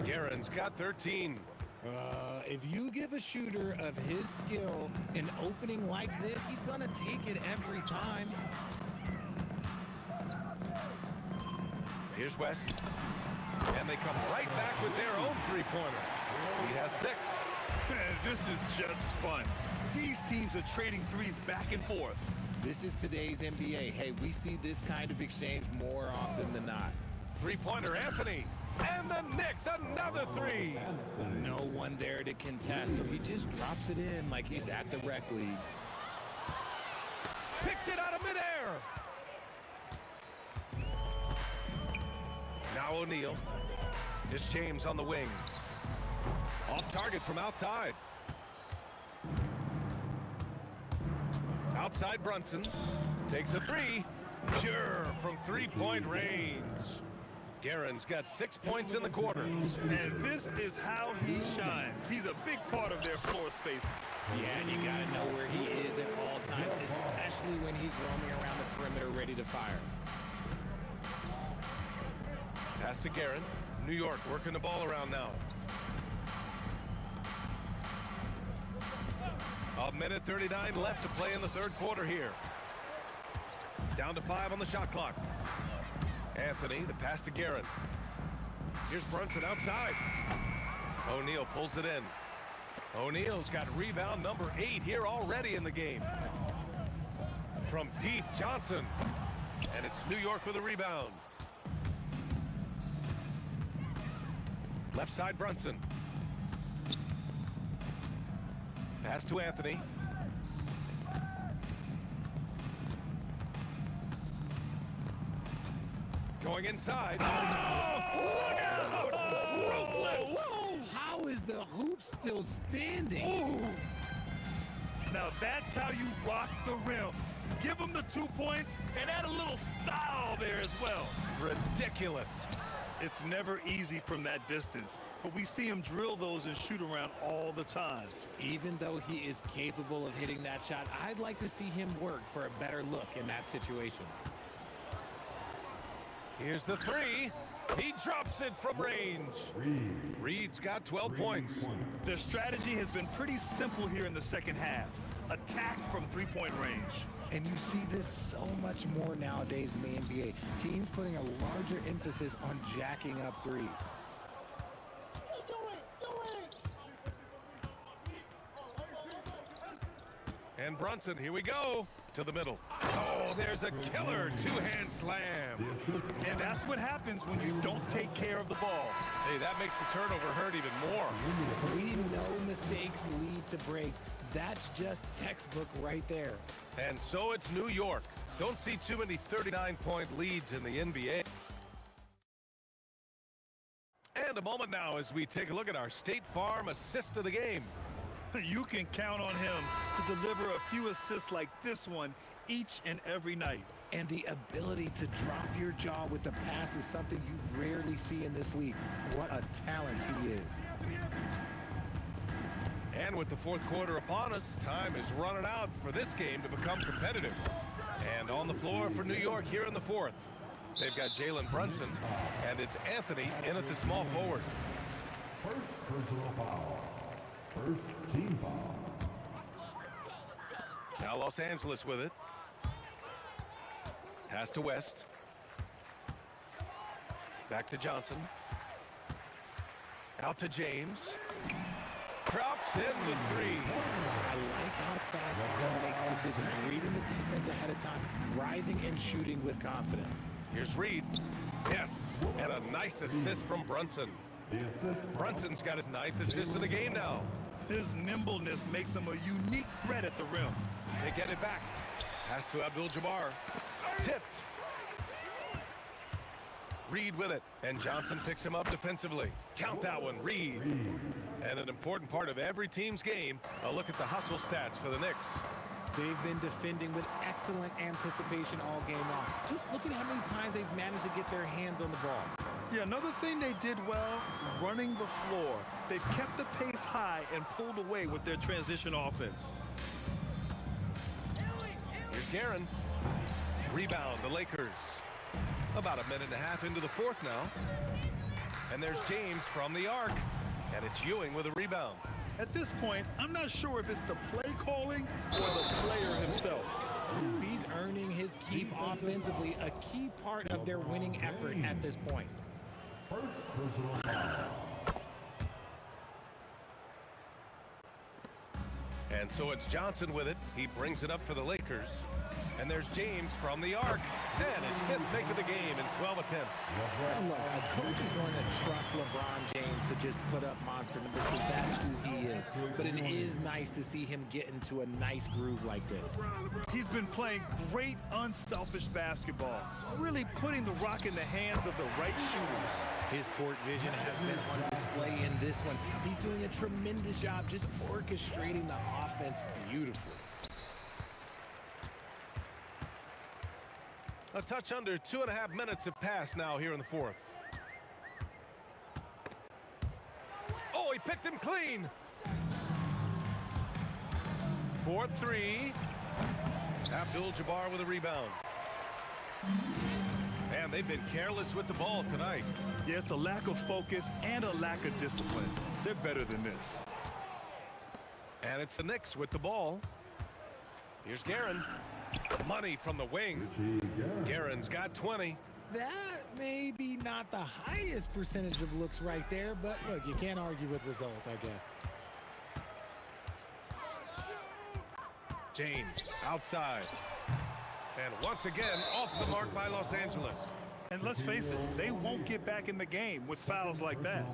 Guerin's got 13. If you give a shooter of his skill an opening like this, he's gonna take it every time. Here's West. And they come right back with their own 3-pointer. He has 6. Man, this is just fun. These teams are trading threes back and forth. This is today's NBA. Hey, we see this kind of exchange more often than not. 3-pointer, Anthony. And the Knicks, another 3. No one there to contest, so he just drops it in like he's at the rec league. Picked it out of midair. Now O'Neal. Here's James on the wing. Off target from outside. Outside Brunson. Takes a 3. Pure from 3-point range. Guerin's got 6 points in the quarter. And this is how he shines. He's a big part of their floor spacing. Yeah, and you gotta know where he is at all times, especially when he's roaming around the perimeter ready to fire. Pass to Guerin. New York working the ball around now. A minute 39 left to play in the third quarter here. Down to 5 on the shot clock. Anthony, the pass to Guerin. Here's Brunson outside. O'Neal pulls it in. O'Neal's got rebound number 8 here already in the game. From deep, Johnson. And it's New York with a rebound. Left side, Brunson. Pass to Anthony. Going inside. Oh, look out! Ruthless! How is the hoop still standing? Ooh. Now that's how you rock the rim. Give him the 2 points and add a little style there as well. Ridiculous. It's never easy from that distance, but we see him drill those and shoot around all the time. Even though he is capable of hitting that shot, I'd like to see him work for a better look in that situation. Here's the three. He drops it from range. Reed's got 12 points. Their strategy has been pretty simple here in the second half. Attack from three-point range. And you see this so much more nowadays in the NBA. Teams putting a larger emphasis on jacking up threes. And Brunson, here we go. To the middle. Oh, there's a killer two-hand slam. And that's what happens when you don't take care of the ball. Hey, that makes the turnover hurt even more. We know mistakes lead to breaks. That's just textbook right there. And so it's New York. Don't see too many 39-point leads in the NBA. And a moment now as we take a look at our State Farm assist of the game. You can count on him to deliver a few assists like this one each and every night. And the ability to drop your jaw with the pass is something you rarely see in this league. What a talent he is. And with the fourth quarter upon us, time is running out for this game to become competitive. And on the floor for New York here in the fourth, they've got Jalen Brunson, and it's Anthony in at the small forward. First personal foul. First team foul. Now Los Angeles with it. Pass to West. Back to Johnson. Out to James. Drops in the three. I like how fast Brown makes decisions, reading the defense ahead of time, rising and shooting with confidence. Here's Reed. Yes, and a nice assist from Brunson. Brunson's got his 9th assist of the game now. His nimbleness makes him a unique threat at the rim. They get it back. Pass to Abdul-Jabbar. Tipped. Reed with it, and Johnson picks him up defensively. Count that one, Reed. And an important part of every team's game, a look at the hustle stats for the Knicks. They've been defending with excellent anticipation all game long. Just look at how many times they've managed to get their hands on the ball. Yeah, another thing they did well, running the floor. They've kept the pace high and pulled away with their transition offense. Here's Guerin. Rebound, the Lakers. About a minute and a half into the fourth now. And there's James from the arc. And it's Ewing with a rebound. At this point, I'm not sure if it's the play calling or the player himself. He's earning his keep offensively, a key part of their winning effort at this point. First personal foul. And so it's Johnson with it. He brings it up for the Lakers. And there's James from the arc. And his 5th make of the game in 12 attempts. Look, a coach is going to trust LeBron James to just put up monster numbers because that's who he is. But it is nice to see him get into a nice groove like this. He's been playing great, unselfish basketball, really putting the rock in the hands of the right shooters. His court vision has been on display in this one. He's doing a tremendous job just orchestrating the offense beautifully. A touch under 2.5 minutes have passed now here in the fourth. Oh, he picked him clean. 4-3. Abdul-Jabbar with a rebound. And they've been careless with the ball tonight. Yeah, it's a lack of focus and a lack of discipline. They're better than this. And it's the Knicks with the ball. Here's Guerin. Money from the wing. Guerin's got 20. That may be not the highest percentage of looks right there, but look, you can't argue with results, I guess. James outside. And once again, off the mark by Los Angeles. And let's face it, they won't get back in the game with fouls like that.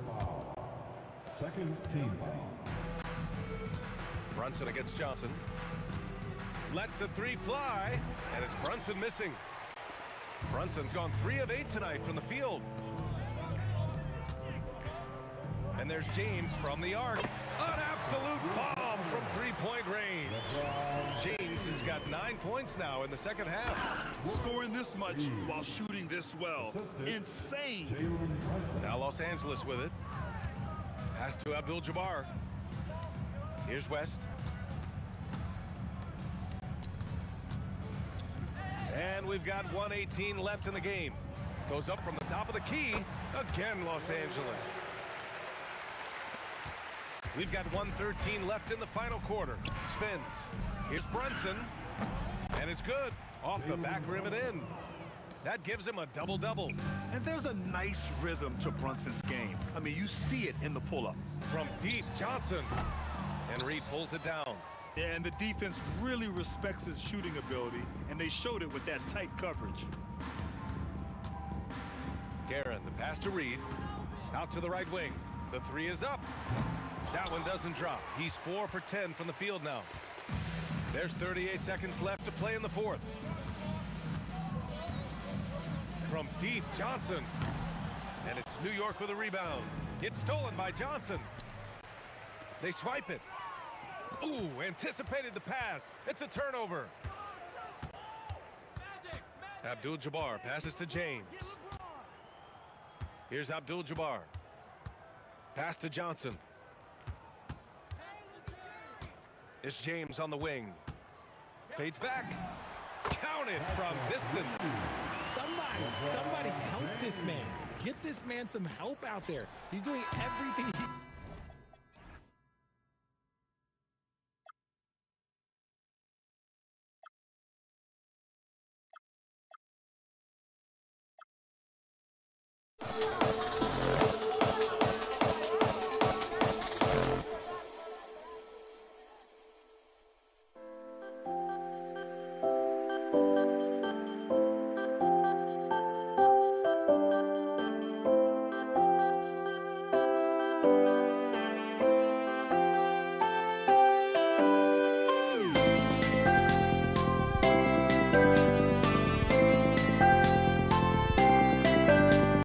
Second team foul. Brunson against Johnson. Lets the three fly, and it's Brunson missing. Brunson's gone 3 of 8 tonight from the field. And there's James from the arc. An absolute bomb from three-point range. James has got 9 points now in the second half. Scoring this much while shooting this well. Insane. Now Los Angeles with it. Pass to Abdul-Jabbar. Here's West. And we've got 1:18 left in the game. Goes up from the top of the key. Again, Los Angeles. We've got 1:13 left in the final quarter. Spins. Here's Brunson. And it's good. Off the back rim and in. That gives him a double-double. And there's a nice rhythm to Brunson's game. I mean, you see it in the pull-up. From deep, Johnson. And Reed pulls it down. Yeah, and the defense really respects his shooting ability, and they showed it with that tight coverage. Guerin, the pass to Reed. Out to the right wing. The three is up. That one doesn't drop. He's 4 for 10 from the field now. There's 38 seconds left to play in the fourth. From deep, Johnson. And it's New York with a rebound. It's stolen by Johnson. They swipe it. Ooh, anticipated the pass. It's a turnover. Abdul-Jabbar passes to James. Here's Abdul-Jabbar. Pass to Johnson. It's James on the wing. Fades back. Counted from distance. Somebody help this man. Get this man some help out there. He's doing everything he